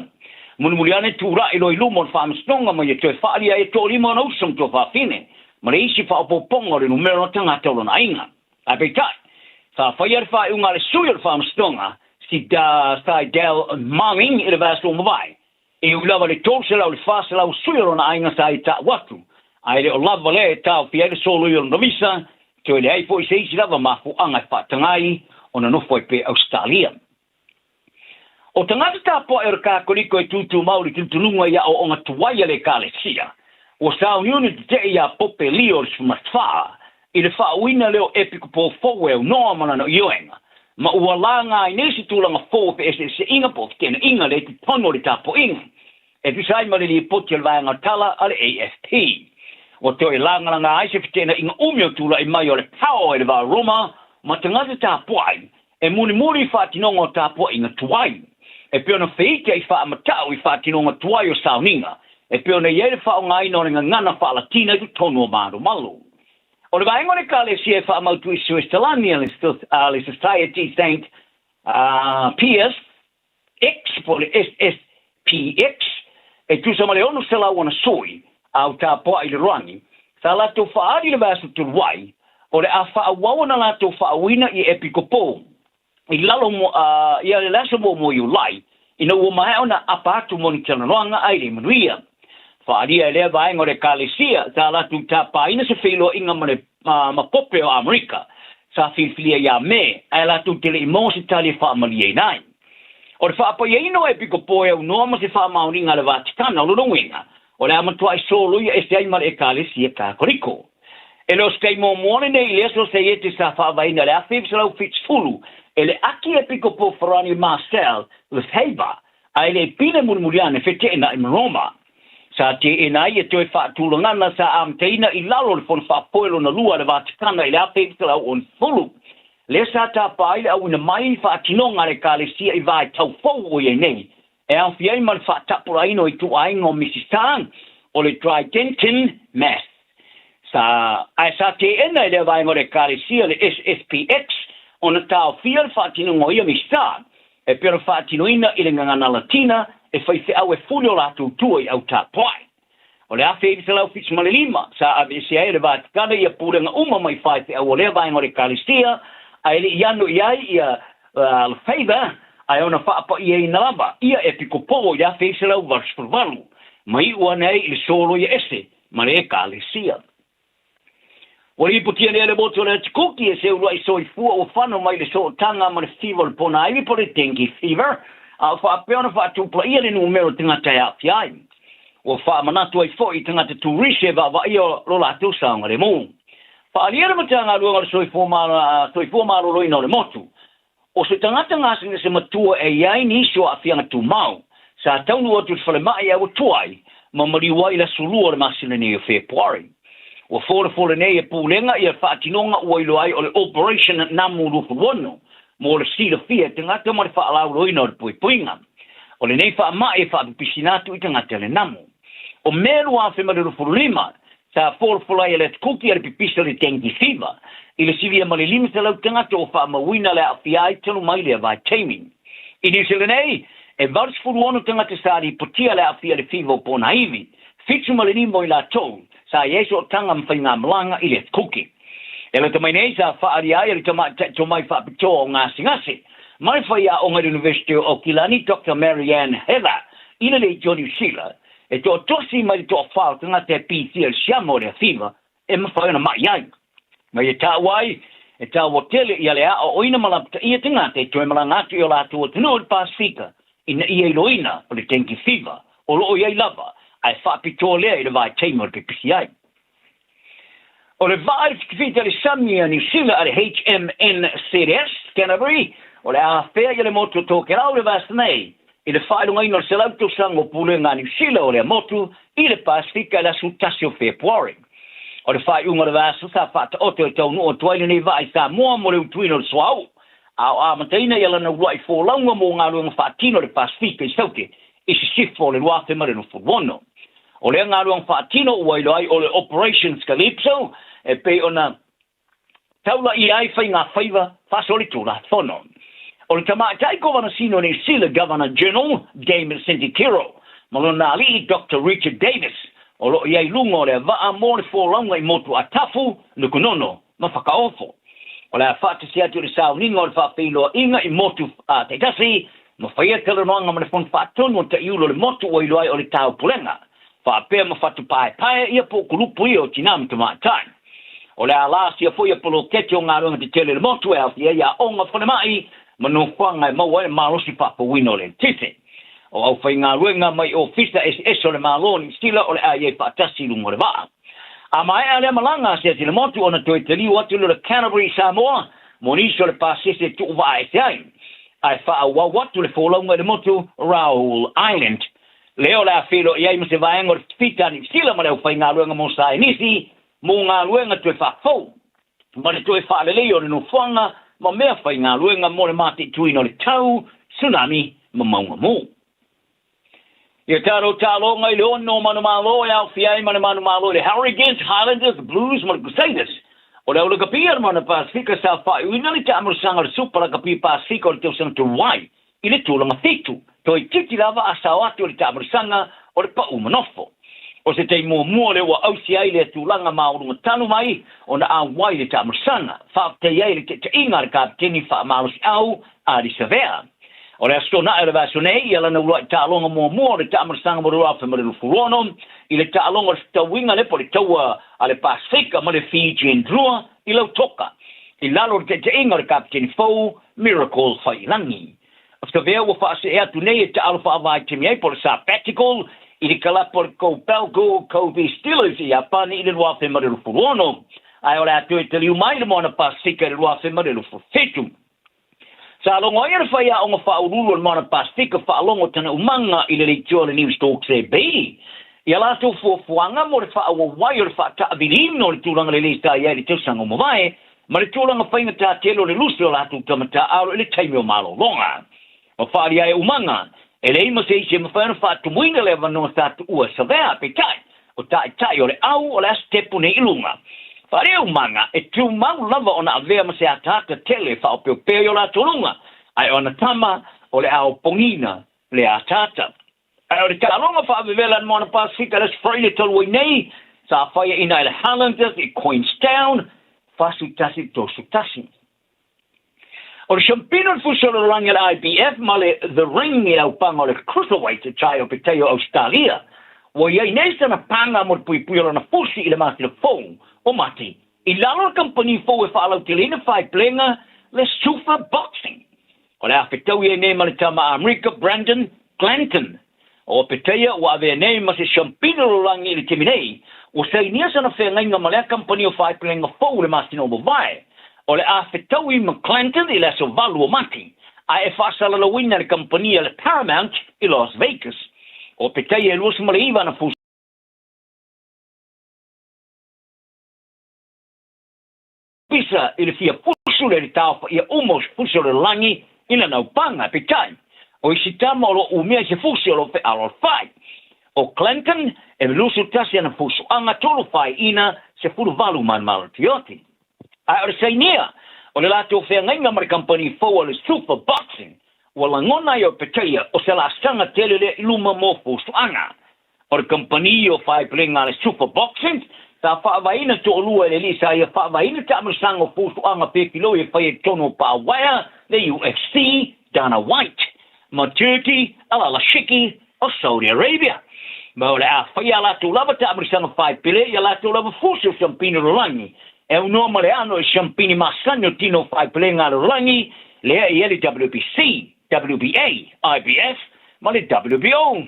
Muni ane tūra i loi lumon whamistonga mai e toi whaalia e tō lima na usam tō whawhine, ma le isi whaopoponga le numero no tangata o lona ainga. A peitai, sa whaiar whae unga le sui o le whamistonga, si stai del manging i le vasto mawai, e ulawa le tōsela o le whasela o sui o lona ainga sa i ta watu, ai le o lava le e tau pia le solo i o lona visa, to le haifo i se isi lava mafu anga i whatangai o na nofo i pe Australia. O tangata tāpua e raka koriko e tūtū mauri tuntununga ia o onga tuwaia le kālesia. O sao niuni te ia pope lio le sumatwaa, i le whaawina leo epiku po fowe au noa mana no ioenga. Ma ua langa i nesi tūlanga fowe pe se inga po tena inga le ti pono le tāpo inga. E pisai ma le li poti al vanga tala ale AFP. O teo e langa langa aise fitena inga umio tūla i mai o le pao e le vā Roma, ma tangata tāpuai, e muni whātinonga o tāpua inga tuai. E pio na feite i wha amatau i whātinonga tuai o sauninga. E pio na iere wha o ngai no ringa ngana wha latina i tonu o māru malu. O le vaengo le kāle si e wha amautu i Suestalania le Society Saint PS X, po le SSPX, e tu sa male onu sela wana soi, au tā poa i le rangi, sa lato whaari le vasu turuai, o le a wha awawana lato wha awina i epikopo, i lalo mo ia le laso mo you lai ina o mai ona apatu monitana longa ai le manuia fa dia le vai ngore kalesia ta la tu tapa ina se filo inga mane ma pope o America sa filia ya me ai la tu tele emosi tali fa malie nai o le fa pa ye no e piko poe o no ma se fa ma uninga le Vaticano lo winga o le ama tu ai solo ia e sai mal e kalesia ka koriko e lo stai mo mone nei le so se yete sa fa vai na la FEB so fits fulu ele aki e piko po Ferrani Marcel le FEB ai le pile murmuriane fete na in Roma sa te enai e toi fa tulangana sa amteina i lalo le fon fa poelo na lua le Vaticana i le FEB so on fulu le sa ta pai au na mai fa tinonga le kalesia i vai tau fo ye nei e an fiai man fa tapuraino i tu ai ngo misistan o le Tridentin Mass sa ai sa te ena le vai ngore kalesia le SSPX ona tau fiel fatino ngoia mistan e per fatino ina ile ngana latina e fai se au e fulio la tu i au tapai o le afe se la ufits malima sa avisi ai le Vaticana ia purenga uma mai fai se au le vai ngore kalesia ai le iano iai ia le favor ai ona fa pa ia inalaba ia e pikopo ia fe se la uvars por valu mai uanei il solo ia ese mare kalesia o li putia le boto le tikuki e se ua i soi fua o whano mai le so tanga ma le fever pona iwi po le dengue fever a wha peona wha tupla ia le numero tangata ia fiai o wha manatu ai fo i tangata tu rishe va va ia lo la tu sanga le mo wha aliera matanga luanga le soi fua maro roi no le motu o se tangata ngasi se matua e iai nisho a fianga tu mau sa taunu o tu whale mai au tuai ma mariwa i la sulua le masile ne o February o fora nei e pulenga ia whaatinonga ua ilo ai o le Operation Namu Rufu Wono, mo le sila fia te ngata mo le whaalau roina o le puipuinga. O le nei whaama e whaapisinatu i te ngata le Namu. O melu a whema le Rufu Lima, sa fora ia le tukuki a le pipisa le tengi fiva, i le sivia ma le limita lau te ngata o whaamawina le awhiai tanu mai le vai teiming. I ni sila nei, e varis furu ono te ngata sa li potia le awhia le fiva o pona iwi, fitu ma le nimo i la tou, sa yeso tanga mwhainga mlanga i le kuki. E le tamai nei sa whaari ai le tamai whaapito o ngasi. Mai whaia o ngā University o Kilani, Dr. Marianne Heather, ina le Johnny Sheila, e to tosi mai to whao tanga te PC el siamo le fiva, e mwhaina mai ai. Mai e tā wai, e tā wotele i ale a o ina malapta ia tinga te toi malangatu i o la tua tunu o Pasifika, ina ia iloina o le tenki fiva, o loo iai lava, ai whaapito lea i le vai teimo le pipisi ai. O le vai fita le samia ni sila a le HMNCDS, Canterbury, o le a whea i le moto tōke rau le vas nei, I le whaelunga ino se lau tausango pule ngā New Zealand o le motu i le Pasifika la sutasi o February. O le whaeunga le vasu sa whata oto e tau nua tuaile nei vai Samoa mo le utuino le swau. A mataina i ala na uai fōlaunga mo ngā luanga whaatino le Pasifika i sauke i si sifo le luafe mare no fuwono. O le ngā luanga whaatino uai loai o le Operations Calypso e pe ona taula i ai whai ngā whaiva whasoli tūra whono. O le tamatai governor sino New Zealand Governor General Damon Sentikiro, malona ali Dr. Richard Davis, o lo iai lunga o le vaa mo le fōlaunga i motu atafu nukunono ma whakaofo. O le whata si atu le sauninga o le whawhiloa inga i motu te tasi, ma whaia telenoanga ma le fon whatonu o te iulo le motu o iloai o le tau pulenga. Whapea ma whatu pae ia po kulupu i o tinam tamatai. O le alasi a fwia polo kete o ngā runga te tele le motu e awhia ia onga whanemai, mano whanga e maua e marosi papa wino le tite. O au whai ngā ruenga mai o fista o le maloni stila o le aie whaatasi lungo le waa. A mai a le malanga se ati le motu o na toi te liu atu le Canterbury Samoa, mo niso le pasese tu uwa e te ai. Ai wha wau watu le wholaunga le motu Raoul Island. Leo le a whilo i ai ma se vaenga o le fitani stila ma le au whai ngā ruenga mo sa e nisi, mo ngā ruenga tue whafou. Ma le tue whaalelei o le no whanga, ma mea whai ngā ruenga mo le mate tuino le tau, tsunami, ma maunga mo. Ia taro talo ngai le ono manu malo e au fiai manu malo le Hurricanes, Highlanders, Blues, ma le Crusaders. O le au le kapia ma na Pasifika sa whai uina le ta amurusanga le super la kapia Pasifika o le teo sanga turuai, i le tūlanga fitu, toi titi lava a sawati o le ta amurusanga o le pa umanofo. O se tei mua le wa ausi ai le tūlanga maurunga tanu mai o na a wai le ta amurusanga, whaafte ai le te inga le kapteni wha marusi au a di savea. O le astona e le vasonei, i ala na ulai tālonga mua le ta amurusanga mo le rafa ma le rufurono, i le tālonga le tauinga le po le taua a le Pasifika ma le Fijian drua i lau toka. I lalo le te inga le kapteni fau, Miracle Whailangi. O te vea wa whaase e atu nei e te alfa avai temi ei po le sabbatical, i le kalapo le kou pelgo, kou vi Steelers i apani i le ruafe ma le rufurono. Ai o le atu e te liu mai le moana Pasifika i le ruafe ma le rufufetu. Sa longo ia le whaia o ngā whaurulu le moana Pasifika whaalongo tana umanga i le leitio le News Talk se bei. Ia lato fuafuanga mo le whaawawai o le whaataavirino le tūranga le leista ia le teusanga mo vai, ma le tūranga whainga tā telo le lusi o lato tamata aro le taimi o malo longa. O whaari ai umanga, e le ima se ise mawhaina whaatumuinga le wanoa tātu ua savea pe tai, o tai o le au o le astepu ne ilunga. Whaare umanga, e tu mau lava o na avea ma se atata tele wha o peo peo la tolunga, ai o na tama o le au pongina le atata. Ai o le talonga wha avevela na moana Pasifika les freile tolui nei, sa whaia ina i le Highlanders i Queenstown, fasu tasi tosu tasi. O le Champino fusolo rangi le IBF ma le The Ring i au panga o le Cruiserweight e chai o peteo Australia, wa iei neisa na panga mo le pui na fusi i le mati le fong, o mati, i lalo le company fo e whaalau te lina whai plenga le Super Boxing. O le awhetau i e nei ma le tama America Brandon Clanton. O peteia o ave nei ma se Champino rangi i le teminei, o sei nia sana whengainga ma le company o whai plenga fo le mati no vai. O le awhetau i ma Clanton i le so valu o mati, a e whaasala la wina le company le Paramount i Las Vegas. O peteia e luosa ma le iwa na fusi. Pisa i le fia fusule le taufa ia umos fusule langi ina naupanga pe time. O isi tama o lo umea se fusule fe alo fai. O Clinton e lusu tasi ana fusu anga tolu fai ina se furu valu man malo tioti. A o sei nia o le lato fe ngainga mara company fo le Super Boxing o la ngona yo peteia o se la stanga tele le iluma mo fusu anga. O le company o fai plenga le Super Boxing ta whaavaina to olua le lisa ia whaavaina ta amasanga fusu anga pe kilo e whai tono pa waya le UFC Dana White ma Turkey ala la Shiki o Saudi Arabia ma ole a whai ala to lava ta amasanga whai pile ia la to lava fusu Champino Rolangi e unoma le ano e Champini Masanyo tino whai pile ngā Rolangi le e le WBC, WBA, IBF ma le WBO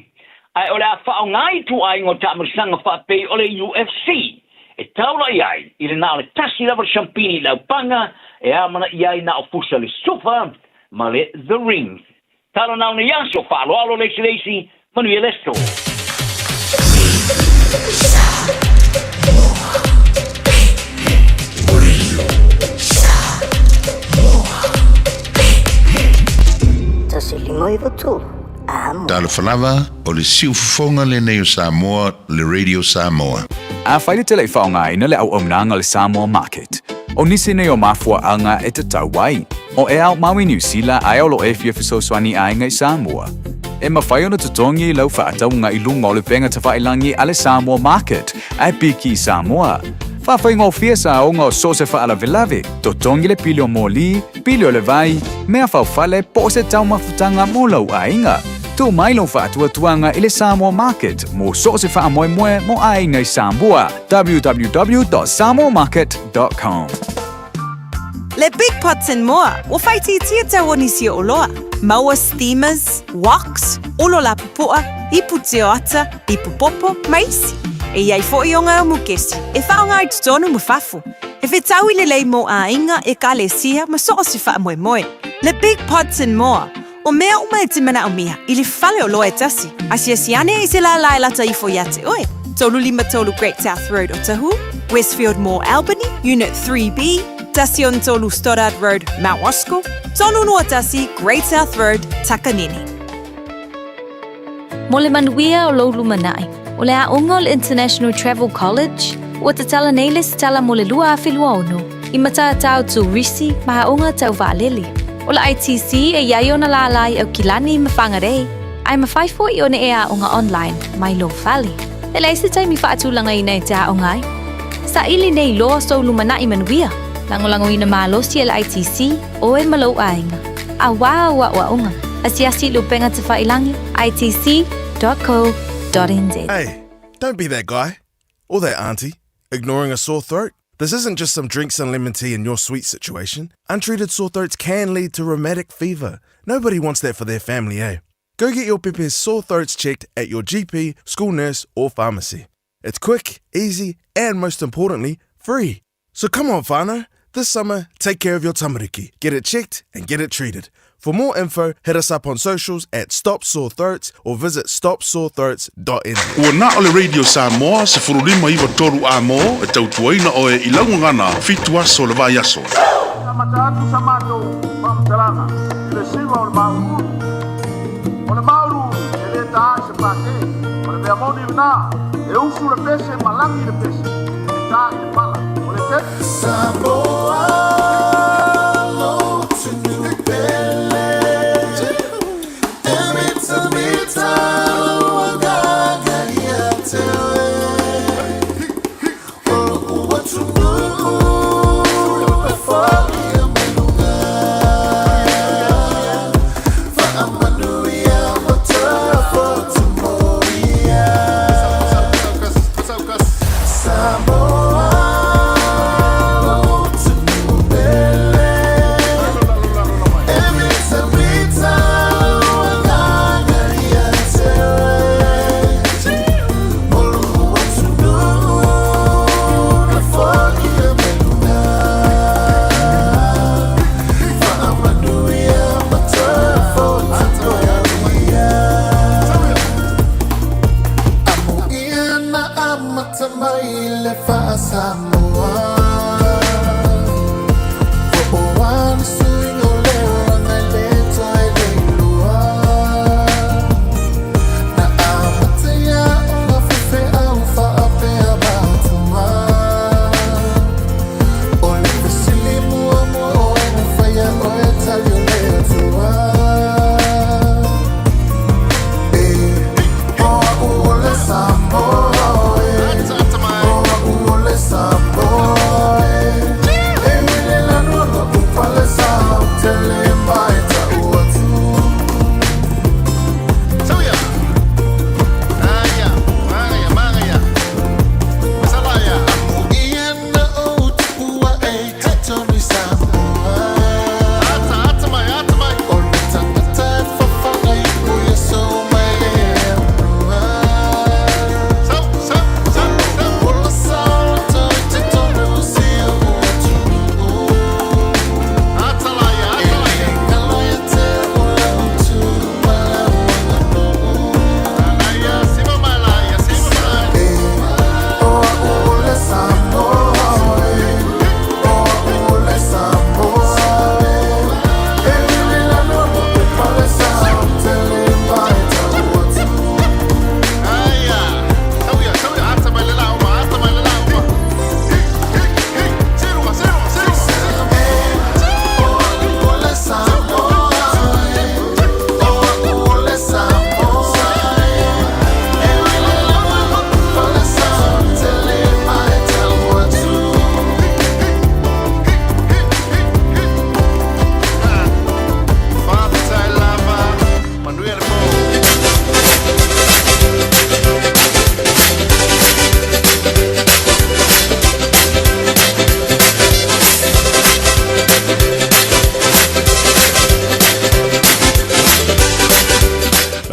ai ole a whao ngai tu ai ngō ta amasanga whai pe ole UFC e taula iai, i le nao le tasi lava Champini lau panga, e amana iai na o fusa le Super, ma le The Ring. Talo na una yaso falo alo lesi manu yelesto. Talo falava o le siufonga le neo Samoa, le Radio Samoa. A whaile tele whaonga ina le au nanga le Samoa Market. O nisi nei o mafua anga e te tauai. O e au Maui New Zealand ai olo e fia fisoswani ai ngai Samoa. E mawhai ona tutongi i lau whaataunga i lunga o le penga te whailangi a le Samoa Market. Ai piki Samoa. Whawhai ngau fia sa aunga o sose whaala velave. Tutongi le pilio moli, pilio le vai, mea whauwhale po se tau mafutanga mo lau ainga. Tu mai lo whaatuatuanga i le Samoa Market mo sose whaamoemoe mo ai ngai Samoa. www.samoamarket.com Le Big Pots and More, o whaiti tia tau nisi o loa. Maua steamers, woks, olo la pupua, ipu te ata, ipu popo, maisi. E iai fo i o ngā mukesi, e whaonga i tutonu mu whafu. E whi tau i le lei mo a inga e ka le sia ma soo si wha moe moe. Le Big Pots and More, o mea uma e te mana o miha, i le whale o loa e tasi. Asia siane i se la lai lata i fo iate oe. Tolu lima tolu Great South Road o Tahu, Westfield Mall Albany, Unit 3B, Tasion tolu Stoddard Road, Mount Roscoe, tolu noa tasi Great South Road, Takanini. Mo le manuia o lou lumanai, o le aunga o le International Travel College, ua te tala nei le tala mo le lua awhilua ono, i mataa tau tu risi ma haunga tau vaaleli. O le ITC e iai ona la alai au kilani ma whangarei, ai ma whaifo i ona e aunga online, mai lo whali. E leise taimi whaatulanga i nei te aungai. Sa ili nei loa so lumanai manuia, lango ina malosi e le ITC o e malau ainga. A wa unga, a siasi lupenga te whailangi, itc.co.nz. Hey, don't be that guy, or that auntie, ignoring a sore throat. This isn't just some drinks and lemon tea in your sweet situation. Untreated sore throats can lead to rheumatic fever. Nobody wants that for their family, eh? Go get your Pepe's sore throats checked at your GP, school nurse, or pharmacy. It's quick, easy, and most importantly, free. So come on, whānau. This summer, take care of your tamariki. Get it checked and get it treated. For more info, hit us up on socials at Stop Sore Throats or visit stopsorethroats.nz. Ua na o le Radio Samoa se furulima iwa toru a mo e tautuaina o e ilangu ngana fitu aso le vai aso. Matatu samato pamtaranga le siwa o mauru o le mauru e le ta se pake o le amoni na e usu le pese malangi le pese e ta e pala o le te Samoa lo tunu pele emita o gaga yate o watu Samoa,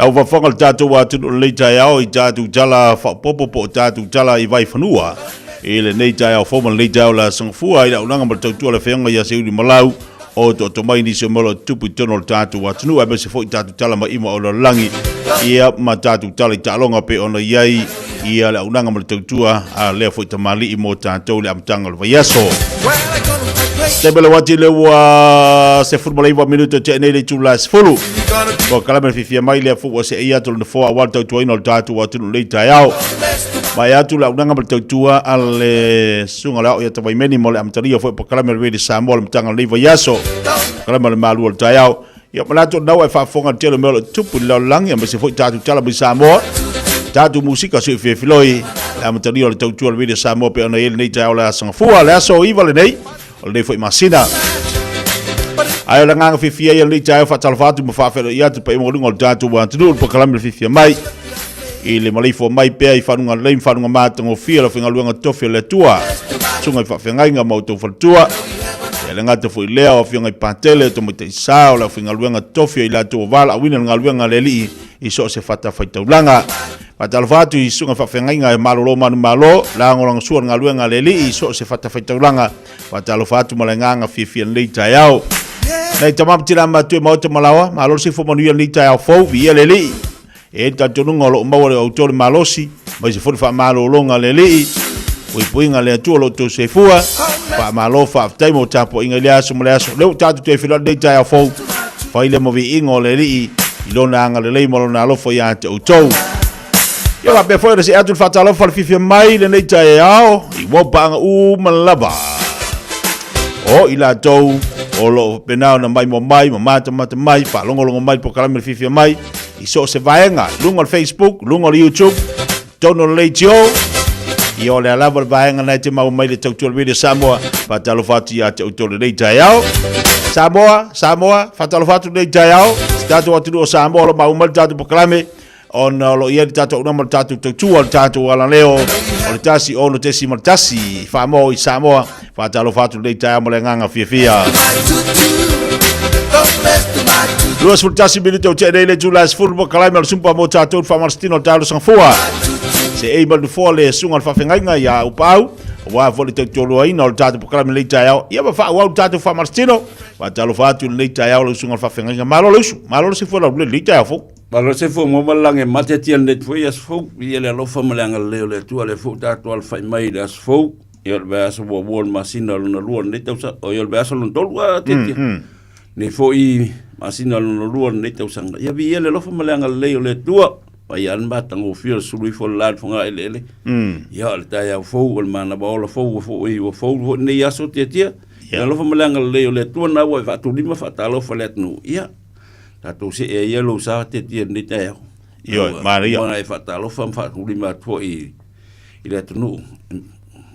Au whafonga le tātou wātunu le Taeao I tātou tala whapopopo tātou tala I vai whanua. E le nei Taeao whoma le Taeao la sangfua I la unanga ma tautua le whenga ia se uri malau o to mai ni se molo tupu tono le tātou wātunu a me se fo I tātou tala ma ima o la langi ia ma tātou tala I tālonga pe ona iai ia la unanga ma le tautua a lea fo I tamali I mo tātou le amtanga le vaiaso. Tebele wati le wa se futbol iwa minuto te nei le tula sfulu. Ko kalame Fiafia mai le fu se ia to le fo a walta to ino tatu watu le Taeao. Mai atu la unanga mal tua ale sunga la o ya tawai meni mole amtaria fo po kalame le Samoa le mtanga le yaso. Kalame le Malu le Taeao. Ya malato na fa fonga tele melo tupu la langi me se fo tatu tala bi Samoa. Tatu musika se filoi la amtaria le tua le Samoa pe ona ele nei Taeao la sanga fu ala so iwa le nei. O le foi masina. Ai la nganga Fiafia ia le Taeao fa talfatu mo fa fe ia te pe mo ngol tatu wa tu po kalame Fiafia mai. I le malifo mai pea I whanunga leim whanunga mātango fia la whinga luanga tofi le tua. Tunga I whawhengainga mautou whatua. E le ngata fui lea o whianga I pātele to mo te isao la whinga luanga tofi I la tua wala awina ngā luanga le li I so se whata whaitaulanga. Patalwhatu I sunga whawhengainga e malolo manu malo la ngoranga sua ngā luanga le li I so se whata whaitaulanga. Patalwhatu ma le nganga Fiafia le Taeao. Nei tamam tira matue mauta malawa malolo si fumanuia le Taeao fau via le li. E tatununga lo maua le autore malosi, mai se fori wha malo longa le lii, ui puinga le atua lo to se fua, wha malo wha aftai mo tapo inga le aso mo le aso, leo tatu te whila le Taeao fau, wha ile mo vi ingo le lii, I lona anga le lei mo lona alofo ia te utou. Ia wa pefoi le se atu whata alofa le Fiafia mai le nei Taeao, I wopanga malaba. O ila tau, o lo penao na mai mo mai, mo mata mai, wha longo mai po kalame le Fiafia mai, I so se vaenga, lungo le Facebook, lungo le YouTube, tono le tio, I o le alava le vaenga nei te mau mai le tautua le video Samoa, whatalo whatu ia te utole le Taeao. Samoa, whatalo whatu le Taeao, statu watu o Samoa lo mau mai tatu pokalame, on lo ia le tatu unama le tatu tautua le tatu ala leo, o le tasi ono tesi ma le tasi, whamo I Samoa, whatalo whatu le Taeao ma le nganga Fiafia. Luas fultasi minuto o te le July football kalai mal sumpa mo tatou fa Marstino talo sang fua. Se e mal fo le sunga fa fengainga ya upau. Wa vole te tolo ai no tatou kalai le Taeao. Ia ba fa wa tatou fa Marstino. Wa talo fa tu le Taeao le sunga fa fengainga malo se fo le Taeao fo. Malo se fo mo malange mate tian net fo yas fo. Ia le lo fa malanga le tu le fo tatou al fa mai das fo. Ia ba so bo masina lo na luon le tau sa. O ia ba so lo tolu te. Ne fo I masina lo lua nei tau sanga. Ia vi ele lofa maleanga leo le tua. Pai an batango fio sului fo lad fonga ele. Ia le Taeao fo o mana ba ola fo fo nei aso te tia. Ia lofa maleanga leo le tua na wa fa tu lima fa talo fa let nu. Ia. Tato se e yelo sa te tia nei Taeao. Ia Maria. Ona e fa talo fa tu lima fo I le tu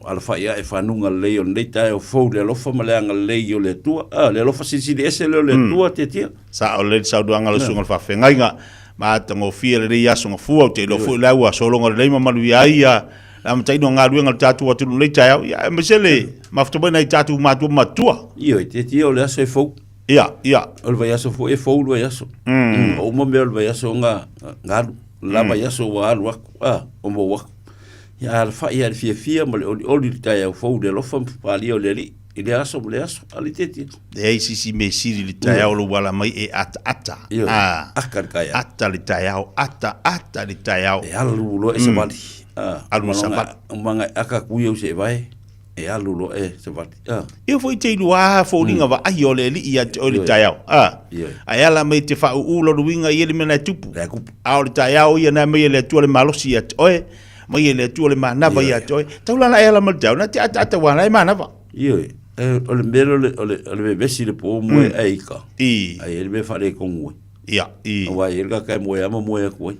ala fa ia e fanunga leo nei Taeao fo le lofa maleanga leo le tua le lofa sisi ese le tua te tia sa o le sa duanga le sunga fa fengainga ma tango fia le ia sunga fu te lo fu la wa so longa le malu ia am taino nga luenga tatu watu le Taeao ia mesele mafto bana tatu matua io te tia o le aso fo ia o le vayaso fo e fo le vayaso o mo me le vayaso nga la vayaso wa o mo wa ya al fa ia Fiafia mo le Taeao fo le lofa pali o le li ile aso ali teti e si me siri le Taeao lo wala mai e ata akarkaya ata le Taeao ata le Taeao e alu lo e sabali alu sabali manga akakuia se vai e alu lo e sabali io foi te lua fo linga va ai o le li ia o le Taeao ai ala mai te fa u lo winga ia le mena tupu a o le Taeao ia na mai le tu le malosi ia oe mai le tu le manava ia toi taula na ela mal na te ata wana e manava io o le mero le vesi le po mo eika ai ele me fare con mo ia wa ele ka mo ya mo ya ko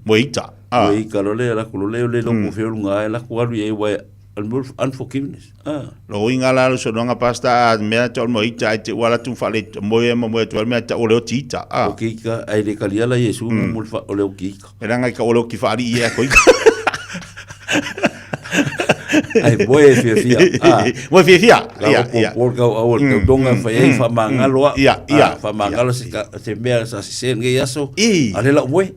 moita moika lo le la ko le lo ko fe lunga la ko alu e wa unforgiveness lo inga la so nga pasta me tol moita te wala tu fale mo tu me ta o le tita o kika ai le kalia la yesu mo fa o le kika era nga ka o le ki fari ia ko ai boe Fiafia mo Fiafia ia porque o donga foi fa mangalo fa mangalo se mea sa se nge yaso ale la boe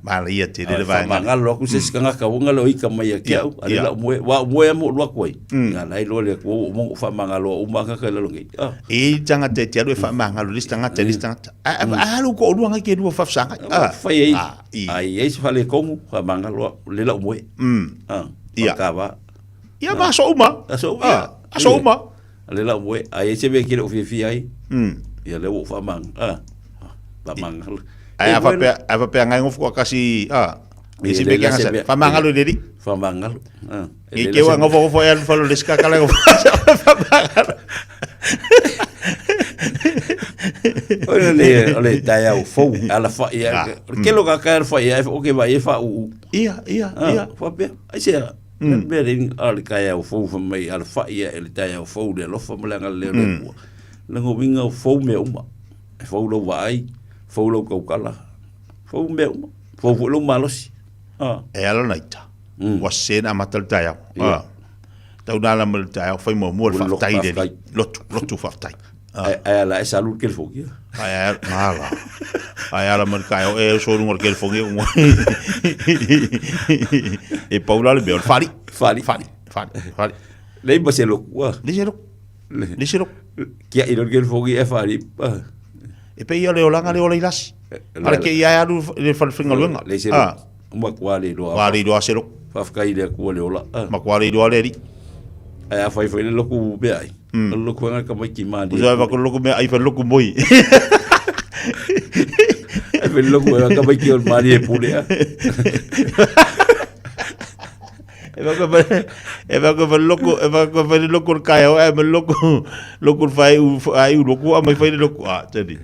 Mala ia te le vai. Mangalo ku se skanga ka wonga lo ika mai ke au. Ale la mo mo lo koi. Nga lai lo le ko mo fa mangalo o manga ka lo ngi. E tanga te te ro fa mangalo listanga te listanga. Lu ko lu nga ke lu fa sanga. Fa ye. Ai fa le ko fa mangalo le la mo. Ia ka ba. Ia ma so uma. So uma. Ale la mo ai se be ki lo fi ai. Ia le wo fa mang. Fa mangalo. Ai ava pe ngai ngofu kasi isi be kanga sa fa mangalo dedi fa mangalo e ke wa ngofu ya fa lo leska kala ngofu fa mangalo ole Taeao fo ala fa ia ke lo ka fa ia o ke va ia fa u ia fa pe ai se be ring ala Taeao fo fa mai ala fa ia ele Taeao fo de lo fa mlanga le le ngo winga fo me uma fo lo vai fo lo ko kala fo me fo lo malos e ala naita wa sena matal Taeao tau dala mal Taeao fai mo fa tai de lotu fa tai ai ala esa lu kel fo kia ai mala ai ala mal Taeao e so ngor kel fo ngi e paula le be fali le ba se lo wa le se lo kia i lo kel fo kia fali e pe ia le olanga le ola ilasi para que ia alu le falfinga luenga le se uma kwale do asero fa fka ile ku le ola ma kwale do le ri ai fa fa le loku be ai loku nga ka mai ki mali usa va ko loku me ai fa loku moi ai fa loku nga ka mai ki mali e pule e va ko loku kai o e me loku fai ai loku a mai fai loku tedi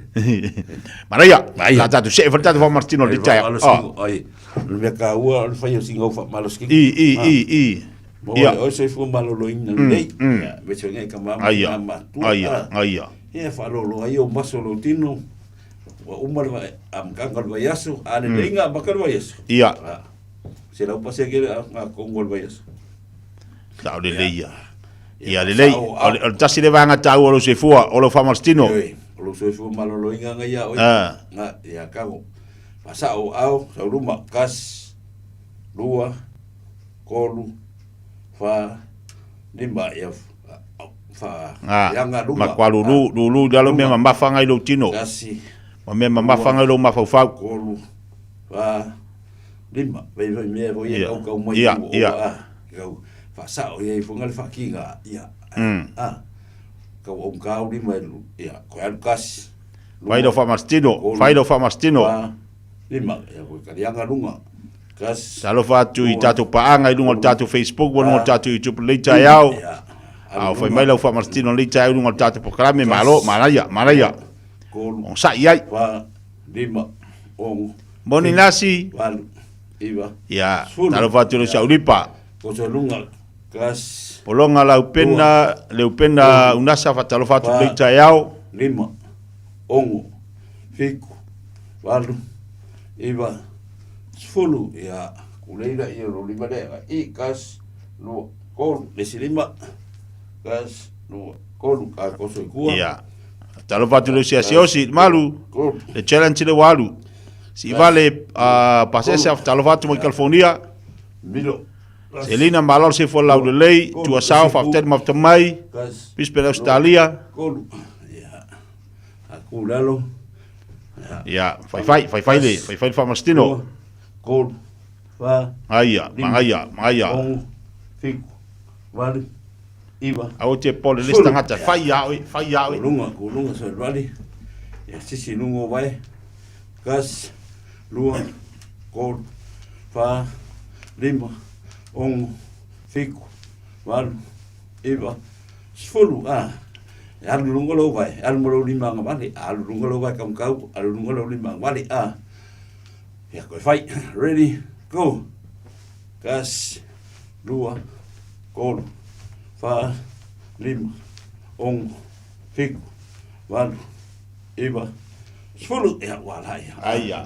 maraya la tatu se fa tatu fa Martino di Taeao ai le ka ua fai o singo fa malos ki i ia o se fu malo lo ina nei ve se ngai ka mama ai e fa lo ai o maso lo tino wa umar va am kangal va yaso ane lenga bakal va yaso ia se la pase que a Congo vayas tau le leia ia le lei o tasi le vanga tau o se fua o lo fa Martino o lo se fua malo lo inga ia oi nga ia kago pasa o au sa ruma kas lua kolu fa limba ia fa yanga luma makwalu lu dalo me mafanga ilo tino kasi me mafanga ilo mafau kolu fa lima vai me voy a au mai go fa sa o ye fonga fa kinga ia ka o ka o lima ia ko al kas vai do fa Martino lima ya ko ka yanga lunga kas salo fa tu i tatu paanga i lunga tatu Facebook wala tatu YouTube le Taeao au foi mai lo fa Martino le Taeao lunga tatu programa malaya on sa ia fa lima on Boni nasi Iba. Ya, talo fatu lo saulipa. Ko so lunga kas polonga leupenda unasa fatalo fatu le Taeao lima ongo fiku walu iba sfulu ya kuleira ia lo lima de kas no kol le silima kas no kol ka ko so ku ya talo fatu lo siosi Malu le challenge le walu si vale pasese talo fatu mo California milo Selina malor se fo lau de lei tu a south of ten of mai pispera Australia ya akulalo ya fai fa Martino kol fa mangaya fiku vale iba au te pole lista ngata fai ya lunga so vale ya sisi lungo vai gas lua kol fa lima fiku walu iba sfulu alu lungo lo vai alu mo lima ngavale alu lungo lo vai kam kau alu lungo lo lima ngavale ya ko fai ready go gas lua kol fa lima fiku walu iba sfulu ya wala aya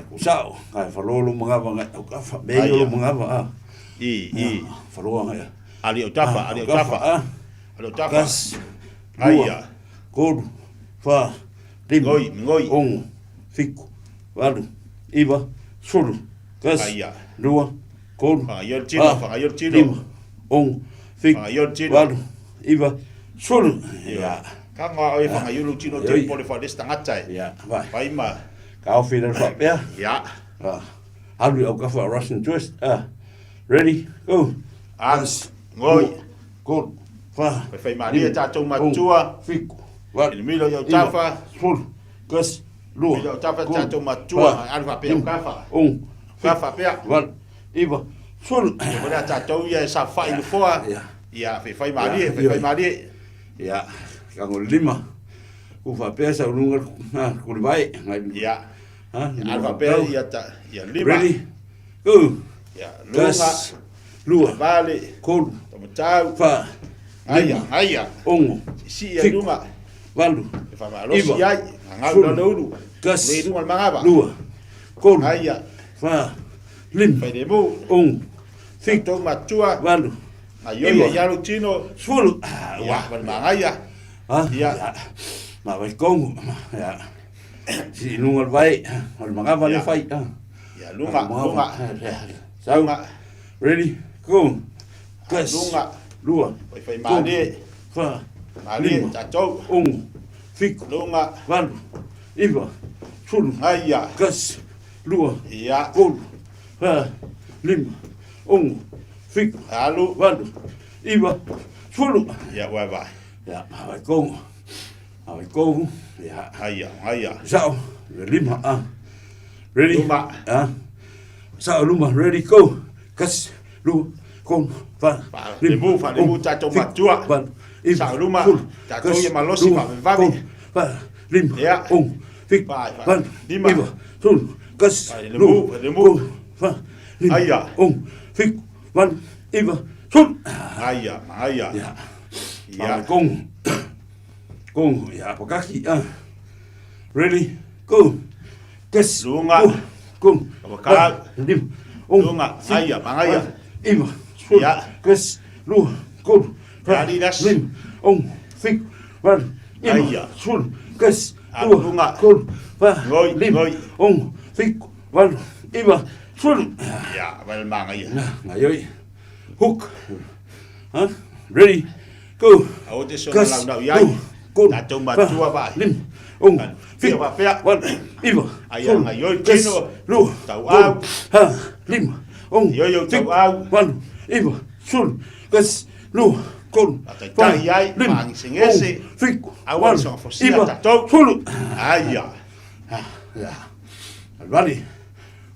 kusao kai falolo mangava ngai ka fa meyo mangava falolo ngai ali otafa gas aya kodu fa lim ngoi fiku walu iwa, sulu, kas, lua, kolu, lima, ong, fik, walu, iwa, sulu. Ya. Kanga oi whangaiulu tino te pole whades tangatai. Ya, vai. Vai ma. Kau whina whapea. Ya. Haru au kawha Russian twist. Ready, go. Ans, ngoi. Kol, wha. Whai maria tātou matua. Fiku. Inu milo iau tafa. Sulu, kas, lua. Milo tafa tātou matua. Anu whapea kafa. Ong. Kafa pea. Wal, iwa, sulu. Mwana tātou ia sa whai lufoa. Ia, whai maria, whai maria. Ya. Kango lima. Ku whapea sa urunga kuri vai. Ya. Anu whapea ia lima. Ready, go. Ya, lunga. Lua. Vale. Kolu. Tamatau. Wha. Aia. Ongo. Si ia lunga. Walu. Whamalosi ai. Ngau na nauru. Gas. Le lunga mangava. Lua. Kolu. Aia. Wha. Lim. Whaide mu. Ongo. Fik. Tau matua. Walu. Aio ia yalo tino. Swulu. Ya, mangaia. Ya. Ma vai kongo. Ya. Si lunga vai. Al mangava le fai. Ya, lunga. Saunga. Ready, go. Gas. Lunga. Lua. Whai mane. Wha. Mane. Tatou. Ongo. Fik. Lunga. Walu. Iwa. Swulu. Aia. Gas. Lua. Ya. Kolu. Wha. Lima. Ongo. Fik. Alu. Walu. Iwa. Swulu. Ya, wai vai. Ya, vai kongo. Vai kongo. Ya. Aia. Sao. Lima. Ready? Luma. Sao luma. Ready, go. Kas. Lu. Kon. Fa. Lemu tātou matua. Sao luma. Tātou ia malosi ma me vami. Fa. Lim. Ya. Ong. Fik. Van. Lima. Iwa. Sul. Kas. Lemu. Fa. Lim. Aia. Ong. Fik. Van. Iwa. Sul. Aia. Ya. Ya. Kong. Kong. Ya. Pakaki. Ready. Go. Kas. Lunga. Kong. Abakal. Lim. Ong. Lunga. Aia. Aia. Iwa. Sul. Ya. Kas. Lu. Kong. Adidas. Lim. Ong. Fik. Van. Aia. Sul. Kas. Lunga. Kong. Fa. Ngoi. Lim. Ong. Fik. Van. Iwa. Sul. Ya. Val mangaya. Ngayoi. Hook. Ready. Go. Au te sona lau nau iai. Tātou matua vai. Lim. Ong. Fik. Wapea. Van. Iwa. Aia ngayoi tino. Lu. Tau au. Lim. Ong. Yoyo tau au. Van. Iwa. Sul. Kas. Lu. Kon. Tai ai. Mangi singese. Fik. Awan sa fosia Iwa. tātou. Sul. Aia. Ya. Alvani.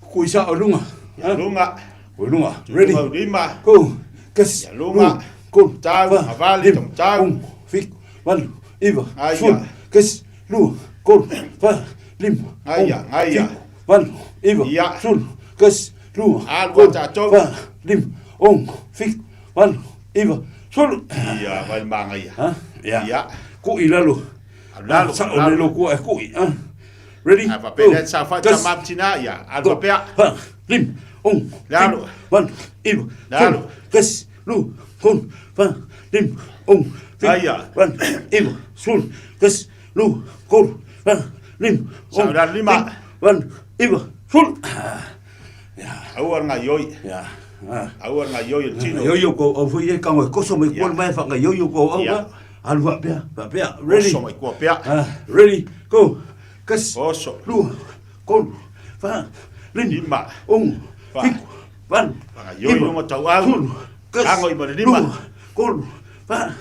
Kuisa olunga. Lunga. Olunga. Ready. Lima. Go. Kas. Lunga. Kon. Tau. Avali. Tau. Fik. Van. Iwa. Aia. Sul. Kas. Lu. Kon. Fa. Lim. Aia. Van. Iwa. Ya. Sul. Kas. Lu. Alwa tātou. Fa. Lim. Ong. Fik. Van. Iwa. Sul. Ya. Val mangaya. Ya. Ku ilalu. Lalu. Sa onelo ku ku. Ready? Apa peda sa fa tamam tina ya. Alwa pea. Fa. Lim. Ong. Lalu. Van. Iwa. Lalu. Kas. Lu. Kon. Fa. Lim. Ong. Aia. Van. Iwa. Sul. Kas. Lu. Kon. Fa. Lim. Ong. Saudara lima. Van. Iwa. Sul. Awar ngayoi. Ya. Awar ngayoi tino. Yoyo ko o fu ye kango ko so me ko mai fa yoyo ko o Ya. alwa pea. Pea. Ready? Oso mai kua pea. Ready? Go. Kas. Oso. Lu. Kon. Fa. Lim. Lima. Ong. Fa. Fik. Van. Ngayoi mo tau au. Sul. Kas. Angoi mo lima. Kon. Fa.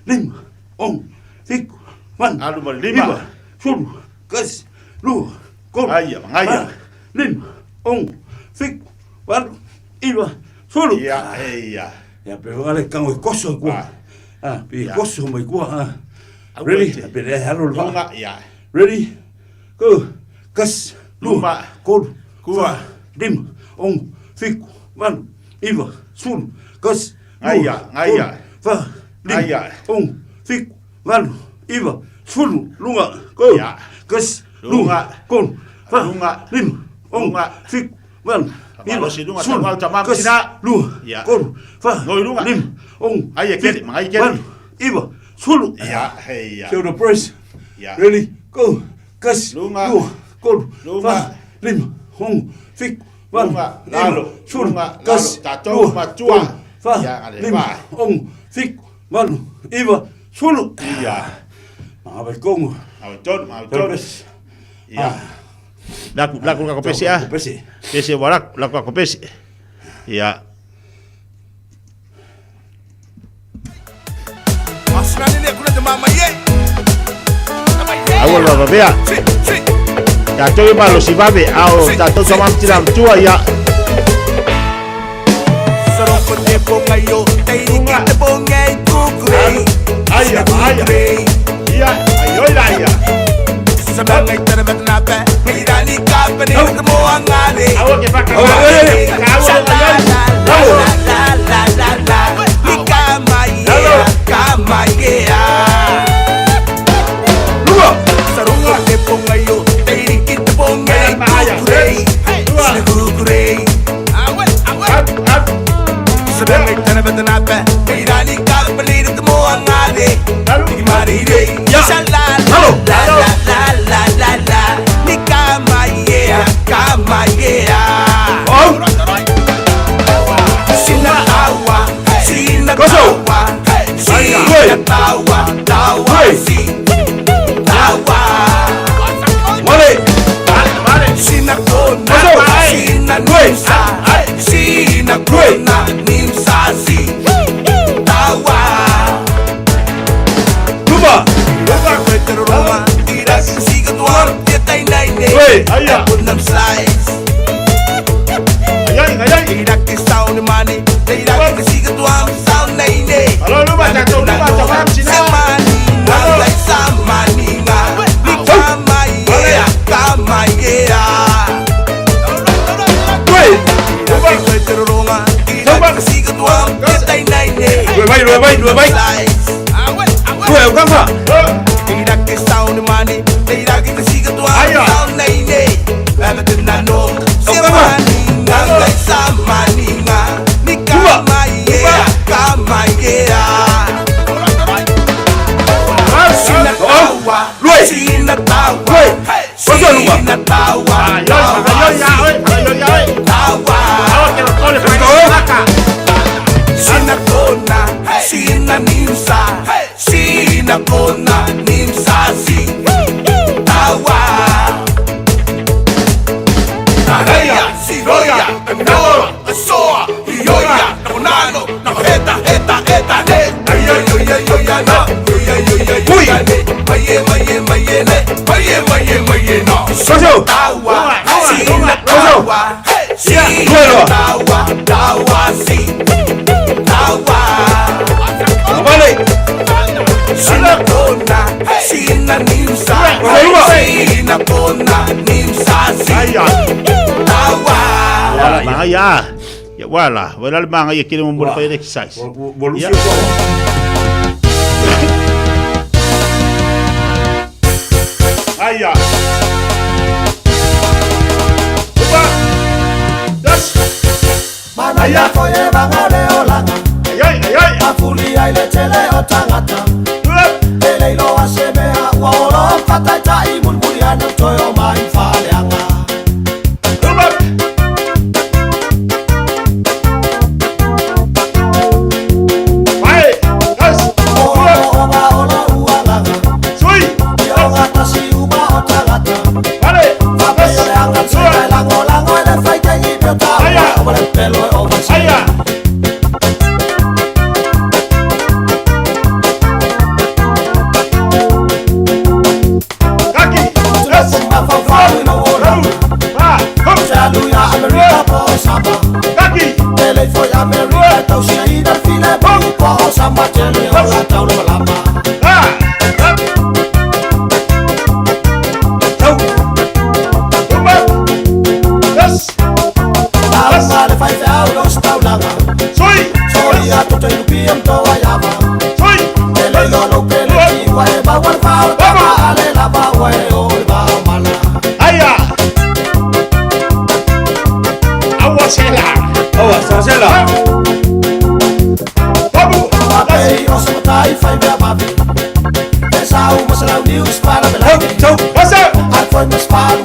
Lim. Ong. Fik. Van. Alu mo lima. Sul. Kas. Lu. Kon. Aia. Ngaya. Lim. Ong. Fik. Van. Iwa. Sul. Ya. Eia. Ya pero ale kango koso ko. Pi Ya. koso mai ko. Ready? Pero halo Lunga. Ya. Ready? Go. Kas. Luma. Kon. Kua. Lim. Ong. Fik. Van. Iwa. Sul. Kas. Ngaya. Ngaya. Fa. Lim. Ngaya. Ong. Fik. Van. Iwa. Sul. Lunga. Go. Ya. Kas. Lunga. Kon. Fa. Lunga. Lim. Ong. Lunga. Fik. Van. Malo si lunga tamam tamam Kas. tina. Lu. Ya. Kon. Fa. Ngoi lunga. Lim. Ong. Aia kedi. Mangai kedi. Van. Iwa. Sul. Ya. Heia. Show the press. Ya. Ready? Go. Kas. Lunga. Lu. Kon. Lunga. Fa. Lim. fik, wan, lalo, sunga, kas, tatou, matua, fa, lima, fik, wan, iwa, sulu. Iya. Mawe kongo. Mawe ton. Iya. Laku kako pesi ah. Pesi warak, laku kako pesi. Iya. Awal baba bea. Tatou e malo si babe ao tatou sama tiram tua ya. Saroko te ponga yo, te te ponga i kukure. Aya. Iya, ayo. Sabangai tarabat na pa, irani ka pa ni mo angale. Awo ke baka. Kamaya. Lugo. Saroko te ponga yo, te ponga i kukure. Sabangai tarabat na pa, irani ka pa ni mo angale. Marire, shalala, la, ni kamaya. Sina tawa, sina kona, sina nuesa, sina kona, nimsasi, tawa. Luba kwetero Roma, tira siga tuar, tieta inaine, punam slice. Ayay, tira que sound money, tira que siga tuar, sound naine. Halo luba, tatam sina. Nalai samani nga, ni kamaya. Tira que kwetero Roma, tira que siga tuar, tieta inaine. Dua baik. Tira que sound money, tira que siga tuar, sound naine. Lala tinano, semani nga, ngai samani nga, ni kamaya. Sina kona, sina nimsa, sina kona, nimsa si tawa. Taraya, siroya, nawa, asoa, yoya, nakonano, nakoheta, ne. Ayoya, no. Maye, no. Tawa, sina tawa, si tawa. Sina kona, sina nimsa, sina kona, nimsa si tawa. Mga ya wala mga ya kini mo mula kayo exercise. Aya. Luba. Das. Manaya koye bangale olanga. Ayay. Afuli aile tele otangata. Ele ilo asemea waolo kataita imulmuli anu toyo maifale anga. Luba. Bye. Das. Oba uanganga. Sui. Yoga tasi uba otangata. Vale. Papel anga tsui lango ele faita idiota. Oba le pelo oba si. Aya. Kaki. Das. Afa fa no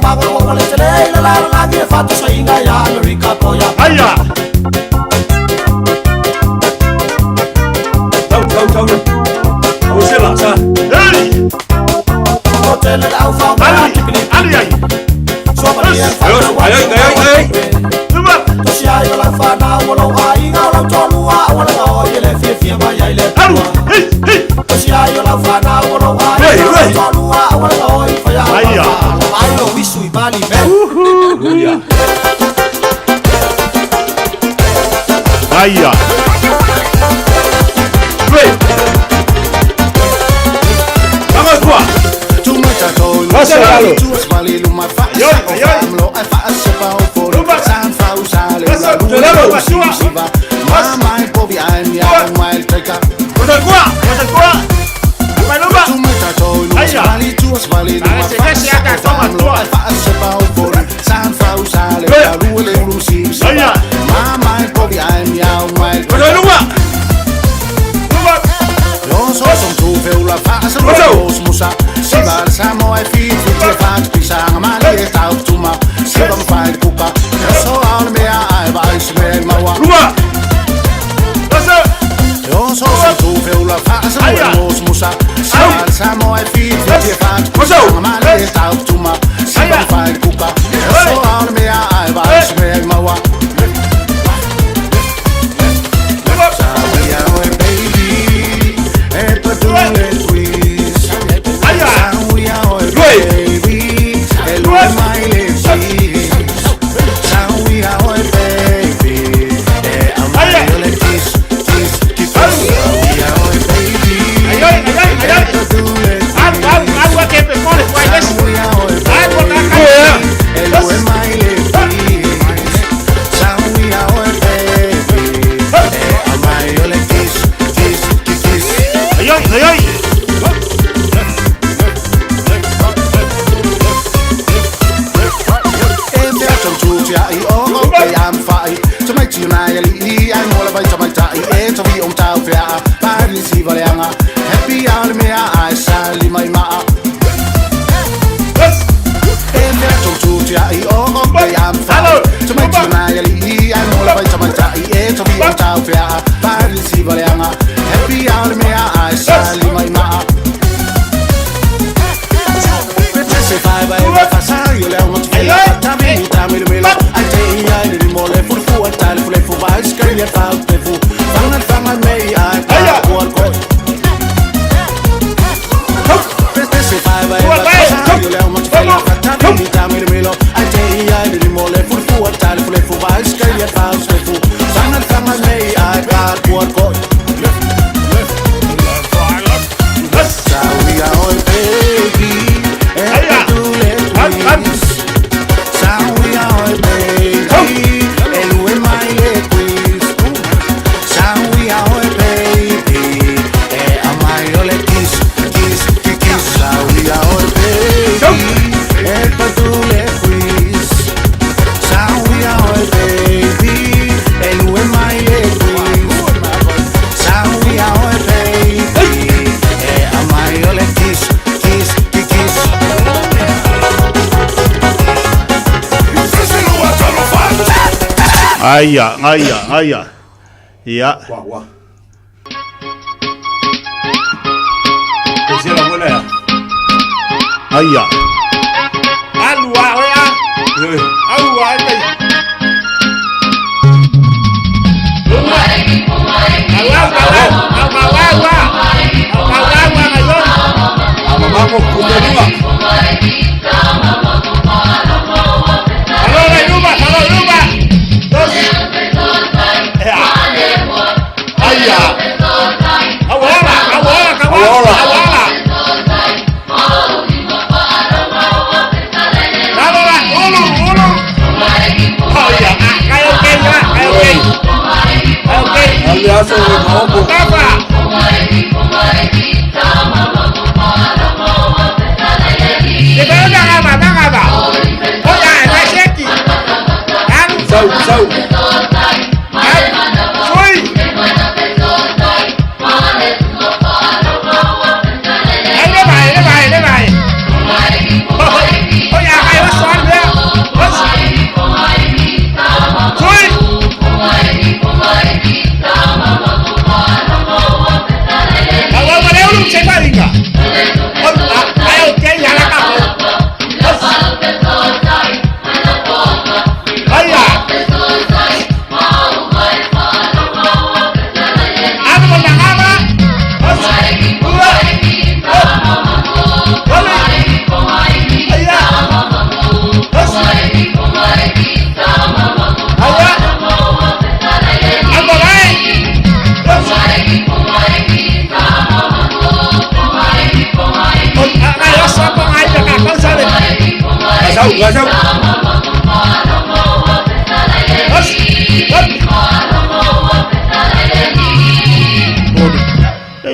bago wale tele la la ge fatu sainga ya America poya aya tau o se la sa hey hotel au fa ali ai so ai tuba to sia yo la fa na wala ai ga la tonu wa wala o ile Fiafia ba ya ile hey to sia yo la fa na wala ai ga la tonu wa wala o fa ya ai lo wisu i bali ben aya wait vamos qua Samoa FEB fat pisang mali tau tuma sibam fai kuka so al me ai vai smel mawa yo so tu feula fa so musa Samoa FEB fat pisang mali tau tuma sibam fai kuka so al me ai vai smel mawa Happy hour me I sali mai ma I am fine to my tuna yali I know la to my tai to be on top ya party si valianga happy hour me I sali mai ma se fai vai passare io le ho tammi I tell I didn't more le for tal for le for vai scali e fa te fu fanga me I por se fai vai passare io le ho tammi I tell I didn't more le for tal for le for vai scali e fa te fu fanga me I por we are all baby Aya. Ya. Esa es la buena ya. Aya. Alua, oya. Alua,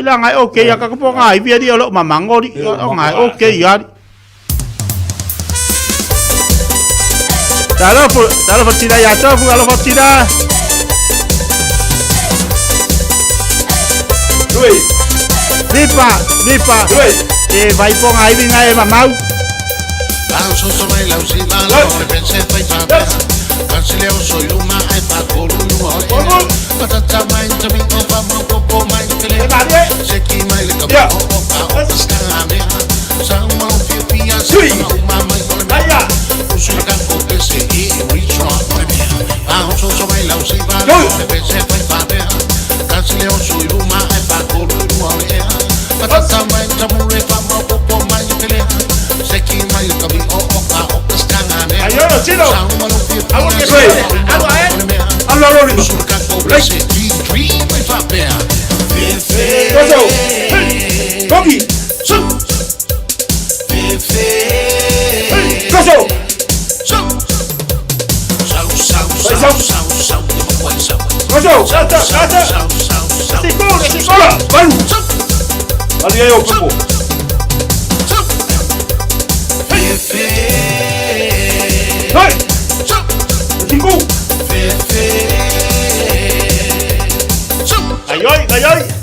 la ngai okay ya ka ko ngai via di lo mamango di ngai okay ya Talo fatida ya to alo fatida Dui Nipa vai po ngai vi ngai mamau Pauso mai la usima la pensé fai fa Cancele o soy luma ai pa colunu o patata mai tami o pa mo mai tele se ki mai le ka o pa o skame Sama o Fiafia sama mai aya usu ka ko pese e reach out Pauso mai la usima la pensé fai fa Cancele o soy luma ai pa colunu o patata mai tami pa mo mai tele Seki mai kabi o pa o skangane ayo chino awo ke soy allo surka ko blesse dream mai fa pe koso kobi su koso koso ata sikola balu ali ayo popo Hey! Cinco! Ay! Ngayoy.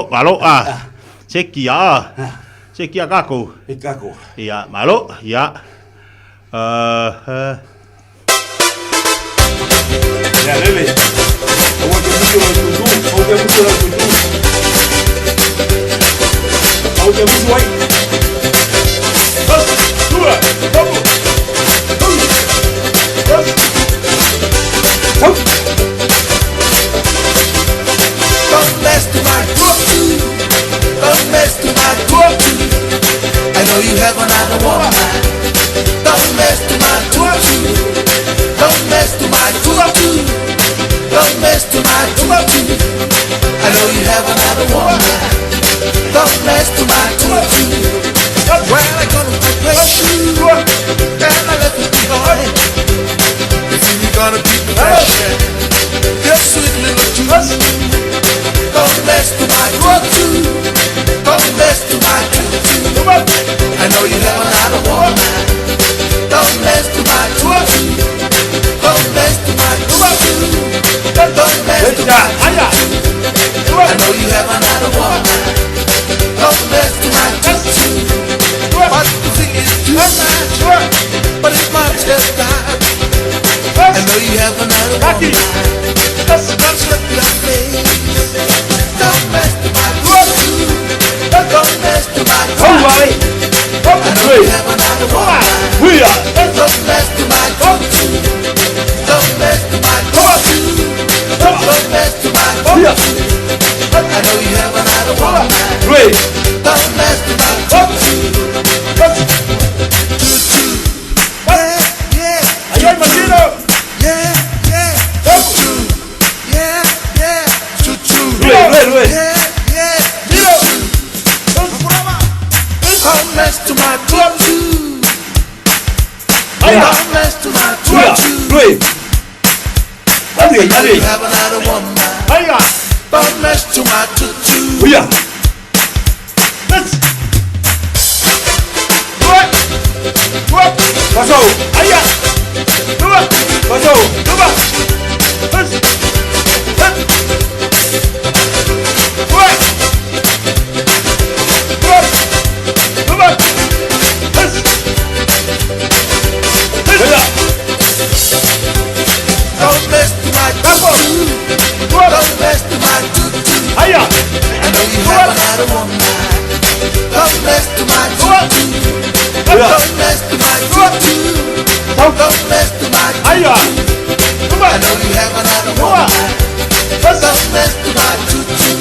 Malo. Sekia kako. Iya, malo. Ya. Ya, lele. Awak muncul ai. Dua. Don't mess to my group. Don't mess to my group. I know you have another woman. Don't mess to my group. Don't mess to my group. Don't mess to my group. I know you have another woman. Don't mess to my group. Well, I gonna replace you, and I left it behind. You see, you gonna beat the fashion. Your sweet little juice. Don't mess to my group. Don't mess to my group. I know you have another woman. Don't mess to my group. one night. Don't slip your face. Don't mess with my tutu. Don't mess with my tutu. I know you have another one night. Don't mess with my tutu. Don't mess with my tutu. Don't mess with my tutu. I know you have another one night. Don't mess with my tutu. Tutu. Yeah. Yeah, yeah. Tutu. Yeah, yeah. Tutu. Yeah, yeah. Tutu. Don't mess to my tutu. Don't mess to my tutu. I know you have another woman. Don't mess to my tutu. Don't mess to my tutu. Don't mess to my tutu. I know you have another woman. Don't mess to my tutu. Don't mess to my tutu. Don't mess to my tutu. I know you have another woman. Don't mess to my tutu.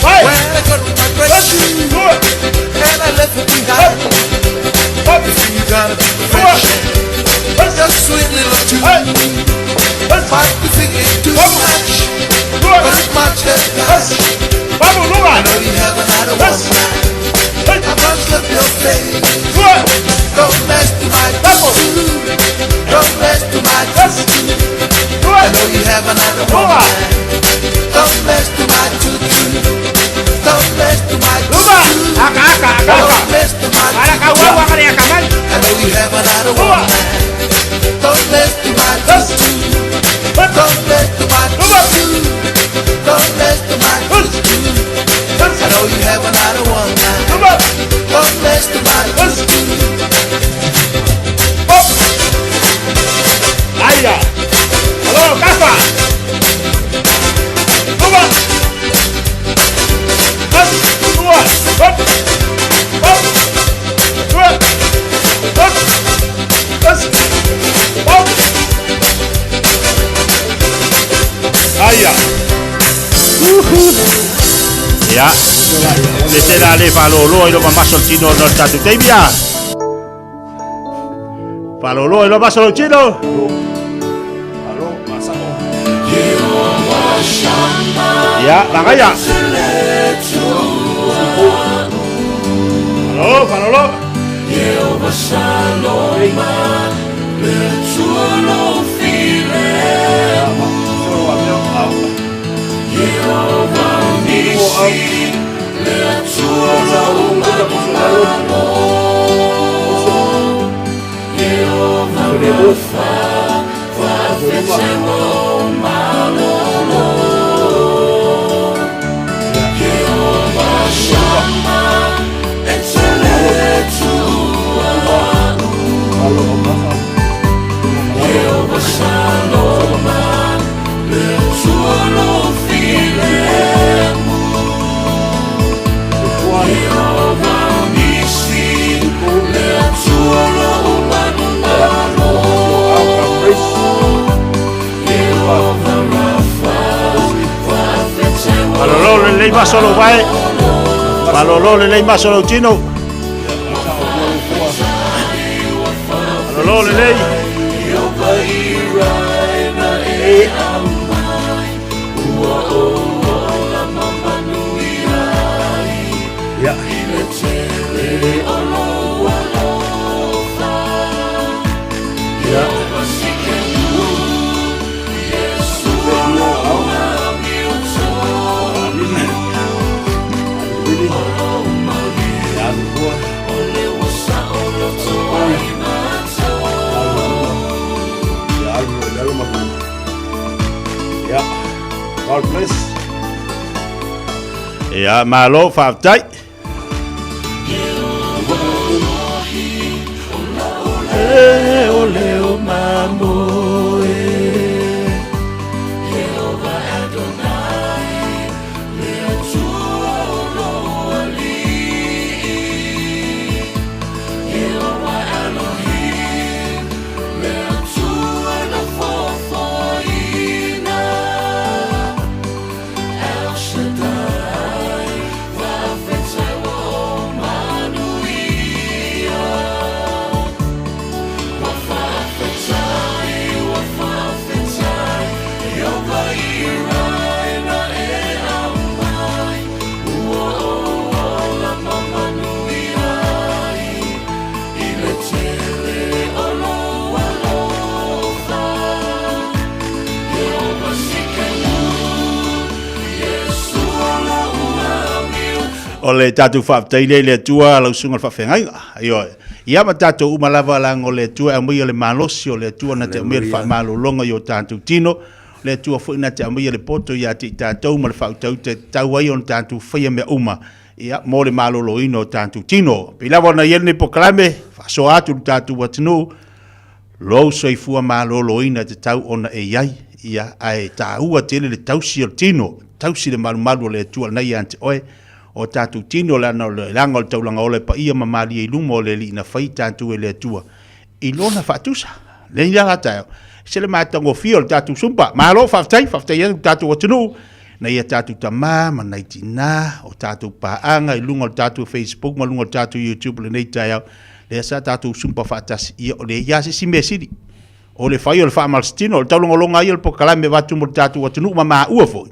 When I got my great shoes and I left it behind, you see you gotta be professional. Just sweet little tune. Might be thinking too much, but it's much as gosh. I know you have another one night. I must slip your face. Don't mess to my tutu. Don't mess to my tutu. I know you have another one night. Don't mess to my tutu. Don't mess to my tutu. Don't mess to my tutu. I know you have another one night. Don't mess to my tutu. Don't mess to my tutu. Don't mess to my tutu. I know you have another one night. Don't mess to my tutu. Hello, Kafa. Come on. Ya. Desera le falolo y lo más soltino no está tu tibia. Falolo y lo más soltino. Ya, langaya. Falolo, falolo. Jehovah Shalom, letulo filemu. Jehovah Nisi, letulo malalo. Jehovah Rafa, vafetemo malolo. Jehovah Shammah, Jehovah Shalom, letulo filemu. Jehovah Nisi, letulo malalo. Jehovah Rafa, vafetemo. Malolo le lei ma solo vai. Malolo le lei ma solo chino. Malolo le lei. God bless. Ya malo faftai. Ole o mambo O le tātou whaaptaile le tua lau sunga whawhengai. Ia ma tātou umalava lang o le tua amui o le malosi o le tua na te amui le whamalolonga i o tātou tino. Le tua fwoi na te amui le poto ia te tātou ma le whautau te tauai o tātou whaia mea uma. Ia mo le malolo ino tātou tino. Pilawa na iene po kalame, whaso atu tātou watinu. Lou soifua malolo ina te tau ona e iai. Ia ai tāua tele le tausi o tino. Tausi le malu le tua nei ante oe. O tātou tino le ana o le langa o le taulanga o le pa ia mamali e lumo o le li na whai tātou e le tua. I lona whaatusa. Le ila Taeao. Se le mātango fio le tātou sumpa. Malo whaftai e tātou atunu. Na ia tātou tamā, manai tina, o tātou paanga, i lunga o tātou Facebook, ma lunga o tātou YouTube, le nei Taeao. Le sa tātou sumpa whaatasi. Ia o le iase si me siri. O le whai o le whaamalstino, o le taulanga longa ia le po kalame watu mo le tātou atunu, ma maa ua foi.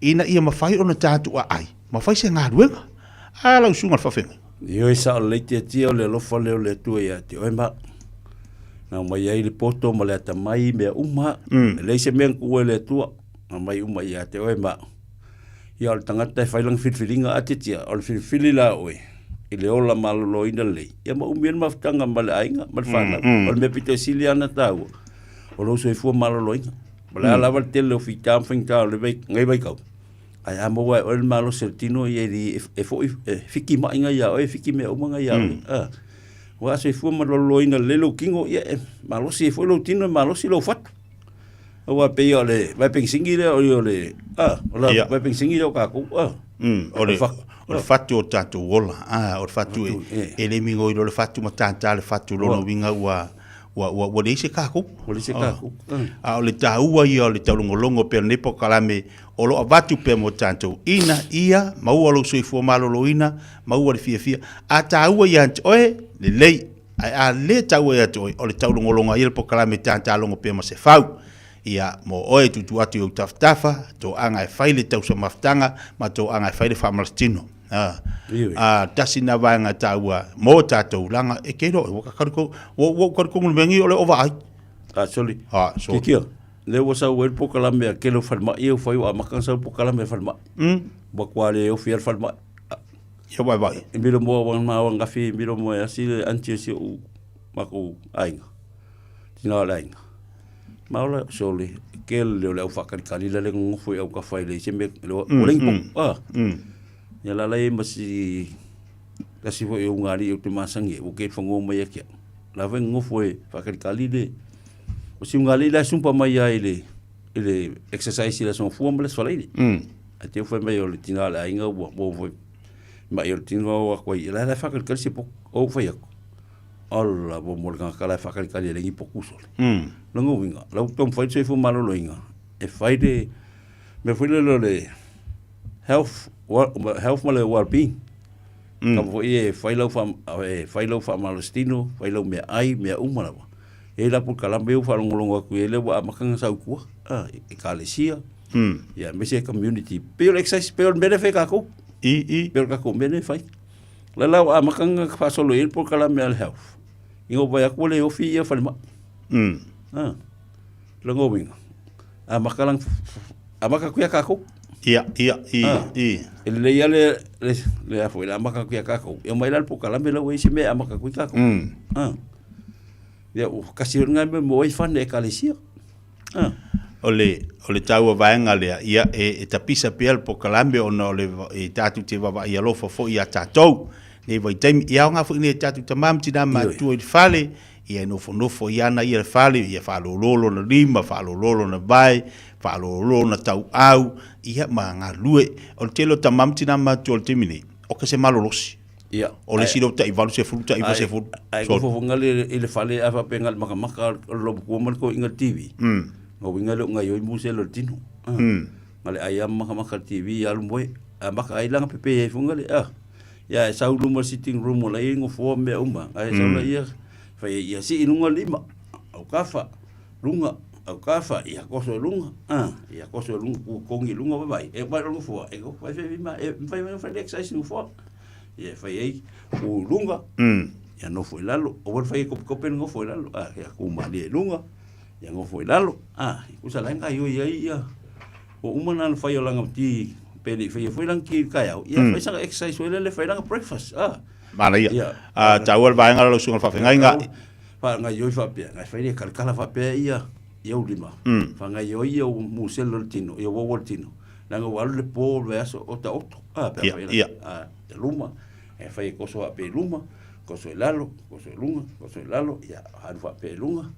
Ina ia mawhai o na tātou a ai. Ma fai se ngā ruenga. A lau sunga whawhenga. Io i sa o leite tia o le lofa leo le tua ia te oema. Nā mai ai le poto ma le ata mai mea uma. Lei se mea kua le tua. Nā mai uma ia te oema. Ia o le tangata e whailang whilwhilinga ate tia. O le whilwhili la oe. I le ola malolo ina lei. Ia ma umien maftanga ma le ainga. Ma le whana. O le mea pito sili ana tau. O lo so i fua malolo ina. Ma le alawa le tele o whitam whaingtao le ngai vai kau. Ai amo wa o le malo sertino ia e fo fiki ma inga ia o fiki me o manga ia wa se fu ma lo ina le lo kingo ia malo si fo lo tino malo si lo fat o wa pe ole vai peng singi le o le o la vai peng singi o ka ku o le fatu o tatu wola o le fatu e le mingo i lo le fatu ma tanta le fatu lo no winga wa le se ka ku o le taua ia o le taulongolongo pe ne po kalame o lo avatu pe mo tanto ina ia mau lo sui fu malolo ina mau le fiafia a taua ia oe le lei a le taua ia toi o le taulongolonga ia po kalame tanta longo pe ma se fau ia mo oe tutu atu o taftafa to anga e faile tau sa maftanga ma to anga e faile famalstino tasina vanga taua mo tatou langa e kero o kakariko wo kariko mengi o le ova ai soli so kikio le wasa wel po kalame ke lo falma eu foi a makan sa po kalame falma ba kwale o fier falma yo bye miro mo ma wanga fi miro mo asi anti si u mako ainga tina ainga maula soli ke le fakar kalila le ngofo au ka faile se me lo leng po ya la lai masi kasi fo eu ngari o te masangi o ke fongo mai ke la ven ngofo fakar kalile o si ngali la sumpa mai ai ele exercise la son fu mble solai ate foi mai o tina la inga bo foi mai o tina o ko la fakar kalsi po o foi alla bo molga kala fakar kali le po kusol longo winga la tom foi se fu malo loinga e fai de me foi le health male well-being ka foi fai lo fa malostino fai lo me ai me umala e la por kalambe u falongolongo ku ele wa makanga sa ku e kalesia ya me se community pero exercise pero benefit ka ku pero ka ku benefit la makanga fa solo el por kalambe al health ingo ba ku le ofi e falma longo winga makalang maka ku ya ka ku le ya le foi la maka ku ya ka ku e mai la por kalambe la we se me maka ku ka ku ya kasi ngai mo i fan e kalesia ole tau vaenga le ia e tapisa pel po kalambe ona le e tatu te baba ia lo fo ia tatou le vai time ia nga fu ni tatu tamam tina ma tu i fale ia no fo ia na ia fale ia falo lolo na lima falo lolo na vai falo lolo na tau au ia ma nga lue o telo tamam tina ma tu ultimini o ke se malolosi ia o le silo tai valu se fruta i se fu ai ko fo ngale ile fale ava pengal maka lo ko man ko inga TV o winga lo ngai mo se lo tino ngale ayam maka TV ya lo moe maka ai langa pepe fu ngale ya sa lu mo sitting room la ingo fo me uma ai sa la ia fa ia si inunga lima au kafa lunga au kafa ia ko so lunga ia ko so lunga ko ngi lunga bai e ba lo fo e ko fa fe ma e fa exercise no fo ia fai ai o lunga ia no foi lalo o fai ko pen no foi lalo ia ku mali lunga ia no foi lalo ku sala nga yo ia o umana no fai o langa ti peli foi lang ki kaya ia foi sanga exercise foi le foi lang breakfast mana ia tawal vai ngalo sungal fa ngai ngai yo fa pe ngai foi kala fa pe ia eu lima fa ngai yo eu musel tino eu wo tino nanga wal le po verso o ta otto ia te luma e fai koso a pe luma koso lalo koso lunga koso lalo ia han fa pe lunga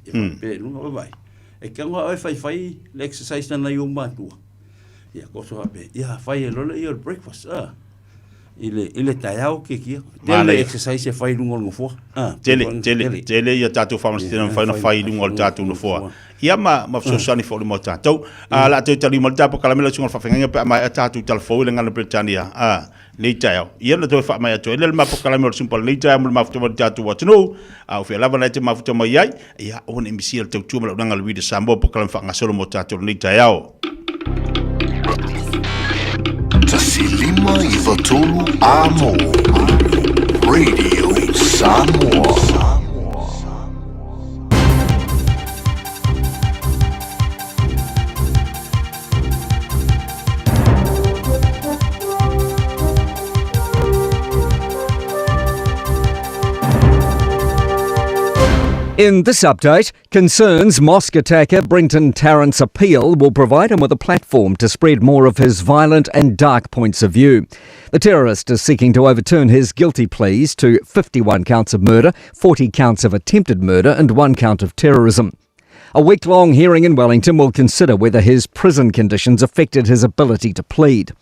e fa pe lunga vai e que ngā fai le exercise na yo matua ia koso a pe ia fai lo le breakfast ile Taeao ke kia le exercise e fai lunga no fo tele ia tatu family tena fai lunga tatu no fo ia ma so sani fo mo tatu la te tali mo tapo kala melo sunga fa fenga pe ma tatu tal fo le ngana Britannia nei Taeao ia na to fa mai to le ma po kala melo simple nei Taeao mo ma fo tatu wa tino au fe lava na te ma fo mai ai ia on emisi te tu mo ngana Louis de Sambo po kala fa ngasolo mo tatu nei Taeao Tasilima Ivatolu Amo Radio Samoa. In this update, concerns mosque attacker Brenton Tarrant's appeal will provide him with a platform to spread more of his violent and dark points of view. The terrorist is seeking to overturn his guilty pleas to 51 counts of murder, 40 counts of attempted murder and 1 count of terrorism. A week-long hearing in Wellington will consider whether his prison conditions affected his ability to plead.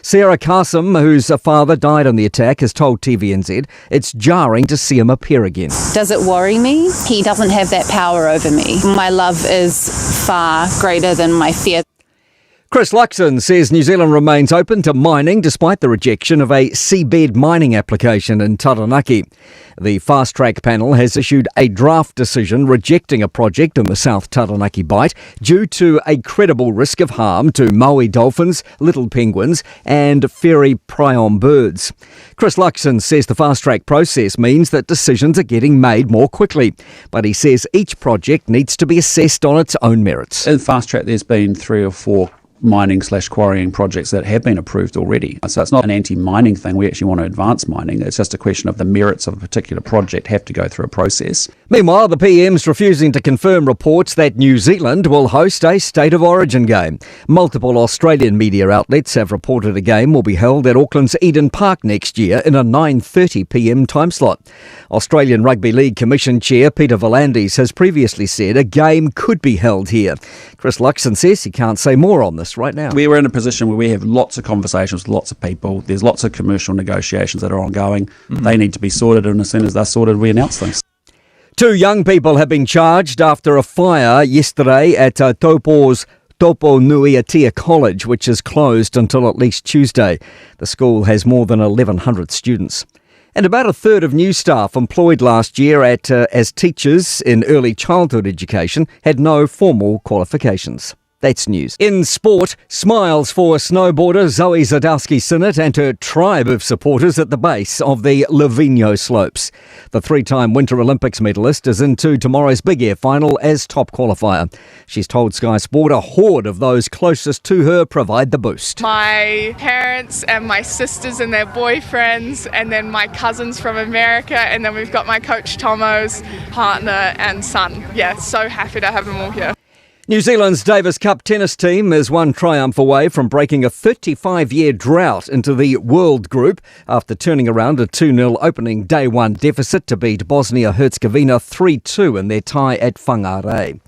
Sarah Kasim, whose father died in the attack, has told TVNZ it's jarring to see him appear again. Does it worry me? He doesn't have that power over me. My love is far greater than my fear. Chris Luxon says New Zealand remains open to mining despite the rejection of a seabed mining application in Taranaki. The Fast Track panel has issued a draft decision rejecting a project in the South Taranaki Bight due to a credible risk of harm to Maui dolphins, little penguins and fairy prion birds. Chris Luxon says the Fast Track process means that decisions are getting made more quickly, but he says each project needs to be assessed on its own merits. In Fast Track there's been 3 or 4 mining/quarrying projects that have been approved already. So it's not an anti-mining thing. We actually want to advance mining. It's just a question of the merits of a particular project have to go through a process. Meanwhile, the PM's refusing to confirm reports that New Zealand will host a State of Origin game. Multiple Australian media outlets have reported a game will be held at Auckland's Eden Park next year in a 9:30 PM time slot. Australian Rugby League Commission Chair Peter V'landys has previously said a game could be held here. Chris Luxon says he can't say more on this right now. We're in a position where we have lots of conversations with lots of people. There's lots of commercial negotiations that are ongoing. They need to be sorted, and as soon as they're sorted, we announce things. 2 young people have been charged after a fire yesterday at Taupo's Topo Nui Atia College, which is closed until at least Tuesday. The school has more than 1,100 students. And about a third of new staff employed last year as teachers in early childhood education had no formal qualifications. That's news. In sport, smiles for snowboarder Zoe Zadowski-Sinnott and her tribe of supporters at the base of the Livigno slopes. The 3-time Winter Olympics medalist is into tomorrow's big air final as top qualifier. She's told Sky Sport a horde of those closest to her provide the boost. My parents and my sisters and their boyfriends, and then my cousins from America, and then we've got my coach Tomo's partner and son. Yeah, so happy to have them all here. New Zealand's Davis Cup tennis team is one triumph away from breaking a 35-year drought into the World Group after turning around a 2-0 opening day 1 deficit to beat Bosnia-Herzegovina 3-2 in their tie at Whangarei.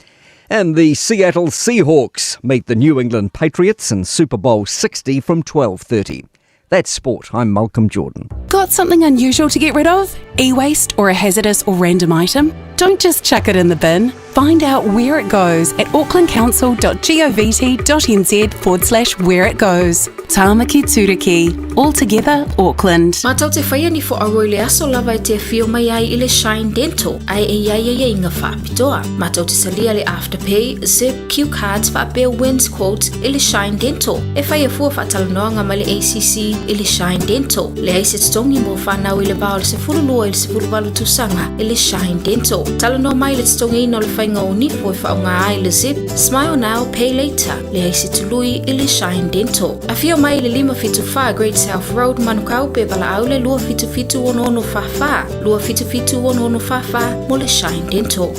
And the Seattle Seahawks meet the New England Patriots in Super Bowl 60 from 12:30. That's sport. I'm Malcolm Jordan. Got something unusual to get rid of? E-waste or a hazardous or random item? Don't just chuck it in the bin. Find out where it goes at aucklandcouncil.govt.nz/where it goes. Tāmaki Turiki. All together, Auckland. Mātou te whaia ni fo awo le aso lava e te whio mai ai i le Shine Dental. Ai e inga whaapitoa. Mātou te salia le Afterpay, Zip, Q Cards, whaapea wins quotes i le Shine Dental. E whaia fua whaatalanoanga ma le ACC i le Shine Dental. Le aise tongi mo whanau i le bao le se furulua i le se furuwalu tusanga i le Shine Dental. Tala no mai le tongi no le whainga o nipo e whaonga ai le zip. Smile now, pay later. Le heisi tului i le Shine Dental. A fio mai le 5 Great South Road manukau pe bala au le lua fitu ono fafa. Lua fitu ono fafa mo le Shine Dental.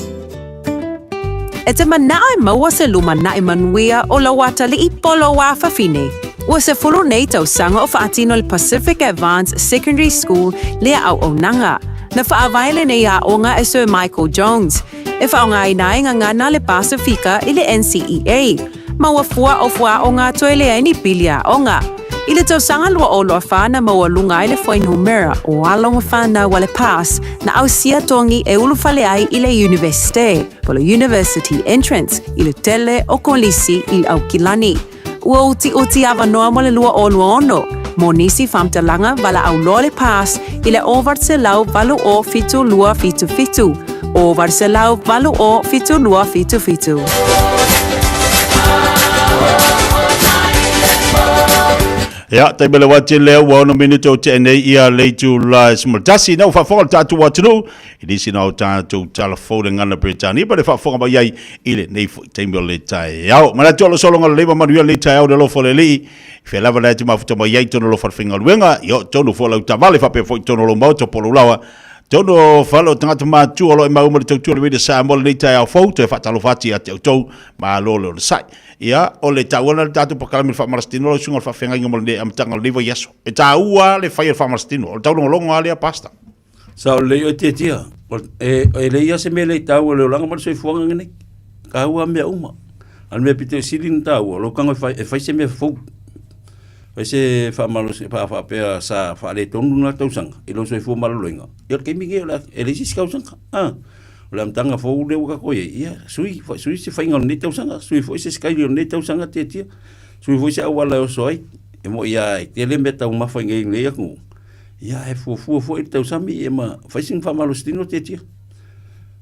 E te manae maua se luma nae manuia o la wata li I polo wa fafine. Ua se fulu nei tau sanga o whaatino le Pacific Advanced Secondary School lea au o nanga. Na whaawaile nei a onga e Sir Michael Jones. E whaonga I nae ngana le Pasifika I le NCEA. Maua fua o ngā toe le aini pilia onga. I le tau sanga lua o loa whana maua lunga I le whainumera o alonga whana wale pass na au sia tongi e ulufale ai I le universite. Polo university entrance I le tele o kolisi I au kilani. Ua uti ava noa mo le lua o lua ono. Mo nisi whamtalanga wala au loa le pass I le ovart se lau valu o fitu lua fitu. Ovart se lau valu o fitu lua fitu. Ya, tai bele wate leo wa no minuto te nei ia leitu la smoltasi na fa fol tatu watu ili sina o tatu telefone ngana Britania pa fa fo ba yai ile nei tai bele Taeao mana tolo solo ngala leva manuia le Taeao de lo fole li fe lava la tuma futa ba yai tono lo fa finga luenga yo tono fo la tavale fa pe fo tono lo moto polo lawa tono falo tangata matu olo e mauma te tu le Samoa le Taeao fo te fa talo fati ate to ma lo sai ia o le tauana tatu pakalami fa marastino lo sunga fa fenga ngol de am tanga liva yeso e taua le fa fa marastino o tau longo ale pasta sa o le o te tia e le ia se me le tau le langa mar so fuanga ngene ka ua me uma al me pite silin tau lo kanga fa se me fo fa se fa malo se fa pe sa fa le tonu na tau sanga e lo so fu malo lenga yo ke mi ge la e le sis kausanga la mtanga fo le ka ko ia sui se fa ngol ne tau sanga sui fo se skai ne tau sanga te tia sui fo se awala o soi e mo ia te le meta uma fa ngai le ku ia e fo tau sami e ma fa sin fa malo stino te tia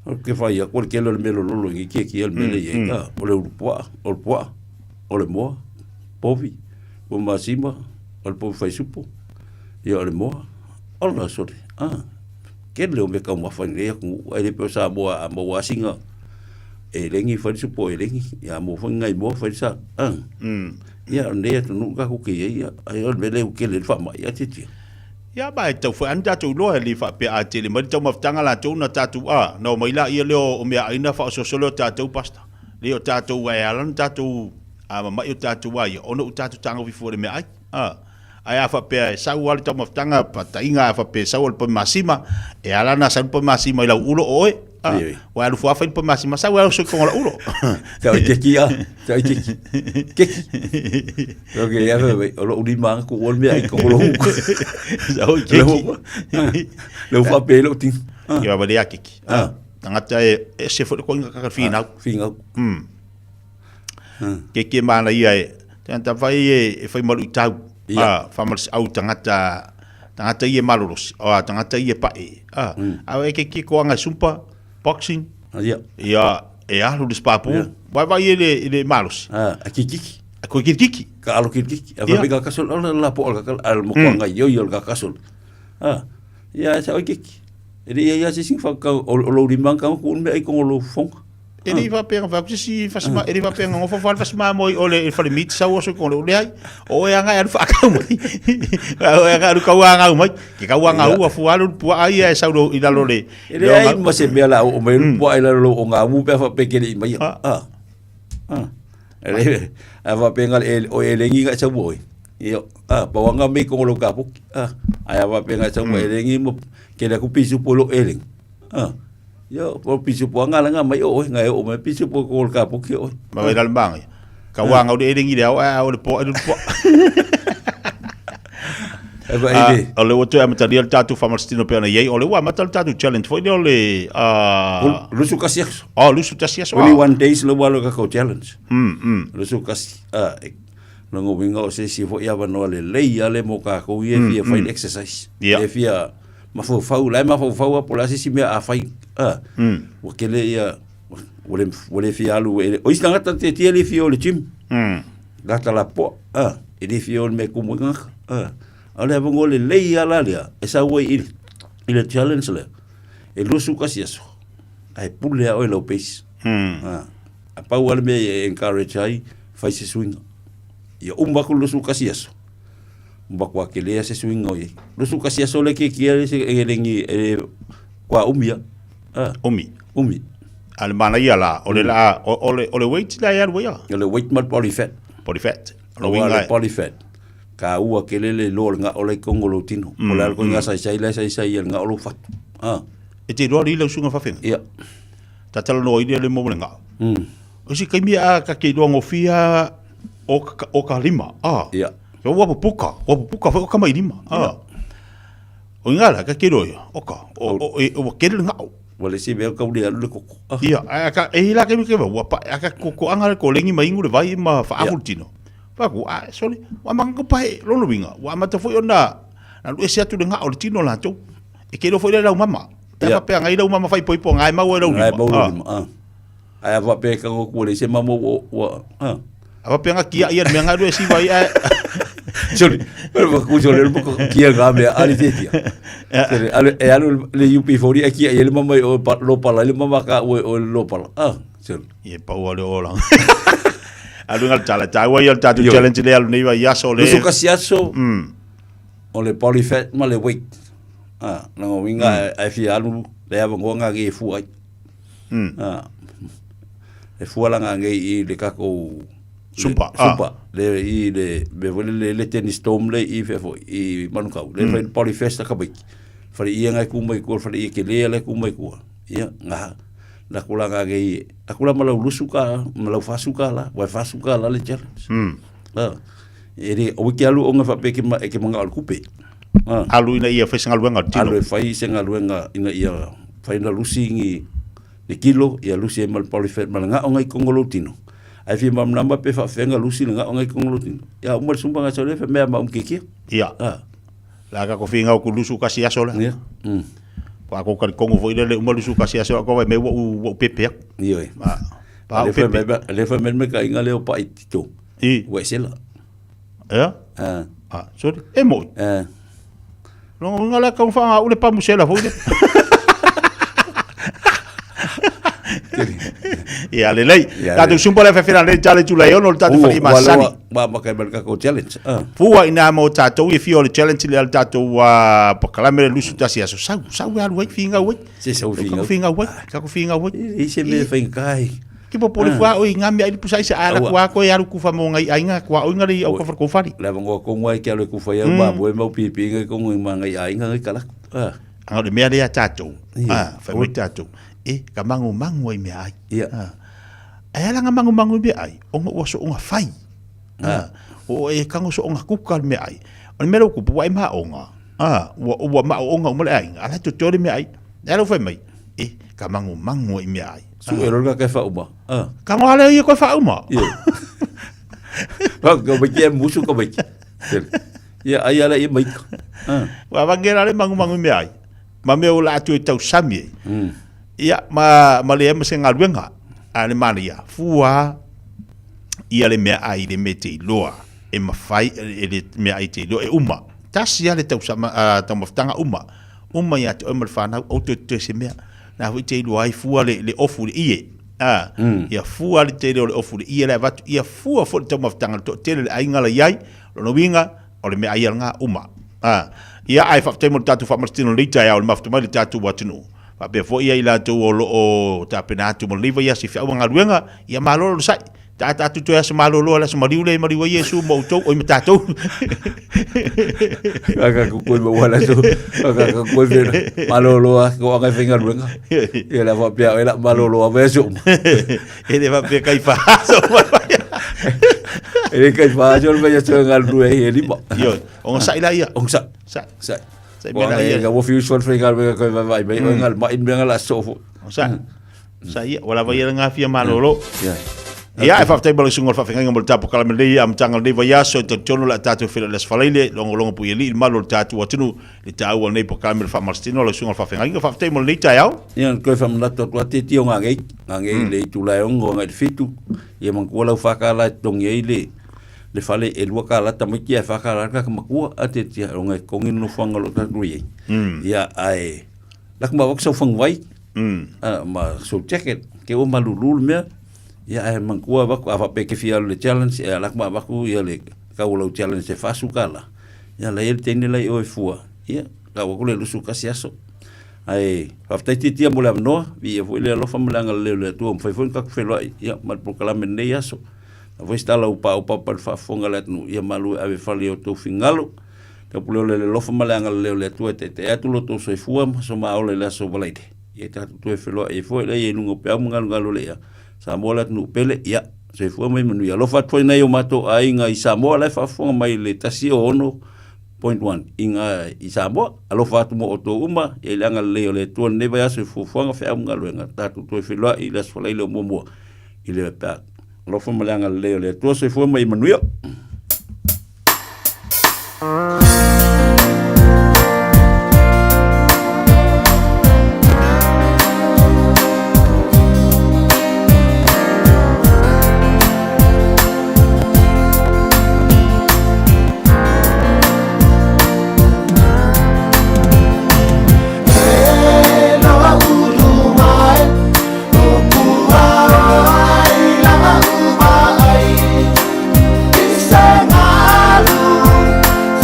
o ke fa ia ko ke lo melo lo ngi ke el mele ye ka o le poa o le mo povi o masima o le po fa supo ia o le mo o la sori ke leo me ka uma whanea ku aere peo sa moa singa e rengi wharisu po e rengi ia mo whangai mo wharisa ia nea tunu ka kuke ia ai on me leo ke le whama ia titi ia ba tau fa anda tau loa li fa pe a tele mai tau maftanga la tau na tatu no mai la ia leo o me aina fa so solo tatu pasta leo tatu wa alan tatu mai tatu wa ia ono tatu tanga vi fo me ai ai fa pe sa wal tau maftanga pa inga fa pe sa wal pa masima e ala na sa pa masima ila ulo oe wa alu fa pa masima sa wa so ko la ulo ta ke kia ta ke okay ya ve o lo di mang ko wol me ai ko lo sa o ke lo fa pe lo tin ya ba dia kiki tangata e se fo ko ka fina ke mana ia e tanta vai e foi malu tau famas au tangata ia maluros tangata ia pae au e ke ko anga sumpa boxing ia e alu des papu vai ele malos a kiki ko kiki ka alo kiki a vai ka kasol la po al mo ko anga yo ka kasol ia sa kiki ia se sing fa ka o lo rimang ka ko me ai ko lo fong ele va pegar va si fasma ele va pegar ngo fa fasma moi ole fa limit sa o so ko le ai o e anga al fa ka moi o e anga ka wanga mai ki ka wanga u fu alu pu ai e sa lo ila lo le ele ai mo se me la o me pu ai la lo o nga mu pe fa pe ke mai ele va pegar o ele ngi ga sa moi io pa wanga me ko lo ka pu ai va pegar sa mo ele ngi mo ke la ku pisu polo ele yo por pisu po nga nga mai o nga o me pisu po ko ka po ki o ma vai dal bang ka wanga o de ngi dau o le po o le woto e material tatu famastino pe na ye o le wa matal tatu challenge foi le lusu kasias lusu kasias only one days lo walo ka ko challenge lusu kas lo ngo winga o se si fo ya va no le le mo ka ko ye fi fight exercise e fi ma fo po la si me a fai o ke le ia o le fi alu o istanga te le fi o le gym gata la po e le fi o me kumu nga ale vongo le ia la e sa wo i le challenge le e lo su kasi eso ai pule o lo pes a pau ale me encourage ai fai se swing ia umba ku lusu kasiaso umba ku akele se swing oi lusu kasiaso le ke kia se elengi kwa umia umi ale mana ia la ole weight la ia wea ole weight mal body fat lo winga body fat ka ua kelele lo nga ole kongolo tino ole alko nga sai nga olo fat e te roa rile usunga whawhenga ia ta tala no ide le mo nga o si kai mia ka ke rongo fia o ka lima ia o wapu puka fa o ka mai lima o ngala ka ke roa o kele nga wale si bel kau dia lu koko ia aka e la ke mi ke wa pa aka ko anga ko lengi mai ngure vai ma fa afultino pa ku sorry wa mang ko pai lo no winga wa mata foi ona na lu ese atu nga o tino la to e ke lo foi la mama ta pa ngai la mama fai poi po ngai ma wa lo ni ai ava pe ka ko le se mama wa ava pe nga kia ia me nga do si vai sorry pero ku sorry un poco kia ga me ali tetia e alu le UP40 aquí e le mama o lo pala le mama ka o lo pala sorry e pa o le ola alu ngal tala tawa ia tatu challenge le alu nei vai yaso le so kasiaso o le polyfat ma le weight na winga ai fi alu le ava ngonga ge fu ai e fu ala nga i le kako sumpa le i le tennis tom le i fe fo i manukau le fa polyfest ka bai fa i nga ku mai ko fa i ke le ku mai ko ia nga la kula nga ge akula mala lusuka mala fasuka la wa fasuka la le challenge ere o ki alu o nga fa pe ke manga al kupe alu ina ia fa singa luenga tino alu fa i singa luenga ina ia fa ina lusingi le kilo ia lusi e mal polyfat mal nga o ngai kongolo tino ai fi mam namba pe fa fenga lusi nga o ngai kongolo tino ia umar sumba nga sole fe me ma kiki ia la ka ko finga ko lusu kasi asola ia pa ko ka kongo foi le umar lusu kasi asola ko me wo pepe ia pa le fa me ka inga le o pa itito we sela sorry e mo no ngala ka fa ule pa musela foi ia le lei tatu sumpo le fefina le challenge le ono tatu fa masani ba kai merka ko challenge fuwa ina mo tatu i fio le challenge le tatu wa pokalame le lusu tasi aso sau ya wai finga wai se sau finga wai ka ko finga wai i se me finga kai ki po pole fuwa o ngami ai pusai sa ala kwa ko ya ku fa mo ngai ainga kwa o ngari o ko ko fari le ngo ko ngoi ke le ku fa ya ba bo mo pipi ngai ko ngoi ma ngai ainga ngai kala le mea le tatu fa mo tatu ka mangu i me ai ia ai ala nga mangu me ai o nga so nga fai o e kango so nga kukal me ai o me lo ku puai ma o nga o ma o nga mo le ai ala to tori me ai ala fa mai ka mangu i me ai su ero ga ka fa uma ka ngo ala i ko fa uma ia ba go be ke musu ko be ia ai ala i mai wa vangera le mangu me ai ma me o la tu tau sami ia ma le ema se ngaluenga ale mania fua ia le mea ai le mete loa e mafai le mea ai te loa e uma tasi ale tau sama tau maftanga uma ia te omal whanau o te se mea na hui te loa ai fua le ofu le ie ia fua le te loa le ofu le ie le vatu ia fua fo le tau maftanga to tele le aingala iai lono winga o le mea ai alanga uma ia ai whaftaimo le tatu whamarstino le Taeao le maftamai le tatu watinu pa be fo ia ila tu o ta pena tu mo liva ia si fa nga luenga ia malo sai ta tu ya malo lo la mari ule mari wa yesu mo to o mata to aga ko ko wala so aga ko malo lo ko nga finga luenga ia la va pia ila malo lo va so ele va pe kai fa so ele kai fa jo me ya so nga luenga ele mo yo on sa ila ia on sa mena ia ga wo fusion frega ko vai ngal ma in ngal so sa ia wala vai nga fia malolo ia e faftai balo sungol fa finga ngol tapo kala mele am tangal de vai so to tono la tatu fila les falaile longo pu yeli malo tatu watunu le tau nei po kala fa marstino lo sungol fa finga faftai mo le Taeao ia ko fa mla to te tio ngai le tu la ngo ngai fitu ia man ko la fa kala tong ye le fale e lua ka lata mai kia whakara ka makua a te tia ronga kongin no whanga lo tatui ia ai lak ma wak sau whangwai ma so jacket ke o malulul mea ia e mangkua waku awa pe ke fia le challenge e alak ma waku ia le kaulau challenge e fasukala ia la ele tene lai o e fua ia ka waku le lusu kasi aso ai haftaiti tia mula noa vi e foi le lofa malanga le tu am foi ka felo ia mal proclame nei aso a voi sta la upa par fa fonga le nu ia malu ave fali o to fingalo ka pulo le lofa malanga le tu te atu lo to so e fua so ma ole le so balaide ia ta tu e felo e foi le nungo pe ngalo le ia Samoa nu pele ia se fu mai manu ia lo fa toi nei o mato ai nga i Samoa le fa fonga mai le tasi o ono point 1 inga i Samoa alo fa tu mo to uma e langa le le tu ne vai se fu fonga fa nga lo nga ta tu toi filo i la so le mo i le pa lo fa malanga le tu se fu mai manu ia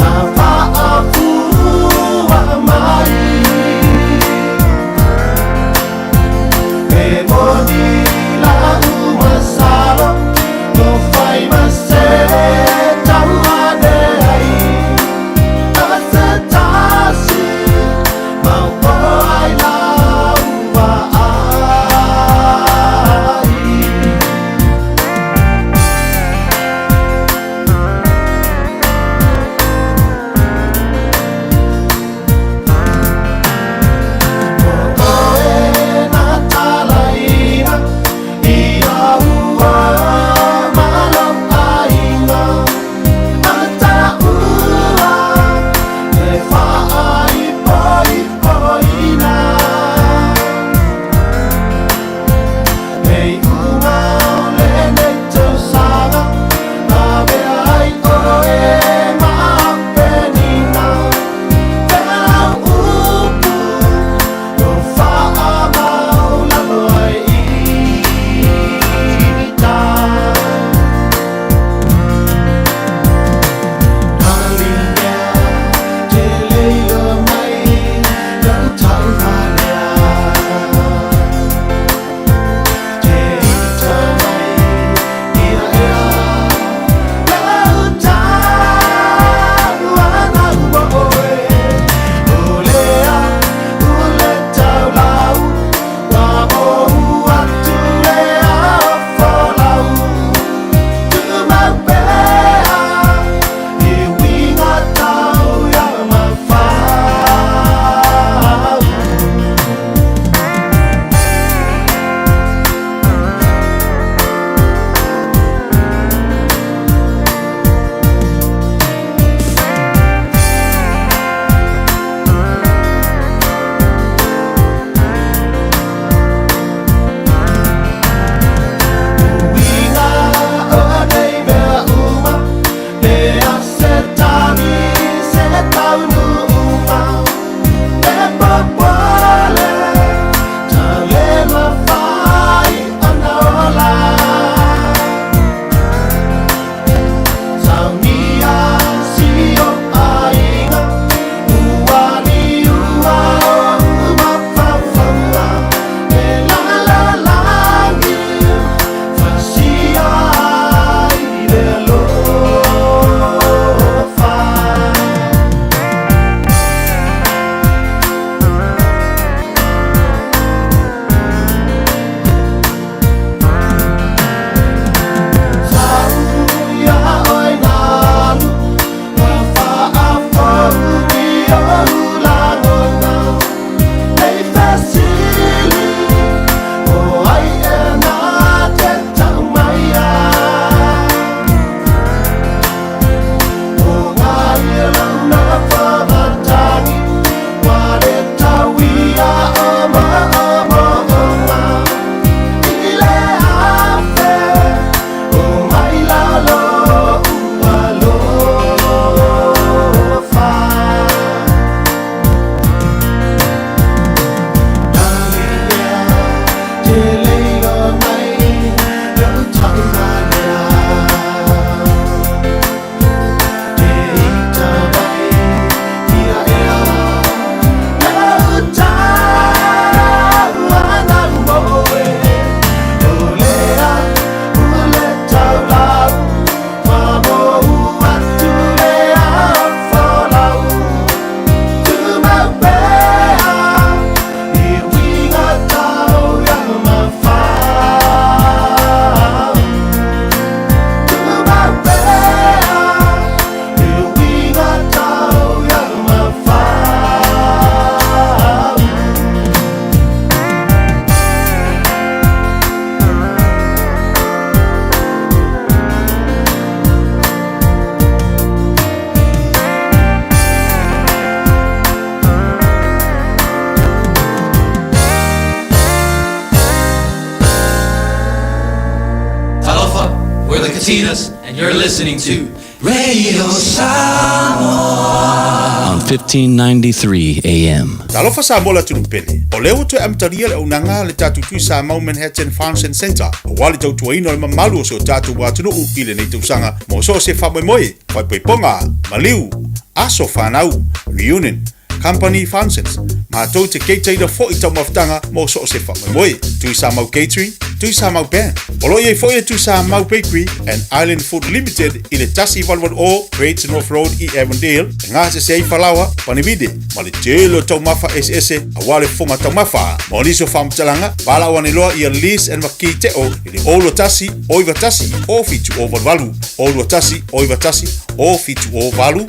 Sa Martinez, and you're listening to Radio Samoa on 1593 AM. Talofa Samoa tunupele. O leo tu amtaria le unanga le tatu tui Samoa Manhattan Function Center. O wale tau tuaino le mamalu so tatu watunu upile nei tausanga. Mo so se whamoemoe, waipoiponga, maliu, aso whanau, reunion, company functions. Mātou te keiteira fo i tau maftanga mo so se whamoemoe. Tui Samoa Catering, tui Samoa Band. Olo ye fo e tui Samoa Bakery and Island Food Limited i le tasi valwan o Great North Road i Avondale. Ngā se sei whalawa, panibide. Ma le telo tau mafa SS a wale fonga tau mafa. Mo liso whamtalanga, wala wane loa i a lease and waki te o i le olo tasi, oiwa tasi, o fitu o valu. Olo tasi, oiwa tasi, o fitu o valu.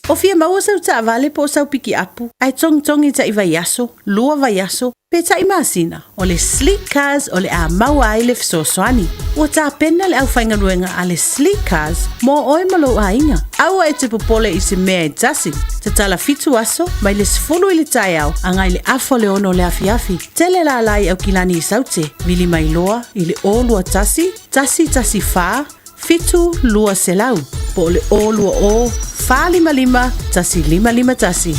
O fia maua sau ta vale po sau piki apu. Ai tongi ta iwa yaso, lua va yaso, pe ta imasina. O le sleek cars o le a maua ai le fisoswani. O ta pena le au whaingaruenga a le sleek cars mo oi malo a inga. Aua e te popole i se mea e tasi. Te tala fitu aso, mai le sifulu i le Taeao, angai le afo le ono le a Fiafia. Tele la lai au kilani i saute, vili mai loa, i le o lua tasi faa, fitu lua selau. Po le o lua o, faa lima, tasi lima tasi.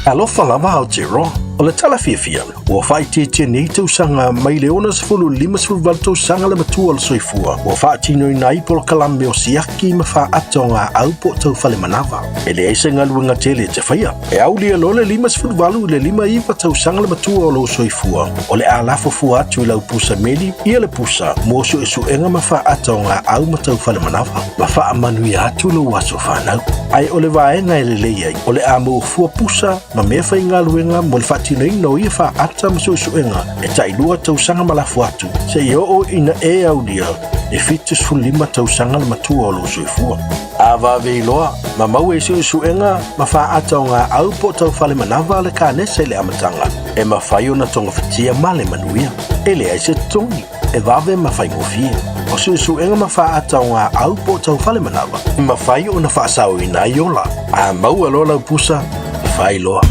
Alofa lava au te roa. O le tala Fiafia, ua whai te nei tausanga mai le ona sifulu lima sifulu tausanga le matua le soifua. Ua wha tino i nai polo kalame o siaki ma wha atonga au po tau whale manava. E le eisa ngaluenga tele te whaia. E au lia lo le lima sifulu valu le lima iwa tausanga le matua o lo soifua. O le alafo fua atu i lau pusa meli, ia le pusa, mosu e suenga ma wha atonga au ma tau whale manava. Ma wha amanui atu lo waso whanau. Ai o le vaenga e le leiai, o le amo fua pusa, ma mea whai ngaluenga mo le tino ino ia wha ata masuisuenga e tailua tausanga malafu atu se i o ina e au lia e fitus fulima tausanga le matua o lo suifua. A vave iloa, ma mau e suisuenga ma wha ata o ngā au po tau whale manava le ka nese le amatanga e ma whai o na tonga whatia ma le manuia e le aise tongi e vave ma whai ngofie. O suisuenga ma wha ata o ngā au po tau whale manava e ma whai o na wha sao ina iola a mau alo lau pusa e whai loa.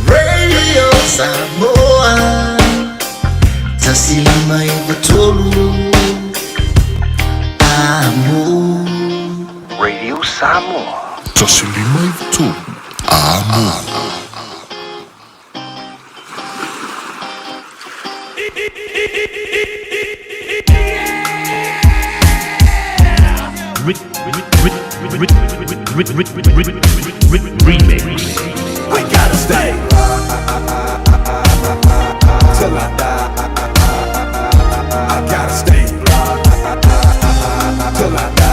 Radio Samoa Tasilima Ivatolu Amo Radio Samoa Tasilima Ivatolu Amo Remix. I gotta stay till I die. I gotta stay till I die.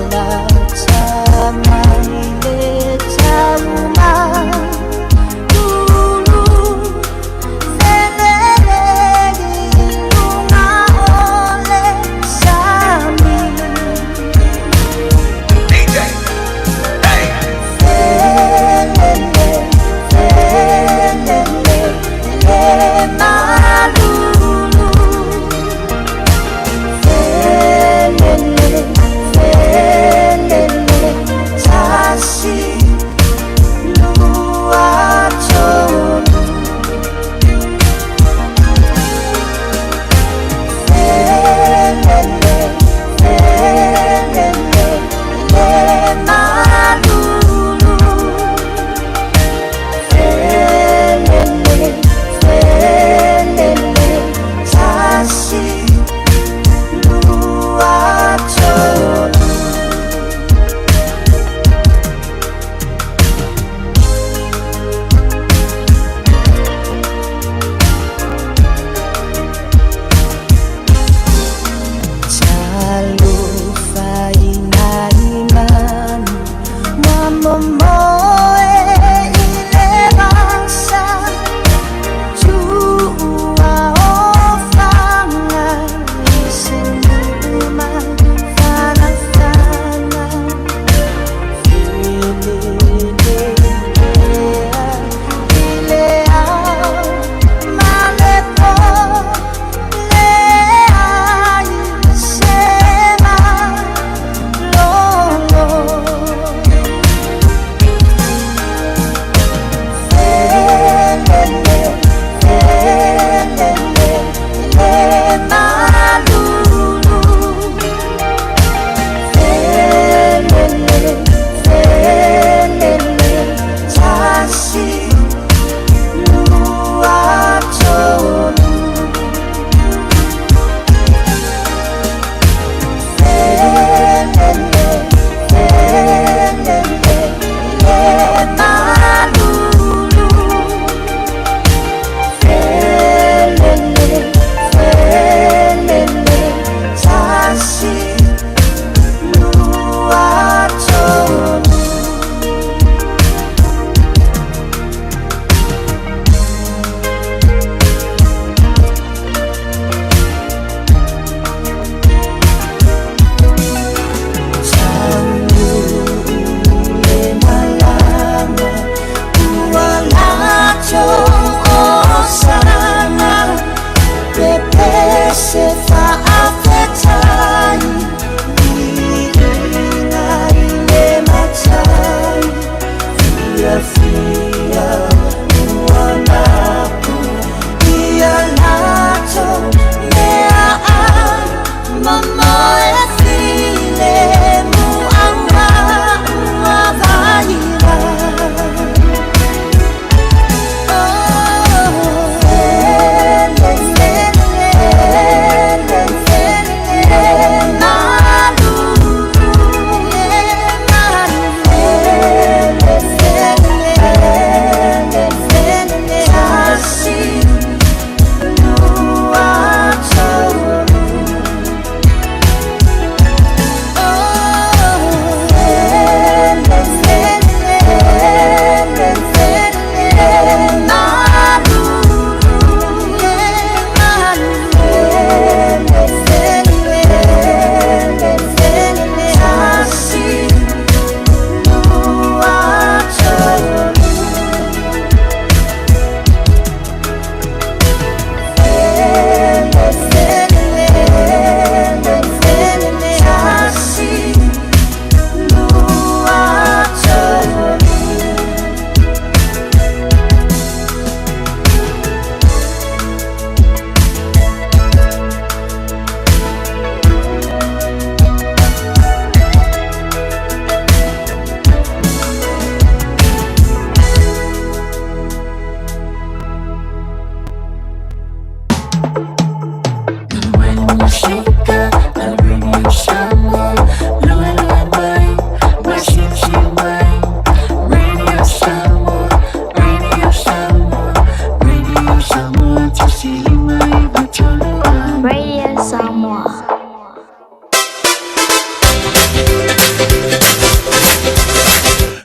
La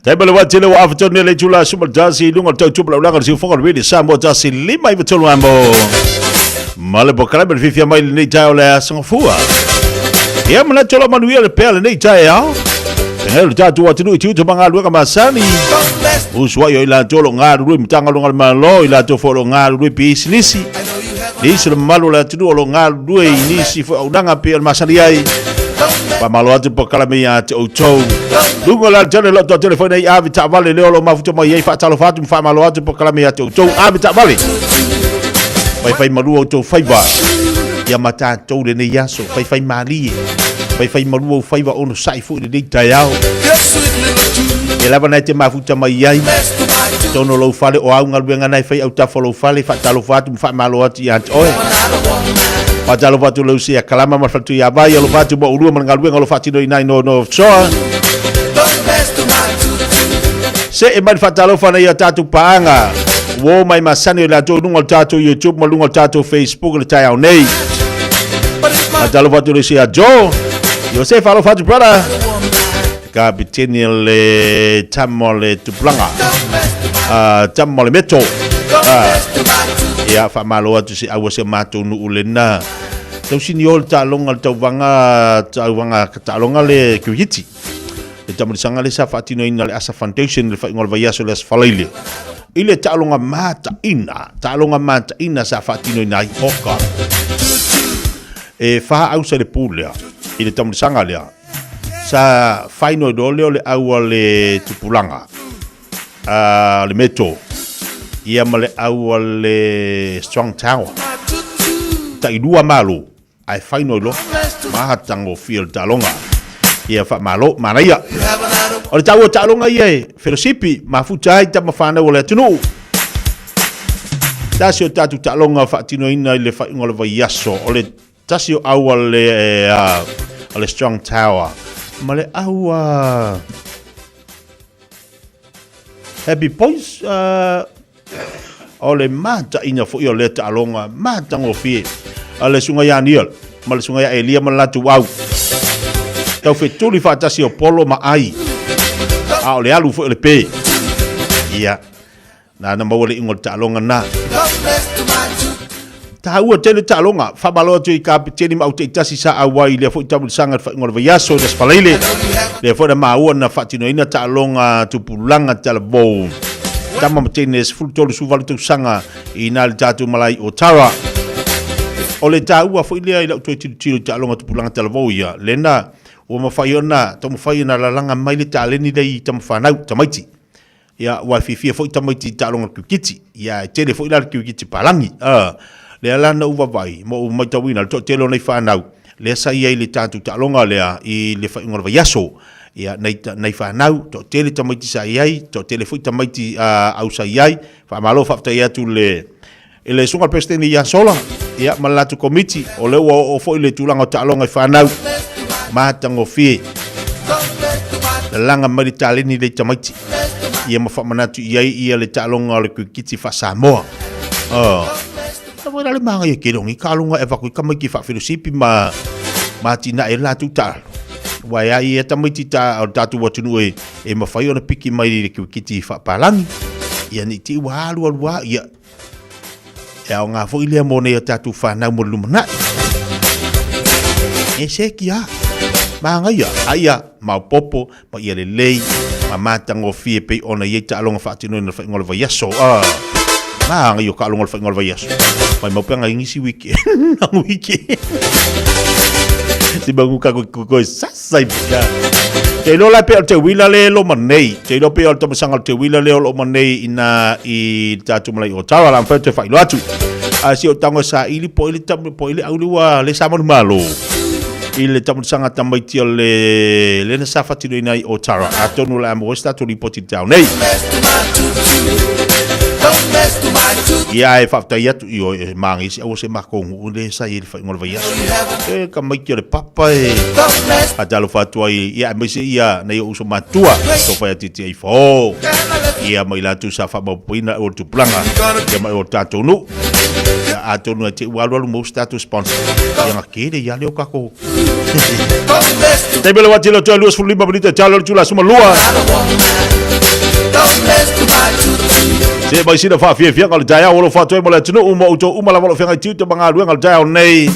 Tai bale wa tele wa afatone le tula suma jasi lunga tau tupla ulanga si fonga really Samoa jasi lima i tolu ambo. Male bokala bel Fiafia mai nei Taeao le sangafua. Ia mana tolo manuia le pele nei Taeao. Ngel tatu wa tinu tiu manga luka masani. Uswa yo ila tolo ngaru lui mtanga longa malo ila to folo ngaru lui pisinisi. Nisi le malu la tinu lo ngaru lui nisi fo unanga pe masani ai. Pa malo atu pokala me ya te otou. Lungo la tele lo to telefone ai avi ta vale le lo mafuto mai ai fa talo fatu fa malo atu pokala me ya te otou avi ta vale. Fai malu otou fai ba. Ya mata to le ne yaso fai mali. Fai malu o fai va ono sai fu de Taeao. E lava na te mafuta mai ai. Tono lo fale o au ngal ngai fai au ta follow fale fa talo fatu fa malo atu ya oi. Pa talo fatu lo sia kalama ma fatu ya vai lo fatu bo uru man ngal lo fatu no so. Se e man fatalo fa na ya tatu paanga. Wo mai masani la to nungal tatu YouTube ma lungal tatu Facebook le Taeao nei. Pa talo fatu lo sia Jo. Yo se falo fatu brother. Kapiteni le tamole tuplanga. Tamole meto. Ya fa malo atu si awase matu nu ulena. Tau siniol ta longa tau vanga ta longa le kuiti. Le tamole sanga le sa fatino ina le asa foundation le fa ngol vayaso le falaile. Ile ta longa mata ina sa fatino ina oka. E fa au se le pulea. Ile tamole sanga le sa faino dole le aua le tupulanga. Le meto. Ia male aua le strong tower. Ta idua Malu. Ai faino lo. Maha tango fiel talonga. Ia fa malo manaia. O le tau talonga ia. Felosipi. Mafuta ai tama whana o le tunu. Tasio tatu talonga fa tino ina le fa ingole va yaso. O le tasio aua le strong tower. Male aua Happy Points ole mata ina fo yo leta alonga mata ngofie ale sunga ya niel mal sunga ya elia malatu au tau fe tuli fata si polo ma ai a ole alu fo le pe ia na mawale ingol ta alonga na tahu tele talonga fa balo tu kapiteni ma uti tasi sa awai le fo tabul sangat fa ngol vayaso des palile le fo da maua na fatino ina talonga tu pulanga talbo tama mtenes full tolu su valu tu sanga ina le tatu malai otara ole tahu fo ile ila tu tilo talonga tu pulanga talbo ya lena o mafaiona to mafaiona la langa mai le taleni dei tamfanau tamaiti ya wa Fiafia fo tamaiti talonga kiti ya tele fo ila kiti palangi le ala na uva vai mo mai tawina to telo nei whanau le sa ia le tatu talonga lea i le whaingora yaso ia nei whanau to tele tamaiti sa iai to tele fui tamaiti au sa iai whamalo whaftai atu le le sunga presidente ia sola ia malatu komiti o le o fo le tulanga talonga i whanau matango fie le langa mari taleni le tamaiti ia mawhamanatu iai ia le talonga le kukiti fa Samoa Wala le manga ye kelongi kalunga e vaku kamai ki fa filosipi ma tina e la tu ta. Wa ya e tamiti ta tatu watunu e mafai ona piki mai le kiti fa palangi. Ia ni ti wa ia. E nga fo ile mo ne tatu fa na mo lumana. E se kia. Manga ia aya ma popo ma ia le lei ma matango fie pe ona ye ta longa fa tino na fa ngol va yaso. Nga yo kalungol fa ngol vayas mai mau penga ngisi wiki nang wiki si bangu ka ko sasai ya te lo la pe te wila le lo manei te lo pe to sanga te wila le lo manei ina I tatu malai o tawa la fa te fa ilo atu si o tango sa ili po ili tam po ili aulua le samon malo ile tam sanga tamai ti le na safa ti ina o tara atonu la mo sta to report down nei ia e whafta iatu I o mangi si au se makongu le sa I fa ngol vai e ka mai ki le papa e atalo fatua ia mai se ia na uso matua so fa titi ai fo ia mai la tu sa fa mo puina o tu planga ia mai o tatu nu atonu te walu mo status sponsor ia makere ia le o kako te belo watilo to luas fulima bonita chalo chula suma lua don't mess to my tutu. Se mai sina Fiafia ngal Taeao lo fa toi mo le tunu uma uto uma la mo fenga tiu te manga lu ngal Taeao nei.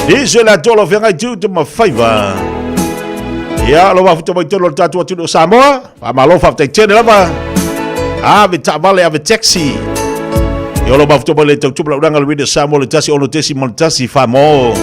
Dice la tolo fenga tiu te ma faiva. Ya lo va futo mai tolo tatu atu Samoa, fa malo fa te chene la ba. Ave tabale ave taxi. Yo lo va futo mai le tatu la ngal video Samoa le tasi ono tesi mo tasi fa mo.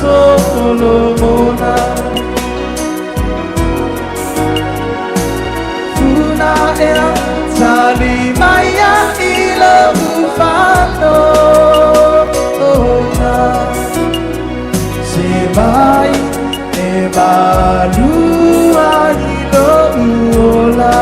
Solomona Funa ea tali maya ilo ufano Sebai e Malu ilo uola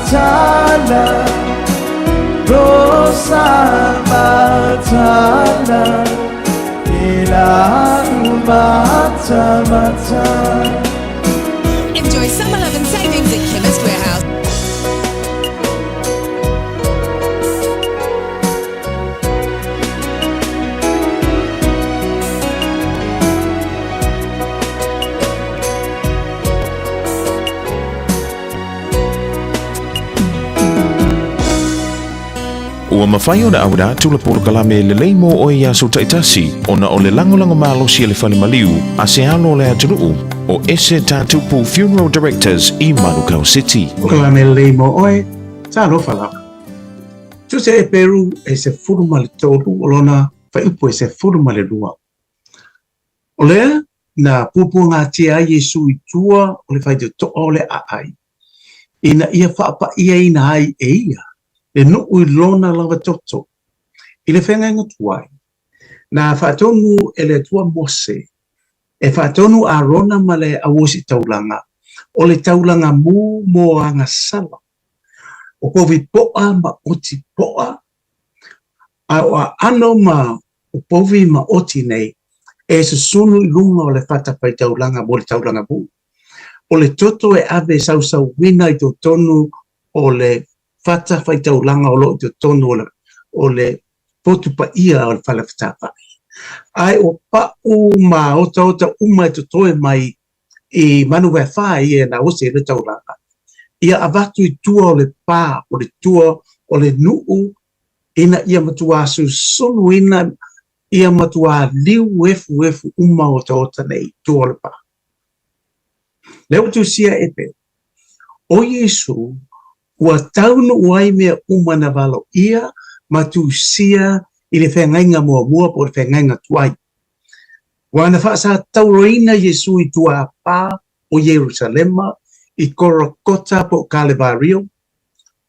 Mata-mata Rosa matana ila mata-mata. Enjoy summer love and savings at Chemist Warehouse. Ua mawhai o na aura tula polo kalame le leimo o ia so taitasi o na o le lango malosi le whale maliu a se alo le atunuu o ese tatupu Funeral Directors i Manukau City. O kalame le leimo oe, ta alofa lava. Tu se e peru e se furu male tolu o lona whai upo e se furu male lua. O lea, na pupu ngā tia Yesu i tua o le whai te toa o le aai. Ina ia whaapa ia ina ai e ia. Le nuu lona lava toto. I le whenga inga tuai. Na whaatonu e le tua Mose. E whaatonu a rona ma le awosi taulanga. O le taulanga mu mo anga sala. O kovi poa ma oti poa. A o ano ma o povi ma oti nei. E se sunu i lunga o le whatapai taulanga mo le taulanga mu. O le toto e ave sau wina i to tonu o le fata fai taulanga o lo te tonu o le potu pa ia o le whala whatapa. Ai o pa uma ota uma e toe mai i manu wai whai e na ose le taulanga. Ia avatu i tua o le pā, o le tua o le nuu, ina ia matua asu sonu ina ia matua liu efu uma o ota nei, tua o le pā. Leo tu sia epe. O Yesu, ua taunu uai mea umana walo ia, ma tu sia i le whengainga mua po le whengainga tuai. Wana whaasa tauroina Yesu i tua pā o Jerusalema, i korokota po Kalevario,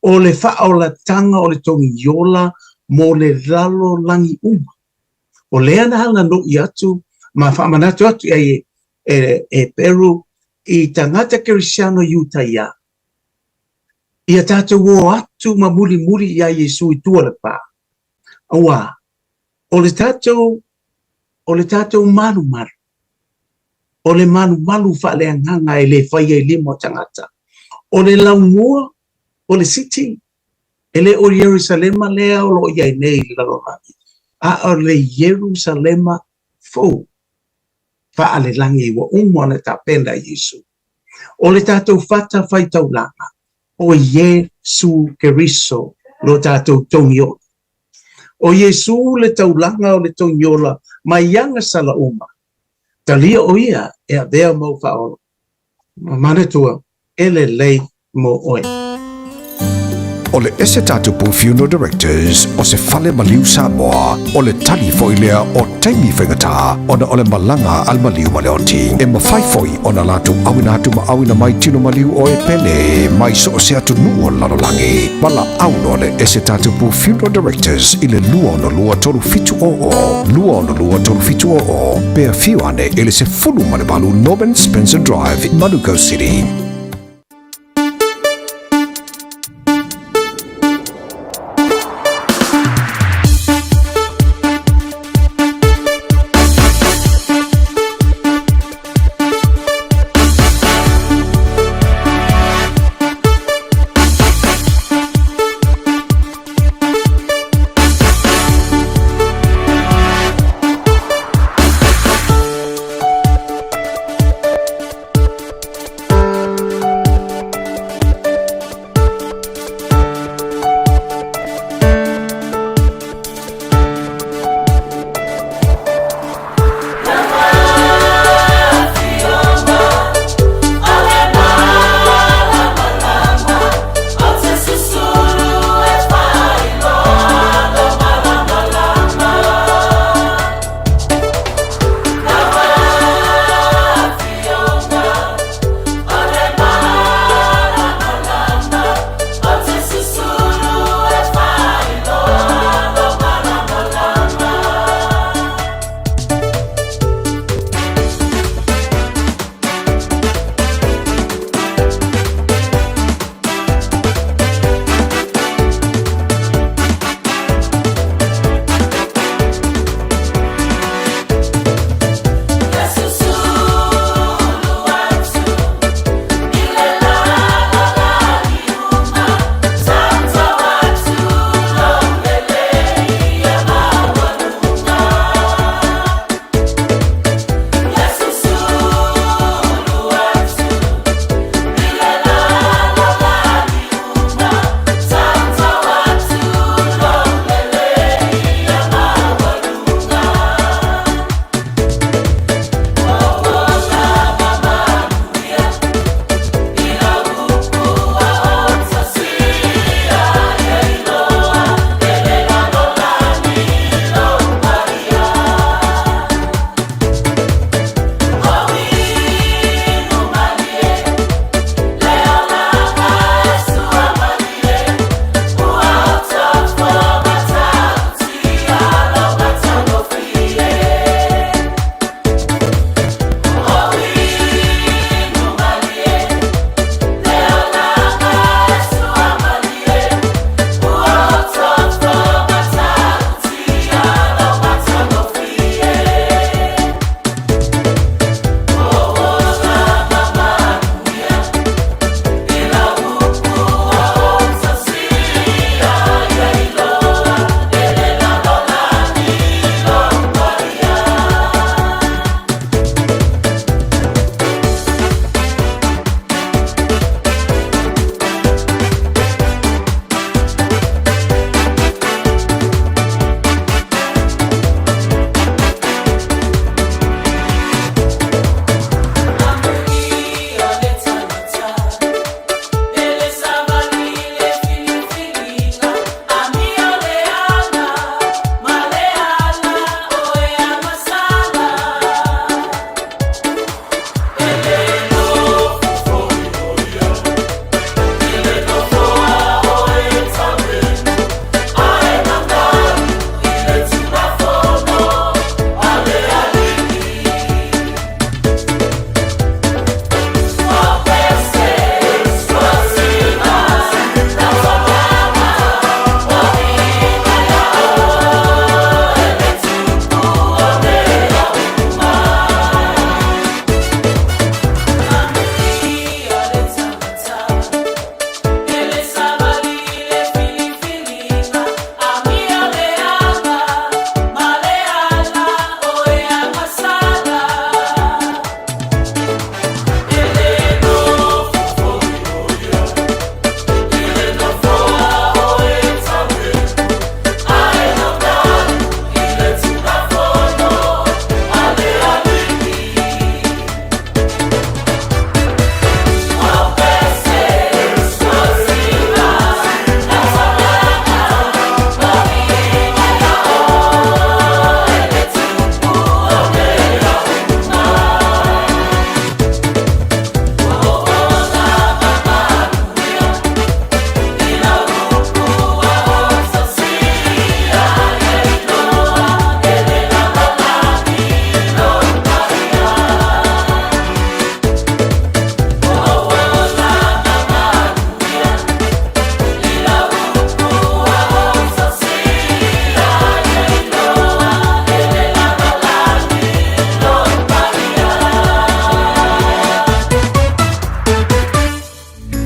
o le whaola tanga o le tongi yola, mo le lalo langi uma. O lea na hanga no i atu, ma whaamanatu atu e Peru, i tangata Kirisiano Utaia. Ia tātou o atu ma muri ia Yesu i tua le pā. Awa, o le tātou maru. O le malu whaaleanganga e le whaia i limo tangata. O le laumua, o le city, e le o Jerusalema lea o lo iai nei lalorani. A o le Jerusalema fo. Whaale langi wa umwana ta penda Yesu. O le tātou whata whai taulanga. O Yesu Keriso lo tātou tongiola. O Yesu le taulanga o le tongiola mai yanga sala uma. Talia o ia e a dea mau whaolo. Manetua, ele lei mo oe. O le ese tatu pu funeral directors o se fale maliu Samoa o le tali foilea o taimi whaingata ona o le malanga al maliu maleoti e mawhaifoi ona latu awina atu ma awina mai tino maliu o e pele mai so o se atu nuo lalolangi wala auno le ese tatu pu funeral directors i le lua ono lua toru fitu o pea fiu ane ele se fulu male balu Norman Spencer Drive Malu City.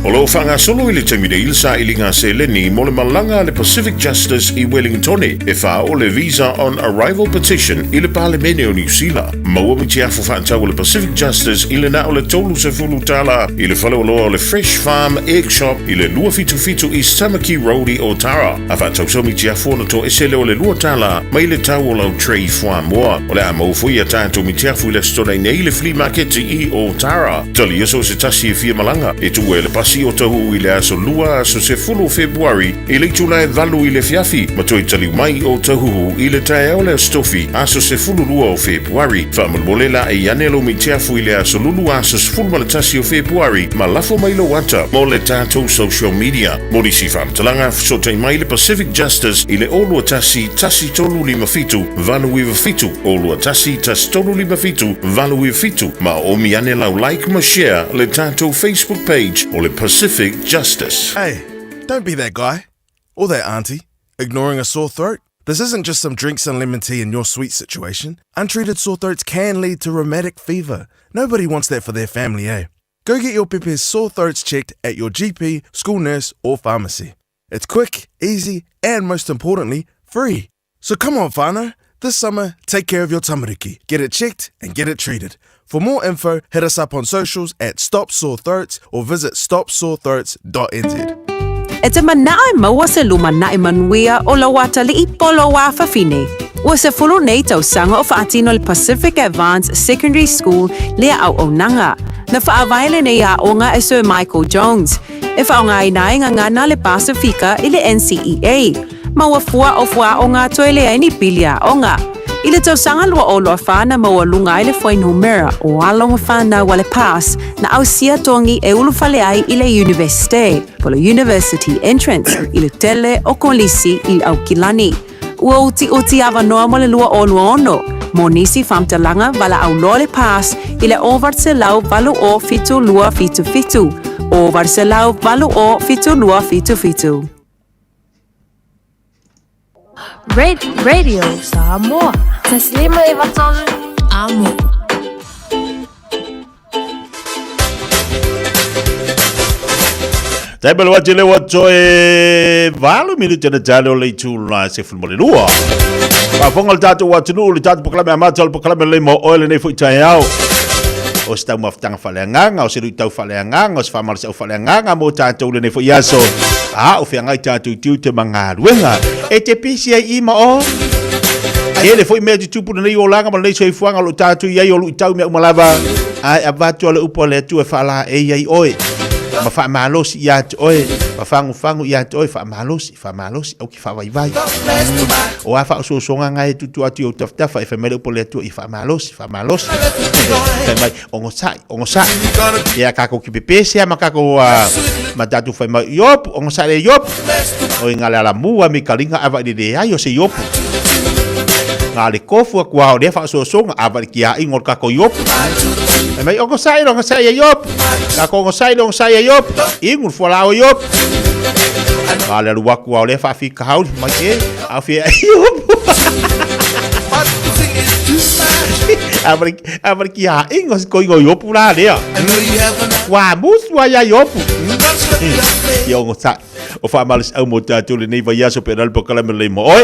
O lo whanga solo i le tamine ilsa i linga se leni mo le malanga le Pacific Justice i Wellington e wha o le Visa on Arrival Petition i le Parlemene o New Zealand. Maua mi tia whawhantau o le Pacific Justice i le na o le tolu se fulu tala i le whale o loa o le Fresh Farm Egg Shop i le lua fitu East Tamaki Road o Tara. A whantau so mi tia whona to esele o le lua tala mai le tau o lau Trey Whamoa. O le a maufui a tātou mi tia fui le stona i nei le flea market i o Tara. Tali aso se tasi e fia malanga e tu e le pasi o tahu i le aso lua aso se fulu Februari i le tula e valu i le Fiafi. Ma toi tali mai o tahu i le Taeao le stofi aso se fulu lua o Februari. Whamalmolela e anelo mi tia fui le aso lulu aso se fulu malatasi o Februari ma lafo mai lo wata mo le tātou social media. Mori si whamtalanga so te mai le Pacific Justice i le olua tasi tolu lima fitu valu iwa fitu olua tasi tolu lima fitu valu iwa fitu ma o mi ane lau like ma share le tātou Facebook page o le Pacific Justice. Hey, don't be that guy or that auntie ignoring a sore throat. This isn't just some drinks and lemon tea in your sweet situation. Untreated sore throats can lead to rheumatic fever. Nobody wants that for their family, eh? Go get your Pepe's sore throats checked at your GP, school nurse or pharmacy. It's quick, easy and most importantly, free. So come on, whānau. This summer, take care of your tamariki. Get it checked and get it treated. For more info, hit us up on socials at Stop Sore Throats or visit stopsorethroats.nz. E te manae maua se luma nae manuia o la wata li I polo wa fafine. Ua se fulu nei tau sanga o whaatino le Pacific Advanced Secondary School lea au o nanga. Na whaavaile nei a onga e Sir Michael Jones. E whaonga inae ngana le Pasifika I le NCEA. Maua fua o ngā toile ai ni pilia onga. I le tau sanga lua o loa whana maua lunga I le whainu mera o alonga whana wale pass na au sia tongi e ulu whale ai I le universite. Polo university entrance I le tele o kolisi I au kilani. Ua uti ava noa mo le lua o ono. Mo nisi whamtalanga wala au loa le pass I le ovart se lau valu o fitu lua fitu fitu. Ovart se lau valu o fitu lua fitu fitu. Radio Samoa. Taslima iwaton amo. Taibele wate le wato e valu minuti na tale o leitu na se fulmole lua. Pa fonga le tatu watu nu, le tatu poklame amata, le poklame le mo oele nei fui Taeao. O se tau maftanga whaleanganga, o se rui tau whaleanganga, o se whamara se au whaleanganga, mo tātou le nei fui yaso. O whiangai tātou tiu te mga ruenga. E te pisi ai ima o. E le fui mea te tupu na nei o langa, ma nei so i fuanga lo tātou iai o lui tau mea umalava. Ai avatu ala upo le tu e whala e iai oe. Ma wha malosi I atu oe. Ma whangu I atu oe, wha malosi, au ki wha vai. O a wha o songa ngai tutu atu o taftafa, e whamele upo le atu I wha malosi. Ongo sai. Ia kako ki pepese, ama kako matatu whai mai iopu, ongo sai le iopu. O I ngale ala mua mi kalinga awa I le ai o se iopu. Ngā le kofu a kua o le wha o songa, awa I ki a ingor kako iopu. E mai ongo sai e iopu. Kako ongo sai e iopu. Ingur fuala o iopu. Ngā le ruaku o le wha whika hauri, mai ke, au whia iopu. Awa ki a ingos ko ingo iopu la lea. Wa musu a ia iopu. Ia ongo sai. O wha malis au mo tātou le nei vai aso pe nalpo kalame le mo oe.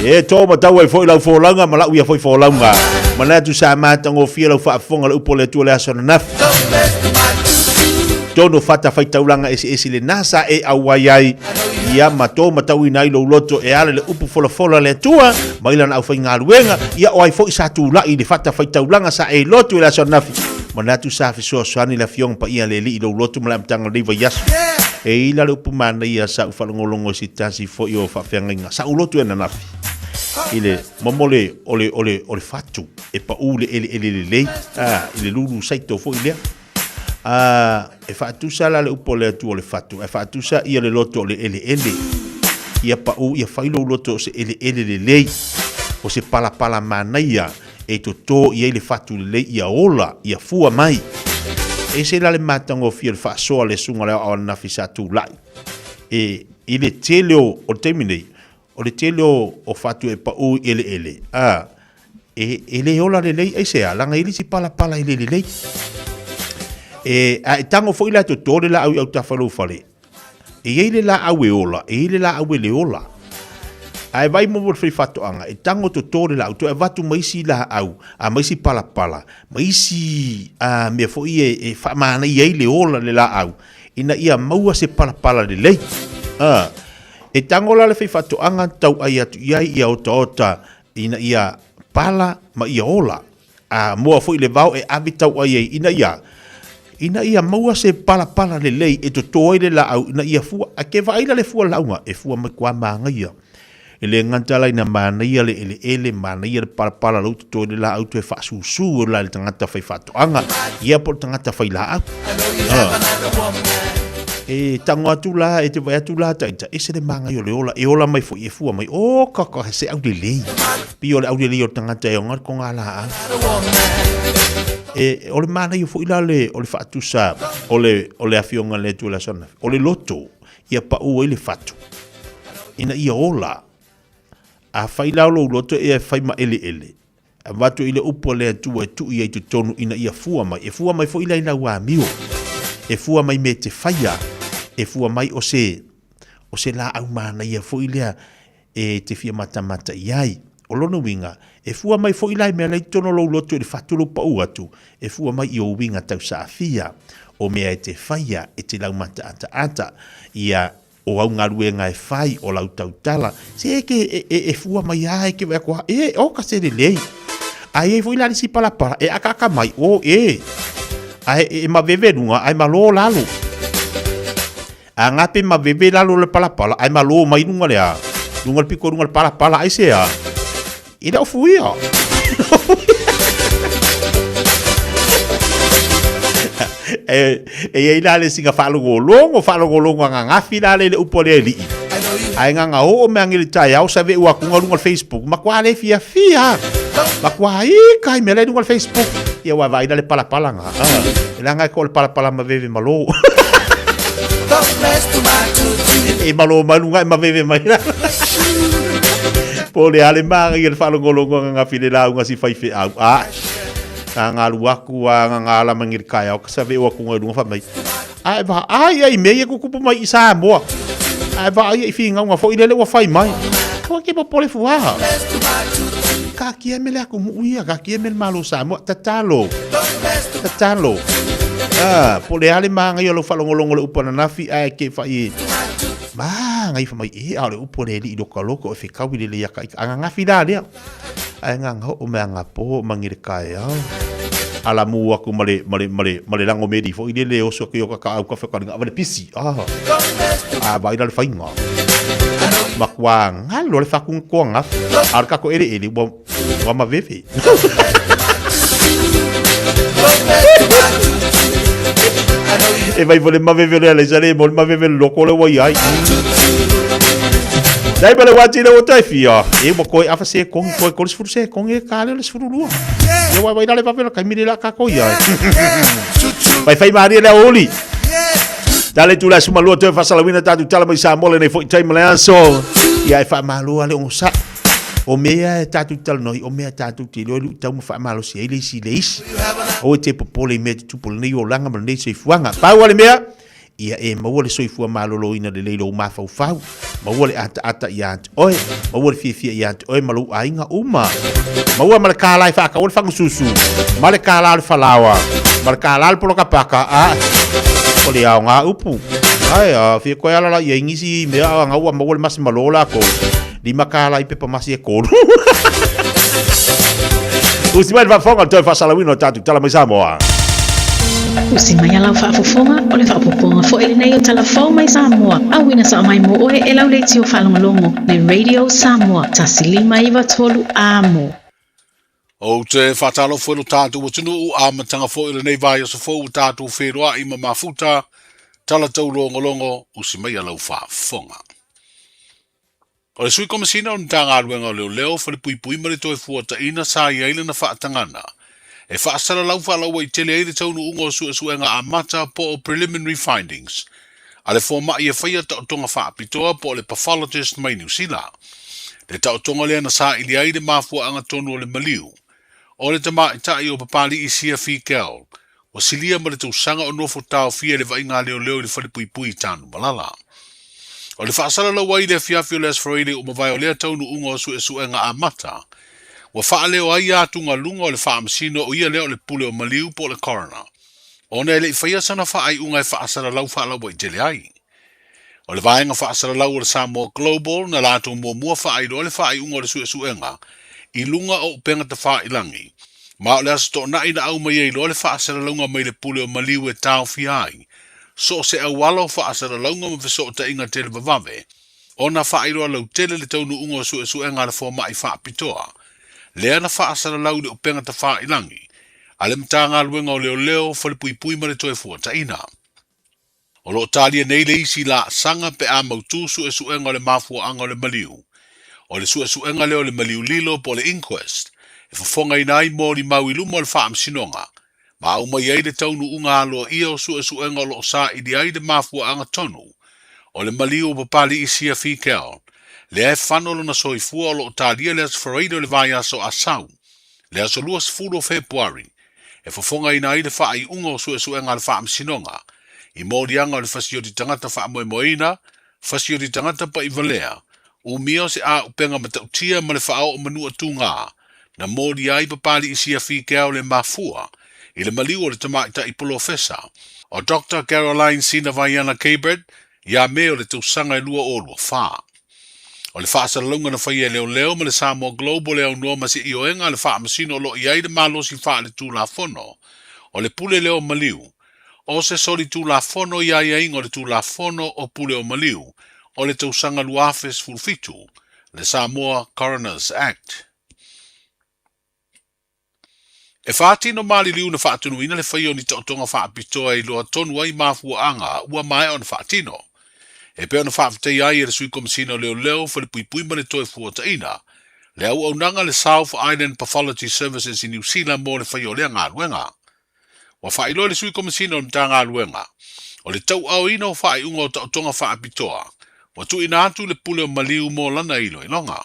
E tō ma tau ai fwoi lau fōlaunga, ma lau ia fwoi fōlaunga. Ma nā tu sā mātango fia lau whaafonga le upo le tua le aso na naf. Tono whata whai taulanga esi le nasa e awai ai. Ia ma tō ma tau ina ilo loto e ale le upo fola le tua. Ma ilan au whai ngā ruenga. Ia o ai fwoi sā tū lai le whata whai taulanga sa e loto le aso na nafi. Ma nā tu sā fisoa soani la fiong pa ia le li ilo loto ma la mtanga le vai aso. E ila le upu mana ia sa ufalongolongo si tasi fo i o whawhiangainga. Sa ulotu e na nafi. Ile mamole ole fatu. E pa ule ele lei. Ile lulu saito fo ilea. E whaatusa la le upo le atu ole fatu. E whaatusa ia le loto ole ele. Ia pa u ia whailo loto o se ele lei. O se pala mana ia. E to ia le fatu le lei ia ola. Ia fua mai. E se la le matango fia le whaasoa le sunga leo awa nafi sa tū lai. E I le teleo o teminei, o le teleo o whatu e pa ui ele. E le ola le lei, e se a, langa ili si pala ele lei. A tango fo ila to tole la au ta falu fale. E le la au e ola, e le la au e le ola. Ai vai mo fri fatu anga, e tango to tole la au to e vatu maisi la au, a maisi pala pala, maisi a me fo e fa mana i le ola le la au. Ina ia maua se pala pala le lei. E tango la le fri fatu anga tau ai atu iai ia ota ina ia pala ma ia ola. A moa fo i le vau e avi tau ai ina ia maua se pala pala le lei e to toi le la au ina ia fua a ke vai le fua launga e fua mai kwa manga ia e le ngantala ina mana ia le ele mana ia le pala pala lo to toi le la au to e fa su la le tangata fai fatu anga ia po tangata fai la au e tango atu la e te vai atu la taita e se le manga yo le ola e ola mai fo e fua mai o kaka se au le lei pi o le au le lei o tangata e ongar ko ngala au e ole mana yo fo ila le ole fatu sa ole afionga le tu la sona ole loto ia pa u ile fatu ina ia ola a faila lo loto e fai ma ele a vatu ile upo le tu e tu ia tu tonu ina ia fua mai fo ila ina wa mio e fua mai me te faia e fua mai o se la au mana ia fo ila e te fia mata iai o lono winga e fua mai fo ilai mea lei tono lo loto e fatulu pa atu e fua mai i o winga tau Fiafia o mea e te faia e te lau mata ata ia o au ngarue ngai fai o lau tau tala se ke e fua mai ai ke vea kwa o ka se lei ai e fo ilai si pala e akaka mai o ai e ma veve nunga ai ma lo lalo a ngape ma veve lalo le pala ai ma lo mai nunga le a nunga le piko nunga le pala ai se a ina o fuia e ina le singa falo golongo nga fina le upo le li ai nga o me angili Taeao sa ve ua kunga lunga Facebook ma kwa le Fiafia ma kwa i kai me le lunga Facebook ia wa vai le pala nga ina nga ko le pala ma veve malo e malo malunga ma veve mai Pole ale manga i le whalongolongo nga file lau nga si whaife au. Nga luaku nga ala mangir kaya o kasawe o kunga runga whamai. Ai mei e kukupu mai i Samoa. Ai whi ngau nga fo i lele wa whai mai. Kua ke pa pole fuaha. Ka kia mele aku muia, ka kia mele Malu Samoa. Tatalo. Pole ale manga i lo whalongolongo le upana nafi ai ke whai ngai fa mai ale upo le li do kaloko e fikau le yaka anga nga fida dia anga nga o me anga po mangire kai ala mu aku male lango medi fo ile le oso ke yoka ka au ka fa ka nga vale pisi vai dal fainga makwa ngalo le fa kun ko nga arka ko ele bo ma veve e vai vole ma veve le jale mo ma veve loko le wai ai dai bale wati le otai fia e mo koi afa se kon ko se furu se kon e kale le furu lua e vai dale papel ka mi la ka ko ia vai fai mari le oli dale tu la suma lua te fa salawina tatu tala mai sa mole nei fo tai mala so ia e fa malu ale on sa o mea tatu tal noi o mea tatu ti lo tau fa malo si ele si leis o te popole me tu pol nei o langa mal nei se fuanga pa wale mea ia e ma wale soifua malo lo ina le leilo ma fau ma wale ata ia oi ma wale Fiafia ia oi malu ainga uma ma wale mal kala fa ka wale fangu susu mal kala fa lawa mal kala polo kapaka ole a nga upu ai fi ko ala la ia ngisi me a nga ma wale mas malola ko di makala i pepa masi e koru. Usiman va fonga toi fa salawino tatu tala mai Samoa. Usimaya lau whaafofonga o le whaapoponga fo ele nei o talafau mai Samoa. Awina sa mai mo oe e lau leiti o whalongolongo le Radio Samoa. Tasilima iwa tolu amo. O te whatalo fwelo tātu o tunu u amatanga fo ele nei vai o sa fo tātu wheroa ima mafuta tala tau longolongo usimaya lau whaafonga. O le sui komisina o ntanga aluenga o leo fale pui mare toi fuata ina sa iaile na whaatangana. E whaasara lau whaalaua i tele eire taunu ungo suenga a mata po o preliminary findings. A le fōma i e whaia tautonga whaapitoa po o le pathologist mai New Zealand. Le tautonga lea na sa ili aire mafua anga tonu o le maliu. O le tama i tai o papali i sia fi kel. o silia ma le tausanga o nofo tau fia le vai ngā leo le whale pui pui tānu malala. O le whaasala lau wai le Fiafia le asfareile o mawai o lea taunu unga o su e su e ngā amata. Wa wha leo ai atu ngā lunga o le wha amsino o ia leo le pule o maliu po le corona. O ne le whaia sana wha ai unga e whaasala lau wha lau i tele ai. O le vaenga whaasala lau o le Samoa Global na lato mua wha ai le wha ai unga o le su e su e ngā. I lunga o upenga te wha ilangi. Ma o le aso tō nai na au mai ei lo le whaasala launga mai le pule o maliu e tau fiai. So se au walo whaasala launga ma viso o ta inga tele vavave. O na wha airoa lau tele le taunu unga o su e su e ngā le fō mai wha pitoa. Lea na whaasala lau le upenga te wha ilangi. A le mta ngā luenga o leo leo whale pui pui ma le toe fua ta ina. O lo talia nei le isi la sanga pe a mautu su e su e ngā le mafua anga o le maliu. O le su e su e ngā leo le maliu lilo po le inquest. E whafonga i nai mō li mau i lumo le whaam sinonga. Ma au mai ei le taunu unga aloa ia o su e su enga lo sa i di ai de mafua anga tonu. O le maliu o papali i sia whikel. Le e whanolo na soifua o lo talia le as whareido le vai aso asau. Le aso luas fulo Februari. E whafonga i nai le wha i unga o su e su enga le whaam sinonga. I mō li anga o le fasio di tangata wha moe moina, fasio di tangata pa i valea. U mio se a upenga matautia ma le wha o manua tunga. Na mōri ai papali i sia whikea o le mafua, i le maliu o le tamaita i polofesa. O Dr. Caroline Sina Vaiana Cabert, ia me o le tausanga i lua o lua wha. O le whaasara lunga na whaia leo leo ma le Samoa Global leo noa masi i oenga le wha masino lo i ai le malosi wha le tū la fono. O le pule leo maliu. O se soli tū la fono i ai ingo le tū la fono o pule o maliu. O le tausanga luafes fulfitu. Le Samoa Coroners Act. E whaatino mali liu na whaatunu ina le whaio ni tautonga whaapitoa i loa tonu ai mafua anga ua mai o na whaatino. E peo na whaafitei ai e le sui komisina leo leo whale pui pui mane toi fuata ina. Le au au nanga le South Island Pathology Services i New Zealand mo le whaio lea ngā luenga. Wa whailo le sui komisina o mta ngā luenga. O le tau au ina o whaai unga o tautonga whaapitoa. Wa tu ina atu le pule o maliu mo lana ilo ilonga.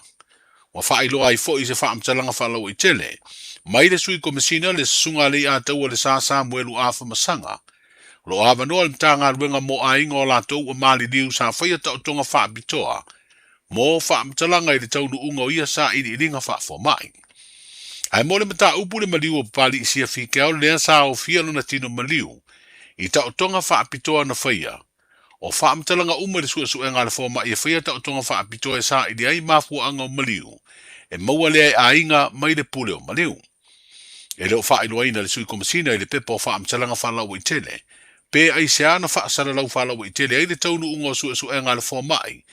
Wa whailo ai fo i se whaamtalanga whalau i tele. Mai le sui komisina le sunga le a tau le sasa mwelu afa masanga. Lo ava noa le mtanga ruenga mo a ingo la tau o mali liu sa whaia tau tonga wha bitoa. Mo wha mtalanga i le tau nu unga ia sa i ringa wha fo mai. Ai mo le mta upu le maliu o pali i sia whikeo lea sa o fia luna tino maliu. I tau tonga wha bitoa na whaia. O wha mtalanga uma le sua suenga le fo mai i whaia tau tonga wha bitoa e sa i di ai mafua anga o maliu. E maua lea a inga mai le pule o maliu. E leo wha iloaina le sui komisina i le pepa o wha amtalanga whalau i tele. Pe ai se ana wha asara lau whalau i tele, ai le taunu ungo su e su e ngā le fō mai.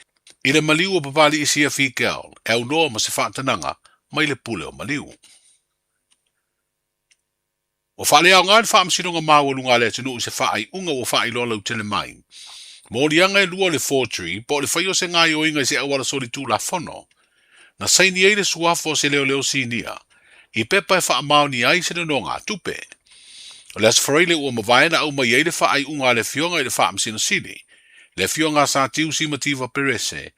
I le maliu o papali i sia whikeo, e au noa ma se whaatananga, mai le pule o maliu. O wha lea o ngā le wha amsinonga māwalunga le tunu i se wha ai unga o wha iloa lau tele mai. Mōri anga e lua le forgery, po le whaio se ngā i o inga i se awara sori tū la whono. Na saini ei le suafo se leo leo sinia. I pepa e wha amau ni ai se no ngā tupe. O le asfareile ua mawaena au mai ei le wha ai unga le fionga i le wha amsina sini. Le fionga sa tiu si mativa perese.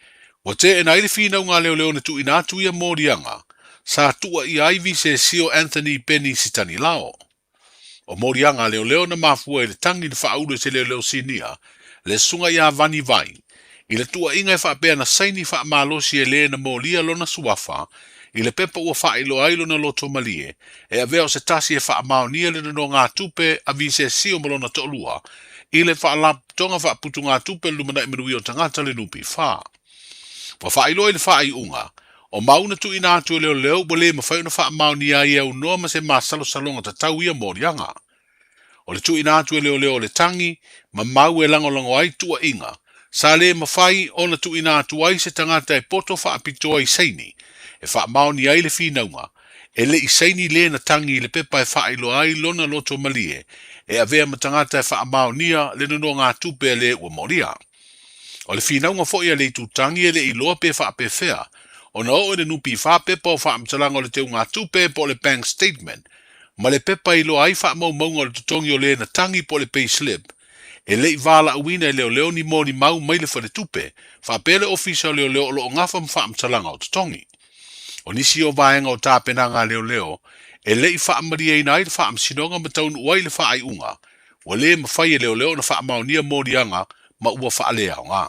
Wa te e nai le fina unga leo leo na tu ina tu ia morianga. Sa tua i aivi se sio Anthony Penny sitani lao. O morianga leo leo na mafua i le tangi le wha aule se leo leo sinia. Le sunga ia vani vai. I le tua inga e wha apea na saini wha amalosi e le na molia lona suafa. I le pepa ua wha ilo ailo na loto malie, e a veo se tasi e wha amao nia le no ngā tupe a vi se sio malona to lua, i le wha alap tonga wha putu ngā tupe lumana i marui o tangata le nupi wha. Wa wha ilo i le wha ai unga, o mauna tu ina atu leo leo bole ma whai na wha amao nia i au noa ma se maa salo salonga ta tau ia morianga. O le tu ina atu leo leo le tangi, ma mau e lango lango ai tua inga, sa le ma whai o na tu ina atu ai se tangata e poto wha apitoa i seini, e wha maoni ai le whinaunga, e le isaini le na tangi i le pepa e wha ilo ai lona loto malie, e a vea matangata e wha maonia le nono ngā tupe le ua moria. O le whinaunga fo ia le i tutangi e le i loa pe wha pe whea, o na o e le nupi wha pepa o wha amtalanga o le teu ngā tupe po le bank statement, ma le pepa i loa ai wha maunga o le tutongi o le na tangi po le pay slip, e le i vala uina e leo leo ni moni mau mai le wha le tupe, wha pele ofisa o leo leo o lo ngafa mwha amtalanga o tutongi. O nisi o vaenga o tāpenanga leo leo, e lei whaamari e nai le whaamsinonga ma taunu uai le whaai unga, wa le mawhai e leo na whaamaunia morianga ma ua whaalea o ngā.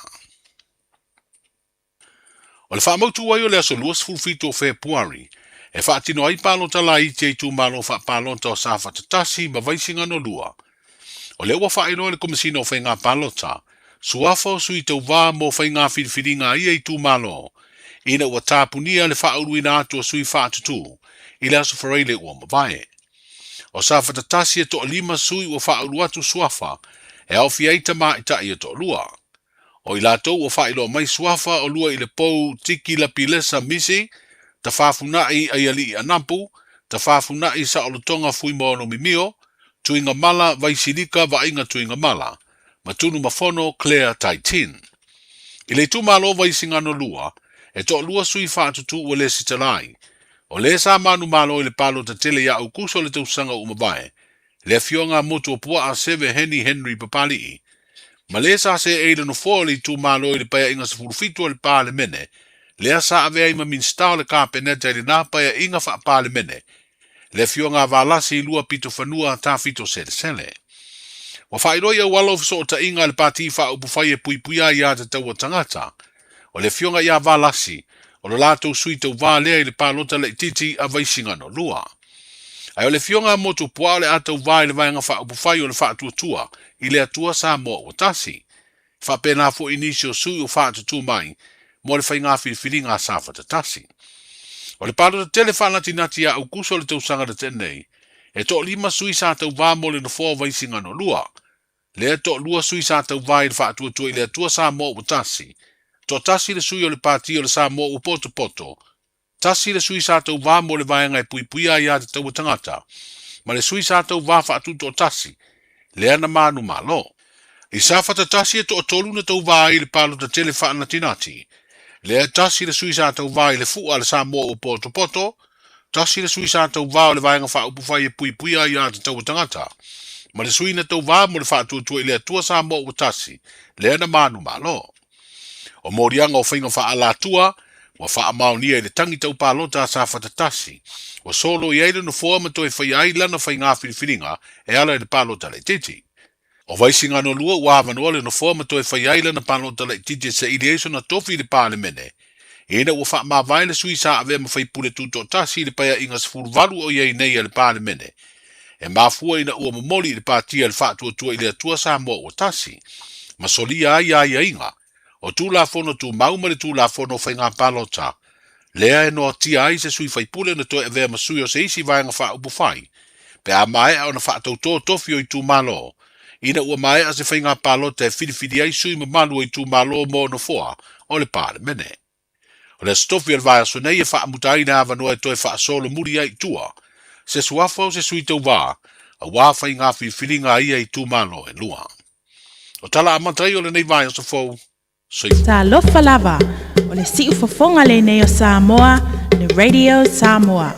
O le whaamautu uai o le aso luas fulfito o Februari, e whaatino ai palota la i te tu malo whaapalota o sa whatatasi ma vaisinga no lua. O le ua whaino le komisino o whainga palota, suafa o sui tau wā mo whainga whiriwhiringa i e tu malo, ina ua tāpunia le whaaurui atu o sui whaatutu, i le aso whareile ua mawae. O sa whatatasi e to lima sui ua whauru atu suafa, e au fiaita maa ita i e to lua. O i lato ua whailo mai suafa o lua i le pou tiki la pilesa misi, ta whafunai ai ali i anampu, ta whafunai sa o lutonga fui mono mimio, tuinga mala vaisilika va inga tuinga mala, matunu mafono Claire Taitin. I le tu malo vaisinga no lua, e to lua sui whaatutu ua le sitalai. O le sa manu malo i le palo ta tele ya ukuso le tausanga umabae, le fionga motu o pua a seve Henry Papalii. Ma le sa se eile no fo le tu malo i le paya inga sa furufitu o le pale mene, le sa ave ai ma minstao le kapeneta i le nā paya inga wha pale mene, le fionga valasi i lua pito whanua ta fito sele sele. Wa whairoi au walo fiso o ta inga le pati wha upu whai e puipuia i a te taua tangata, o le fionga ia valasi, o le lato sui tau vālea i le pālota le titi a vaisinga no lua. Ai o le fionga motu pua le atau vā i le vaenga wha upu whai o le wha atua i le atua Samoa o tasi. Wha pēnā fo inisio sui o wha atutu mai, mo le whainga whiriwhiringa sa whatatasi. O le pālota tele whanati nati a ukuso le tausanga da tenei, e to lima sui sa tau vā mo le no fō vaisinga no lua. Le to lua sui sa tau vā i le wha atua i le atua Samoa o tasi. To tasi le sui o le pati o le Samoa o poto. Tasi le sui sa tau vā mo le vaenga e puipuia i a te tau tangata. Ma le sui sa tau vā whaatutu o tasi. Le ana manu malo. I sa whatatasi e to o tolu na tau vā i le palo ta tele whaanatinati. Le tasi le sui sa tau vā i le fua le Samoa o poto. Tasi le sui sa tau vā o le vaenga whaupufai e puipuia i a te tau tangata. Ma le sui na tau vā mo le whaatutu i le atua Samoa o tasi. Le ana manu malo. O morianga o whainga wha ala tua, wa wha maonia i le tangi tau pālota sa whatatasi. Wa solo i eile no fua mato e whai aila na whai ngā whiriwhiringa e ala i le pālota le titi. O vaisinga no lua wa avanua le no fua mato e whai aila na pālota le titi sa ideation na tofi le pāle mene. Ina wa wha mawai le sui sa ave ma whai pule tuto tasi le paya inga sfuru valu o iei nei le pāle mene. E mafua ina ua mamoli le pātia le whaatua tua i le atua Samoa o tasi. Ma solia ai inga. O tu la fono tu mauma le tu la fono whainga palota. Lea e noa tia ai se sui whaipule na toi e vea masui o se isi vaenga wha upu whai. Pe a mae au na wha tauto tofi o i tu malo. Ina ua mae a se whainga palota e whiriwhiri ai sui mamalu o i tu malo mo no foa o le pāle mene. O le stofi al vaya sonei e wha amutai na avanoa e toi wha solo muri ai tua. Se suafa o se sui tau wā, a wā whainga whiriwhiringa ia i tu malo e lua. O tala amantai o le nei vai o sa fau. Talofa lava, o le si'u fofonga le nei o Samoa, le Radio Samoa.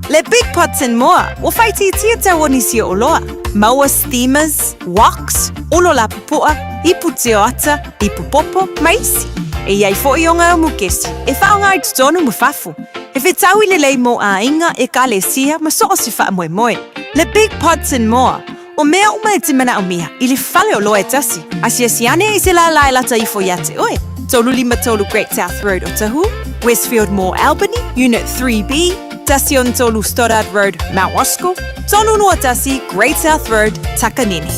Le Big Pots and More, o whaiti tia tau onisi o loa. Maua steamers, woks, olo la pupua, ipu teo ata, ipu popo, maisi. E iai fo i onga o mukesi, e whaonga i tutonu mufafu. E whetau i le lei mo a inga e ka le sia, ma so o si wha moe moe. Le Big Pots and More, o mea uma e timana o miha, i le whale o loa e tasi. Asia siane i se la lai lata i fo iate oe. Tolu lima tolu Great South Road o Tahu, Westfield Moore Albany, Unit 3B, Tasion tolu Stoddard Road, Mount Roscoe, tolu noa tasi Great South Road, Takanini.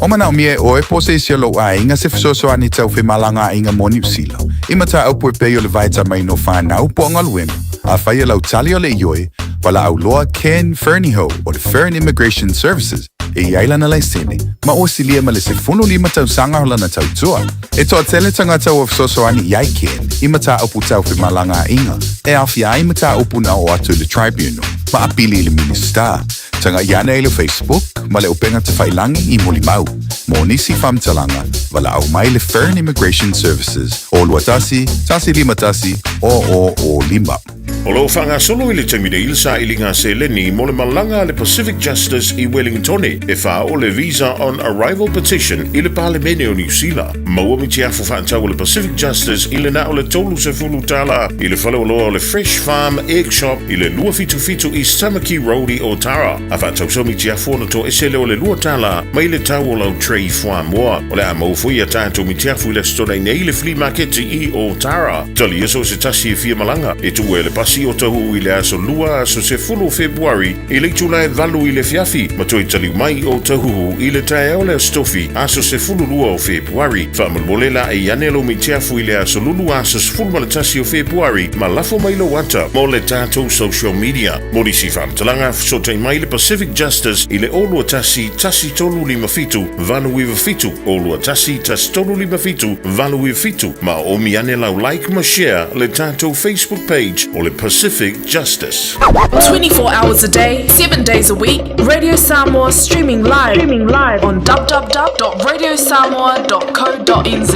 O mana o mie oe po se isia lo a inga se fisoso ani tau whi malanga inga mo New Zealand. Ima ta au poe pei o le vaita mai no whanau po anga luenu. A whai lau tali o le ioe, wala au loa Ken Fernieho o le Fern Immigration Services. E iaila na lai sene, ma o silia ma le se funu lima tau sanga hola na tau tua. E toa tele tanga tau o fisoso ani iai Ken, ima ta upu tau whi malanga inga. E awhia ima ta upu na o atu le tribunal, ma apili le minister. Tanga iana e le Facebook, ma le upenga te whailangi I Molimau. Mo nisi whamtalanga, wala au mai le Fern Immigration Services. O luatasi, tasi lima tasi, o lima. O lo whanga solo i le tamine ilsa i linga se leni mo le malanga le Pacific Justice i Wellingtone e wha o le Visa on Arrival Petition i le Parlemene o New Zealand. Maua mi te afo whaantau le Pacific Justice i le na o le tolu se fulu tala i le whale o loa o le Fresh Farm Egg Shop i le lua fitu i Stamaki Road i Otara. A whaantau so mi te afo na to esele o le lua tala mai le tau o lau Trey Whamoa. O le a maufui a tātou mi te afo i le stona i nei le flea market i Otara. Tali eso se tasi e fia malanga e tu e le pasi o tahu i le aso lua aso se fulu Februari i le tula e valu i le fiafi ma toi tali mai o tahu i le Taeao le stofi aso se fulu lua o Februari whamalmolela e yanelo mi te afu i le aso lulu aso se fulu malatasi o Februari ma lafo mai lo wata mo le tātou social media mori si whamtalanga so te mai le Pacific Justice i le olua tasi tolu lima fitu valu iwa fitu olua tasi tolu lima fitu valu iwa fitu ma o mi ane lau like ma share le tātou Facebook page o le Pacific Justice. 24 hours a day, 7 days a week, Radio Samoa streaming live on www.radiosamoa.co.nz.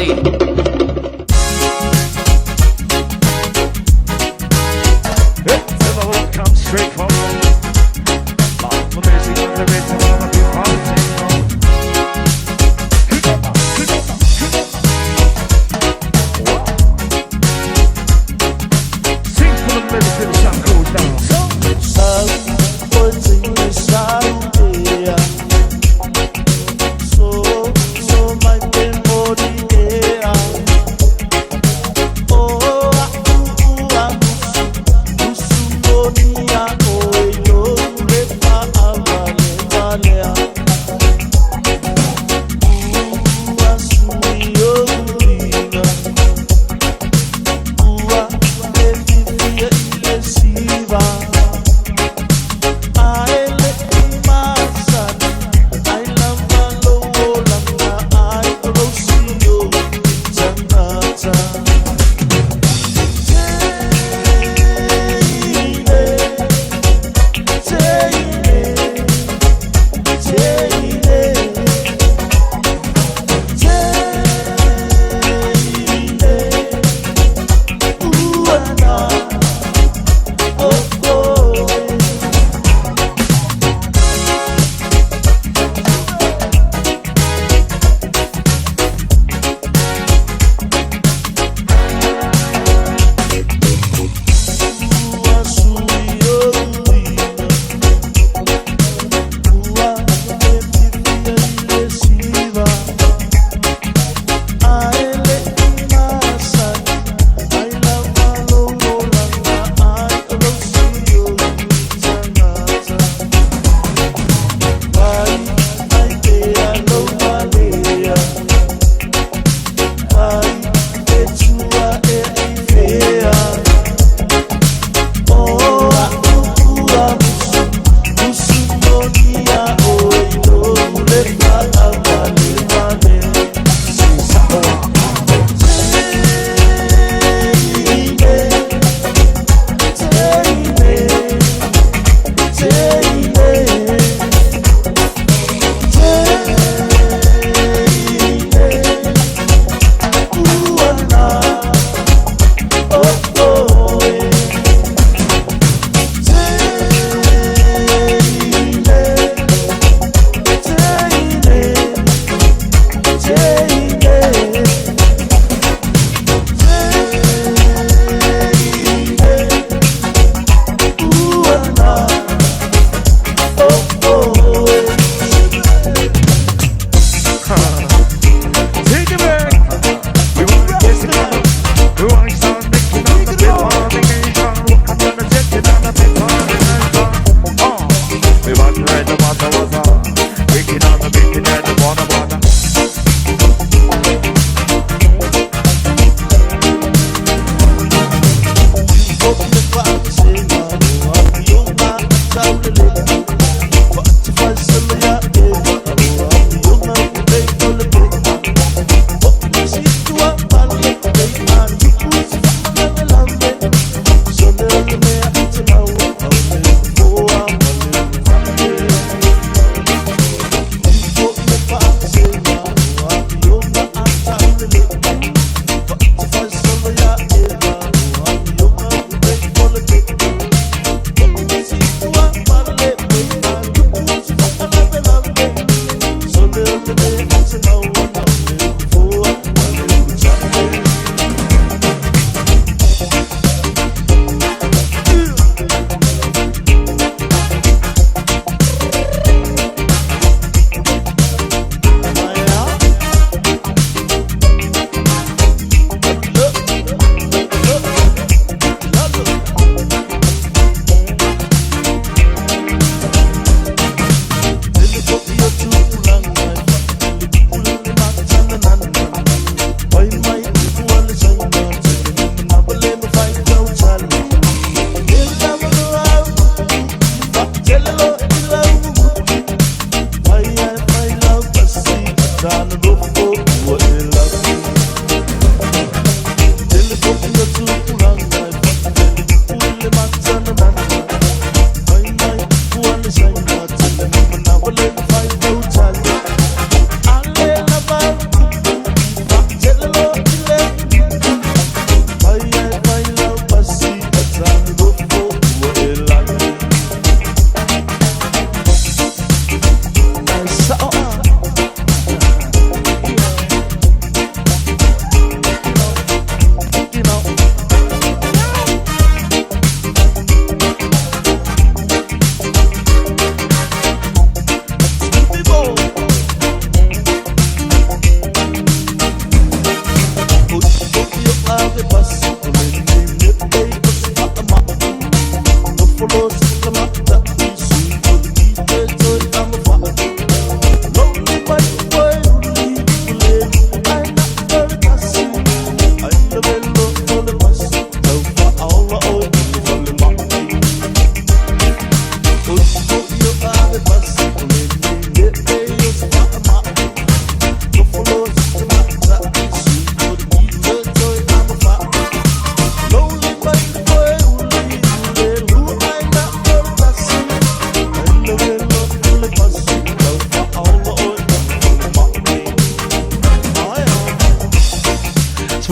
Come straight from the music on the rhythm of your politics. Sing for the lyrics till the sun goes down.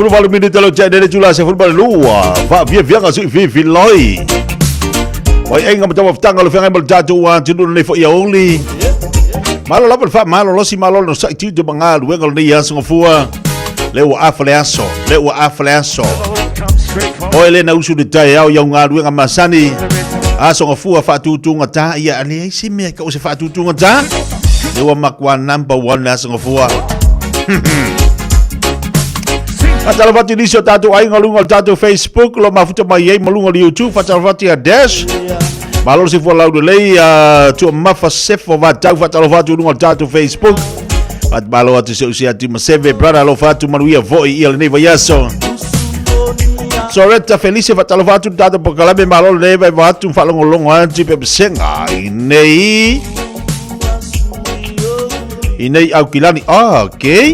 Sepuluh minit kalau cak dari jula saya football luar. Fiafia ngasih FEB loi. Oi enga macam tang kalau fiang ambil jatuh judul ni for ya only. Malu lapar fa malu lo si malu no sak tu bangal we kalau ni yang sengfua. Lewa afleaso. Oi le na usu de Taeao yang ngadu ngam masani. Sengfua fa tu ngata ya ani si me ka usi fa tu ngata. Lewa makwan number 1 na sengfua. Fatalvati di tatu ai ngalungal tatu Facebook lo mafuta mai malungal YouTube fatalvati a dash malor si for laude lei tu mafa sefo vatau fatalvati ngal tatu Facebook at malo atu se usia ti maseve brother lo fatu manuia voi il nei vayaso soreta felice fatalvati tatu pokalabe malor le vai vatu falongolong anti pesenga inei au kilani okay.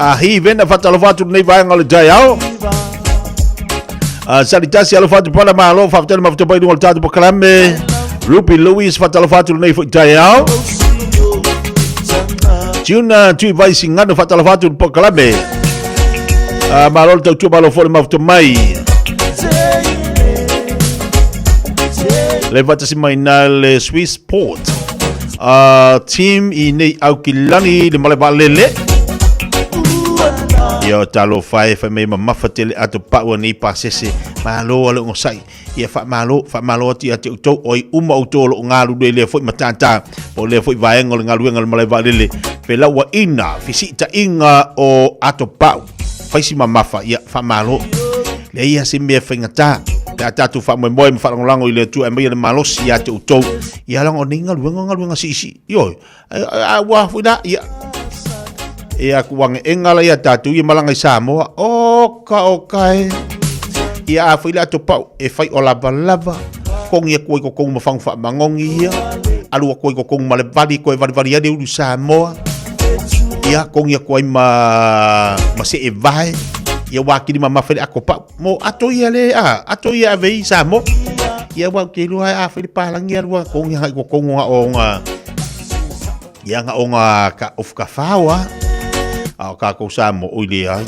Ahi venda fatalvatu nei vai ngal Taeao. Sanitasi alfatu pada malo fatal mafuta pai ngal tatu pokalame. Rupi Louis fatalvatu nei Taeao. Juna tu vai singano fatalvatu pokalame. Malo tau tu malo fo mafuta mai. Levata si mai na le Swiss Port. Team ini au kilani le maleba lele. Yo talo fai fa me mafatele atu pa woni pasese malo lo ngosai ia fa malo ti atu to oi uma auto lo ngalu de le foi matanta po le foi vai ngol ngalu ngal malai valele pela wa ina fisita inga o atu pa fai si mamafa ia fa malo le ia se me fengata ta tu fa mo fa ngolango ile tu ambe le malo si atu to ia lang oningal ngalu ngasi yo wa fuda ia ia kuang engala ia tatu ia malangai Samoa okai ia afila to pau e fai o lava kong ia koi ko kong mafang fa mangongi ia alu koi ko kong male vali koi vali ia de u Samoa ia kong ia koi ma se e vai ia wakili mama fele akopa mo ato ia le ato ia vei Samoa ia wa kilo ai afili palangi ia kong ia ko kong nga ia nga onga ka of ka fawa ka ko Samoa oile ai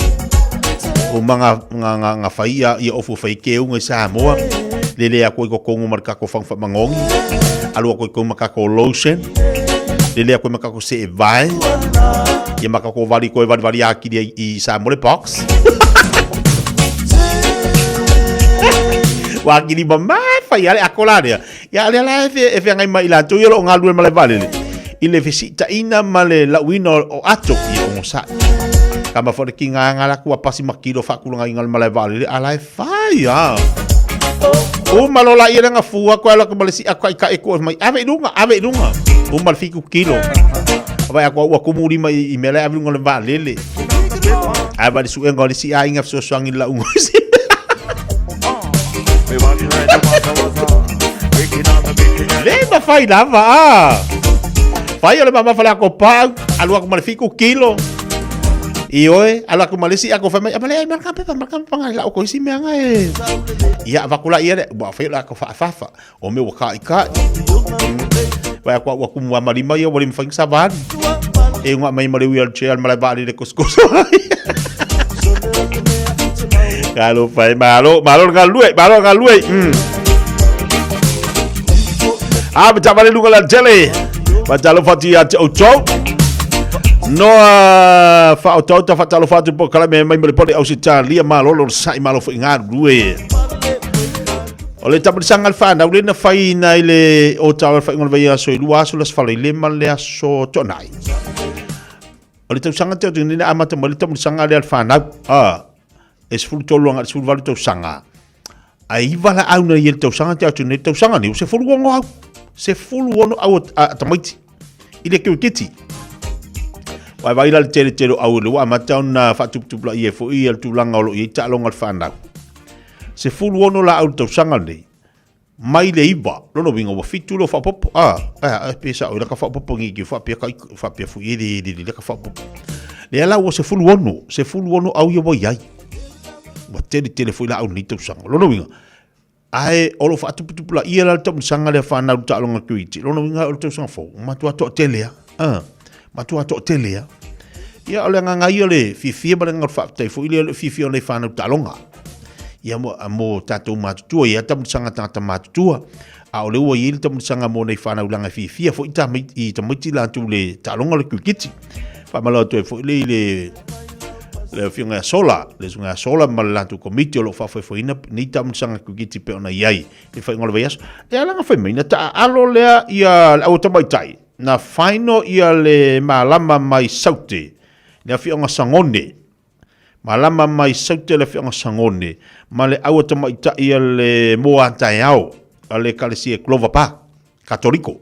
o manga nga faia ia ofu fai keu ngai Samoa lele ko kongo marka ko fang fa mangongi alu ko maka ko lotion lele ko maka ko se vai Ia maka ko vali ko vali aki dia I Samoa box. Wa ki ni mama fa ia akola dia. Ya le la e ngai mai la tu yo ngalu male vale. Ile visita ina male la wino o ato I o sa. Kama fo ki ngala ku pasi makilo fa ku ngai ngal male vale ala fa ya. O malola ia nga fua ko ala ko malisi ako ka eko mai ave dunga. O mal fiku kilo. Vai ako wa kumuri mai I mele ave ngal vale. Aba su ngol si a inga so sangi la ungo. Leva fai lava fai ole mama fala ko pa alu ako malifiku kilo ioe alu ako malisi ako fa mai amale marka pangala ko isi meanga ia vakula ia ba fai la ko fa o me waka ika vai ako ku mua malima ia wali mfang saban e ngwa mai mali wheelchair mala ba de kuskus kalau fai malo ngalue Baca balik lu ngalan jele. Baca lu fati ya ocho. No fa oto fa talo fati po kala me mai mele pole au sita lia malo lo sai malo fo ingar due. Ole tabu sangal fa na ule na fai na ile o tawa fa ngol vaya so lua so las fale le mal le so tonai. Ole tabu sangal te ni na amata mali tabu sangal le fa na es ful tolo ngal sul vale to sanga. Ai vala au na yel to sanga te ni to sanga ni se ful wongo se full wono au tamaiti ile ke kiti wa vai la tele au le wa mata na fa tup la ie fo ie tu langa lo ie ta longa fana se full wono la au to sanga le mai le iba lo no vingo fitu lo fa pop pesa o la ka fa pop ngi ki fa pia fu ie di le ka fa pop le ala wo se full wono au ye bo yai wa tele fo la au ni to sanga lo no vingo ai olo fa tu la ia la tom sanga le fa na ta longa kuiti lo no nga o to sanga fo matua to telea matua to telea ia ole nga ia le Fiafia ba nga fa tai fo ile Fiafia le fa na ta longa ia mo tatu matu ia tom sanga ta matu a ole o ile tom sanga mo nei fa na langa Fiafia fo ita mai la tu le ta longa le kuiti fa malo to fo ile le finga sola malantu komiti lo fa foi ina ni tam sanga kugiti pe ona yai e fa ngol veas e ala nga foi mina ta alo le ia automatai na faino ia le malama mai saute le finga sangone malama mai saute le finga sangone ma le automatai ia le moa Taeao ale kalisi e clova pa katoliko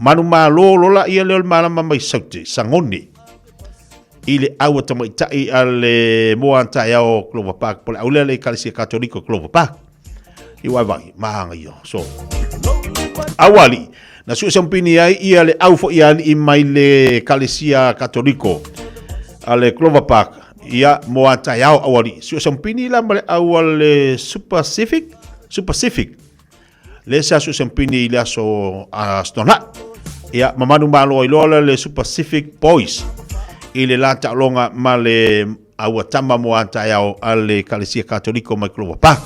manu malo lola ia le malama mai saute sangone ile awa tamaitai ale moa Taeao Clover Park pole aule le kalisi katoliko Clover Park I vai maanga yo so awali na su sampini ai ia le au fo ia I mai le kalisi katoliko ale Clover Park ia moa Taeao awali su sampini la male awale super Pacific le sa su sampini ile so astona ia mamanu malo ilola le Super Pacific Boys ile la ta longa male awa tama mo Taeao ale kalisia katoliko mai Clover Park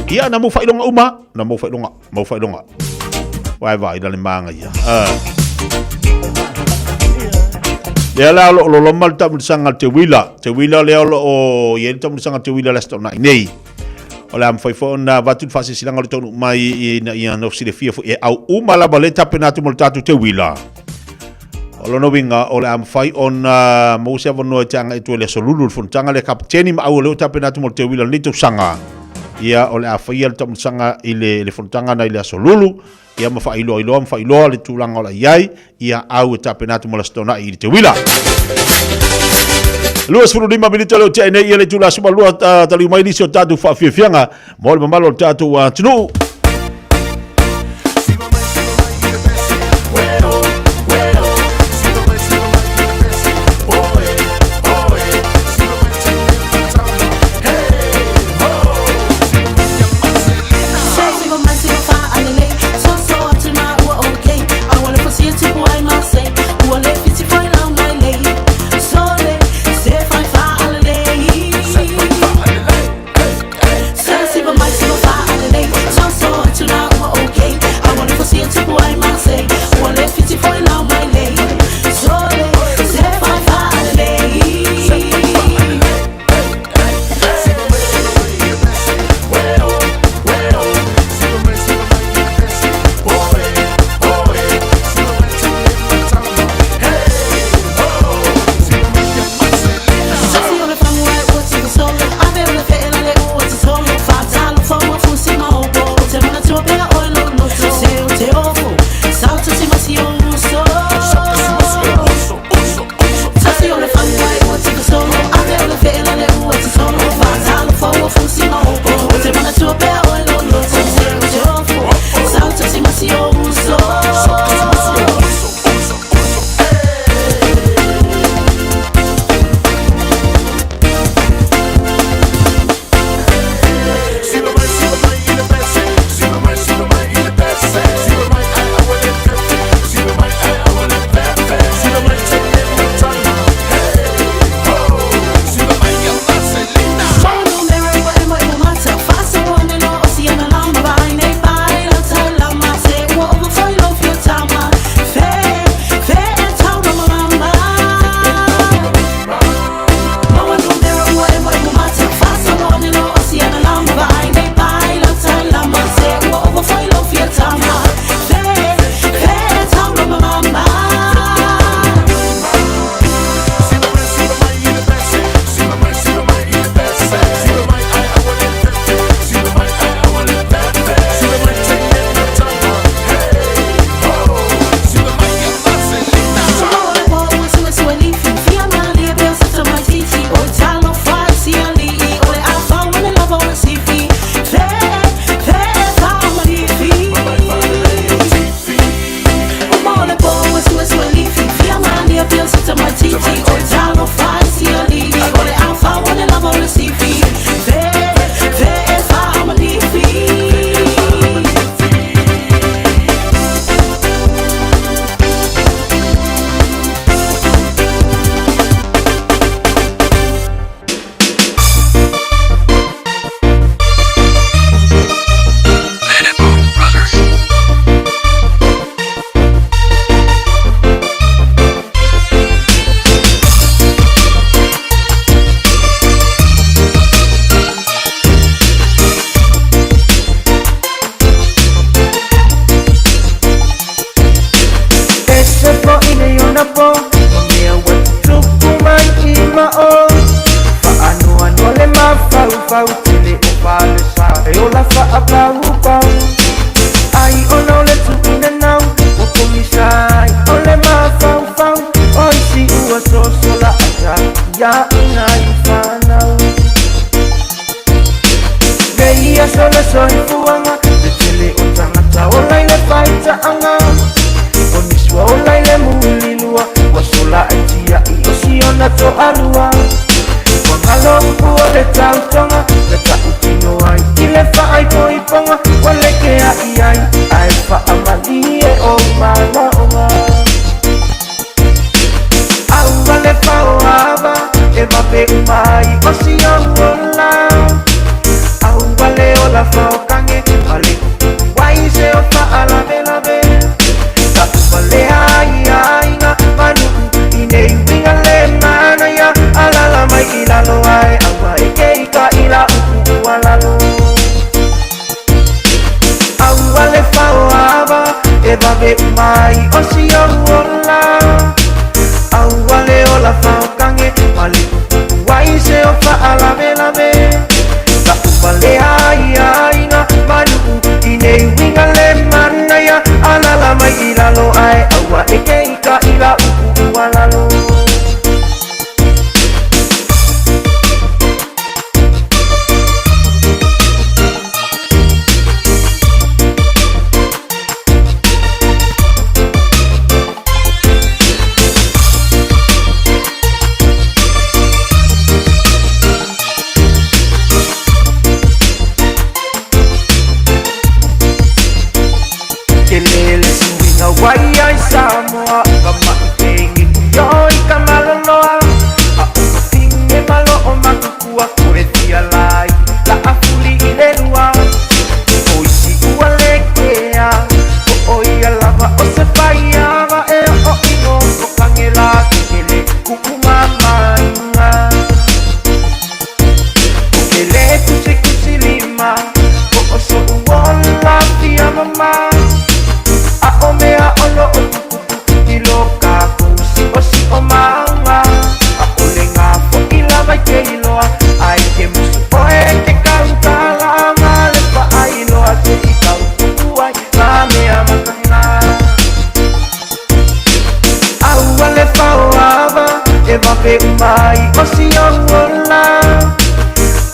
ia na mo fa longa vai dale manga ia le la lo mal ta sanga te wila le o ye ta sanga te wila la stona nei ola am foi fo na vatu fasi silanga tonu mai ia no si de fia fo e au mala baleta penatu mo tatu te wila Olo no winga ole am fai on mo se vono tanga itu le solulu fun tanga le kapteni ma au le tape na tu te wila ni tu sanga ia ole a fai el tam sanga ile le fun tanga na ile solulu ia ma fai lo le tu langa ola yai ia au tape na tu mo stona I te wila Luas furu lima minute lo te nei ile tu la suma lua tali mai ni so tatu fa fianga mo le malo tatu tunu So ya ina yufana Meia solo soy fuanga de tele utangata ola ile faita anga Oniswa ola ile mulilua wasola atia iosiona to alua Wangalo uole tautonga leta utino ai ile fa ai poiponga walekea iai ai fa amalie o mala onga Au vale fa oava eva pe mai osiola Au vale ola fa okange vale wai se o fa ala vela ve Ta vale ai nga manu ine winga le mana ya ala la mai ila lo ai awa eke ika ila uku ala lo Au vale fa oava eva ve mai osiola Au wale ola whaukange Mali wai se o whaala vela me Ka upale ai nga manu Inei winga le manaya Alala mai ilalo ai Awa eke ika ila uku alalo Kelele suinga wai ai Samoa Kama ipengi kuyoi kamaloloa Auma finge malo o makukua Kuretia lai la afuli ilerua Oisi ualekea O oia lava o se paiava E o ino o kangela Kekele kukumama inga Kekele kusilima O oso uola fia mama Aomea olo o tukutu iloka kusi osi o manga Aolenga fo ila vai ke iloa Ai ke musu oe ke kautala Ngalepa ai iloa te i kautuku ai Mamea makanga Au ale fauava Eva pe umai osi ongola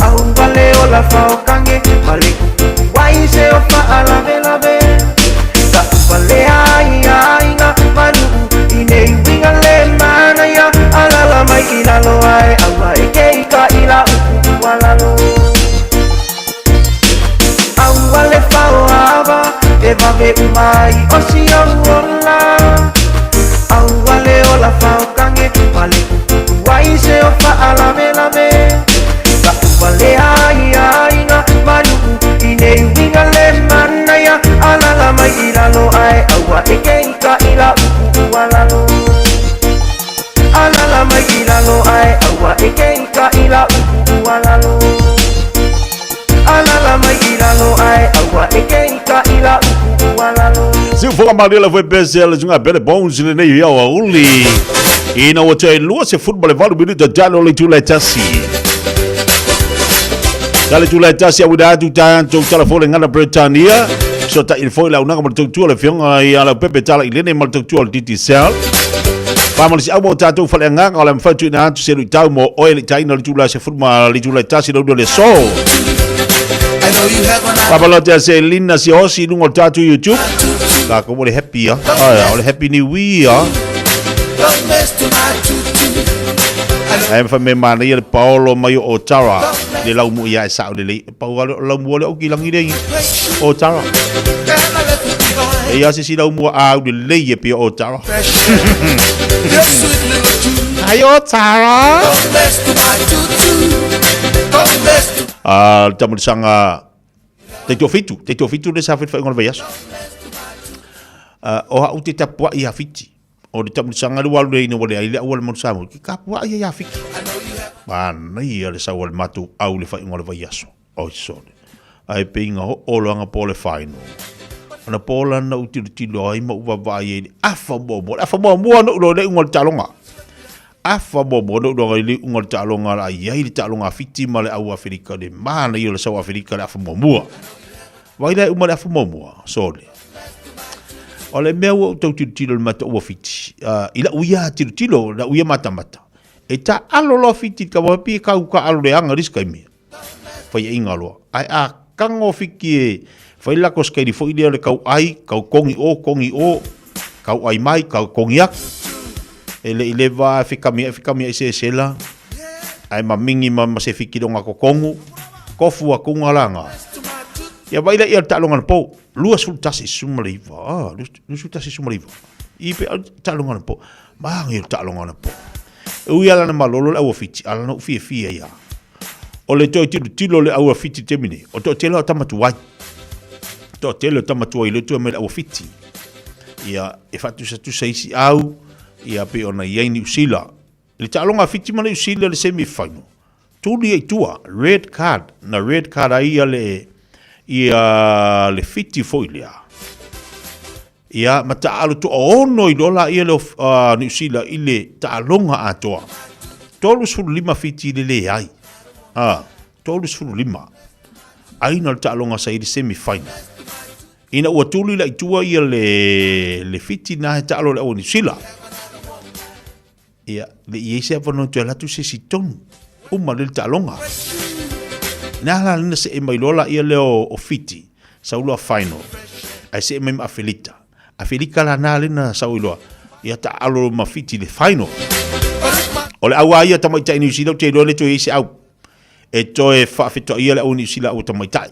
Au ale ola faukange Male kuku wai se o faala vela ve Vale ai nga manu Inei winga le manaya Alala mai ilalo ai Awa eke ika ila uku alalo Awa le fauava Eva ve umai osiola Awa le ola faukange Male kuku wai se o faala vela ve Vale ai nga manu Inei winga le manaya Alala mai ilalo ai Awa eke ika ila uku alalo Alala mai ilalo ai Awa eke ika ila uku alalo Alala mai ilalo ai Awa eke ika ila uku alalo Se for a Marila foi pensar de uma bela bom de nem eu a uli e na outra lua se futebol vale minuto já não leitura letasi já leitura letasi a udar do tanto telefone ngana Britânia so ta il foi la una como tu le fiong ai ala pepe tala ile ne mal tu al DTCL Vamos si amo tato fale ngang ala mfatu na tu selu tau mo oil taina leitura se futebol leitura letasi do le so Pablo te se linna si osi nungo tatu YouTube Ka ko le happy ah ole happy new year Ai fa me mana ia Paulo mai o Tara le lau mu ia sa le Paulo lau mu le o ki langi dei o Tara E ia si lau mu a de le ye pe o Tara Ai o Tara tamu sanga te fitu de sa fit fa ngol veias o ha uti tapua ia fiti o de tamu sanga lu walu ino wale ile wal mo samu ki kapua ia fiti ban ia le sa wal matu au le fa ngol veias o so ai pinga o lo nga pole fine ana pola na uti tilo ai mo va vai afa bo no lo le ngol talonga afa bobo do ngai ngol talonga la ia i talonga fiti male au Afrika de mana yo le South Africa la fa momua vai le uma la fa momua sole ole meu to tilo mata o fiti ila uia tilo la uia mata E ta alo lo fiti ka wapi ka uka alo le anga riska imi. Fai inga loa. Ai a kango fiki e fai lako skeri fo idea le kau ai, kau kongi o, kau ai mai, kau kongi ak. Ele ileva fikami e se sela. Ai mamingi ma se fiki donga ko kongu. Kofu a kunga langa. Ya baila ia talongan po. Lua sultasi sumaliva. Lu sultasi sumaliva. Ipe talongan po. Mangi talongan po. Ui ala na malolo le aua fiti, ala na Fiafia ia. O le toi tilo le aua fiti temine, o to telo tamatuai. To telo tamatuai le toi me le aua fiti. Ia e fatu sa tu saisi au, ia pe ona iei ni usila. Le talonga fiti ma le usila le semi-final. Tuli e tua, red card, na red card a ia le fiti foilia. Ia mata alu tu ono I dola ia le New Zealand ile ta'alonga atoa. Tolu sulu lima fiti le ai. Tolu sulu lima. Aina le ta'alonga sa ili semi-final. Ina ua tuli la itua ia le fiti na he ta'alo le au New Zealand. Ia le iei se avano tu alatu se sitonu. Uma le ta'alonga. Nala lina se e mailola ia le o fiti. Sa ulua final. Ai se e mai maafilita. A Felika la nale na sauiloa. Ia ta alo mafiti le final. O le awa ia tamaitai New Zealand te le to isi au. E to e whaafeto ia le au New Zealand au tamaitai.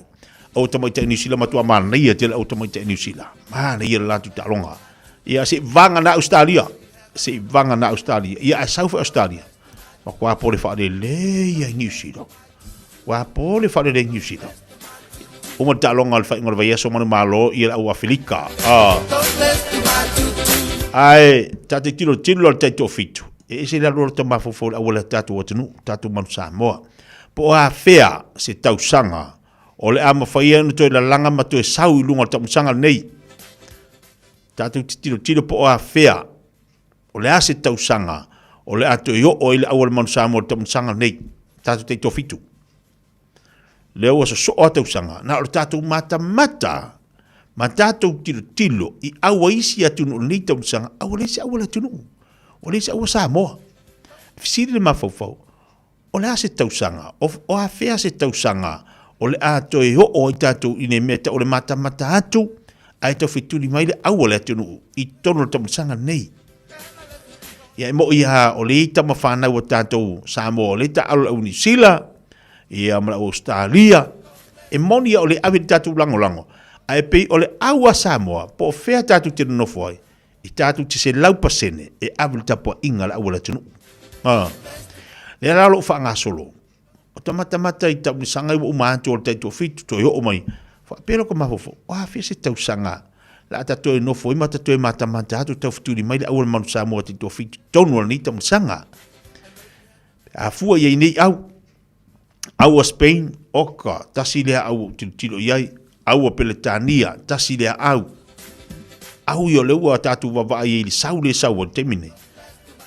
Au tamaitai New Zealand matua mana ia te le au tamaitai New Zealand. Mana ia le latu ta longa. Ia se vanga na Australia. Se vanga na Australia. Ia a South Australia. Ma kua pole whaare le ia New Zealand. Kua pole whaare le New Zealand. Uma talonga al fainga vai so manu malo ia au Afrika. Ai tatu tilo al taito fitu. E se la lo tama fo au la tatu watunu tatu manu Samoa. Po a fea se tau sanga. O le ama faia no to la langa ma to sau lunga tau sanga nei. Tatu tilo po a fea. O le ase tau sanga. O le ato yo o ile au manu Samoa tau sanga nei. Tatu taito fitu. Leo was so o tau sanga. Na o tātou mata. Ma tātou tilo. I awa isi atu no nei tau sanga. Awa leisi awa la tunu. O leisi awa Samoa. Fisiri le mafau. O le a se tau sanga. O a fea se tau sanga. O le a to e ho o i tātou ine meta. O le mata atu. Ai tau fituri mai le awa la tunu. I tono tau sanga nei. Ia mo ia o le ita mawhanau o tātou Samoa. O le ta alo au New Zealand. Ia mala Australia e moni o le avi tatu lango ai pe o le aua Samoa po fea tatu te no foi I tatu te se lau pasene e avi tapo inga la awala tunu le lalo fa nga solo o tamata I tapu sanga o manto o taito fitu to yo mai fa pero ko mafofo o a fese tau sanga la tatu no foi mata to mata atu tau fitu mai le awala manu Samoa taito fitu tonu ni tamu sanga a fua ye nei Aua Spain, oka, tasi lea au tilo iai, aua Peletania, tasi lea au. Au yo leua tatu wawai ili sau o temine.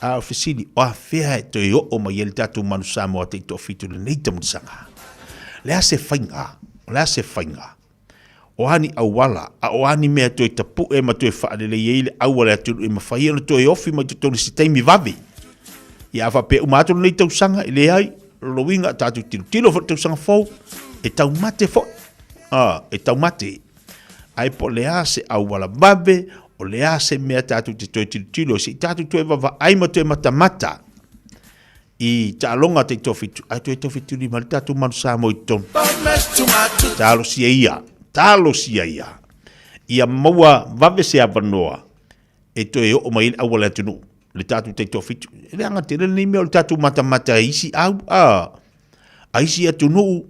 A ofisili, o a fea to yo o mai ili tatu manu Samoa te to fitu le neita mutsanga. Lea se fainga. O hani au wala, a o hani mea to tapu e ma to e whaare le yeile au wala tulu e mawhai ana to e ofi ma to tonu si teimi vavi. Ia awa pe umato le neita usanga ile ai, Lowinga tatu tilo fo tau sanga fo e tau mate fo e tau mate ai po le ase au wala babe o le ase mea tatu te toi tilo si tatu toi vava ai ma toi mata I talonga te tofitu ai toi tofitu ni mal tatu manu Samoa I ton talo sia ia ia maua vave se avanoa e toi o mai au wala tunu le tatu te tofitu le anga te le me o le tatu mata isi au aisi atu no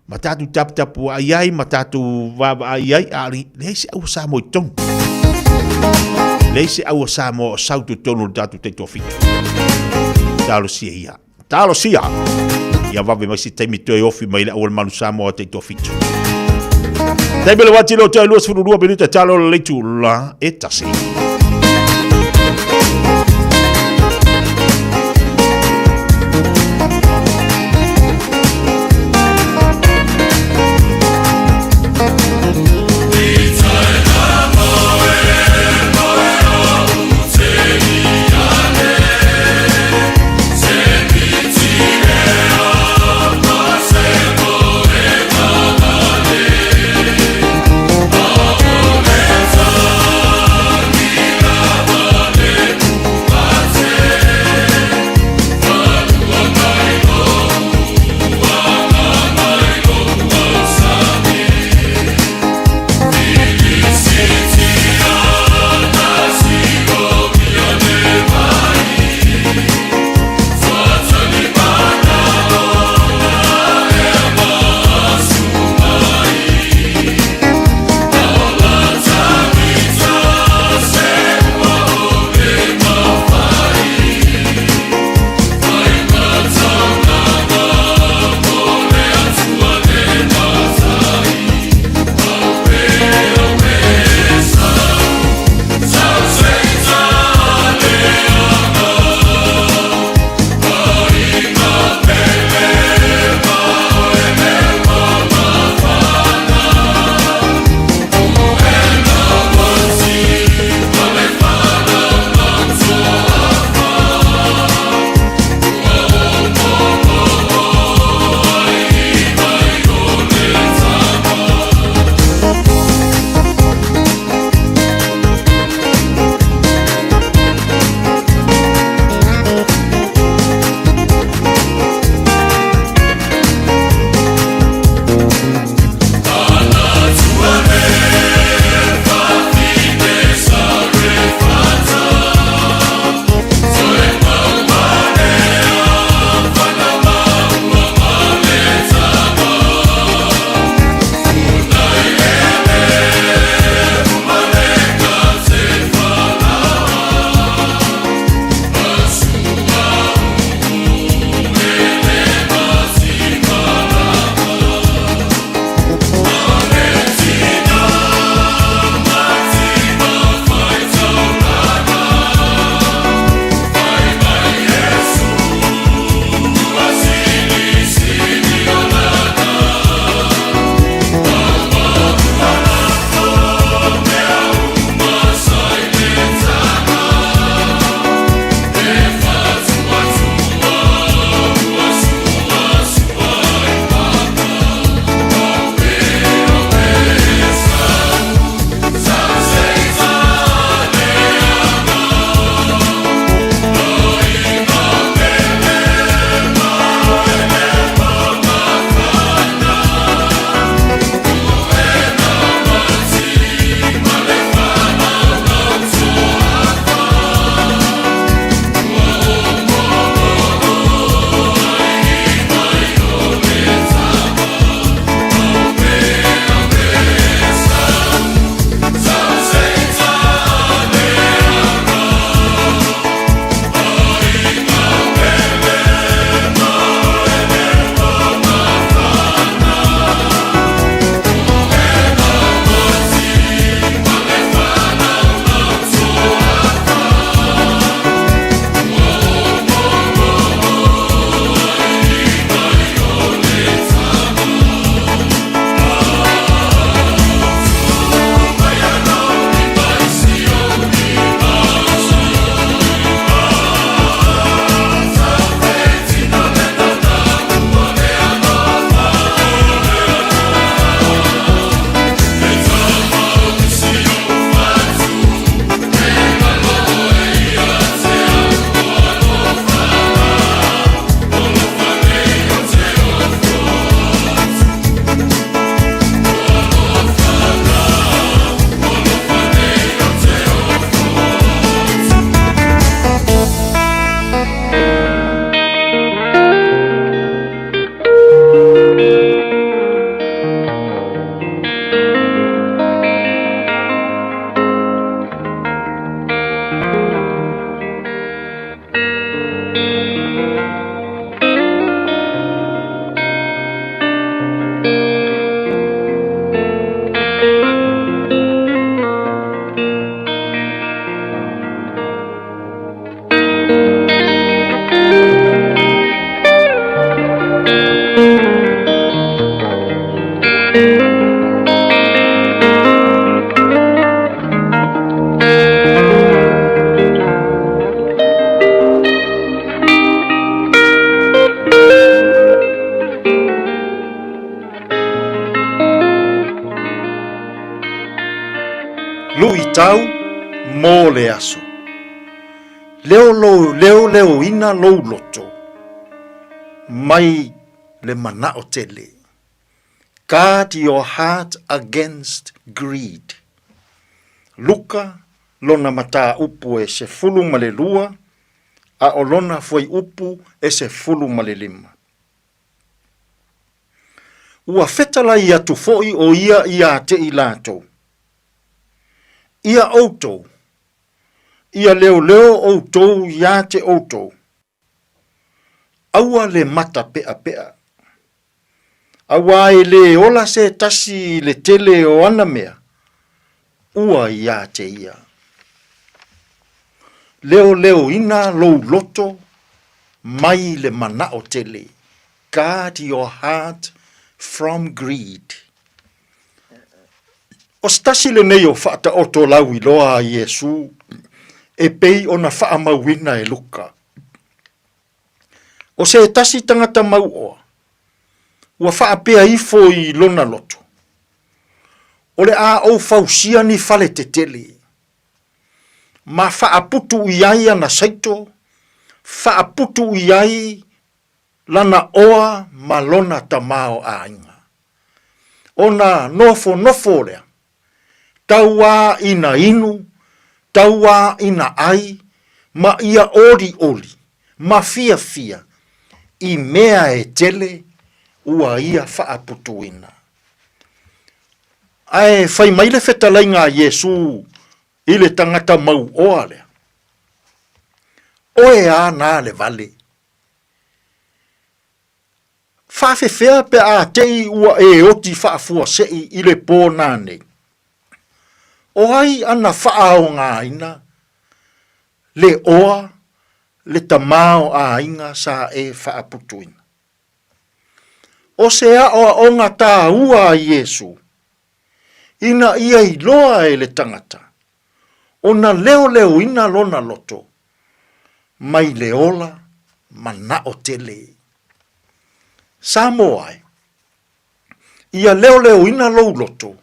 matatu tapu ai matatu vava ai ali le isi au Samoa ton le isi au Samoa sautu tonu le tatu te tofitu talo sia ia vave mai si taimi toi ofi mai le au manu Samoa te tofitu dai bele wati lo te luas furu 2 minuta talo le tu la etasi Say Lui tau mō le aso. Leo ina lou loto. Mai le mana o tele. Guard your heart against greed. Luka lona mata upu e se fulu male lua, a olona foi upu e se fulu male lima. Ua fetala ia tu foi o ia te ilato. Ia outou. Ia leo outou ia te outou. Aua le mata pea. Awa e le ola se tasi le tele o ana mea. Ua ia te ia. Leo ina lou loto. Mai le mana o tele. Guard your heart from greed. O stasi le nei o whaata oto lau i loa a Yesu. E pei ona wha mauina e luka. O se tasi tangata mau oa. Ua wha pea ifo i lona loto. O le a au fausia ni fale te tele. Ma wha putu iai ana saito. Wha putu iai lana oa ma lona tamao a inga. Ona nofo lea. Taua ina inu. Taua ina ai. Ma ia oli. Ma fia. I mea e tele. Ua ia wha putu ina. Ai, whai maile whetalai ngā Yesu. Ile tangata mau oa lea. Oe a nā le vale. Whawhewhea pe a tei ua e oti whaafua sei ile pō nāne. O ai ana whaao ngā ina. Le oa, le tamao a inga sa e whaaputuina. O se a o ngā tā ua a Yesu. Ina ia i loa e le tangata. O na leo ina lona loto. Mai le ola mana o tele. Samoa. Ia leo ina lou loto.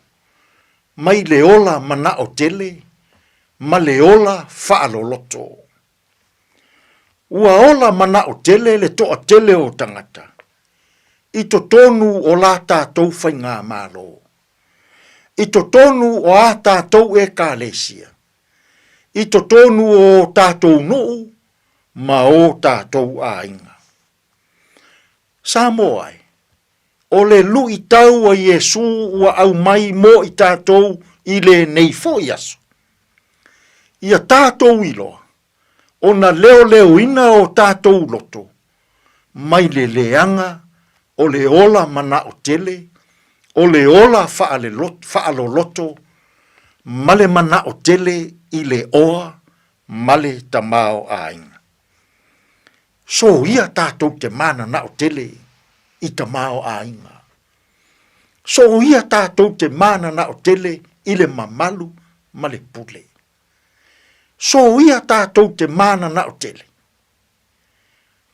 Mai le ola mana o tele. Ma le ola whaalo loto. Ua ola mana o tele le toa tele o tangata. I to tonu o la tātou whai ngā mālo. I to tonu o a tātou e kālesia. I to tonu o tātou nuu, ma o tātou a inga. Samoai, o le lu i tau a Yesu ua au mai mo i tātou i le nei fo i aso. Ia tātou i loa, o na leo ina o tātou loto, mai le leanga, o le ola mana o tele, o le ola whaalo loto, male mana o tele i le oa, male tamao a inga. So ia tātou te mana na o tele i tamao a inga. So ia tātou te mana na o tele i le mamalu male pule. So ia tātou te mana na o tele.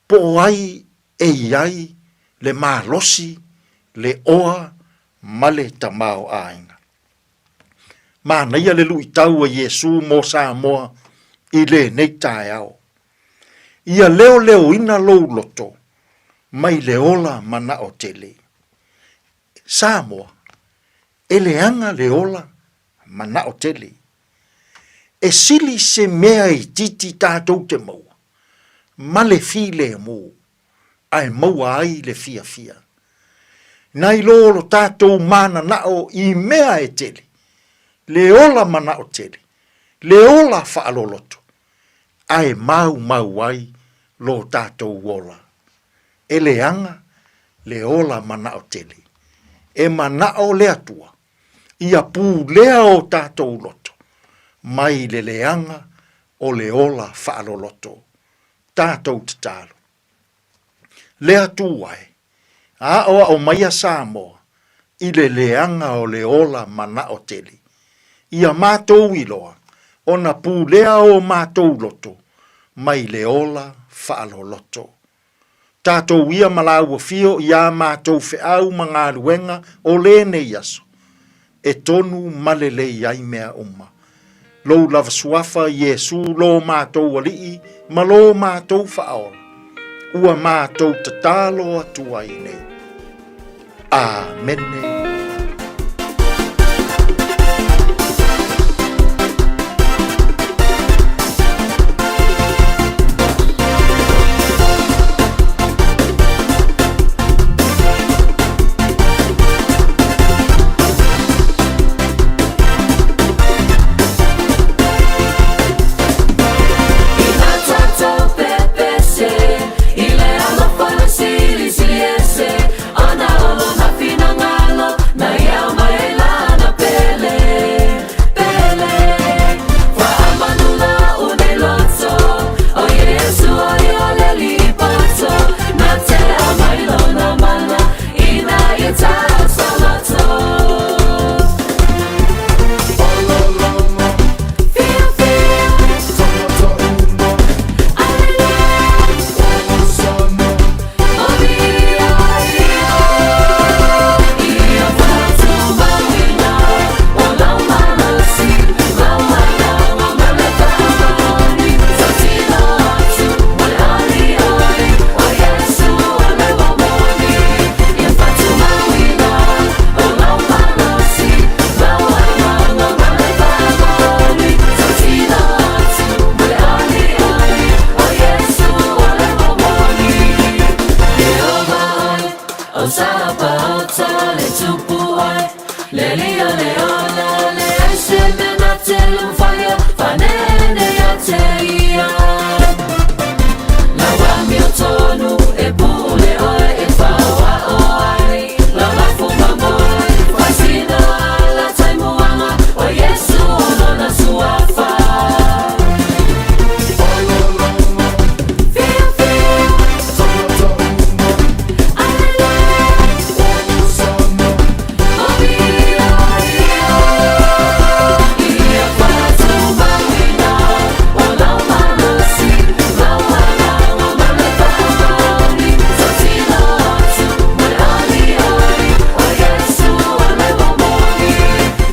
Po ai e iai le malosi, le oa, male tamao a inga. Mana ia le lui tau a Yesu mo Samoa i le nei Taeao. Ia leo ina lou loto, mai le ola mana o tele. Samoa, e le anga le ola mana o tele. E sili se mea i titi tātou te maua. Ma le fi le mo, ai maua ai le Fiafia. Nai lolo tātou mana nao i mea e tele. Le ola mana o tele. Le ola whaaloloto. Ai mau ai lo tātou ola. E le anga, le ola mana o tele. E mana o le atua. Ia pū lea o tātou loto. Mai le leanga o le ola whaaloloto. Tātou te tālo. Lea tuai. A oa o maia Samoa. i le leanga o le ola mana o tele. Ia mātou iloa, ona pūlea o mātou loto, mai le ola whaalo loto. Tātou ia malaua fio ia mātou whiau mga ruenga o lene yaso. E tonu malele iai mea uma. Lou lava suafa Yesu lo mātou alii, ma lo mātou whaola. Ua mātou tatalo atua i nei. Amene.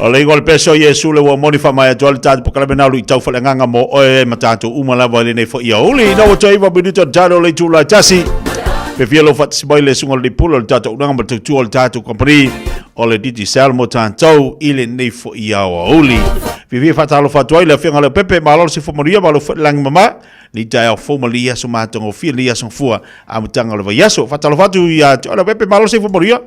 O le igol peso Yesu le wa moni fa mai atual tatu pokala mena lu itau fale nganga mo oe matatu umala wa le nei fo ia uli na o taiva minuto tano le tula tasi pe fielo fat sibai le sungo le pulo le tatu unanga matu tu le tatu company o le diti salmo tantou ile nei fo ia o uli vivi fatalo fatoi le finga le pepe malo si fo moria malo lang mama ni Taeao fo moria so matongo filia so fua amutanga le yaso fatalo fatu ya le pepe malo si fo moria.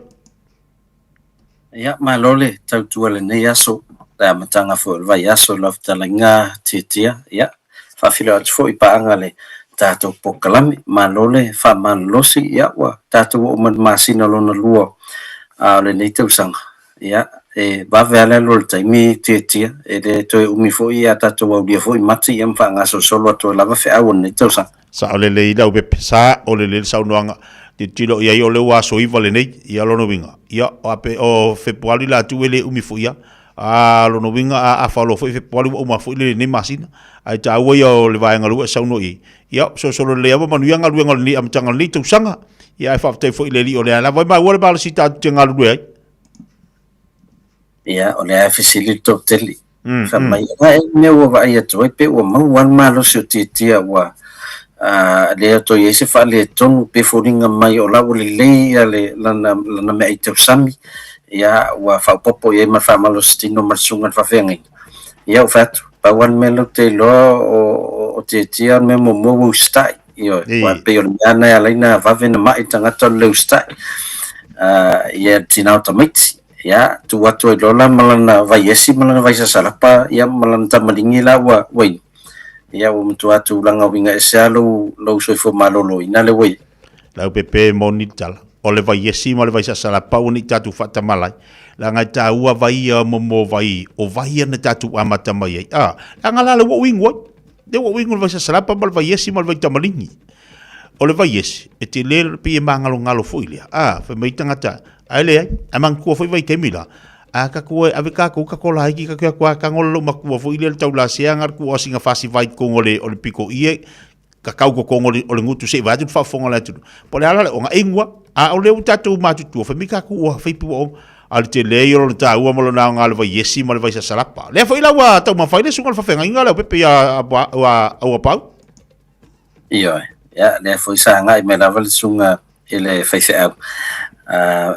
Ya malole tau tuale nei aso la matanga fo vai aso la talinga titia ya fa filo atu fo ipaanga le tato pokalami malole fa malosi ya wa tato o masina lona lua le nei tau sanga ya e ba vele lo taimi titia e de to umi fo ya tato wa dia fo mati yam fa ngaso solo to lava fe awon nei tau sanga sa ole le ida be sa ole le saunoanga di tilo ia yo le wa so iva le nei ia lo no winga ia ape o februari la tu ele umi fu ia a lo no winga a falo fo februari o ma fu le ni masina ai ta wo yo le vai ngalu sa no i ia so solo le ava manu nga lu ngal ni am tanga ni tu sanga ia fa te fo le li o le la vai ma wo le bal si ta tanga lu ai ia o le facilito teli fa mai ai me wo va ia to pe o ma wan ma lo so titia wa le to yese fa le tonu pe foringa mai o la le lana me ite sami ya wa fa popo ye ma fa malo stino marsunga fa fengi ya o fatu pa wan melo te lo o te tia me mo stai yo wa pe yo ana ya lina va vena mai tanga to le stai ya tina automati ya tu watu lo la malana va yesi malana va sala pa ya malana tamalingi la wa wai ia o mtu atu langa winga esalo lo so fo malolo ina le we la pepe monital o le vai yesi mo le vai sala pa uni tatu fata malai langa ta ua vai mo vai o vai na tatu amata mai langa la le wo wingo de wo wingo vai sala pa mal vai yesi mo vai tamalingi o le vai yesi e te le pi mangalo ngalo foilia fa mai tangata ai le amang ko foi vai temila a ka ko ave ka ko ka ko lai ki ka ko ka ngolo ma ko foi le tau la sia ngar ko singa fasi vai ko ngole o le piko ie ka kau ko ngole o le ngutu se va tu fa fonga la tu po le ala o nga ingwa a o le utatu ma tu fa mi ka ko fa pu o al te le yo le ta u mo na nga le vai yesi mo le vai sa salapa le foi la wa tau ma fa le sunga fa fenga inga le pepe ya wa pa Ia, le foi sa ngai me lava le sunga ele FEB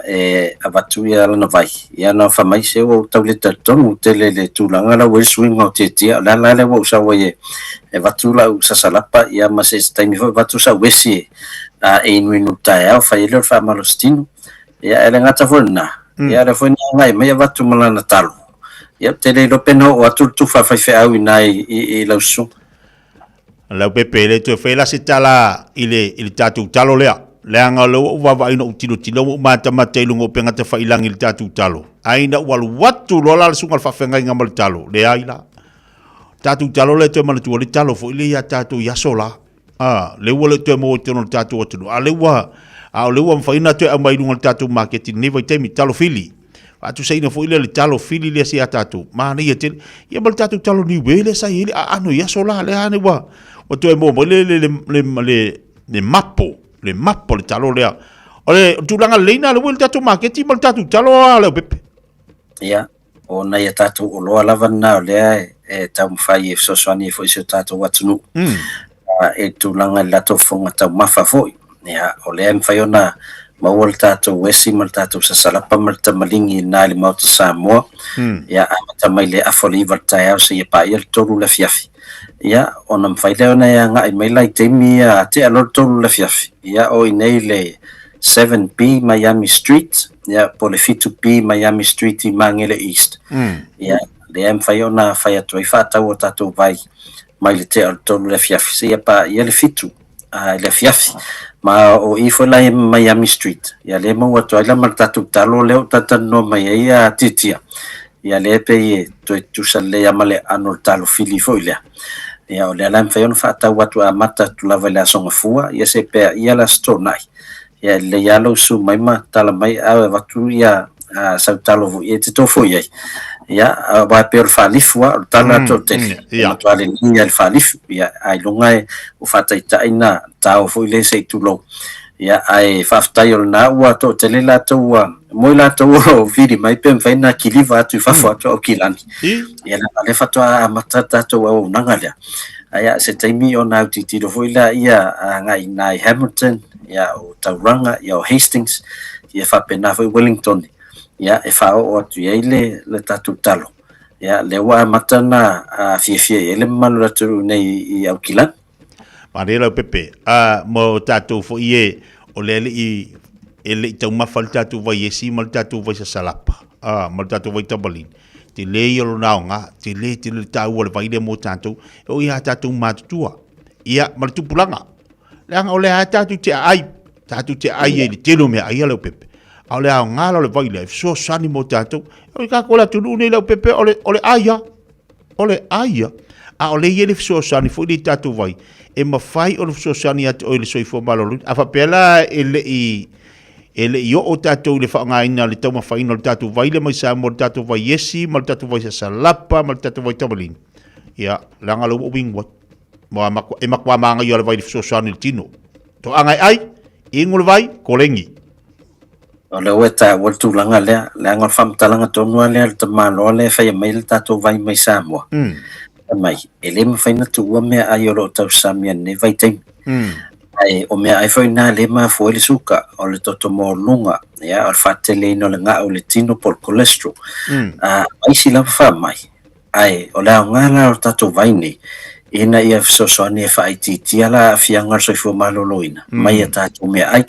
e avatu ia lana vai ia na fa mai se o tau le tatonu tele le tulanga la we swing o te tia la le wo sa we e vatu la sa salapa ia ma se taimi foi vatu sa wesi e inu Taeao fa ile fa malostino ia ele ngata fona ia le foi ngai me vatu malana talo ia tele lo peno o atu tu fa FEB inai i la su la pepe le to fela se tala ile tatu talo lea leanga lo wa va ino tino tino mata mata lungo penga te failang il tatu talo aina wal watu lo la sungal fa fenga ngamal talo le aila tatu talo le to mal tu le talo fo ile ya tatu ya sola le wole to mo to no tatu tu ale wa le wa fa ina to mai lungo tatu market ni vai temi talo fili atu sei na fo ile le talo fili le sia tatu ma ni yetel ya mal tatu talo ni wele sa ile ano ya sola le ane wa o to mo le mapo le talo lea ole tulanga leina le wel tatu market mal tatu talo ale pepe ia o na ia tatu o loa lava na le e tau mfai e soswani fo iso tatu watunu e tulanga lato fonga tau mafa foi ia o le mfai ona mawal tatu wesi mal tatu sa salapa mal tamalingi na le mauta Samoa ia amata mai le afoli Taeao se ia pa ia tolu le Fiafia ia ona mfaile ona ia ngai mai lai temi te alor tolu le Fiafia ia o inei le 7B Miami Street ia po le 2B Miami Street i Mangele East ia le mfaile ona fai atu i whatau o tatu vai mai le te alor tolu le Fiafia ia pa ia le fitu le Fiafia ma o ifo lai Miami Street ia le mau atu ai la mal tatu talo leo tatano mai ia titia ia le pe e to tusa le amale anol talo fili fo ile ia o le alam fe on fa ta watu a mata tu la vela songa fua ia se pe ia la sto nai ia le yalo su mai ma tala mai a watu ia sa talo vo e te to fo ia ia va per fa lifua tala to te ia to ale ni al fa lif ia ai longa o fa ta ina ta fo ile se tu lo ia ai faftai o na ua to tele la to moi la to vidi mai pe faina kiliva tu fa fo to kilani ia la le fa to matata to o nangalia aya se taimi o na titi do foila ia ngai nai Hamilton ia o Tauranga ia o Hastings ia fa pena fo Wellington ia e fa o tu ile le tatu talo ia le wa matana Fiafia ele malu tu nei au kilani Marela pepe mo tatu fo ie o le i ele tau mafal tatu vai esi mal tatu vai sa salapa mal tatu vai tabalin te le yo na nga te le tau o le vai le mo tatu o ia tatu matua ia mal tu pulanga le anga o le tatu te ai ele te lo me ai le pepe o le nga le vai le so sani mo tatu o ka ko la tu ne le pepe o le aia o le ele so sani fo le tatu vai e mafai o so sani at o le soifo malolu afa pela ele yo o tatu le fa ngaina le tau mafai no tatu vai le mai sa mo tatu vai yesi mal tatu vai sa salapa mal tatu vai tabalin ya langa lo wing what mo e makwa manga yo le vai so sani tino to angai ai ingul vai kolengi o le weta wal tu langa le ngol fam talanga to no le te malo le fa mai le tatu vai mai sa mo mai ele me faina tu me ayolo tau samian ne vai tem ai o me ai faina le ma fo le suka o le toto mo lunga ya al fatele no le nga o le tino por cholesterol ai si la fa mai ai o la ngala o tatu vai ni ina ia so so ne fa iti tiala fianga so fo maloloina mai tatu me ai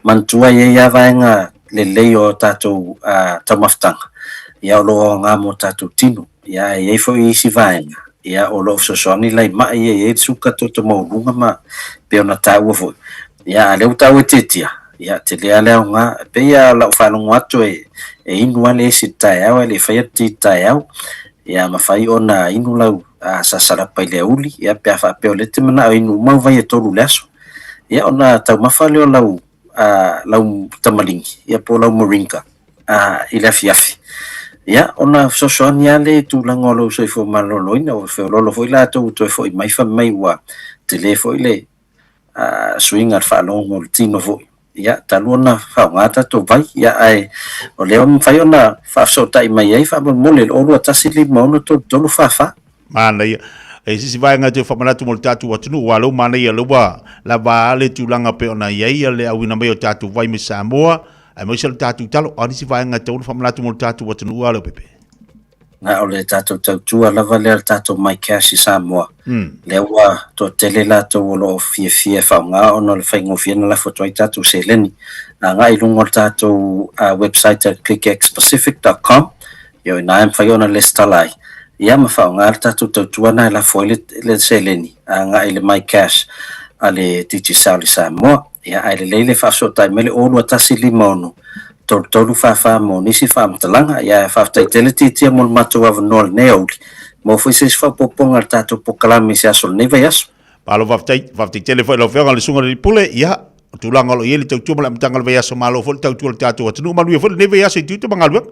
mantua ia vaenga le leo tatu tamaftanga ya lo nga mo tatu tino ya ia fo isi vaenga ia o lo so soni lai mai e suka to mo lunga ma pe ona tau fo ia le tau titia ia te le ale nga pe ia la fa no wato e inu ale si Taeao le fa ti Taeao ia ma fai ona inu la sa sala pa le uli ia pe fa pe le te mana inu ma vai to lu leso ia ona tau ma fa le la lau tamalingi ia po lau moringa i le Fiafia ia ona sosoani ale tulaga o lou soifo maloloina o feololo foi latou toe foi mai famai ua tele foi le suinga le fa'alogo o le tino foi ia taluona faaogā tatou vai ia ae o lea mafai ona fa'afeso'ota'i mai ai fa'amolomole le olu atasi lima ona tolutolu fa'afā mana ia e sisi vaenga te whamanatu mo le tātu atunu wa lau mana ia lua la vaale tūlanga pe ona iei le awina mai o tātu vai me Samoa ai mo le tātu talo o nisi vaenga te unu whamanatu mo le tātu atunu wa lau pepe na o le tātou tautua lava lea le tātou mai cash i Samoa le ua to tele latou o loo fiafia whaunga ona le whaingofia na la fotoai tātou seleni nga i lungo le tātou website at clickexpacific.com yo ina em whai ona le stalai ia mawhaunga le tātou tautua na la foi le seleni nga i le mai cash a le titi sauli Samoa ia ai le leile whaasotai mele olu atasi lima onu tolu fa mo nisi fa mtalanga ia fa taitele titia mo matou avanoa le neauli mo foi se fa poponga le tātou pokalami se aso nei vai aso palo vaftai tele foi lo fenga le sunga le pule ia tulanga lo yeli tautua mo le mtanga le vai aso malo foi tautua le tātou atunu malu ia foi nei vai aso i tutu mangalua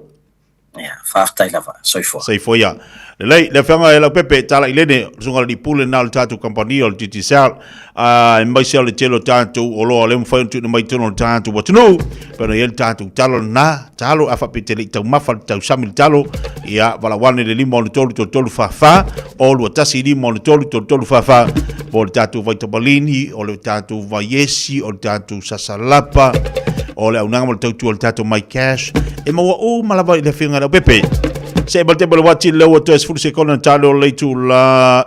ia faftai lava soifo ia le fenga e la pepe tala ilene sunga le pule na le tātou company o le titi sal mai se le telo tātou o lo le mfai tu mai tono tātou watunu pero ele tātou talo afa petele tau mafa tau samil talo ia wala wane le limo le tolu fa o lo tasi limo le tolu fa o le tātou vai tabalini o le tātou vai yesi o le tātou sasalapa o le aunanga mo le tautua le tātou mai cash e maua o malava i le whenga rau pepe se balte bolo wati le o tes furu se kona talo le tu la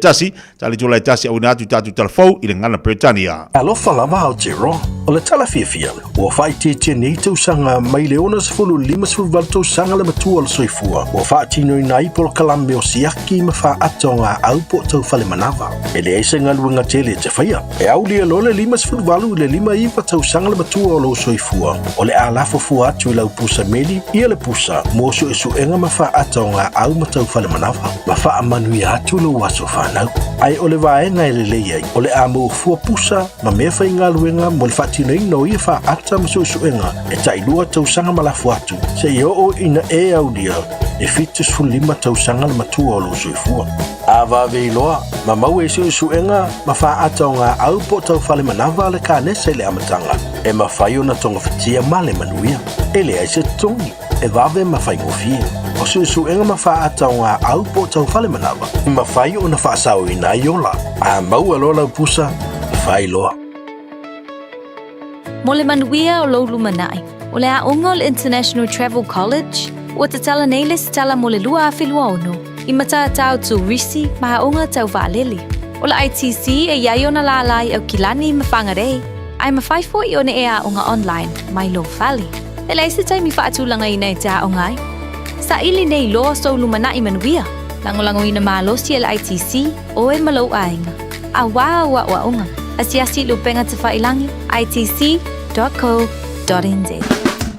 tasi tali tu la tasi au natu tatu telefon i le ngana Britania alofa lava au te ro o le tala Fiafia o fai te nei tau sanga mai le ona sfulu lima sfulu valtou sanga le matua le soifua o fai tino i nai polo kalambe o siaki ma fa atonga au po tau fale manava e le eise ngaluenga tele te faya e au lia lo le lima sfulu valu le lima iwa tau sanga le matua o lo soifua o le alafo fua atu i lau pusa meli ia le pusa mo su esu enga ma fa atonga au ma tau fale manava ma fa amanui atu lo waso whanau ai o le vaenga e le leiai o le amo fua pusa ma mea fai ngaluenga mo le fatino ino ia fa ata ma su esu enga e tailua tau sanga malafu atu se i o ina e au lia e fitus fulima tau sanga le matua o lo soifua ava veiloa ma mau e su esu enga ma fa atonga au po tau fale manava le kanese le amatanga e ma fai ona tonga fatia ma le manuia e le aise tongi e vave ma fai ngofie o su enga ma fa atonga au po tau fale manava ma fai ona fa sao ina iola a mau alola pusa fai loa Mo le manuia o lo lumanai, o le aunga o le International Travel College, o te tala nei le tala mo le lua awhilua ono, i mata tau tu risi ma haunga tau vaaleli. O le ITC e iai ona la lai au kilani ma whangarei, ai ma whaifo i one e aunga online, mai lo fali. E leise taimi whaatulanga i nei te aungai. Sa ili nei loa so lumanai manuia, langolango ina maalosi e le ITC o e malo ainga. A wa unga. Asiasi lupenga te whailangi, itc.co.nz.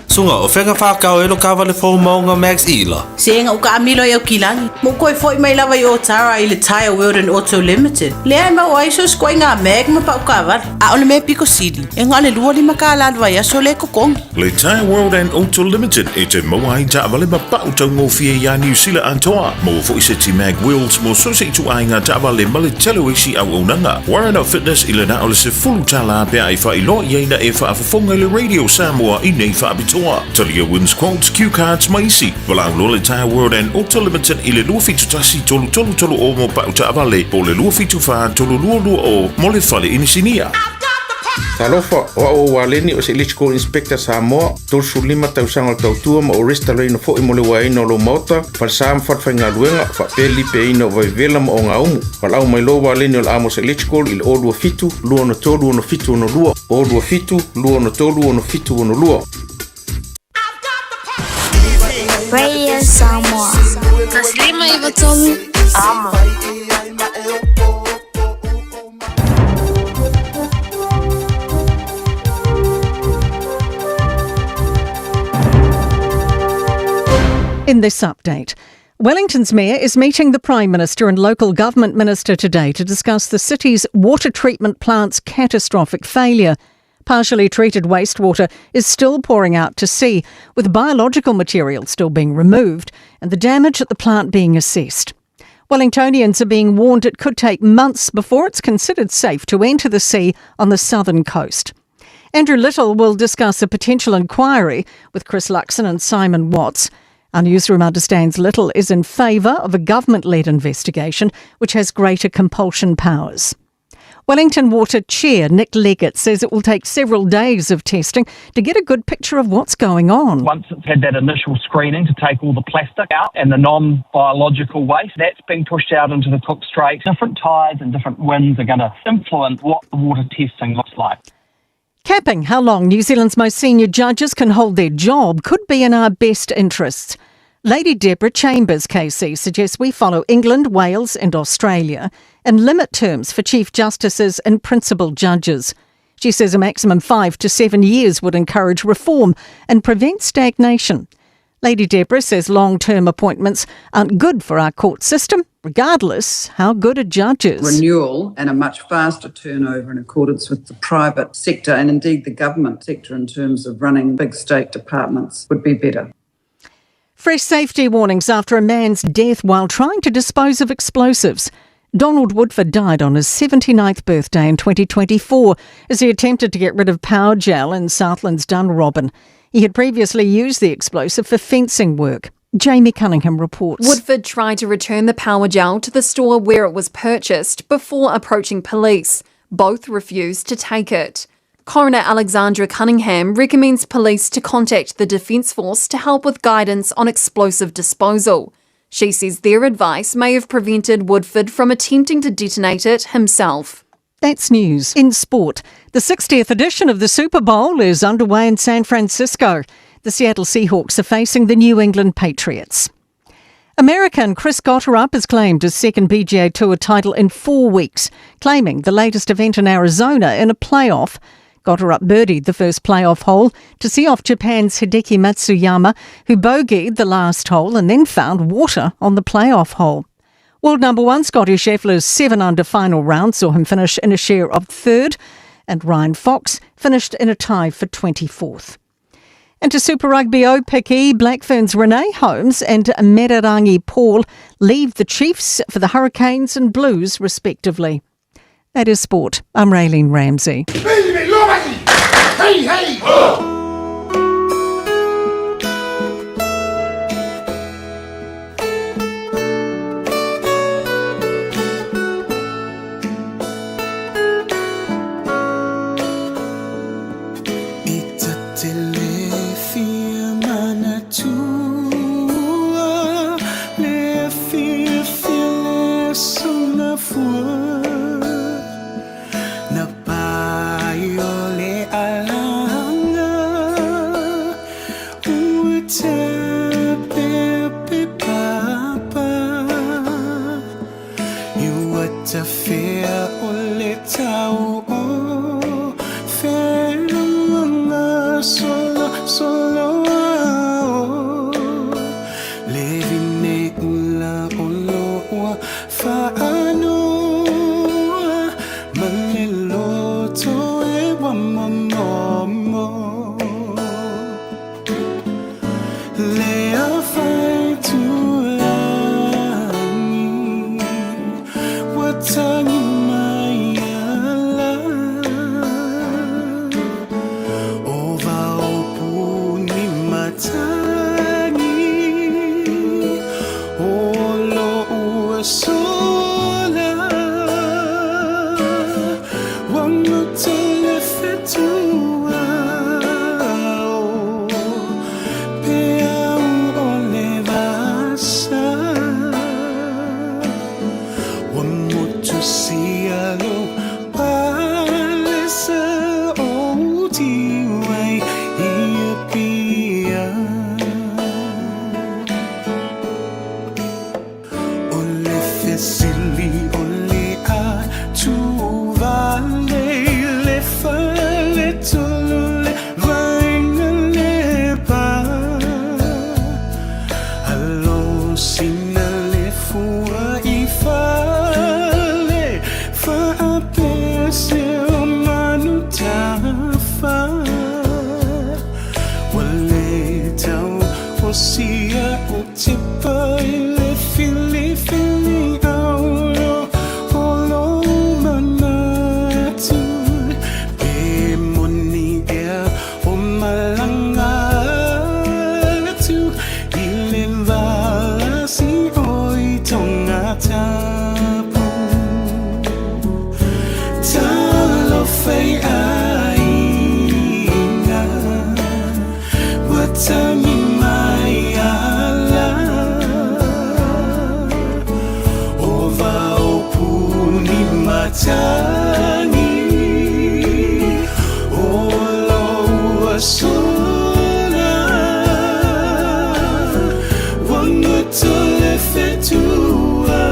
Sunga, o whenga whakao elo kawa le fōu maunga Max Ila. Senga uka amilo i au kilangi. Mo koe foi mai lava i o tara i le Taeao World and Auto Limited. Lea mau aiso skoi ngā meg ma pau kawari. A ole me piko sidi. E ngā le lua lima ka alalwa ia so le kokongi. Le Taeao World and Auto Limited e te maua i ta avale ma pau tau ngofia ia New Zealand antoa. Mo fo i se ti mag wheels mo so se i tu ainga ta avale ma le telo isi au onanga. Warren Up Fitness i le na ole se fulu tala pia i wha i loa i eina e wha afafonga le Radio Samoa i nei wha abitoa. Talia wins quotes, cue cards, maisi. Walang lole Taeao World and Auto Limited i le lua fitu tasi tolu o mo pau ta avale. Po le lua fitu wha tolu lua o mo le fale inisinia. Talofa o waleni o se electrical inspector Samoa tolsu lima tausanga tautua ma o restaurant fo i mole waina lo mota fal sam fat fanga luenga fa peli pe ino vai vela ma o ngaumu fal au mai lo waleni o amos electrical il o fitu lua no tolu no fitu no lua o fitu lua no tolu no fitu no lua. Radio Samoa. Taslima ivatolu amo. In this update, Wellington's Mayor is meeting the Prime Minister and local government minister today to discuss the city's water treatment plant's catastrophic failure. Partially treated wastewater is still pouring out to sea, with biological material still being removed and the damage at the plant being assessed. Wellingtonians are being warned it could take months before it's considered safe to enter the sea on the southern coast. Andrew Little will discuss a potential inquiry with Chris Luxon and Simon Watts. Our newsroom understands Little is in favour of a government-led investigation which has greater compulsion powers. Wellington Water Chair Nick Leggett says it will take several days of testing to get a good picture of what's going on. Once it's had that initial screening to take all the plastic out and the non-biological waste, that's being pushed out into the Cook Strait. Different tides and different winds are going to influence what the water testing looks like. Capping how long New Zealand's most senior judges can hold their job could be in our best interests. Lady Deborah Chambers, KC, suggests we follow England, Wales and Australia and limit terms for Chief Justices and Principal Judges. She says a maximum 5 to 7 years would encourage reform and prevent stagnation. Lady Deborah says long-term appointments aren't good for our court system, regardless how good a judge is. Renewal and a much faster turnover in accordance with the private sector and indeed the government sector in terms of running big state departments would be better. Fresh safety warnings after a man's death while trying to dispose of explosives. Donald Woodford died on his 79th birthday in 2024 as he attempted to get rid of power gel in Southland's Dunrobin. He had previously used the explosive for fencing work. Jamie Cunningham reports. Woodford tried to return the power gel to the store where it was purchased before approaching police. Both refused to take it. Coroner Alexandra Cunningham recommends police to contact the Defence Force to help with guidance on explosive disposal. She says their advice may have prevented Woodford from attempting to detonate it himself. That's news. In sport, the 60th edition of the Super Bowl is underway in San Francisco. The Seattle Seahawks are facing the New England Patriots. American Chris Gotterup has claimed his second PGA Tour title in 4 weeks, claiming the latest event in Arizona in a playoff. Gotterup birdied the first playoff hole to see off Japan's Hideki Matsuyama, who bogeyed the last hole and then found water on the playoff hole. World number one Scotty Scheffler's 7-under final round saw him finish in a share of third, and Ryan Fox finished in a tie for 24th. And to Super Rugby Opiki, Blackfern's Renee Holmes and Merarangi Paul leave the Chiefs for the Hurricanes and Blues, respectively. That is sport. I'm Raylene Ramsey. Hey, hey! Na payo le alanga fosia o te pai le fili au holo manatu e moni ea o malanga tu I le vasi o I tonga tapu talo fei aina watami mai ala ova o puni matani o lo asuna wangu tole fetua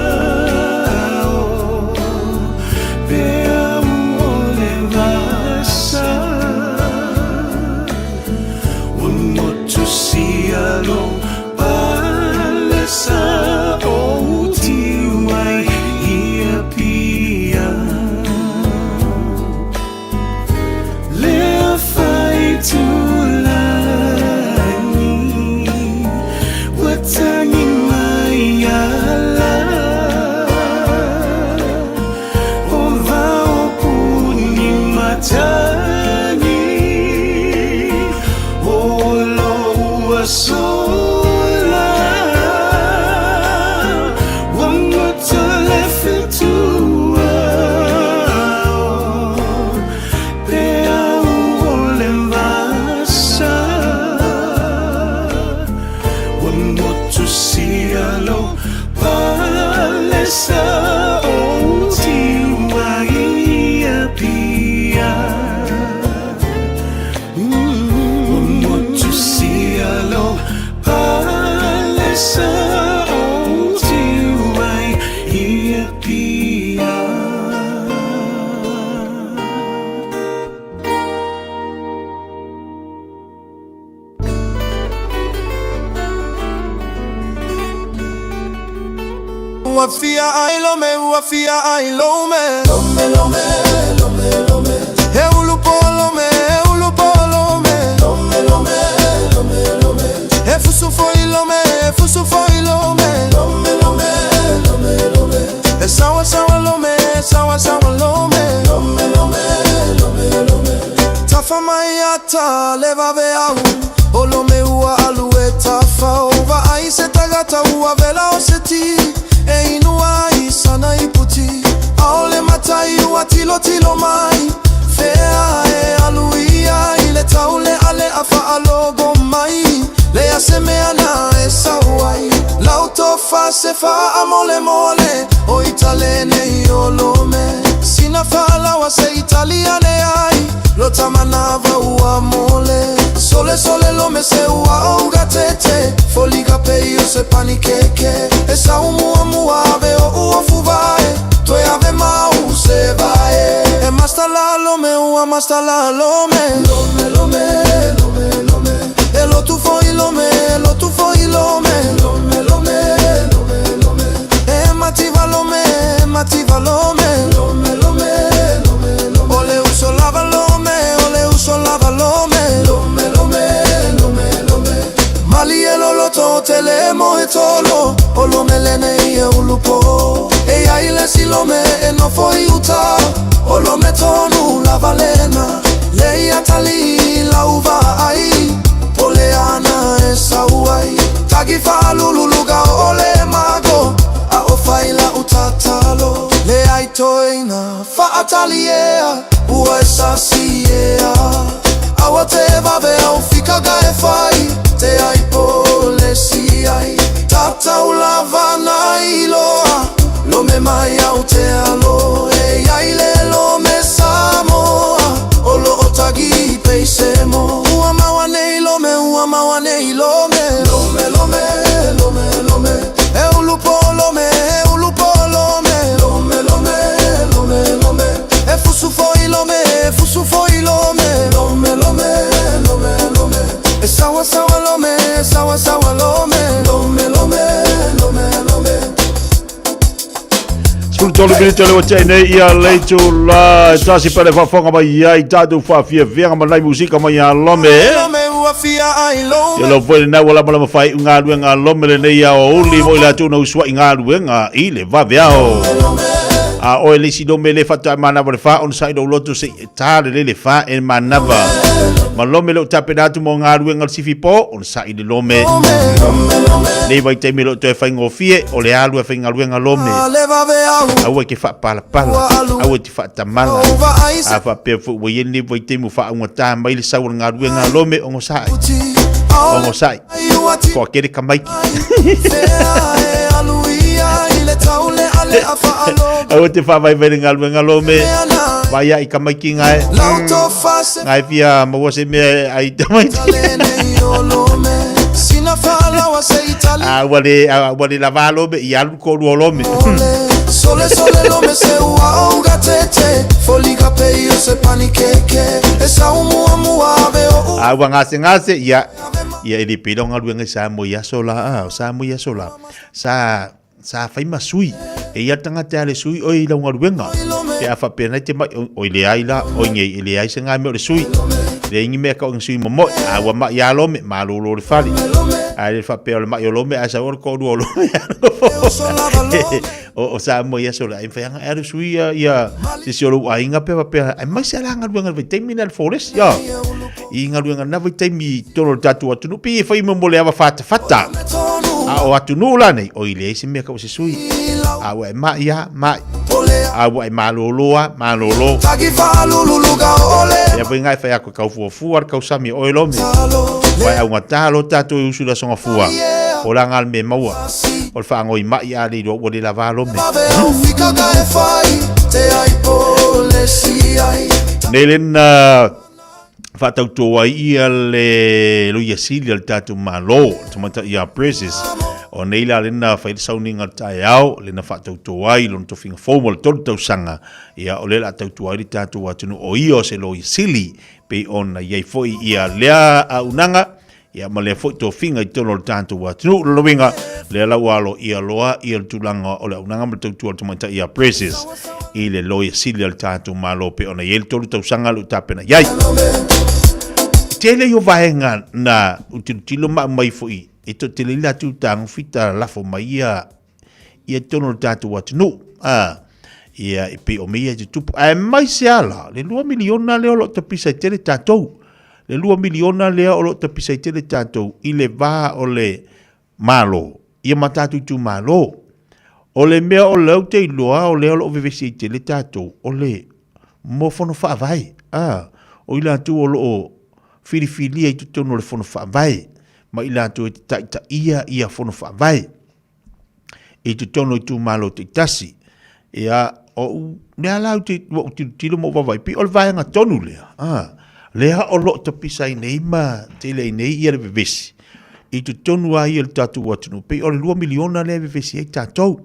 Cielo palesa o tiwai ia pia le fai tu lani watangi mai ala o va o puni matani o lo sola wangu tole fetua pea uole mbasa wangu tusialo palesa o tiwai pia Cielo palesa o tiwai ia pia Wafia ai lome lome lome e ulupo lome Fusu foi lome E sawa lome Tafa mai ata leva veau O lome ua alu e tafa Ova ai se tagata ua vela o se ti E inua I sana I puti Aole matai ua tilo mai Fea e alu ia I le taule ale afa alogo mai Lea se meana e sawai Lauto fa se fa amole O italene I olome Sina fa lawa se italiane ai Lota manava ua mole Sole lome se ua ugatete Foliga peio se panikeke E sa mua ave o ua fuvae Toe ave mau se vae E mastala lome ua mastala lome E lo tu foi lome E mativa lome Ole uso lava lome Mali e loloto telemo e tolo Olo melene e ulupo E aile si lome e no foi uta Olo metonu la valena Lei atali la uva ai Oleana e sauai Tagi fa lululuga ole mago A o faila utatalo Le ai toina fa ataliea Ua esa siea Awa te vave au fika gae fai Te ai pole si ai Tata ulava na iloa Lome mai au te alo E ai le lome Samoa Olo otagi peisemo Ua mawa nei lome E ulupo lome E fusu foi lome E sawa lome Tolu minute le wate nei ia leitu la tasi pele fa fonga mai ia i tatu fa Fiafia ma lai musika mai a lome Ia lo foi na wala mala mafai ngā luenga lome le nei au uli mo ila tūna usua i ngā luenga i le vaveao. A oe le si lome le fata manava le wha on sa i do loto se tāle le wha e manava. Ma lome le o tape natu mo ngā luenga le sifi po on sa i le lome. Nei vai te milo to e whai ngofie o le alu e whai ngā luenga lome. Au e ke wha pala pala, au e te wha tamala. A wha pia fu wa yeni vai te mu wha unga tā mai le saura ngā luenga lome o ngosai. O ngosai. Ko kere kamaiki. Au te wha vai vere ngā luenga lome. Vai ai kamaiki ngai. Ngai pia maua se mea ai tamaiti. Wale la valo be i alu ko lome. Sole lome se ua o gatete. Folika pe io se panikeke. E sa mua be o. Ngase ia ili pilonga luenga sa mo ia sola. Sa mo ia sola. Sa fai masui. E ia tanga te ale sui o i launga luenga. E a fa pena te mai o i le aila. O i ngei i le ai se ngai me o le sui. Le ingi mea ka o sui momo. A wa ma ia lome. Ma lolo le fali. A le fa pena le ma i o lome. A sa ora ko ua lome. O sa mo ia sola. E whaianga ere sui ia. Se si olo a inga pewa pena. E mai se ala ngā luenga le teimi na le forest. Ia. I ngā luenga na vai teimi tono le tatu atunu. Pi e whai mo le awa fata. A o atunu la nei. O i le se mea ka o se sui. A wa e ma ia. Ma a wa e maloloa. Malolo. E a wingai whai ako kau fuafua. Kau sami o elome. Wai au ngā tālo tātou i usula songa fua. O la ngal me maua. O le whaango i mai a li o le lava lome. Nei lena whatautoa ia le luia sili al tātou malo. Tamata ia preses. O nei la lena whaidasauninga Taeao. Lena whatautoa i lona tofinga formal tolu tausanga. Ia o le la tautoa i tātou atunu o io se luia sili. Pe ona iai foi ia lea a unanga. Ia ma lea foi to finga i tono le tātou atunu loloinga. Lea lau alo ia loa ia le tulanga o le unanga ma tautua le tamata ia preses. I le loia sili al tātou malo pe ona iai le tolu tausanga lu tāpena iai. Tele yo vahenga na utilo ma mai foi. E to tele la tu tangu fita lafo mai ia tono le tātou atunu. Ia e pe o mea te tupu. Ai mai se ala. Le 2 miliona leo lo tapisa i tele tātou. Le 2 miliona leo lo tapisa i tele tātou. I le vā o le malo. Ia matatu tu malo. O le mea o leo te iloa o leo lo vevesi i tele tātou. O le mofono whaavai. O ila tu o lo whiriwhiria i tutono le fono whaavai. Ma ila tu e te taita ia fono whaavai. I tutono i tu malo te tasi. Ia o nea lau te tilo mo wawai pi o le vaianga tonu lea. Lea o lo te pisa i nei ma te le nei ia le vevesi. I tu tonu a ia le tatu watunu. Pi o le 2 miliona le vevesi ai tatou.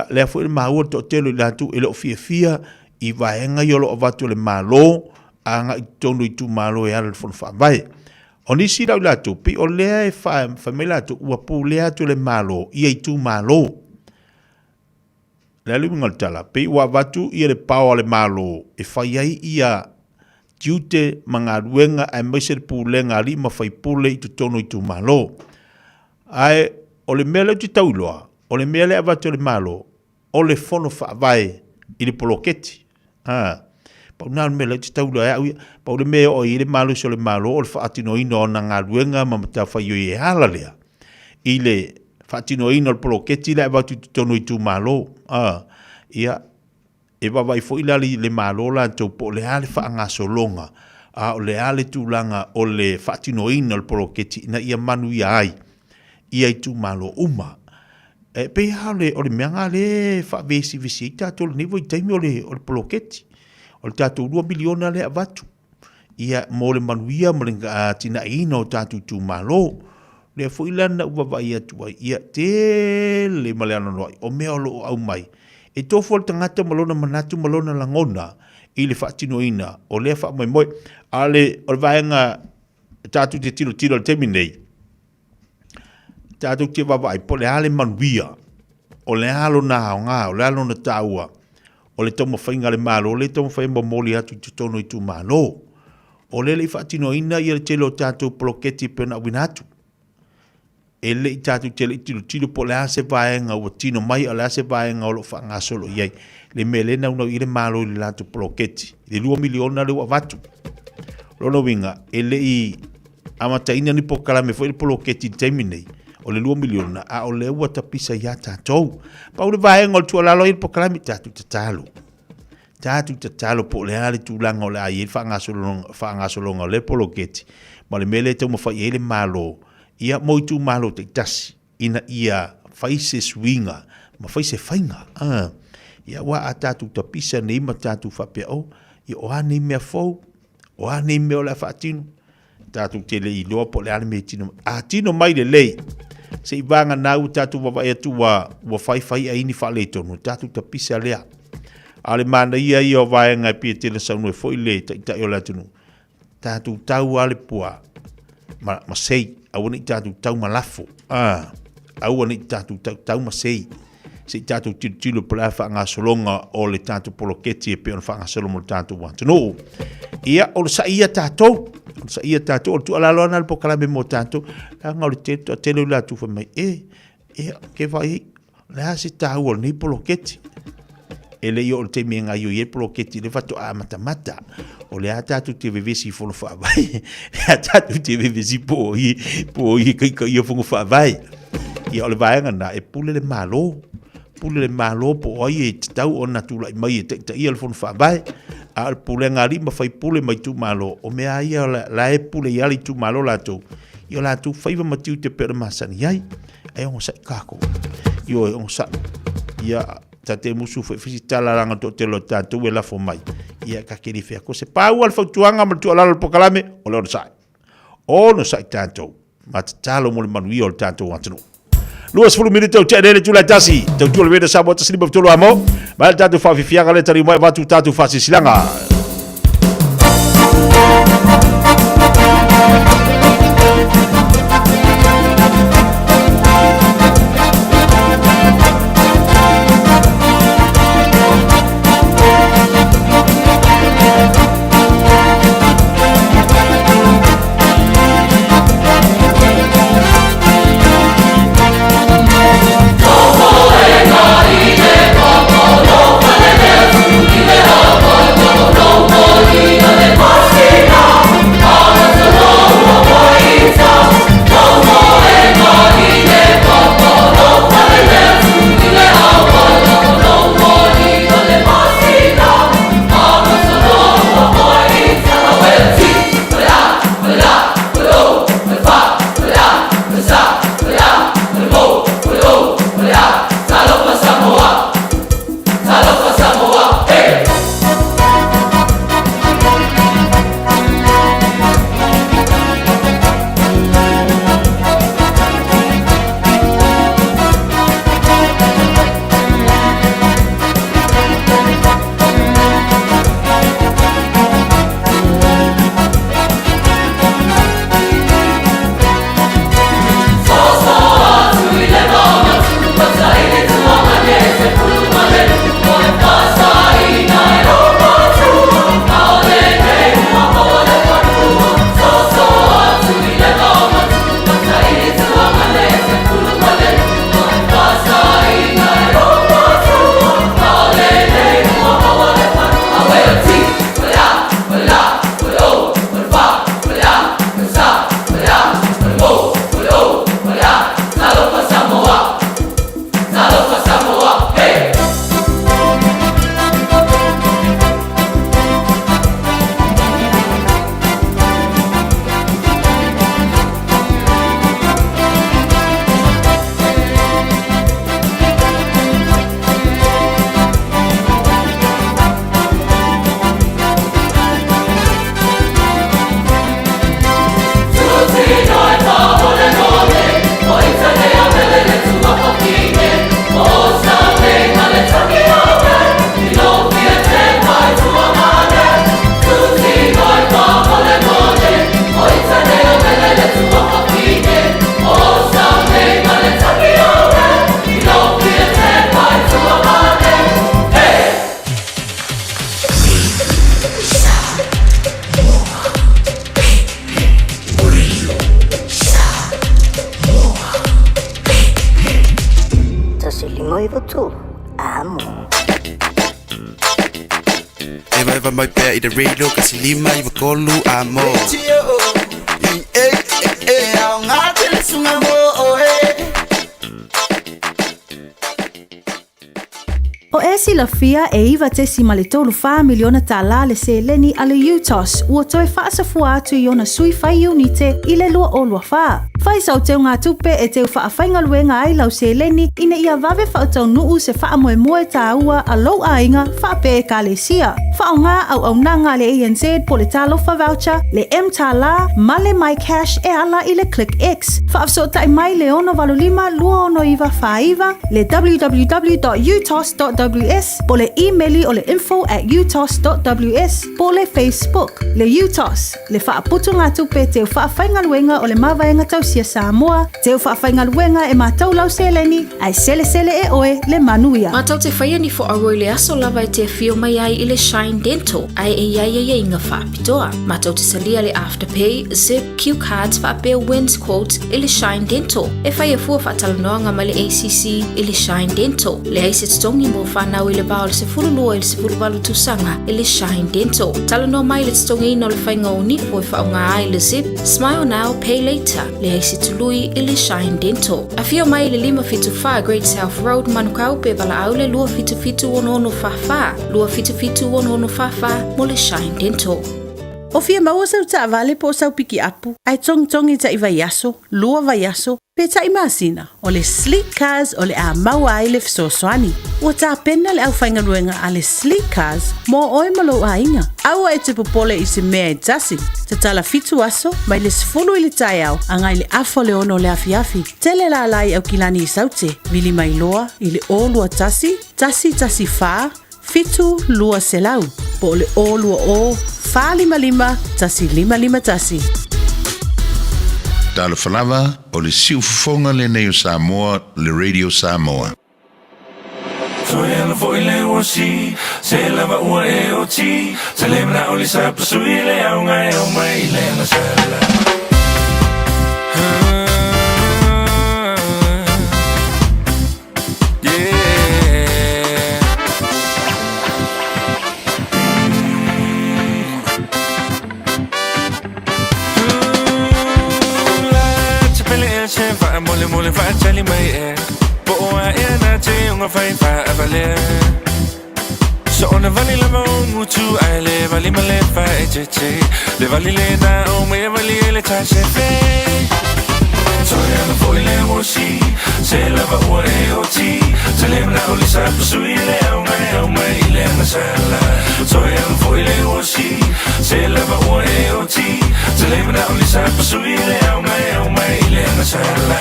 Lea fu ele maua to telo i latu ele o Fiafia i vaianga i o lo o vatu le malo anga i tonu i tu malo e ala le fono whaavai. O nisi lau latu pi o lea e whamela tu uapu lea tu le malo ia i tu malo. Le alu ngaltala, pe ua watu ia le pao le malo, e whai ai ia tiute mga ruenga ai maise le pūlenga li ma whai pūle i tu tono i tu malo. Ai, o le mele tu tauloa, o le mele a watu le malo, o le fono whaavai i le poloketi. Pau nā le mele tu tauloa, pau le mele o i le malo so le malo, o le whaatino ino na ngā ruenga ma mata whai o i e halalea. I le whaatino ino le poloketi le a watu tu tono i tu malo. Ia e wawai fo ilali le malo la tau po le ale whaanga solonga o le ale tūlanga o le whaatinoina le poloketi na ia manu ia ai ia i tu malo uma pe hale o le meanga le whaavesi visi i tātou le nivo i taimi o le poloketi o le tātou 2 miliona le avatu ia mo le manuia mo le tina ina o tātou tu malo le fo ilana wawai atua ia te le maleano noi o mea o lo au mai e tofo le tangata malona manatu malona langona i le whaatinoina o le wha moe ale o le vaenga tātou te tilo le temi nei tātou te wawai po le ale manuia o le alo na haonga o le alo na tāua o le tomo whainga le malo o le tomo whainga moli atu te tono i tu malo O lele i whaatino ina i le telo tātou poloketi pena winatu. E le i tātou tele i tilo po le ase vaenga o tino mai o le ase vaenga o lo whangasolo iei. Le mele na unau i le malo i le lātou poloketi. Le 2 miliona le wavatu. Lono winga, e le i amataina ni po kalame fo i le poloketi teiminei. O le 2 miliona a o le ua tapisa ia tātou. Pa ule vaenga o le tualalo i le po kalame tātou tatalo. Tātou tatalo po le ale tūlanga o le ai e whaangasolonga le poloketi. Ma le mele tau mawhai e le malo. Ia moitu malo te tasi. Ina ia whaise swinga. Ma whaise whainga. Ia wa a tātou tapisa nei ma tātou whapea o. Ia o ane mea fau. O ane mea o le whaatino. Tātou te le i loa po le ale me tino. A tino mai le lei. Se i vanga nau tātou wawai atu wa whai a ini wha le tonu. Tātou tapisa lea. Ale mana ia o vaenga pia tele saunu e foi le ta o la tunu. Tātou tau ale pua. Ma sei, au ni tātou tau malafo. Au ni tātou tau ma sei. Se tātou tilo pala wha solonga o le tātou poloketi e pe on wha solonga o tātou wantu. No, ia o le sa ia tātou. O le sa ia tātou. O tu ala loana le pokalame mo tātou. Nga o le tele ula tu wha mai. Ke vai, le hase tāu o le ni poloketi. E le o te mea ngai o i e poloketi le whato a mata. O le a tātou te vevesi whono whaavai. Le a tātou te vevesi po i kai i o whono whaavai. Ia o le vaenga na e pule le malo. Pule le malo po oi e te tau o na tūlai mai e te i al whono whaavai. A le pule ngā rima whai pule mai tū malo. O mea ia la e pule i ali tū malo lato. I o lato whaiva matiu te pera masani ai. E ongo sa i kako. I o ongo sa. Ia ta te musu fisi tala ranga to te lo tātou e lafo mai. Ia ka keri whea ko se pāua al whautuanga ma tu alalo pokalame o leo sai. O no sai tātou. Ma te talo mo le manui o le tātou atanu. Luas fulu minute o te anele tula tasi. Tau tula veda Samoa tasini ma vitolo amo. Ma le tātou whawhifianga le tari mai watu tātou whasisilanga. No Noiva tu, amo. Eva mai pea I the radio kasi lima I vakolu amo. Au ngate sunga mo O esi la fia iwa te si male tolu wha miliona ta la le se leni ale UTOS ua toe whaasa fua atu I ona sui whai unite I le lua o lua wha. Whai sau teo ngā tupe e teo wha whainga luenga ai lau se leni ina ia vave wha tau nuu se wha moe moe ta ua a lau a inga wha pe ka le sia. Wha o ngā au nanga le ANZ po le talo wha voucher, le M ta la, male my cash e ala I le click X. Wha afso tai mai le ono valulima lua ono iwa wha iwa, le www.utos.ws, po le emaili o le info@utos.ws, po le Facebook, le UTOS, le wha aputu ngā tupe teo wha whainga luenga o le mawaenga tau sia Samoa, teo wha whainga luenga e mātou lau seleni, ai sele e oe le manuia. Mātou te whaia ni fo aroi le aso lava te fio mai ai I le Shine Dental, ai e inga wha apitoa. Mātou te salia le Afterpay, Zip, Q Cards wha apea wins quote I le Shine Dental. E whaia fua wha talanoanga ma le ACC I le Shine Dental. Le aise tongi mo whanau I le bao le se furulua I le se furuwalu tusanga I le Shine Dental. Talanoa mai le tongi ino le whainga o nifo I whaunga ai le Zip, Smile Now, Pay Later. Le aise tului I le Shine Dental. A fio mai le 575 Great South Road manukau pe wala au le lua fitu ono whawha. Lua fitu ono whawha mo le Shine Dental. O fia maua sau ta vale po sau piki apu, ai tong I ta iwa yaso, lua va yaso, pe ta imasina, o le sleek cars o le a maua ai le fsoswani. Ua ta pena le au whainga luenga a le sleek cars, mo oi malo a inga. Aua e te popole I se mea I tasi, te tala fitu aso, mai le sfulu I le Taeao, angai le afo le ono le afiafi. Tele la lai au kilani I saute, vili mai loa, I le o lua tasi fa, fitu lua selau, po le o lua o, fa lima tasi lima tasi. Tala falava o le siufonga le neo Samoa, le Radio Samoa. Soyana foi le osi, se lava ua e oti, celebra o le sapasui le aunga e o mai le na sala. Mole fa chali mai e po a e na te unga fai fa avale so ona vali la mo mutu ai le vali male fa e che le vali le na o me vali le ta se fe so ya no foi le mosi se la va o e o ti se le na o le sa sui le o mai le na sala so ya no foi le mosi se la va o e o ti se le na o le sa sui le o mai le na sala.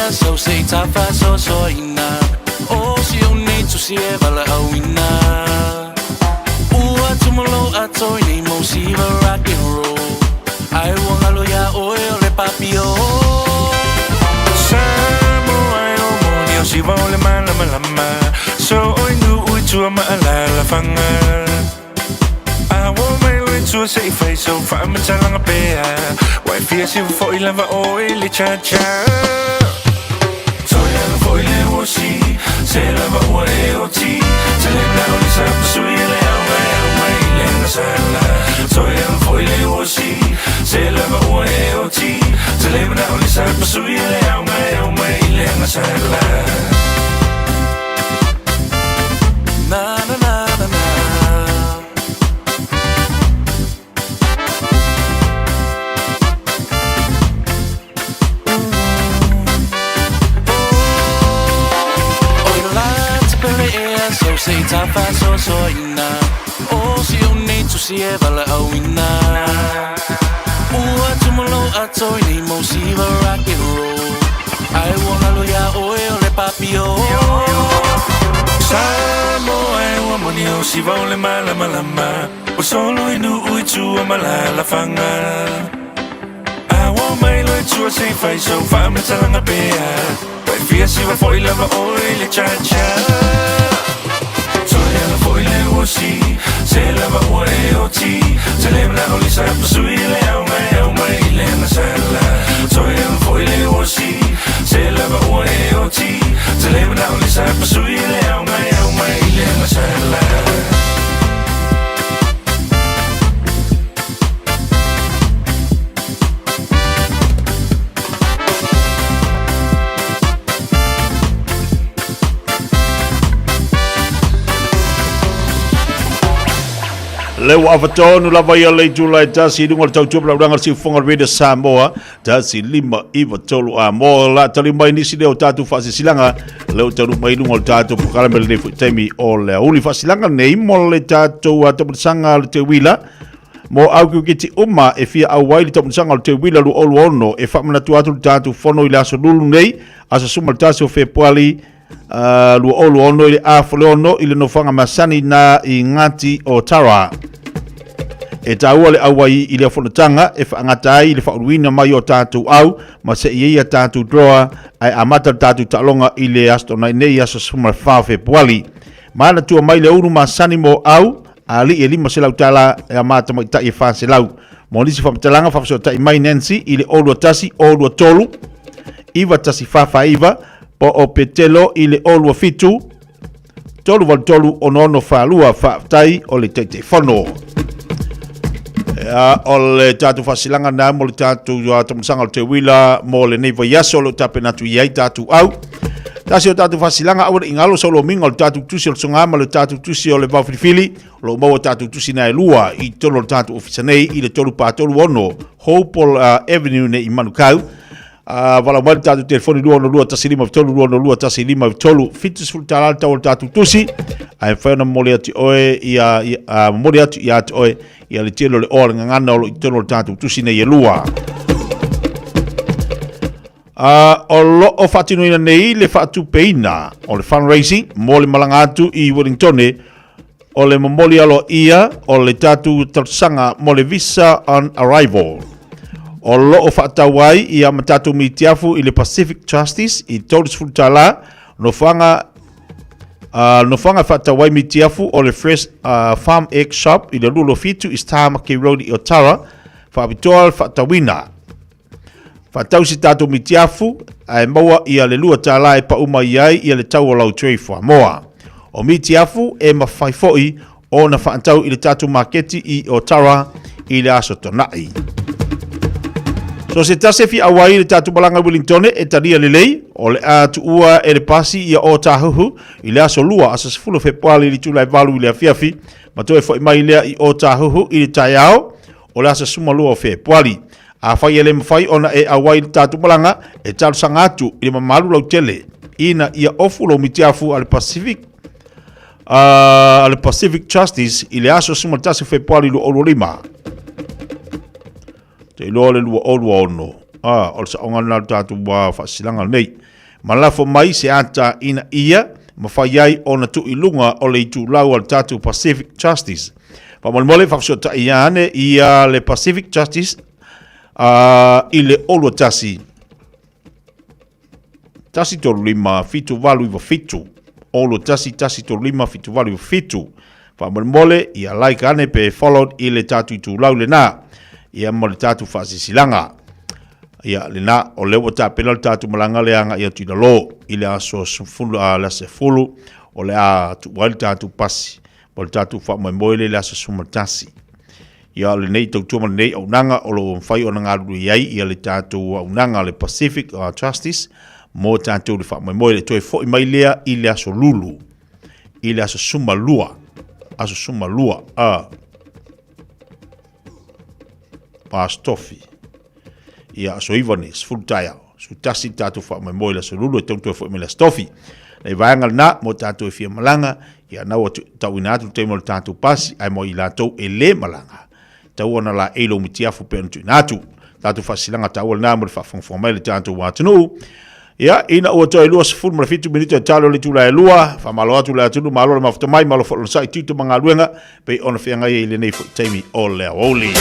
So say ta fa so ina o si o nei tu si e vala au ina ua tumolo a toi nei mo si va rock and roll ai wanga lo ya o le papio Samoa o moni o si va le malama so oi nu ui tua ma la fanga a wo mai ui tua sei fai so fa ma talanga pea wai fia si fo I lava o le cha Foi le osi, se lava ua e o ti, se le brau li sa pasui le au mai le na sala. Foi le osi, se lava ua e o ti, se le brau li sa pasui le au mai le na sala. Na na na na na. So say ta fa so ina o si o nei tu si e vala au ina ua tumolo a toi nei mo si va rock and roll ai wona lo ya o le papio Samoa e ua moni o si va le malama o solo inu ui tua malala fanga a wa mai lo tua sei fai so fa ma talanga pea Vai fia si va foi lava oi le cha cha Toi lava foi le wosi Se lava oi oti Se leva o li sa sui le au mai le na sala Toi lava foi le wosi Se lava oi oti Se leva o li sa sui le au mai le na sala Leu avatonu lava ia le July tasi dungo le tautup la uranga si fonga rede Samoa tasi lima iwa tolu a mo la tali mai nisi leo tatu fasi silanga leu taru mai dungo le tatu pokala mele ne futemi o le uli fasi silanga nei mo le tatu a taputsanga le te wila mo au kiti uma e fia au wai le taputsanga le te wila lu olu ono e whamana tu atu le tatu fono i le aso lulu nei asa suma le tasi o Februari lu olu ono i le afole ono i le nofanga masani na i ngati o Tara e taua le awai i le whanatanga e whaangatai i le whauruina mai o tātou au ma se ia tātou droa ai amata tātou talonga i le astona i nei asa sumar whawhe puali mana tua mai le uru ma sani mo au a li e lima se lau tala e amata mai tai e whanse lau mo lisi whamatalanga whawso tai mai Nancy i le olua tasi olua tolu iwa tasi whawhaiva po o petelo i le olua fitu tolu wal tolu ono whalua whaatai o le teite whono o le tatu fasilanga na mo le tatu tamasanga o te wila mo le neiva yaso lo tape natu iai tatu au tasi o tatu fasilanga au ingalo solo minga o le tatu tusi o le songama le tatu tusi o le wawhirifili lo mau o tatu tusi na e lua i tolo le tatu ofisanei i le tolu pātolu ono Hopewell Avenue ne i Manukau wala mai tatu telefoni lua no lua tasi lima vitolu lua no lua tasi lima vitolu fitus fultalal tau le tatu tusi ai whaina mole ati oe mole ati i ati oe ia le telo le oa ngangana o lo itono le tatu tusi nei e lua. O lo o whatinuina nei le whatu peina o le fundraising mo le malanga atu i Wellingtone o le mamoli alo ia o le tatu tarsanga mo le visa on arrival. O lo o whatawai i a matatu mitiafu i le Pacific Justice i Toris Futala no whanga whatawai mitiafu o le Fresh Farm Egg Shop i le lulo fitu i Stamaki Road i Otara whaapitoa whatawina. Whatau si tatu mitiafu ai maua i a le lua tala e pa uma iai i a le tau o lau trei moa. O mitiafu e mawhaifoi o na whaantau i le tatu marketi i Otara i le aso tonai. So se tase fi awai le tatu balanga Wellingtone e taria le lei o le atu ua e le pasi i a o tahuhu i le aso lua asa sefulu februari li tulai valu i le Fiafia ma toe fo mai lea i o tahuhu i le Taeao o le asa suma lua o februari a fai ele mawhai ona e awai le tatu balanga e talu sangatu i le mamalu lau tele ina i a ofu lo mitiafu al Pacific Justice i le aso suma tase februari lo olo lima te ilo le lua olua ono. O le saonga na tatu wa whasilanga nei. Malafo mai se ata ina ia, mawhaiai o na tu ilunga o le itu lau al tatu Pacific Justice. Pa mole whakasota iane i le Pacific Justice i le olua tasi. Tasi tolu lima fitu valu iwa fitu. Olua tasi tolu lima fitu valu iwa fitu. Pa mole i a like ane pe followed i le tatu itu lau le na. Ia mo le tatu whaasisilanga. Ia le na o lewa ta pena le tatu malanga leanga ia tuna lo. I le aso sufulu a la se fulu o le a tu wali tatu pasi. Mo le tatu wha mai moile le aso sumatasi. Ia le nei tau tuma nei au nanga o lo mwhai o nanga rui iai ia le tatu au nanga le Pacific Justice. Mo tatu le wha mai moile toi fo i mai lea i le aso lulu. I le aso sumalua. Aso sumalua. Stofi. Ia so Ivanes, full Taeao. Su tasi tatu wha mai moila so lulu e tautua wha mai la stofi. Nei vaengal na mo tatu e fia malanga, ia nau tau inatu te mo le tatu pasi, ai mo i latou e le malanga. Tau ana la eilo mitiafu pe anu tu inatu. Tatu wha silanga tau al na mo le wha whangwha mai le tatu watanu. Ia, ina ua toi lua sifuru mara fitu minito e talo le tula e lua, wha malo atu le atunu, malo le mafuta mai, malo wha sai titu mga luenga, pe ona whianga i le nei teimi o lea woli.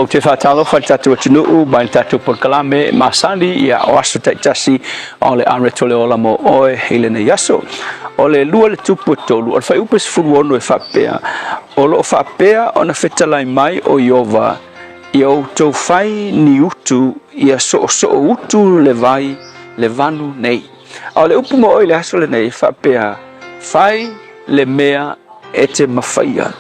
au te whatalo whai tatu atunuu mai tatu por kalame masali ia o aso taitasi o le aretole o la mo oe hele ne yaso o le lua le tupu tolu o le whai upes furu ono e whapea o lo whapea o na whetalai mai o Iova i au tau whai ni utu ia so utu le vai le vanu nei o le upu mo oe le aso le nei whapea whai le mea e te mawhaia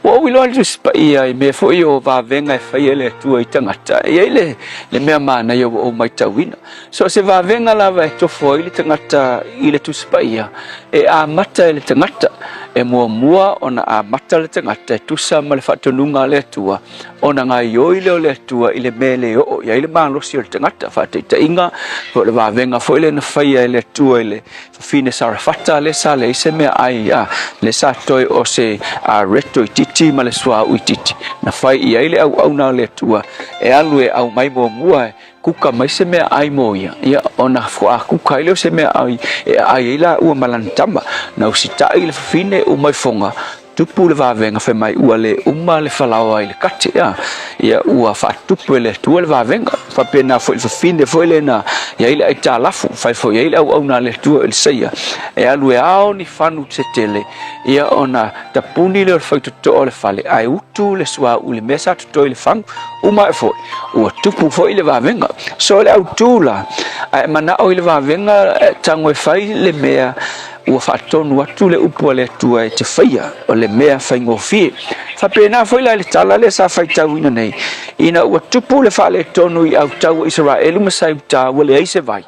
o wilo le spa ia me fo io va venga fa le tu i tangata e le mea mana io o mai tawina so se va venga la va to fo ile tangata ile tu spa ia e a mata ile tangata e mua ona a mata le tangata tusa ma le whaatonunga le atua ona ngā ioi leo le atua i le mele o ia i le mālosi o le tangata whaatita inga o le wawenga fo ile na whaia i le atua i le whawhine sarafata le sa le ise mea ai le sa toi o se reto i titi ma le swa ui titi na whai ia i le au na le atua e alu e au mai mua kuka mai se mea ai mo ia ona fua kuka ile se mea ai ai ila ua malantama na usita ile fine o mai fonga tupu le vavenga fe mai ua le uma le falawa ile kate ia ua fa tupu le tu le vavenga fa pena fo ile fine fo ile na ia ile ai talafu fa fo ile au na le tu ile seia e alu e ao ni fanu tsetele ia ona tapuni le fa to le fale ai utu le swa u le mesa to le fang uma fo ua tupu fo ile vavenga so le au tula ai mana o ile vavenga tango e fai le mea ua whaatonu atu le upu le atua e te whaia o le mea whaingofie. Whapena whaila le tala le sa whaitau ina nei. Ina ua tupu le whaale tonu i au tau Israelu masai utawa le eise vai.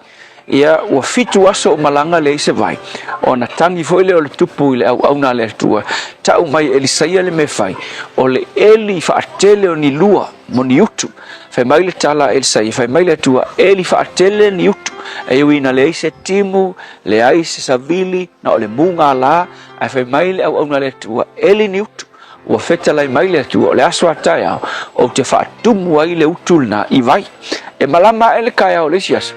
Ia ua fitu aso o malanga le eise vai. O na tangi whaile o le tupu i le au na le atua. Tau mai elisaia le me whai. O le eli whaatele o ni lua mo ni utu. Whai mai le tala elisaia. Whai mai le atua eli whaatele ni utu. E wina le eise timu, le aise savili, na o le munga la, ai whai mai le au na le atua eli ni utu. Ua feta lai mai le atua o le aswa Taeao o te whaatumu ai le utulna i vai. E malama ele kai au le siasu.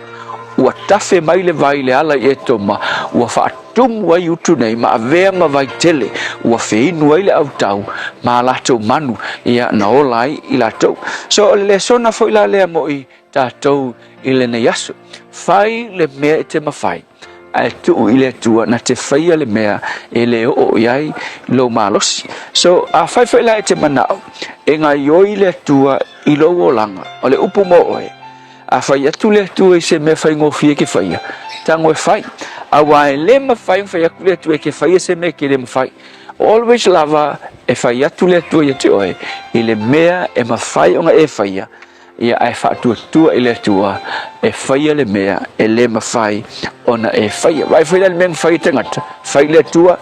Ua tafe mai le vai le ala i etoma. Ua whaatumu ai utu nei ma avea ma vai tele. Ua whiinu ai le au tau ma lato manu ia na olai i lato. So le sona fo ila lea mo i tātou i le ne yasu. Whai le mea e te mawhai. Ai tu ile tua na te whaia le mea e le o iai lo malosi. So a whai la e te manao e ngā ioi le tua i lo o langa o le upu mo oe. A whai atu le tua i se mea whai ngofie ke whaia. Tango e whai. A wai le ma whai aku le tua e ke whaia se mea ke le ma whai. Always lava e whai atu le tua i te oe i le mea e ma whai o ngā e whaia. Ia ai whaatua i le tua e whaia le mea e le ma whai ona e whaia. Vai whaia le mea whai tangata. Whai le tua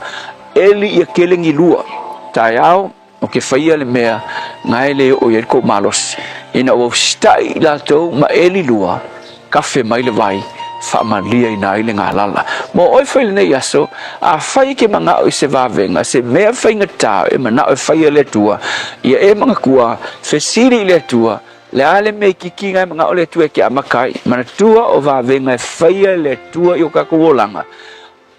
eli ia kelengi lua. Taeao o ke whaia le mea ngai le o ia ko malos. Ina o stai la tau ma eli lua kafe mai le vai whaamalia i nai le ngā lala. Mo oi whai le nei aso a whai ke manga o se vavenga se mea whai ngatau e mana o whaia le tua ia e manga kua whesiri le tua le ale me kiki ngai mga ole tua ki amakai mana tua o va venga e whaia le tua i o kakuolanga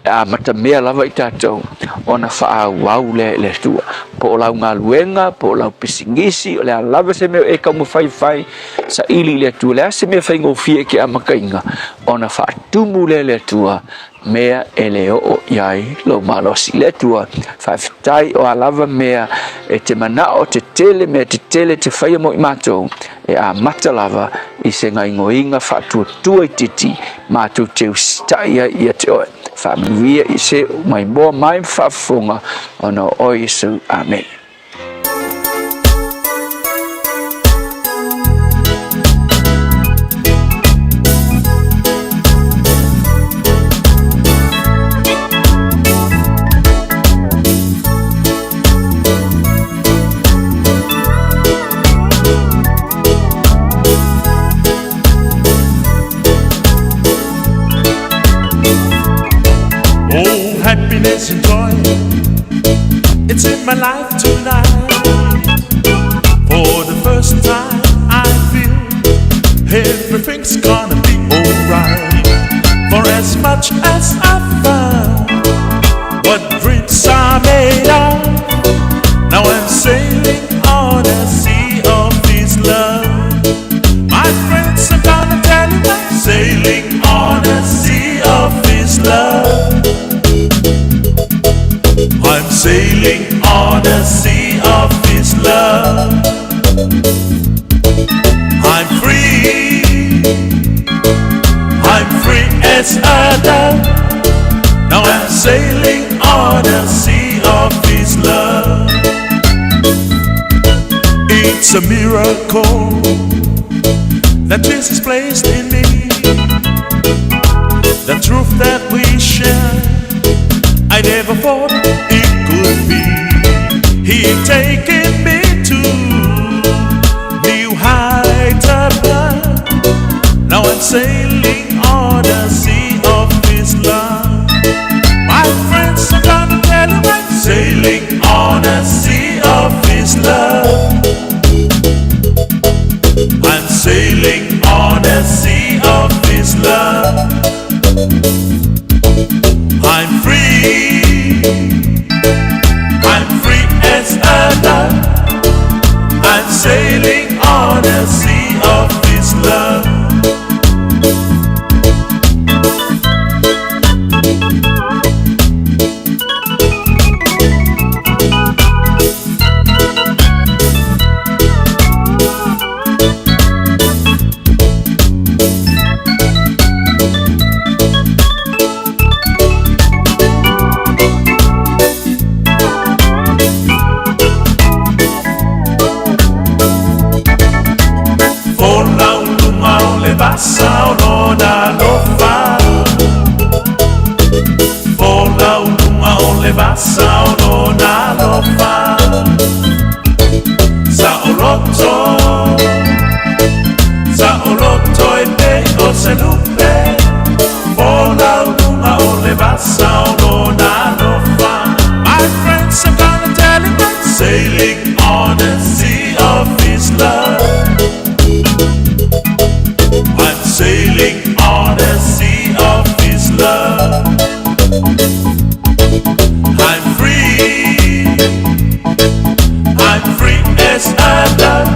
a mata mea lava i tātou ona wha wau le tua po o lau ngā luenga po o lau pisingisi o le a lava se mea e kaumu whai sa ili le tua le a se mea whai ngofie ki amakainga ona wha tumu le tua mea e le o iai lo malosi le tua whaifitai o a lava mea e te mana o te tele mea te tele te whaia mo i mātou e a mata lava i se ngai ngoinga whaatua i titi mātou te ustai i a te oe whaamivia i se mai moa mai whaafonga ona o Yesu. Amen. Happiness and joy, it's in my life tonight. For the first time I feel everything's gonna be alright. For as much as I found what dreams are made of, now I'm sailing on a sea of His love. My friends are gonna tell you I'm sailing on a sea of His love. I'm sailing on a sea of His love. I'm free as a dove. Now I'm sailing on a sea of His love. It's a miracle that Jesus placed in me. The truth that we share, I never thought it could be. He taken me to new heights above. Now I'm sailing on the sea of His love. My friends are gonna tell you I'm sailing on the sea of His love. I'm sailing on the sea of His love. I'm free. I'm free as a dove. I'm sailing on the sea of His love. Sao na lofa, fola unuma ole basao na lofa, sa oroto ebe o selupe, fola unuma ole basao na lofa. My friends are gonna tell him I'm sailing on the sea of His love. I'm sailing on the sea of His love. I'm free. I'm free as a dove.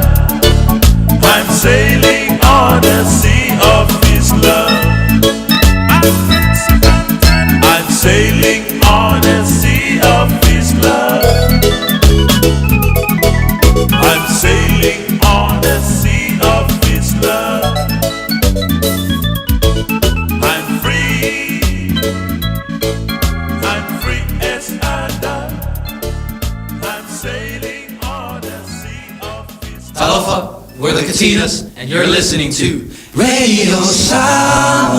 I'm sailing on the sea of His love. I'm sailing on the sea of His love. I'm sailing on the sea of His love. Aloha, we're the Katinas, and you're listening to Radio Samoa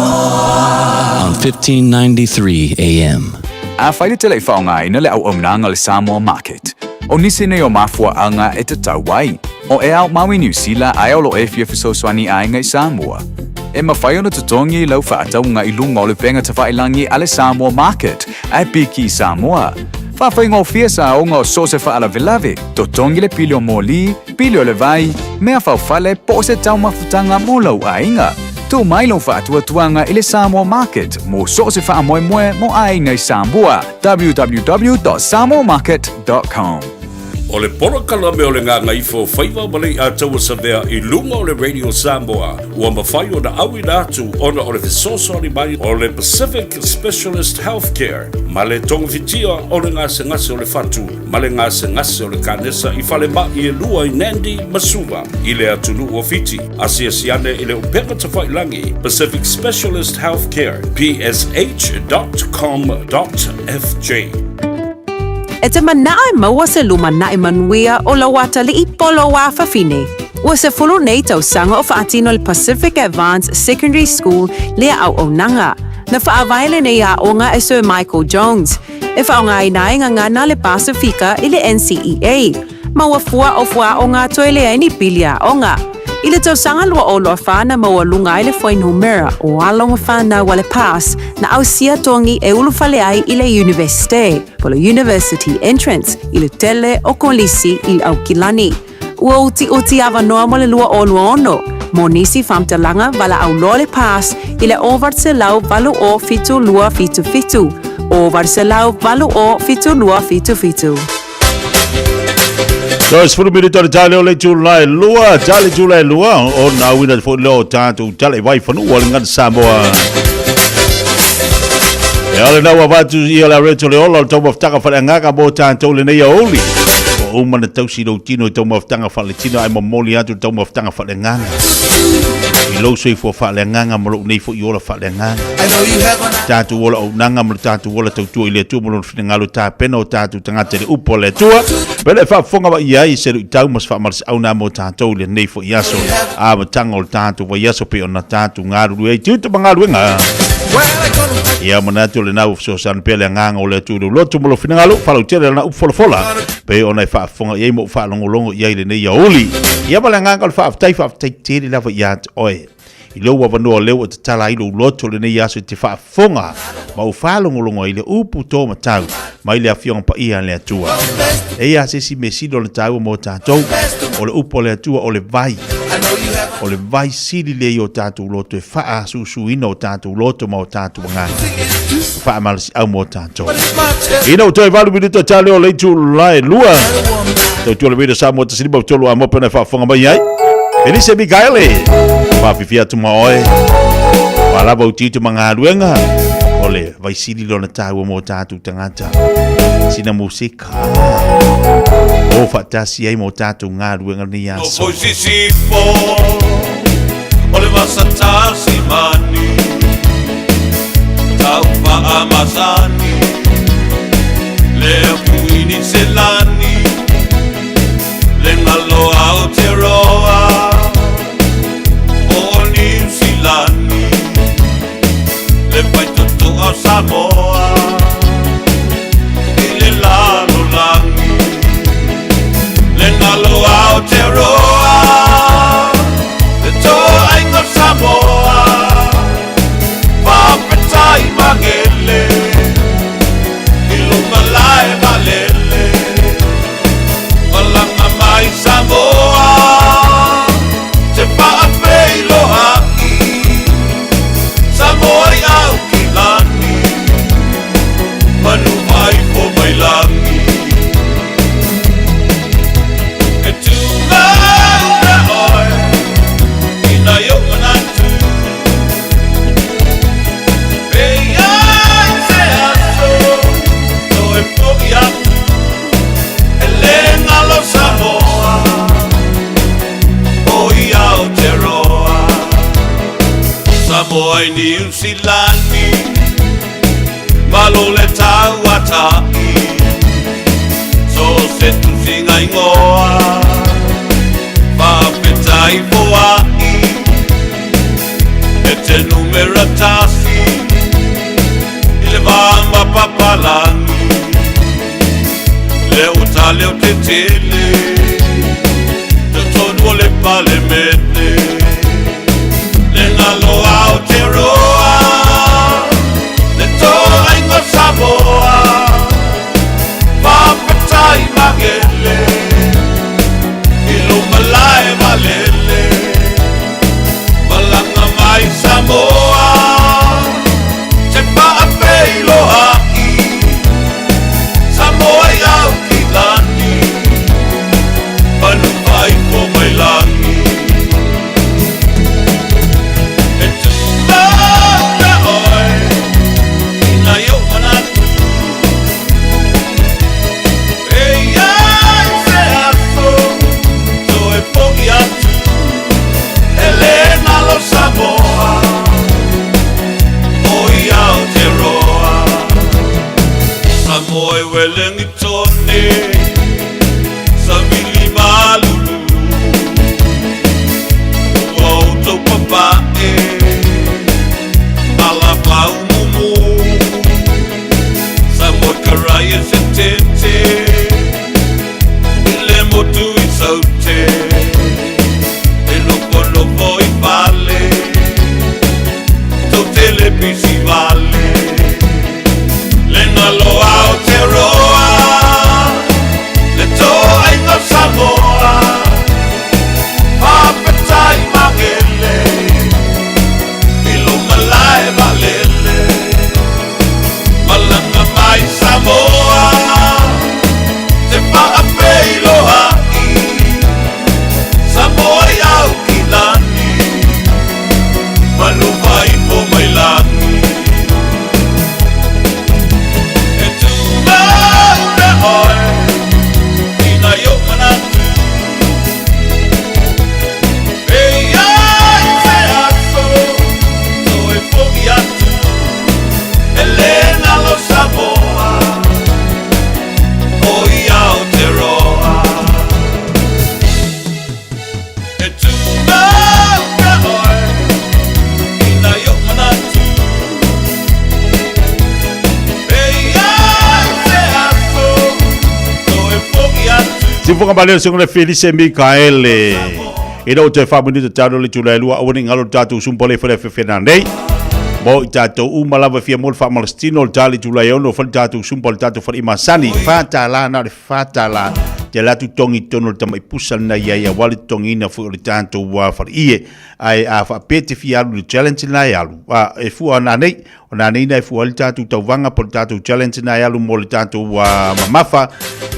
on 1593 AM. A whaile te lei whaonga ina le au omnanga le Samoa Market. O nisi nei o mafua anga e te tauai. O e au maui New Zealand ai au lo e fiafisoswani ai ngai Samoa. E mawhai ona tutongi lau whaataunga I lunga o le penga te whailangi ale Samoa Market, ai piki Samoa. Whawhai ngō fia sa o ngō sose whaala velave, totongi le pili o mōli, pili o le vai, mea whawhale po se tau mafutanga mō lau ainga. Tō mai lau whaatuatuanga I le Samoa Market, mō sose wha moe moe mō ai ngai Samoa, www.samoamarket.com. O le porokala me o le ngā ngaifo whaiwa malei a taua savea I lunga o le Radio Samoa. Ua mawhai o na awi nātu ona o le fisosoni mai o le Pacific Specialist Healthcare. Ma le tonga fitia o le ngase ngase o le fatu. Ma le ngase ngase o le kanesa I whale mai e lua I Nandi Masuva. I le atunu o fiti. Asia siane I le upenga ta whailangi. Pacific Specialist Healthcare. psh.com.fj. E te manae maua se luma nae manuia o la wata li I polo wa whawhine. Ua se fulu nei tau sanga o whaatino le Pacific Advanced Secondary School lea au o nanga. Na whaawaile nei a onga e Sir Michael Jones. E whaonga I nae ngana le Pasifika I le NCEA. Maua fua o ngā toile ai ni pilia onga. I le tau sanga lua o loa whana maua lunga I le whainu mera o alonga whana wale pass na au sia tongi e ulu whale ai I le universite. Polo university entrance I le tele o kolisi I au kilani. Ua uti awa noa mo le lua o lua ono. Mo nisi whamtalanga wala au loa le pass I le ovart se lau valu o fitu lua fitu fitu. Ovart se lau valu o fitu lua fitu fitu. Dos furu minuto de tale o le July lua, tale July lua o na wina fo lo tanto tale vai fanu o ngan Samoa. E ole na wa vatu I la reto le ola to of taka fa ngaka bo tanto le nei oli. O mana tau si do tino to of tanga fa le tino ai momoli atu to of tanga fa le nganga. I lo sui fo fa le nganga mo nei fo I ola fa le nganga. Tatu ola o nanga mo tatu ola tau tu ile tu mo no ngalo ta peno tatu tanga te upo le tua. Pele fa fonga wa ia I se tau mas fa mars au na mo tatu le nei fo iaso. A mo tanga o tatu wa iaso pe ona tatu ngaru e tu to mangaru nga. Ia manatu le nau so san pele nganga o le tu lo tu mo finalo falo tele na ufola pe ona fa fonga ye mo fa longo ye le ne ya oli ia bala nganga fa tai tele la ya oi I lo wa no le o tala I lo loto le ne ya so te fa fonga ma u fa longo ile upu to matau mai le afiong pa ia le atua e ia se si mesido le tau mo tatou o le upo le atua o le vai sili le o tatou loto e fa su ino o tatou loto ma o tatou nga fa mal si au mo tatou ino to e valu minuto tale o le tu lai lua to le video sa mo te siliba to lo amo pena fa fonga mai ai Elise Mikaele Fiafia tu maoe wala ba uti tu manga luenga ole vai sili lona tau mo tatu tangata sina musika o fatasi ai mo tatu nga luenga ni ya so ole vasata simani tau pa amazani le puini selani le malo Aotearoa Silani le fai tutto a Samoa le lalo langi le nalo Aotearoa le toa ingo Samoa papetai magele ilunga lae valele walanga mai Samoa te paapei loha Samoa au kilani Manu vai po mai langi E tu na oi Ina yo manatu Pei ai se aso No e po i atu E lenga lo Samoa O i Aotearoa Samoa I New Zealandi Malu le tauatai So se tu singa ingoa Whawhetai foai E te numera tasi I le wanga papalangi Le uta leo te tele Te tonu o le pale mene Le ngalo Aotearoa Le toa ingo Samoa Papatai magele Iluma lae valele Malanga mai Samoa Te paapei loai Samoa I au kilani fonga balele singole Felice Mikaele. Ina o te whamuni te tano le tula lua awani ngalo tātou sumpole whare whewhena nei. Mo i tātou umalawa fia mol wha Malastino le tāli tula iono whale tātou sumpole tātou whare imasani. Whātala na le whātala. Te latu tongi tono le tamai pusal na ia wale tongi ina fu le tātou whare ie. Ai a whapete fi alu le challenge na alu. E fua na nei. O na nei na e fua le tātou tauwanga po le tātou challenge na alu mo le tātou mamafa.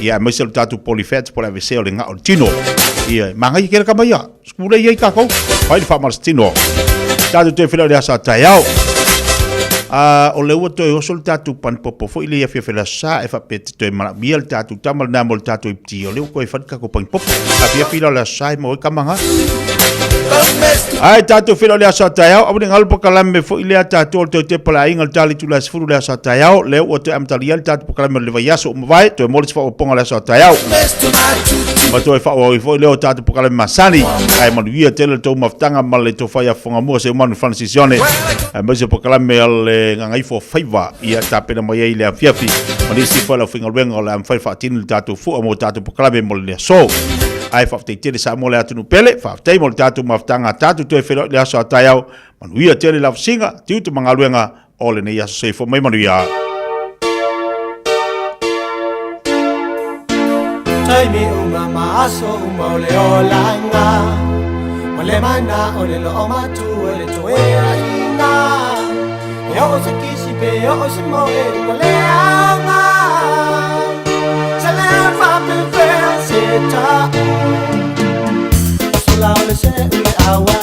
Ia maisa le tātou polifats po le aveseo le ngā o le tino. Ia mangai kera kamaya. Skule ia i kako. Pai le whamarastino. Tātou te whila le asa Taeao. O le ua toi oso le tātou panpopo fo ile ia whiawhila sa e whapete toi mana mia le tātou tamal nā mo le tātou ipti o leo koe whanika ko panpopo a whiawhila le sa e mo e kamanga ai tātou whila le asa Taeao awani ngalpo kalame fo ile a tātou o te pala inga le tāli tula sifuru le asa Taeao leo ua te amtalia le tātou kalame le vaiaso o mawai toi molis wha o ponga le asa Taeao ma toi wha o fo leo tātou kalame masani ai manuia tele tau maftanga ma le to whaia whanga mua se umanu Francisione ai maise po kalame ale ngai fo faiva ia tapena mai ai le Fiafia mali si fa la finga wenga la am fai fa tin le tatu fu mo tatu poklame mo le so ai fa te tele sa mo le atu pele fa te mo le tatu maftanga tatu to fe le aso Taeao manuia tele la singa tiu tu mangaluenga ole ne ia se fo mai manuia tai mi uma maso uma ole olanga ole mana ole lo omatu ole toea ina yo se kisi pe yo se moe ole anga sala fa pe se ta sala le se ule awa